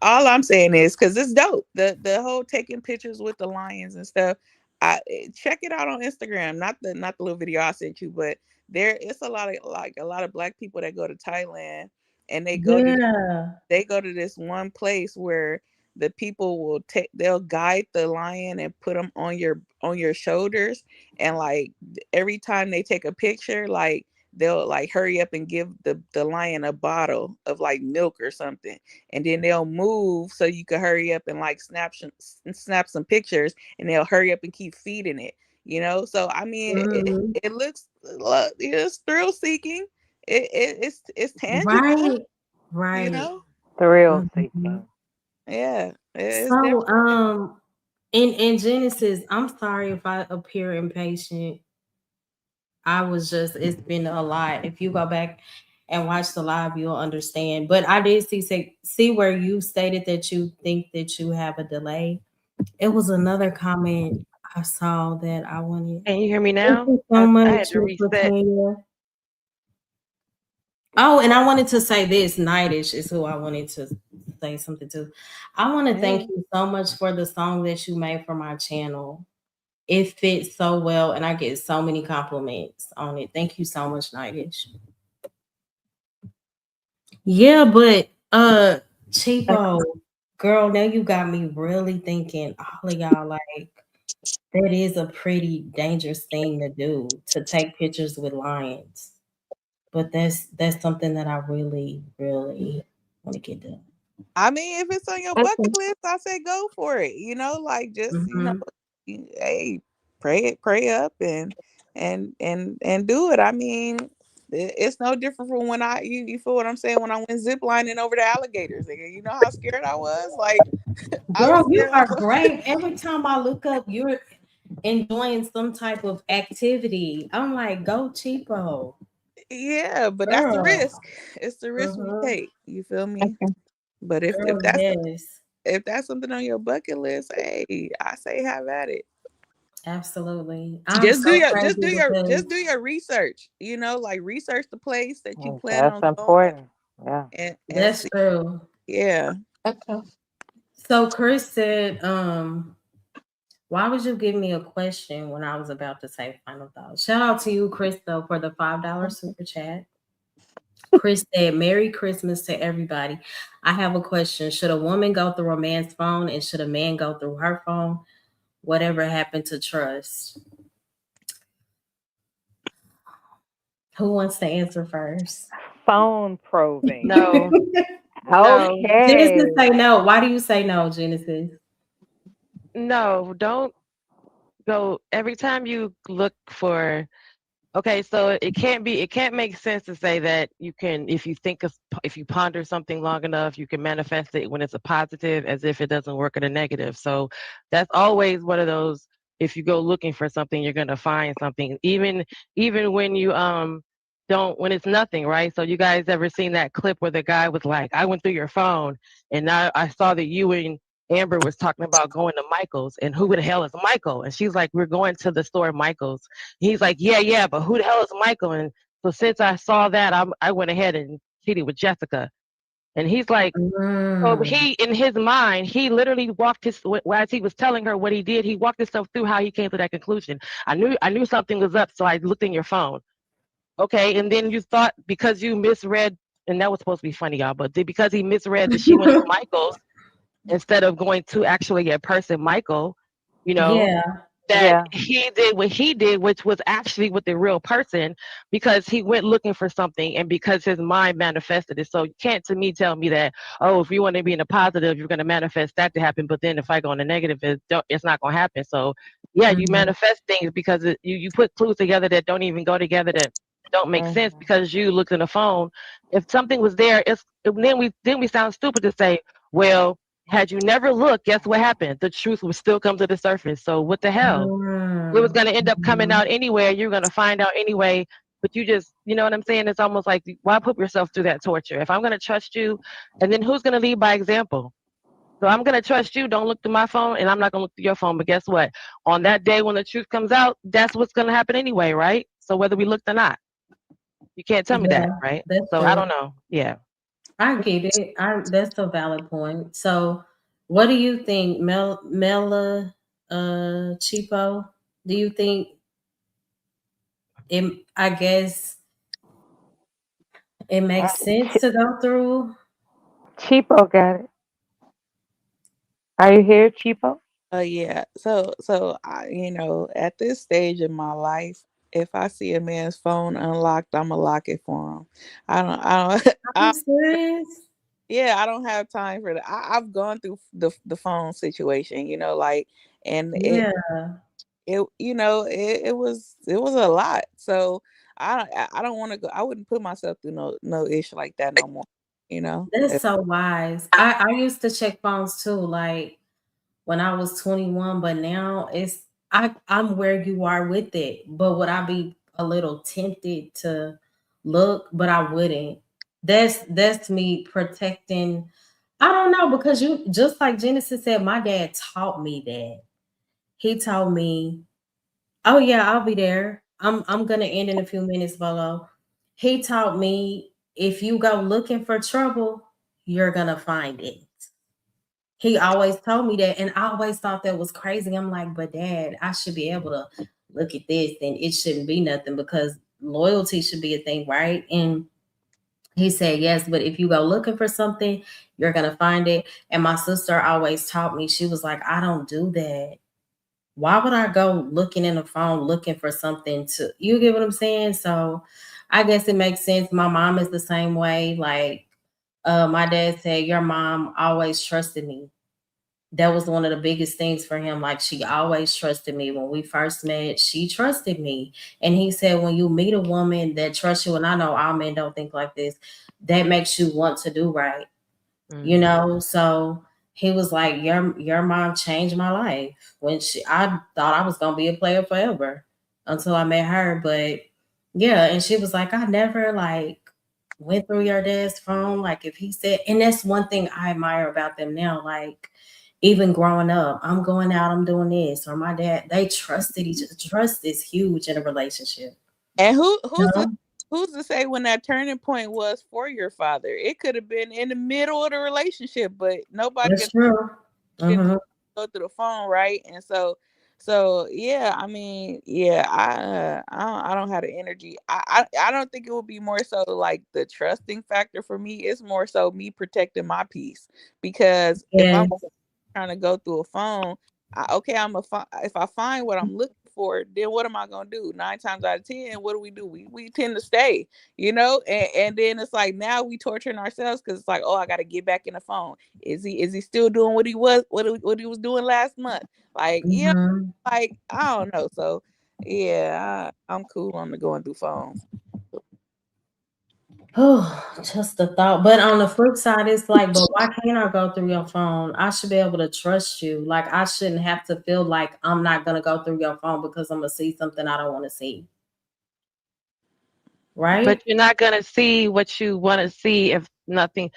all I'm saying is because it's dope. The whole taking pictures with the lions and stuff. Check it out on Instagram. Not the little video I sent you, but it's a lot of Black people that go to Thailand and they go to this one place where the people they'll guide the lion and put them on your shoulders, and like every time they take a picture, like they'll like hurry up and give the lion a bottle of like milk or something, and then they'll move so you can hurry up and like snap some pictures, and they'll hurry up and keep feeding it, so I mean it looks it's thrill seeking, it's tangible, Right. Thrill seeking. Yeah, it's So different. in Genesis, I'm sorry if I appear impatient. It's been a lot. If you go back and watch the live, you'll understand. But I did see where you stated that you think that you have a delay. It was another comment I saw that I wanted. Can you hear me Thank now? you so I much, had to Miss reset. Latoya. Oh, and I wanted to say this. Nightish is who I wanted to say something to. I want to thank you so much for the song that you made for my channel. It fits so well, and I get so many compliments on it. Thank you so much, Nightish. Yeah, but Cheapo, girl, now you got me really thinking, all of y'all, like, that is a pretty dangerous thing to do, to take pictures with lions. But that's something that I really, really want to get done. I mean, if it's on your bucket list, I say go for it. Just hey, pray up and do it. I mean, it's no different from when you feel what I'm saying, when I went ziplining over the alligators. You know how scared I was? Like, Girl, you are great. Every time I look up, you're enjoying some type of activity. I'm like, go Cheapo. Yeah, but that's the risk. It's the risk we take. You feel me? But if that's something on your bucket list, hey, I say have at it. Absolutely. I'm Just do so your crazy because just do your research. You know, like research the place that you plan That's on going important. Yeah. and that's see. true. Yeah. So Chris said, why would you give me a question when I was about to say final thoughts? Shout out to you, Chris, though, for the $5 super chat. Chris said, Merry Christmas to everybody. I have a question. Should a woman go through a man's phone and should a man go through her phone? Whatever happened to trust? Who wants to answer first? Phone probing. No, no, Genesis Okay. say no. Why do you say no, Genesis? no. Don't go every time you look for. Okay, so it can't make sense to say that you can, if you ponder something long enough, you can manifest it when it's a positive, as if it doesn't work in a negative. So that's always one of those. If you go looking for something, you're gonna find something. Even when you don't, when it's nothing, right? So you guys ever seen that clip where the guy was like, "I went through your phone, and now I saw that you and Amber was talking about going to Michael's, and who the hell is Michael?" And she's like, "We're going to the store Michael's." He's like, yeah, but who the hell is Michael? And so since I saw that, I went ahead and cheated with Jessica. And he's like, so he, in his mind, he literally walked as he was telling her what he did, he walked himself through how he came to that conclusion. I knew something was up, so I looked in your phone. Okay, and then you thought because you misread, and that was supposed to be funny, y'all, but because he misread that she went to Michael's instead of going to actually a person, Michael, you know, Yeah. that he did what he did, which was actually with the real person, because he went looking for something and because his mind manifested it. So you can't to me tell me that, oh, if you want to be in the positive, you're going to manifest that to happen. But then if I go in the negative, it's not going to happen. So yeah, you manifest things because you put clues together that don't even go together, that don't make sense because you looked in the phone. If something was there, then we sound stupid to say, well, had you never looked, guess what happened? The truth would still come to the surface. So what the hell? It was going to end up coming out anyway. You're going to find out anyway. But you just, you know what I'm saying? It's almost like, why put yourself through that torture? If I'm going to trust you, and then who's going to lead by example? So I'm going to trust you. Don't look through my phone, and I'm not going to look through your phone. But guess what? On that day when the truth comes out, that's what's going to happen anyway, right? So whether we looked or not, you can't tell me that, right? That's So true. I don't know. Yeah. I get it. That's a valid point. So, what do you think, Mela Cheapo? Do you think it? I guess it makes sense to go through. Cheapo got it. Are you here, Cheapo? Yeah. So I, at this stage in my life, if I see a man's phone unlocked, I'ma lock it for him. I don't. Are you serious? Yeah, I don't have time for that. I've gone through the phone situation, and Yeah. it was a lot. So I don't want to go. I wouldn't put myself through no issue like that no more. That's so wise. I used to check phones too, like when I was 21, but now I'm where you are with it. But would I be a little tempted to look? But I wouldn't. That's me protecting. I don't know, because you, just like Genesis said, my dad taught me that. He told me, "Oh yeah, I'll be there. I'm gonna end in a few minutes, Bolo." He taught me, if you go looking for trouble, you're gonna find it. He always told me that, and I always thought that was crazy. I'm like, but Dad, I should be able to look at this, and it shouldn't be nothing because loyalty should be a thing, right? And he said, yes, but if you go looking for something, you're gonna find it. And my sister always taught me, she was like, I don't do that. Why would I go looking in the phone looking for something to, you get what I'm saying? So I guess it makes sense. My mom is the same way. Like my dad said, your mom always trusted me. That was one of the biggest things for him. Like, she always trusted me. When we first met, she trusted me. And he said, when you meet a woman that trusts you, and I know all men don't think like this, that makes you want to do right. You know? So he was like, your mom changed my life. I thought I was gonna be a player forever until I met her. But yeah, and she was like, I never went through your dad's phone. Like, if he said, and that's one thing I admire about them now. Like, even growing up, I'm going out, I'm doing this, or my dad, they trusted each other. Trust is huge in a relationship. And You who's to say when that turning point was for your father? It could have been in the middle of the relationship, but nobody That's can true. didn't go through the phone, right? And so yeah, I mean, yeah, I don't have the energy. I don't think it would be more so like the trusting factor for me. It's more so me protecting my peace, because if I'm Yes. trying to go through a phone, if I find what I'm looking for, then what am I gonna do? 9 times out of 10, what do? We tend to stay, and then it's like now we torturing ourselves because it's like, oh, I got to get back in the phone. Is he still doing what he was doing last month? Like, like I don't know. So yeah, I'm cool on the going through phones. Oh, just a thought. But on the flip side, it's like, but why can't I go through your phone? I should be able to trust you. Like, I shouldn't have to feel like I'm not gonna go through your phone because I'm gonna see something I don't want to see. Right? But you're not gonna see what you want to see if nothing.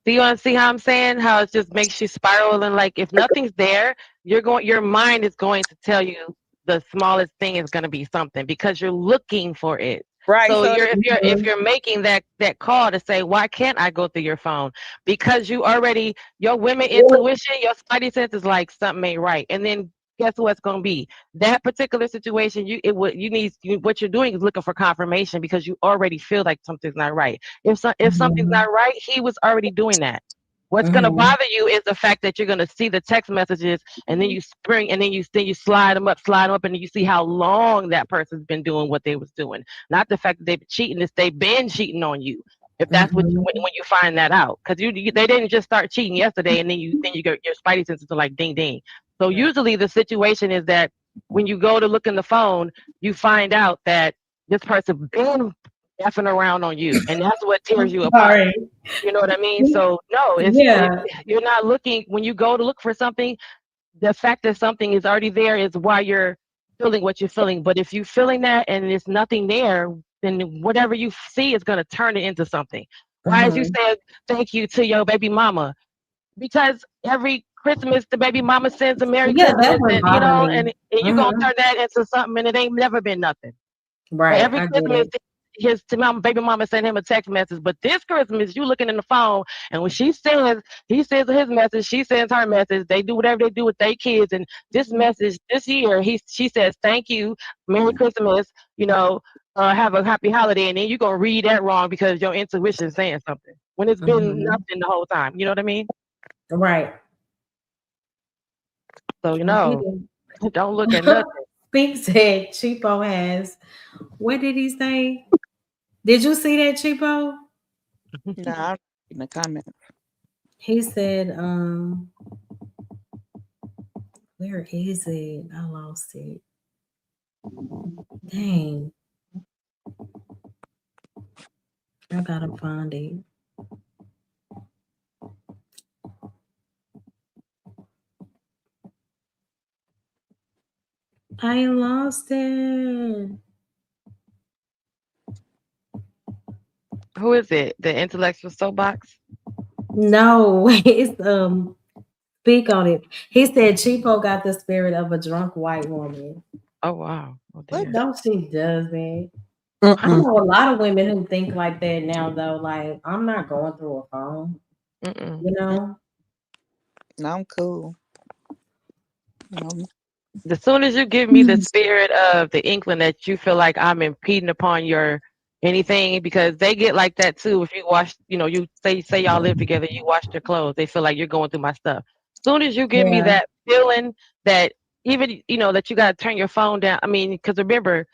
Do you see how I'm saying? How it just makes you spiral, and like if nothing's there, your mind is going to tell you the smallest thing is going to be something because you're looking for it. Right. So So if you're making that call to say, why can't I go through your phone? Because your women intuition, your spidey sense is like something ain't right. And then guess what's going to be? That particular situation, what you're doing is looking for confirmation because you already feel like something's not right. If something's not right, he was already doing that. What's going to bother you is the fact that you're going to see the text messages and then you spring and then you slide them up, and then you see how long that person's been doing what they was doing. Not the fact that they've been cheating, it's they've been cheating on you. If that's when you find that out, because they didn't just start cheating yesterday and then you get your spidey senses are like ding ding. So usually the situation is that when you go to look in the phone, you find out that this person been effing around on you, and that's what tears you apart. Sorry. You know what I mean? So no, you're not looking when you go to look for something. The fact that something is already there is why you're feeling what you're feeling. But if you're feeling that and there's nothing there, then whatever you see is going to turn it into something. Why is you saying thank you to your baby mama? Because every Christmas the baby mama sends a Merry Yeah, Christmas, that would and bother me. and you're gonna turn that into something, and it ain't never been nothing. Right. But every I get Christmas, it. his baby mama sent him a text message. But this Christmas, you looking in the phone, and when he sends his message, she sends her message. They do whatever they do with their kids. And this message this year, she says, "Thank you, Merry Christmas. Have a happy holiday." And then you're gonna read that wrong because your intuition is saying something when it's been nothing the whole time. You know what I mean? Right. So I get it. don't look at nothing. Speak said Cheapo has. What did he say? Did you see that, Cheapo? Nah, in the comments. He said, where is it? I lost it. Dang. I gotta find it. I lost it. Who is it? The intellectual soapbox? No, it's speak on it. He said Cheapo got the spirit of a drunk white woman. Oh wow. Oh, What don't she does it? I know a lot of women who think like that now though. Like, I'm not going through a phone. You know? No, I'm cool. As soon as you give me the spirit of the inkling that you feel like I'm impeding upon your anything, because they get like that too. If you wash, you say y'all live together, you wash their clothes, they feel like you're going through my stuff. As soon as you give me that feeling that even that you got to turn your phone down. I mean, because remember,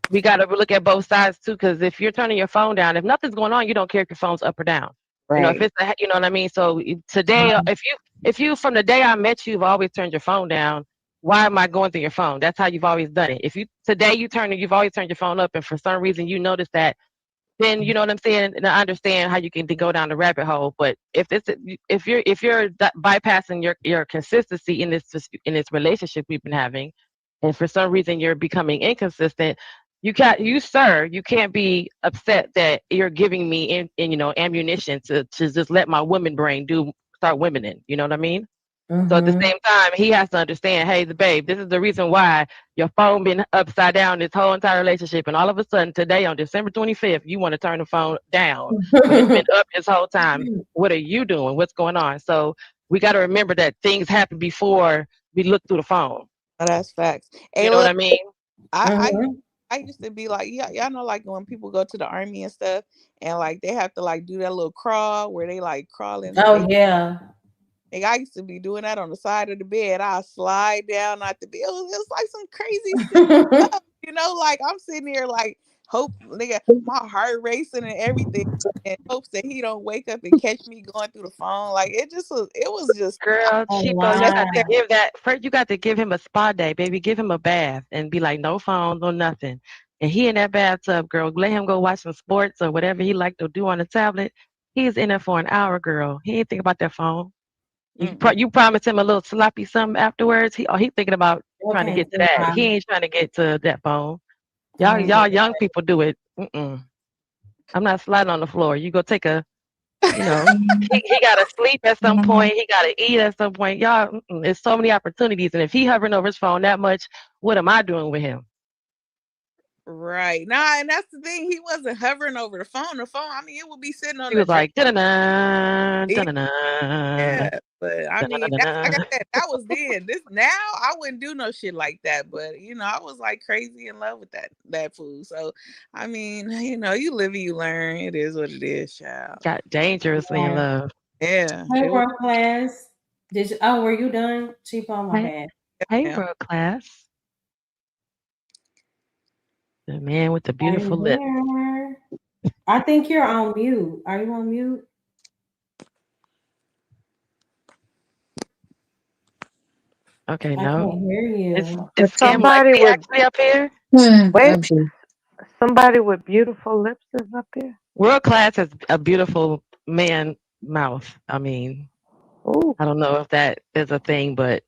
we got to look at both sides too. Because if you're turning your phone down, if nothing's going on, you don't care if your phone's up or down. Right. If it's you know what I mean. So today, if you from the day I met you, you've always turned your phone down. Why am I going through your phone? That's how you've always done it. If you've always turned your phone up, and for some reason you notice that, then you know what I'm saying, and I understand how you can go down the rabbit hole. But if you're bypassing your consistency in this relationship we've been having, and for some reason you're becoming inconsistent, you can't be upset that you're giving me ammunition to just let my woman brain start womening. You know what I mean? So at the Mhm. same time, he has to understand, hey, the babe, this is the reason why your phone been upside down this whole entire relationship, and all of a sudden today on December 25th, you want to turn the phone down when it's been up this whole time. What are you doing? What's going on? So we got to remember that things happen before we look through the phone. Oh, that's facts. Hey, You know what look, I mean? I used to be like, yeah, y'all know, like when people go to the army and stuff, and like they have to like do that little crawl where they like crawling. Oh yeah. Like, I used to be doing that on the side of the bed. I slide down out the bed. It was like some crazy stuff, you know. Like I'm sitting here like hope, nigga, my heart racing and everything, in hopes that he don't wake up and catch me going through the phone. Like it was just Girl, Oh, Chico, you got to wow. give that first. You got to give him a spa day, baby. Give him a bath and be like, no phone, no nothing. And he in that bathtub, girl. Let him go watch some sports or whatever he like to do on the tablet. He's in there for an hour, girl. He ain't think about that phone. You promised him a little sloppy something afterwards. He thinking about trying to Okay, get to that. He ain't trying to get to that phone. Y'all young people do it. I'm not sliding on the floor. You go take a, you know, he got to sleep at some point. He got to eat at some point. Y'all, there's so many opportunities. And if he hovering over his phone that much, what am I doing with him? right. Nah, and that's the thing. He wasn't hovering over the phone. The phone, I mean, it would be sitting on He the was like, da-da-da, Yeah, da-da-da. but I mean, like I said, that was then. This now, I wouldn't do no shit like that. But you know, I was like crazy in love with that food. So, I mean, you know, you live and you learn. It is what it is, child. Got dangerously in love. Yeah. Hey, it was- world class. Did you? Oh, were you done? Cheap on my bad. Hey, Yeah. world class. The man with the I'm beautiful lips. here. I think you're on mute. Are you on mute? Okay, I no. can't hear Is you. Scam like me actually up here? Wait, somebody with beautiful lips is up here. World class has a beautiful man mouth. I mean, Ooh. I don't know if that is a thing, but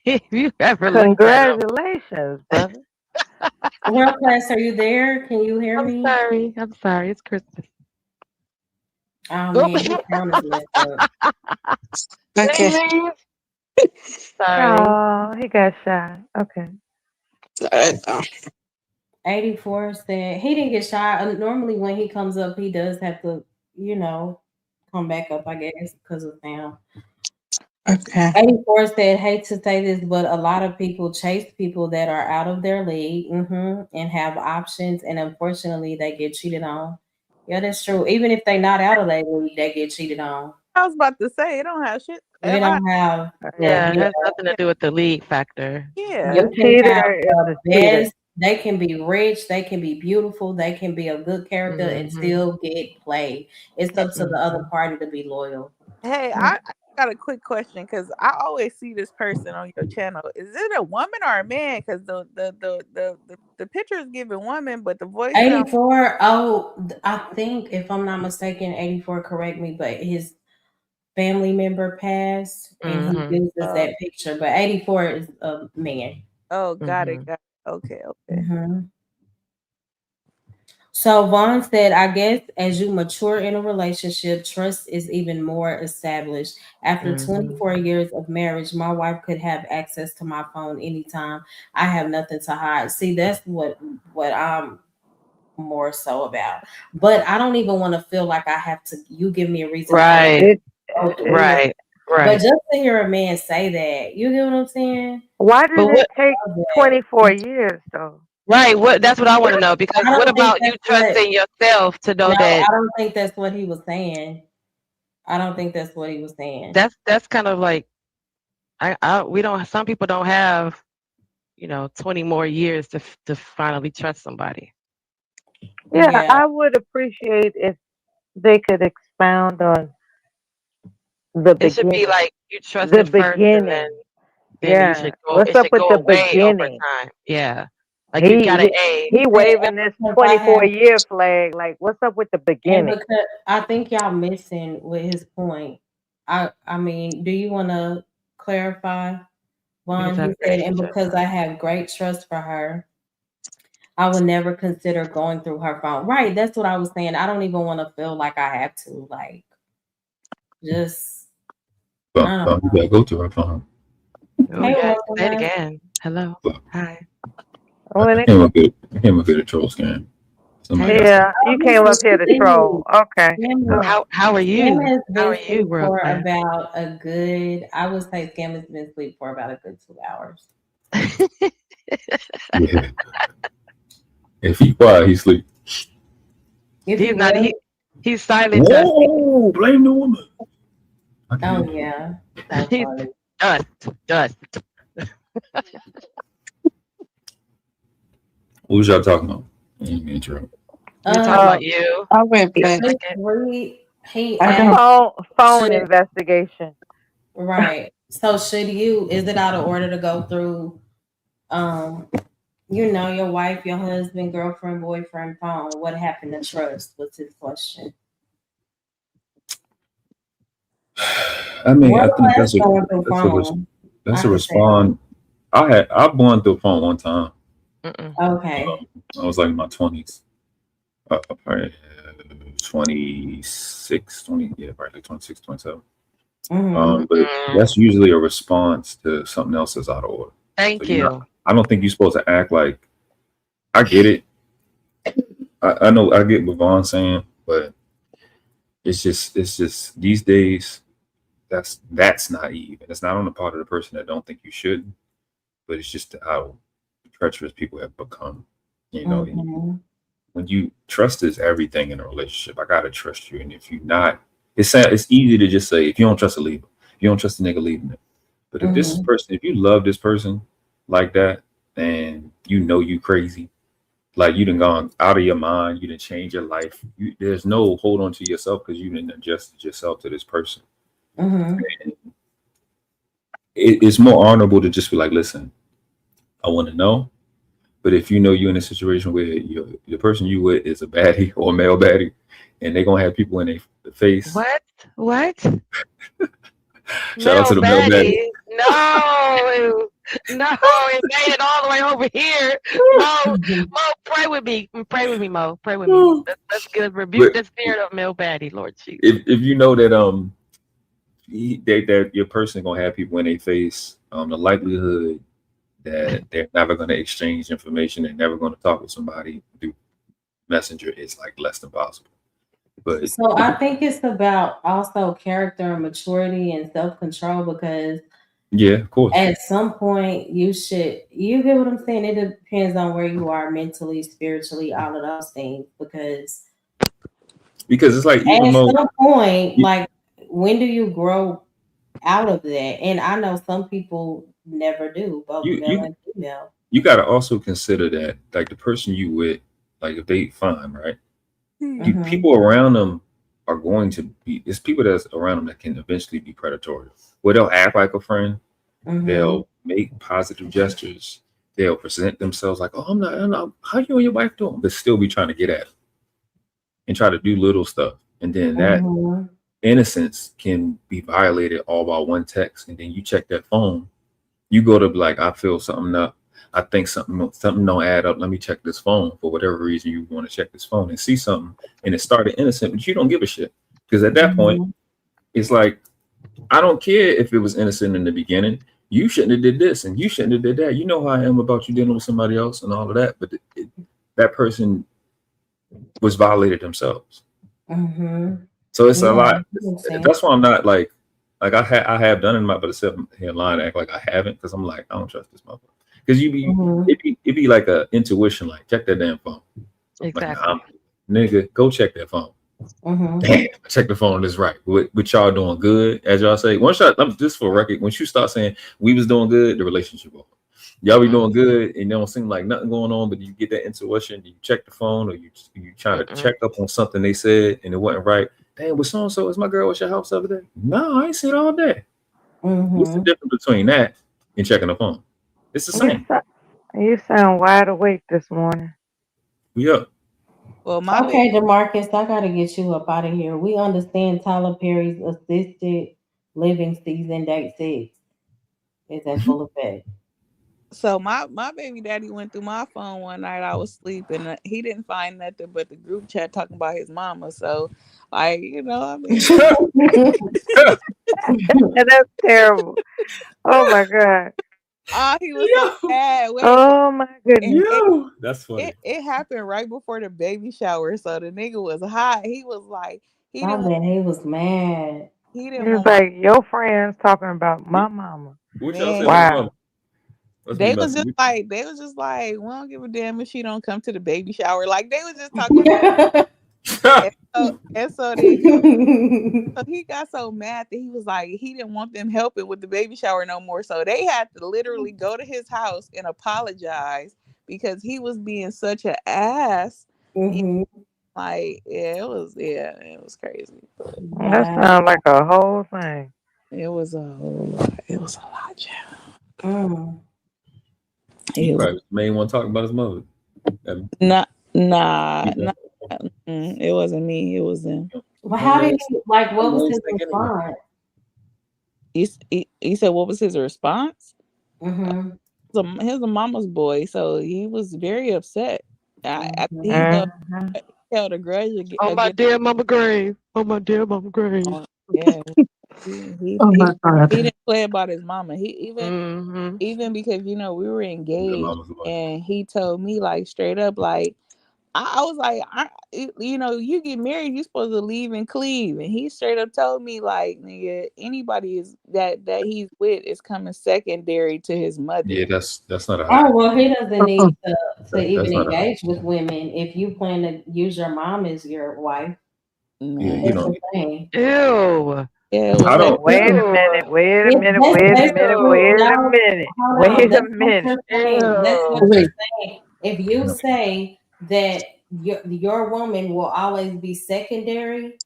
if you ever looked at him. Congratulations, brother. World class, are you there? Can you hear me? I'm sorry. It's Christmas. Oh man, his sound is messed up. Okay. Sorry. Oh, he got shot. Okay. 84 said he didn't get shot. Normally, when he comes up, he does have to, you know, come back up, I guess, because of sound. Okay. 84 said, hate to say this, but a lot of people chase people that are out of their league and have options, and unfortunately, they get cheated on. Yeah, that's true. Even if they're not out of their league, they get cheated on. I was about to say it don't have shit. They don't have. Yeah, it has nothing to do with the league factor. Yeah. You can have the cheater. best. They can be rich. They can be beautiful. They can be a good character and still get played. It's up to the other party to be loyal. Hey, I got a quick question because I always see this person on your channel. Is it a woman or a man? Because the picture is giving woman, but the voice sounds 84. Oh, I think if I'm not mistaken, 84. Correct me, but his family member passed, and he uses that picture. But 84 is a man. Oh, got it. Got it. Okay. So Vaughn said, I guess as you mature in a relationship, trust is even more established. After 24 years of marriage, my wife could have access to my phone anytime. I have nothing to hide. See, that's what I'm more so about. But I don't even want to feel like I have to, you give me a reason. Right. Right. But just to hear a man say that, you get what I'm saying? Why did it take 24 years though? Right. That's what I want to know. Because I don't what think about you that's what- trusting yourself to know No, that? I don't think that's what he was saying. I don't think that's what he was saying. That's kind of like, we don't. Some people don't have, 20 more years to finally trust somebody. Yeah, I would appreciate if they could expound on the beginning. It should be like you trust the it first, beginning. and then you should go. What's It up should with go the away over beginning? time. Yeah, like you got an A. He waving this 24-year flag. Like, what's up with the And beginning? because I think y'all missing with his point. I mean, do you want to clarify? Vaughn, he said, and because I have great trust for her, I would never consider going through her phone. Right, that's what I was saying. I don't even want to feel like I have to, like, just. But you gotta go to her phone. Oh, Hey, yeah. Say it Rosa. again. Hello. Hi. When I it, came up here. I came up here to troll scam. Somebody got yeah, Oh, you this came is up here to troll. Steve. Okay. How are Scam you? has How are been you, asleep for Brooklyn? about a good, I would say Scam has been asleep for about a good 2 hours. Yeah. If he quiet, he sleep. If He's you not. will. He's silent, Dusty. Whoa! Blame the woman. Oh, yeah. That's He's funny. dust. What was y'all talking about? Intro. We're talking about you. I went back. Chris Reed, he Phone asked, should, investigation. right. So is it out of order to go through, your wife, your husband, girlfriend, boyfriend phone? What happened to trust was his question. I mean, One I think class going through phone. that's I a could say respond. I've gone through a phone one time. okay. I was like in my 20s. Probably 26, 20, yeah, probably like 26, 27. But that's usually a response to something else that's out of order. Thank So you. I don't think you're supposed to act like, I get it. I know, I get what Vaughn's saying, but it's just these days, that's not even. It's not on the part of the person that don't think you should, but it's just how treacherous people have become. You know, when you trust is everything in a relationship. I gotta trust you, and if you're not, it's easy to just say, if you don't trust a leave. If you don't trust a nigga, leaving it. But if this person, if you love this person like that, and you know you crazy, like you done gone out of your mind, you done changed your life. There's no hold on to yourself because you didn't adjust yourself to this person. And it's more honorable to just be like, listen, I want to know. But if you know you're in a situation where the person you with is a baddie or a male baddie, and they're gonna have people in their face. What? Shout out to the male baddie. No, it made it all the way over here. Mo, pray with me. Pray with me, Mo. Pray with me. Let's rebuke the spirit of male baddie, Lord Jesus. If you know that that your person gonna have people in their face, the likelihood that they're never gonna exchange information, they're never gonna talk with somebody through Messenger is like less than possible. But so I think it's about also character and maturity and self-control, because yeah, of course, at some point you get what I'm saying? It depends on where you are mentally, spiritually, all of those things, because it's like at some point, like, when do you grow out of that? And I know some people never do, both male and female. You got to also consider that, like, the person you with, like, if they fine, right? People around them are going to be, it's people that's around them that can eventually be predatory, where they'll act like a friend, they'll make positive gestures, they'll present themselves like, oh, I'm not, how you and your wife doing? But still be trying to get at them and try to do little stuff. And then that innocence can be violated all by one text. And then you check that phone, you go to be like, I feel something up. I think something don't add up. Let me check this phone. For whatever reason, you want to check this phone and see something, and it started innocent, but you don't give a shit, because at that point, it's like, I don't care if it was innocent in the beginning. You shouldn't have did this, and you shouldn't have did that. You know how I am about you dealing with somebody else and all of that, but that person was violated themselves. So it's a lot. That's why I'm not like I have done it, but it's here line act like I haven't, because I'm like, I don't trust this motherfucker. Because it'd be like a intuition, like, check that damn phone. Exactly. Like, nigga, go check that phone. Damn, check the phone. That's right. With y'all doing good, as y'all say. One shot, just for record, once you start saying we was doing good, the relationship over. Y'all be doing good, and it don't seem like nothing going on, but you get that intuition. You check the phone, or you try to check up on something they said, and it wasn't right. Damn, was so and so? Is my girl at your house over there? No, I ain't seen it all day. What's the difference between that and checking the phone? It's the same. You sound wide awake this morning. We up. Well, okay, DeMarcus, I gotta get you up out of here. We understand Tyler Perry's assisted living season date 6 is in full effect. So my baby daddy went through my phone one night. I was sleeping. He didn't find nothing but the group chat talking about his mama. So, like, you know, I mean, That's terrible. Oh my God. oh, he was so mad. Wait, Oh my goodness. That's funny. it happened right before the baby shower. So the nigga was hot. He was like, he I didn't want, bet he was mad. he It didn't was want like your friends talking about my mama. What y'all say man. about his Wow. mother? Must be They was messing just like, we don't give a damn if she don't come to the baby shower. Like they was just talking about. And so then he got so mad that he was like, he didn't want them helping with the baby shower no more. So they had to literally go to his house and apologize because he was being such an ass. Mhm. Like, it was crazy. But That sounds like a whole thing. it was a whole lot. It was a lot, child. Mm. He probably was the main one talking about his mother. Nah, it wasn't me. It was them. Well, how did he like? What was his response? He said, what was his response? Mm-hmm. He was a mama's boy, so he was very upset. I think he held a grudge On my dear mama grave. On my dear mama grave. Yeah. He Oh my God. didn't play about his mama. He even because we were engaged, and he told me like straight up, like I was like, you get married, you're supposed to leave and cleave, and he straight up told me like, nigga, anybody is that he's with is coming secondary to his mother. Yeah, that's not a Oh well, he doesn't need to That's even not a- engage with women if you plan to use your mom as your wife. Yeah, you That's don't. the thing. Ew. Yeah, I don't. Wait a minute. Wait a minute. That's Wait a basically minute. Wait a no. minute. Hold on. Wait a That's what minute. you're saying. That's what Wait. you're saying. If you say that your woman will always be secondary,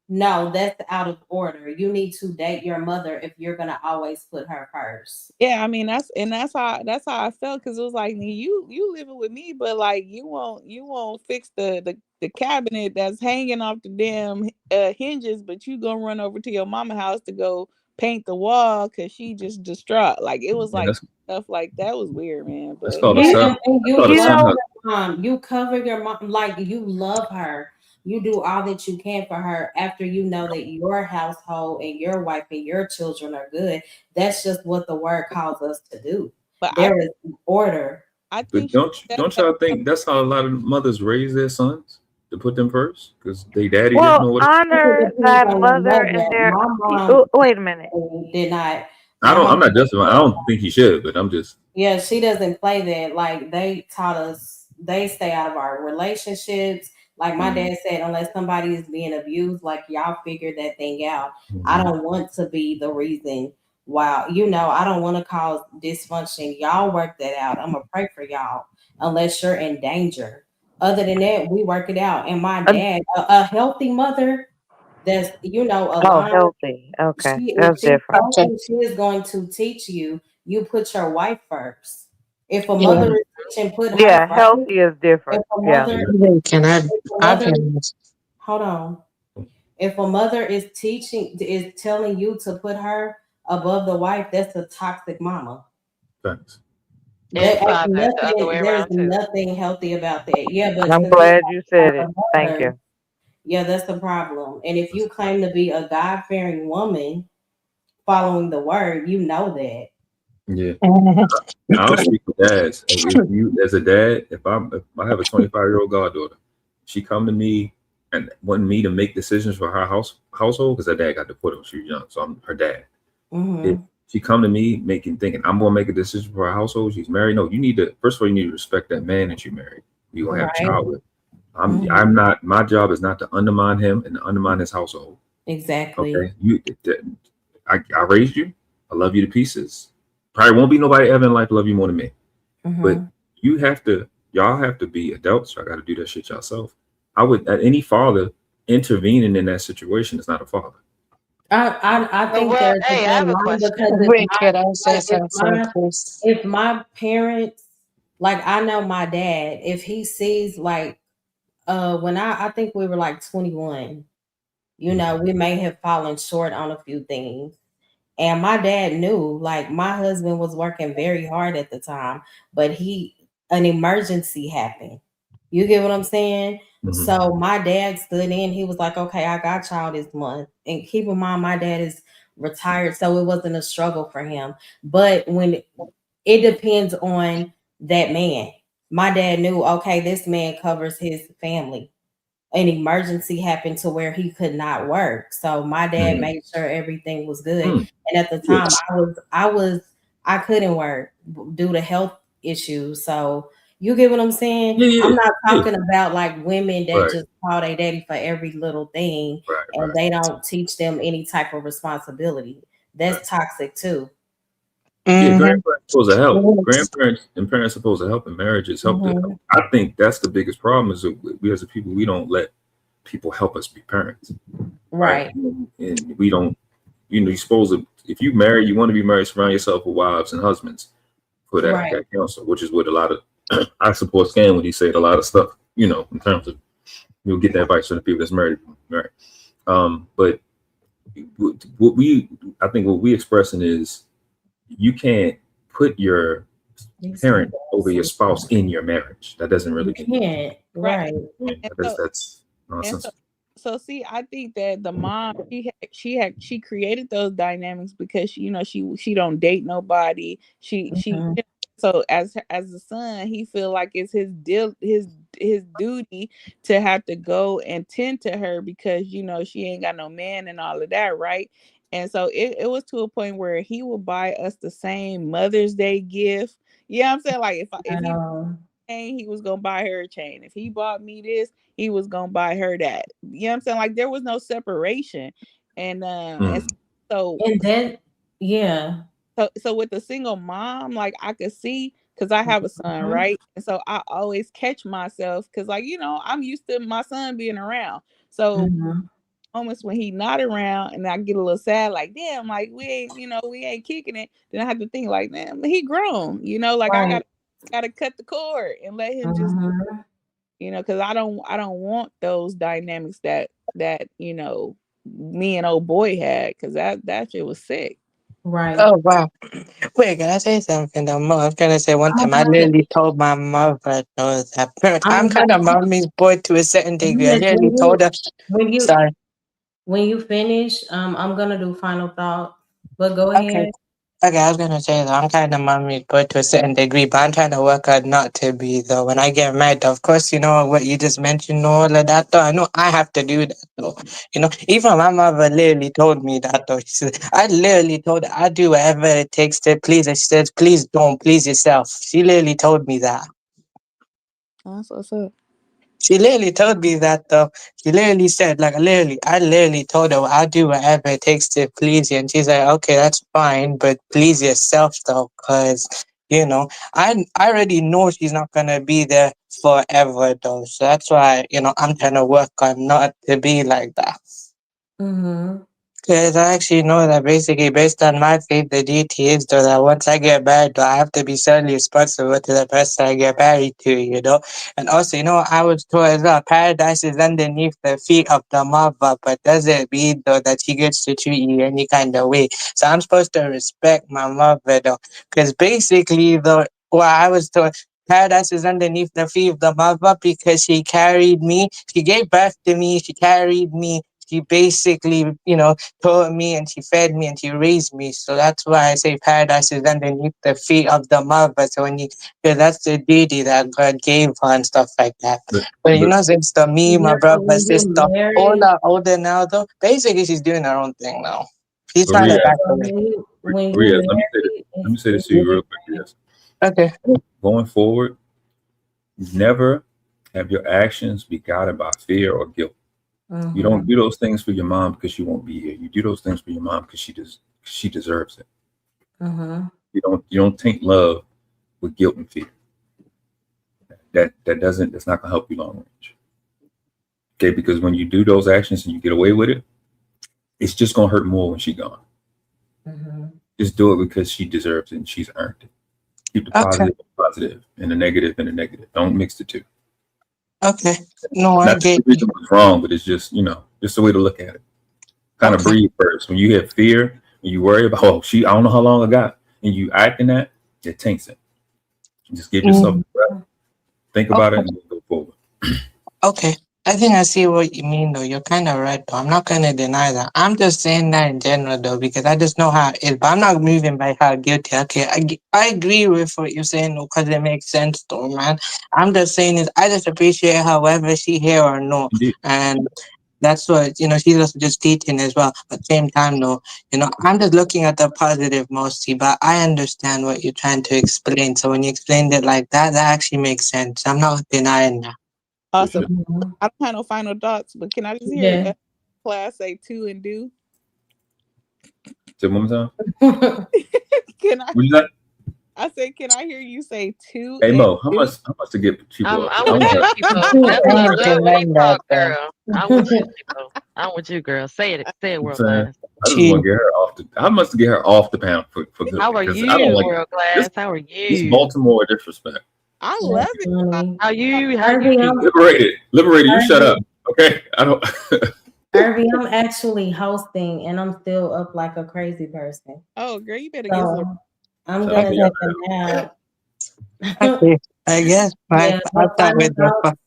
no, that's out of order. You need to date your mother if you're gonna always put her first. Yeah, I mean that's how I felt, because it was like, you living with me, but like you won't fix the cabinet that's hanging off the damn hinges, but you gonna run over to your mama house to go paint the wall because she just distraught. Like it was Yeah, like that's stuff like that was weird, man. that's But called a Yeah, son. and That's called a son. cover your mom. You cover your mom like you love her. You do all that you can for her after you know that your household and your wife and your children are good. That's just what the word calls us to do. But There is order. But don't y'all think that's how a lot of mothers raise their sons, to put them first because they daddy didn't know Well, what? honor thy mother and their. My mom Oh, wait a minute. did not. I'm not justifying. I don't think he should, but I'm just. Yeah, she doesn't play that. Like they taught us, they stay out of our relationships. Like my dad said, unless somebody is being abused, like y'all figure that thing out. I don't want to be the reason why, I don't want to cause dysfunction. Y'all work that out. I'm gonna pray for y'all unless you're in danger. Other than that, we work it out. And my dad, a healthy mother that's Oh, aligned. healthy. Okay, If that's she's different. healthy, she is going to teach you. You put your wife first. If a Yeah. mother is teaching, put her Yeah, first. healthy is If different. a Yeah. mother, Can I? if a I've mother, been. hold on. If a mother is telling you to put her above the wife, that's a toxic mama. Thanks. There And ain't father, the other way there's around too. nothing healthy about that. Yeah, but I'm since we glad talking you said about it. the Thank mother, you. yeah, that's the problem. And if you claim to be a God-fearing woman following the word, you know that. Yeah. I'll speak for dads. If you, as a dad, if I have a 25-year-old goddaughter, she come to me and wanting me to make decisions for her household because her dad got deported when she was young, so I'm her dad. If she come to me thinking I'm gonna make a decision for her household, she's married. No, you need to first of all you need to respect that man that you married. You gonna have a child with. I'm not. My job is not to undermine him and to undermine his household. Exactly. Okay, I raised you. I love you to pieces. Probably won't be nobody ever in life love you more than me. But y'all have to be adults. Y'all got to do that shit yourself. I would, any father intervening in that situation is not a father. I think Well, there's hey, I have a question. Wait, could I say something, please? if my parents, like I know my dad, if he sees like when I think we were like 21, we may have fallen short on a few things. And my dad knew, like, my husband was working very hard at the time, but an emergency happened. You get what I'm saying? So my dad stood in, he was like, okay, I got y'all this month. And keep in mind, my dad is retired, so it wasn't a struggle for him. But when it depends on that man. My dad knew, okay, this man covers his family. An emergency happened to where he could not work. So my dad made sure everything was good. And at the time I couldn't work due to health issues. So you get what I'm saying? I'm not talking about like women that just call their daddy for every little thing and they don't teach them any type of responsibility. That's toxic too. Yeah, grandparents supposed to help. Grandparents and parents supposed to help in marriages. I think that's the biggest problem is that we as a people, we don't let people help us be parents. Right. And we don't, you're supposed to, if you marry, you want to be married, surround yourself with wives and husbands for that counsel, which is what a lot of, I support Scan when he said a lot of stuff, in terms of, you'll get that advice from the people that's married. But I think what we expressing is, you can't put your parent over your spouse in your marriage. That doesn't really You can't. Right. That's nonsense. So see, I think that the mom she created those dynamics because she don't date nobody. So as the son, he feel like it's his duty to have to go and tend to her because she ain't got no man and all of that, right? And so it was to a point where he would buy us the same Mother's Day gift. Yeah, I'm saying, like, if he was gonna buy her a chain. If he bought me this, he was gonna buy her that. You know what I'm saying? Like, there was no separation. And so with the single mom, like, I could see, because I have a son, right? And so I always catch myself because, like, I'm used to my son being around. So moments when he not around and I get a little sad, like, damn, like we ain't kicking it, then I have to think like, man, he grown, like I gotta cut the cord and let him just because I don't want those dynamics that me and old boy had, because that shit was sick. Right. Oh wow. Wait, can I say something though? I was gonna say one time I literally told my mother that I'm kind of mommy's boy to a certain degree. I literally told her. Sorry. When you finish, I'm gonna do final thought, but go ahead. Okay, I was gonna say that I'm kind of mommy's boy to a certain degree, but I'm trying to work out not to be though. When I get married, of course, what you just mentioned, all of that though. I know I have to do that though. Even my mother literally told me that though. She said, I literally told her I do whatever it takes to please her. She says, please don't please yourself. She literally told me that. That's what's up. She literally told me that though. She literally said, like, I literally told her I'll do whatever it takes to please you. And she's like, okay, that's fine, but please yourself though, because I already know she's not gonna be there forever though. So that's why, I'm trying to work on not to be like that. Because I actually know that basically based on my faith, the duty is though that once I get married, I have to be solely responsible to the person I get married to, And also, I was told as well, paradise is underneath the feet of the mother, but doesn't mean though that she gets to treat you any kind of way. So I'm supposed to respect my mother though. Because basically though, I was told, paradise is underneath the feet of the mother because she carried me. She gave birth to me. She carried me. She basically, taught me and she fed me and she raised me. So that's why I say paradise is underneath the feet of the mother. So that's the duty that God gave her and stuff like that. But since me, my brother, my sister, all are older now though, basically she's doing her own thing now. She's trying to back away. Let me say this to you real quick. Yes. Okay. Going forward, never have your actions be guided by fear or guilt. You don't do those things for your mom because she won't be here. You do those things for your mom because she deserves it. You don't taint love with guilt and fear. That's not gonna help you long range. Okay, because when you do those actions and you get away with it, it's just gonna hurt more when she's gone. Just do it because she deserves it and she's earned it. Keep the positive and the negative and the negative. Don't mix the two. Okay. No, I get it. It's wrong, but it's just, just a way to look at it. Kind of breathe first. When you have fear, You worry about, oh, I don't know how long I got, and you acting that, it taints it. Just give yourself a breath, think about it, and then go forward. Okay. I think I see what you mean, though. You're kind of right, though. I'm not going to deny that. I'm just saying that in general, though, because I just know how it is. But I'm not moving by how guilty. Okay, I agree with what you're saying, though, because it makes sense, though, man. I'm just saying is I just appreciate however she here or no. Indeed. And that's what, she's just teaching as well. At the same time, though, I'm just looking at the positive mostly, but I understand what you're trying to explain. So when you explained it like that, that actually makes sense. I'm not denying that. Awesome. I don't have no final thoughts, but can I just hear Yeah. class say to and do? Say one more time. Can I? What you got? I said, can I hear you say to? Hey and Mo, how do? much to get people? I'm with you, people. That's a good way talk, girl. I'm with you, people. I'm with you, girl. Say it, world class. I just want to get her off the. How much to get her off the panel for good? How are Because you, I don't like world class? How are this you? Baltimore disrespect. I love it. How you? Liberated. You shut up, okay? I don't. Irving, I'm actually hosting and I'm still up like a crazy person. Oh, girl, you better get some. So I'm gonna take a nap. Okay, I guess Yeah, I'll but start final with the. thoughts.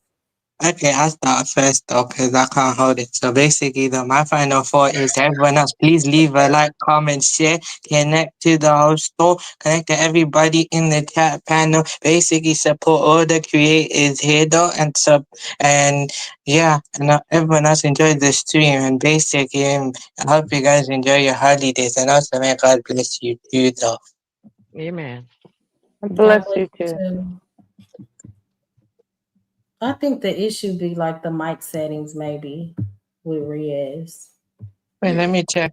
Okay, I'll start first though, because I can't hold it. So basically, though, my final thought is everyone else, please leave a like, comment, share, connect to the host store, connect to everybody in the chat panel. Basically, support all the creators here though, and yeah, and everyone else enjoy the stream. And basically, I hope you guys enjoy your holidays, and also may God bless you too, though. Amen. Bless you too. I think the issue be like the mic settings, maybe with Riaz. Wait, let me check.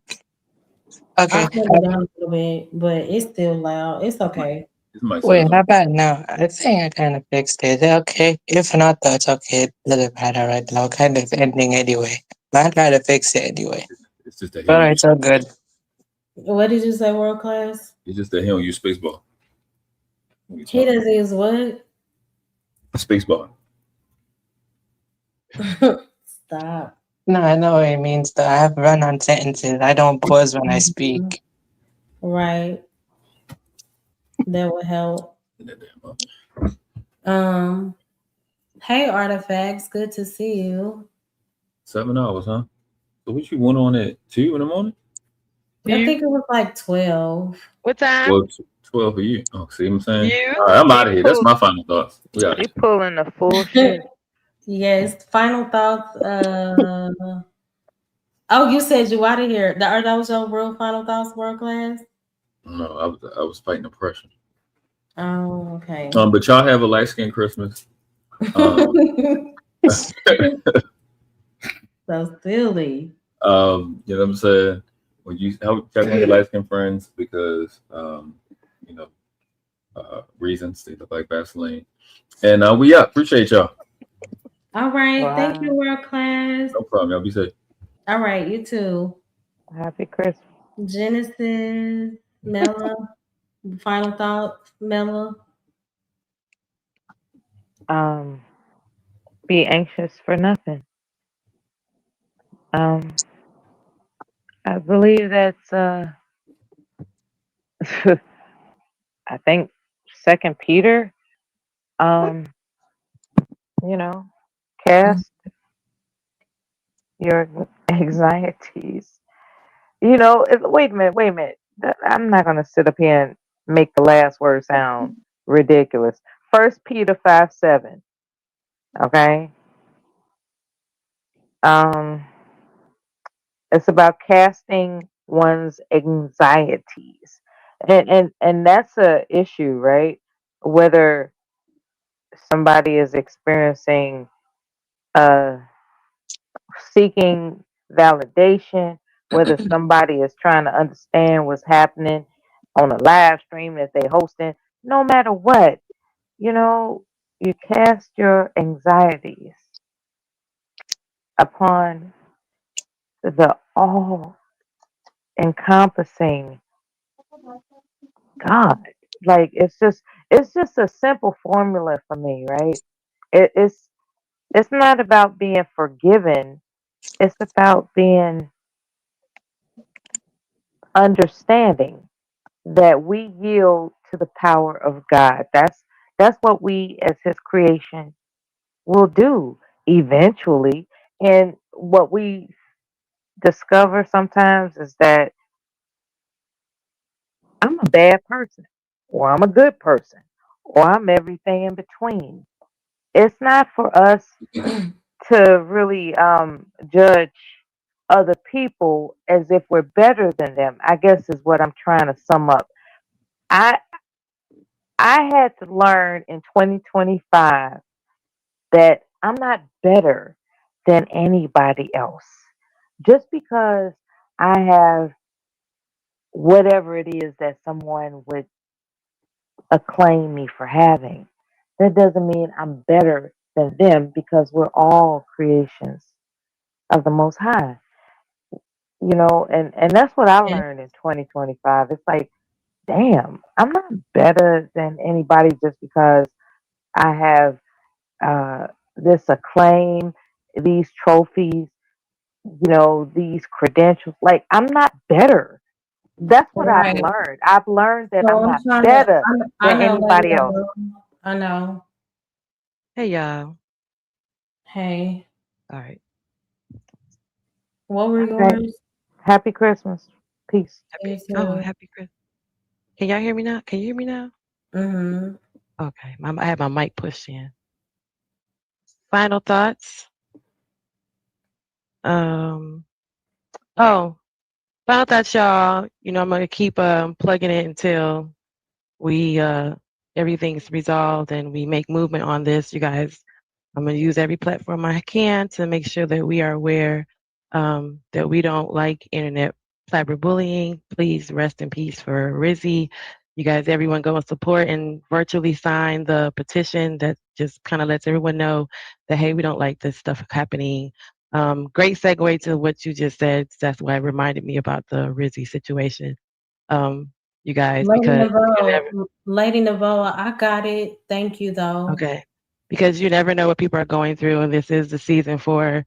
Okay. I turned it down a little bit, but it's still loud. It's okay. Wait, how about now? I think I kind of fixed it. Is it okay? If not, that's okay. It doesn't matter right now. Kind of ending anyway. But I try to fix it anyway. It's just that All right, so good. What did you say, world class? It's just that he don't use spacebar. He doesn't use what? Spacebar. Stop. No, I know what it means though. I have run-on sentences. I don't pause when I speak. Right. That would help. Hey Artifacts, good to see you. 7 hours, huh? So what you went on at 2 in the morning? I think it was like 12. What time? Well, 12 for you. Oh, see what I'm saying? You? All right, I'm out of here. That's my final thoughts. We got You pulling the full shit. Yes. Final thoughts. Oh, you said you out of here. That was your real final thoughts, world class? No, I was fighting depression. Oh, okay. But y'all have a light skin Christmas. So silly. You know what I'm saying? When you help check on your light skin friends because reasons they look like Vaseline. And we up. Appreciate y'all. All right. Wow. Thank you, world class. No problem. Y'all be safe. All right, you too. Happy Christmas. Genesis, Mella. Final thoughts, Mella. Be anxious for nothing. I believe that's I think 2 Peter. Cast your anxieties. Wait a minute. I'm not gonna sit up here and make the last word sound ridiculous. 1 Peter 5:7. Okay. It's about casting one's anxieties. And that's a issue, right? Whether somebody is experiencing seeking validation, whether somebody is trying to understand what's happening on a live stream that they hosting, no matter what, you cast your anxieties upon the all encompassing God. Like it's just a simple formula for me, right? It's not about being forgiven. It's about being understanding that we yield to the power of God. That's what we as his creation will do eventually. And what we discover sometimes is that I'm a bad person, or I'm a good person, or I'm everything in between. It's not for us to really judge other people as if we're better than them, I guess is what I'm trying to sum up. I I had to learn in 2025 that I'm not better than anybody else. Just because I have whatever it is that someone would acclaim me for having, that doesn't mean I'm better than them because we're all creations of the Most High. And that's what I Yeah. learned in 2025. It's like, damn, I'm not better than anybody just because I have this acclaim, these trophies, these credentials. Like, I'm not better. That's what I've Right. learned. I've learned that So I'm I'm not trying to. better I than know, Lady anybody else. Love. I know. Hey y'all. Hey, All right. what were All right. yours? Happy Christmas. Peace. You Oh, too. happy Christmas. Can y'all hear me now? Can you hear me now? Mm-hmm. Okay. I have my mic pushed in. Final thoughts. Um. Oh, final thoughts, y'all. I'm gonna keep plugging it until we everything's resolved and we make movement on this, you guys. I'm gonna use every platform I can to make sure that we are aware that we don't like internet cyberbullying. Please rest in peace for Rizzy. You guys, everyone go and support and virtually sign the petition that just kind of lets everyone know that, hey, we don't like this stuff happening. Great segue to what you just said. That's why it reminded me about the Rizzy situation. You guys, Lady because you never, Navoa, Lady Navoa, I got it. Thank you, though. okay, because you never know what people are going through, and this is the season for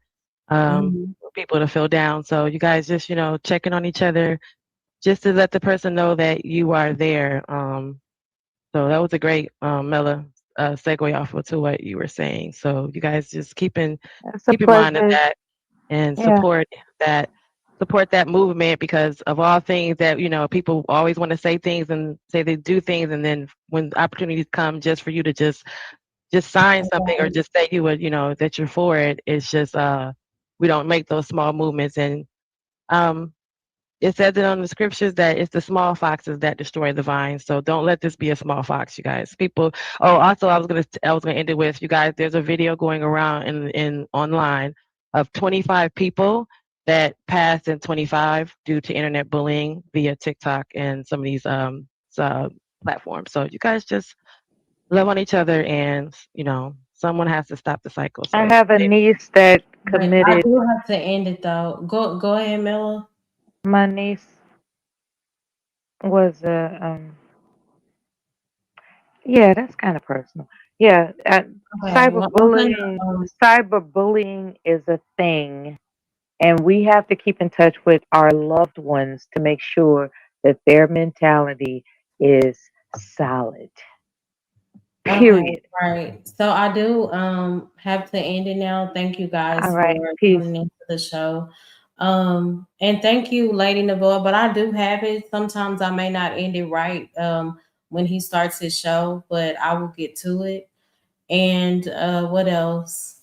Mhm. people to feel down. So you guys just checking on each other, just to let the person know that you are there. So that was a great Mela segue off of to what you were saying. So you guys just keep in It's a mind of pleasure. that and Yeah. support that movement, because of all things that people always want to say things and say they do things, and then when opportunities come just for you to just sign something or just say you would that you're for it, it's just we don't make those small movements. And it says it on the scriptures that it's the small foxes that destroy the vine. So don't let this be a small fox, you guys. People. Oh, also, I was gonna end it with, you guys. There's a video going around in online of 25 people that passed in 25 due to internet bullying via TikTok and some of these platforms. So you guys just love on each other, and someone has to stop the cycle. I So have a niece that But I committed. do have to end it though. Go ahead, Mela. My niece was yeah, that's kind of personal. Yeah, Okay, well, I'm gonna, cyberbullying is a thing, and we have to keep in touch with our loved ones to make sure that their mentality is solid. okay, Period. right. So I do have to end it now. Thank you guys All for right. Peace. tuning into the show. And thank you, Lady Navoa. But I do have it. Sometimes I may not end it right when he starts his show, but I will get to it. And what else?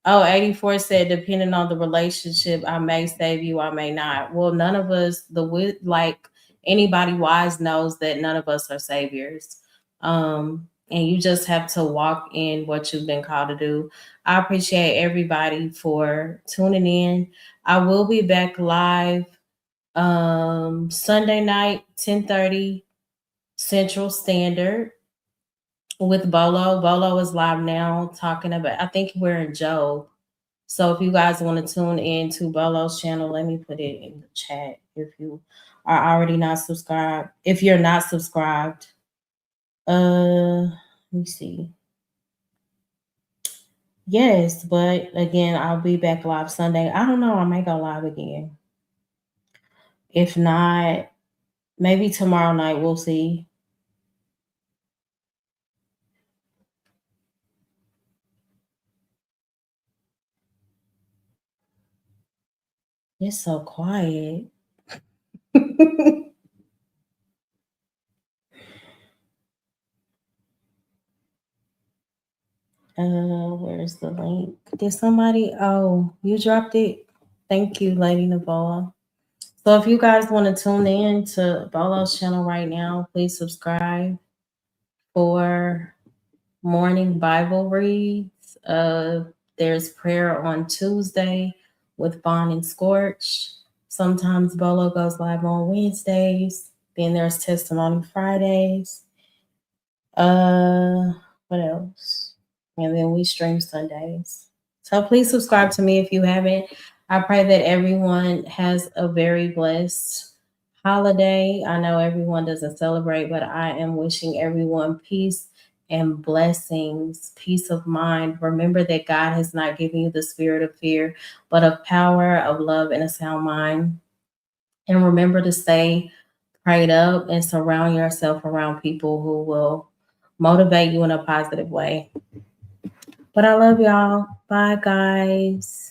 Oh, 84 said, depending on the relationship, I may save you, I may not. Well, none of us, like anybody wise knows that none of us are saviors. And you just have to walk in what you've been called to do. I appreciate everybody for tuning in. I will be back live Sunday night, 10:30 Central Standard with Bolo. Bolo is live now talking about, I think we're in Job. So if you guys want to tune in to Bolo's channel, let me put it in the chat if you are already not subscribed. If you're not subscribed, let me see. Yes, but again, I'll be back live Sunday. I don't know, I may go live again. If not, Maybe tomorrow night, we'll see. It's so quiet. Where's the link? Did somebody? Oh, you dropped it. Thank you, Lady Navoa. So if you guys want to tune in to Bolo's channel right now, please subscribe for morning Bible reads. There's prayer on Tuesday with Bond and Scorch. Sometimes Bolo goes live on Wednesdays. Then there's Testimony Fridays. What else? And then we stream Sundays. So please subscribe to me if you haven't. I pray that everyone has a very blessed holiday. I know everyone doesn't celebrate, but I am wishing everyone peace and blessings, peace of mind. Remember that God has not given you the spirit of fear, but of power, of love, and a sound mind. And remember to stay prayed up and surround yourself around people who will motivate you in a positive way. But I love y'all. Bye, guys.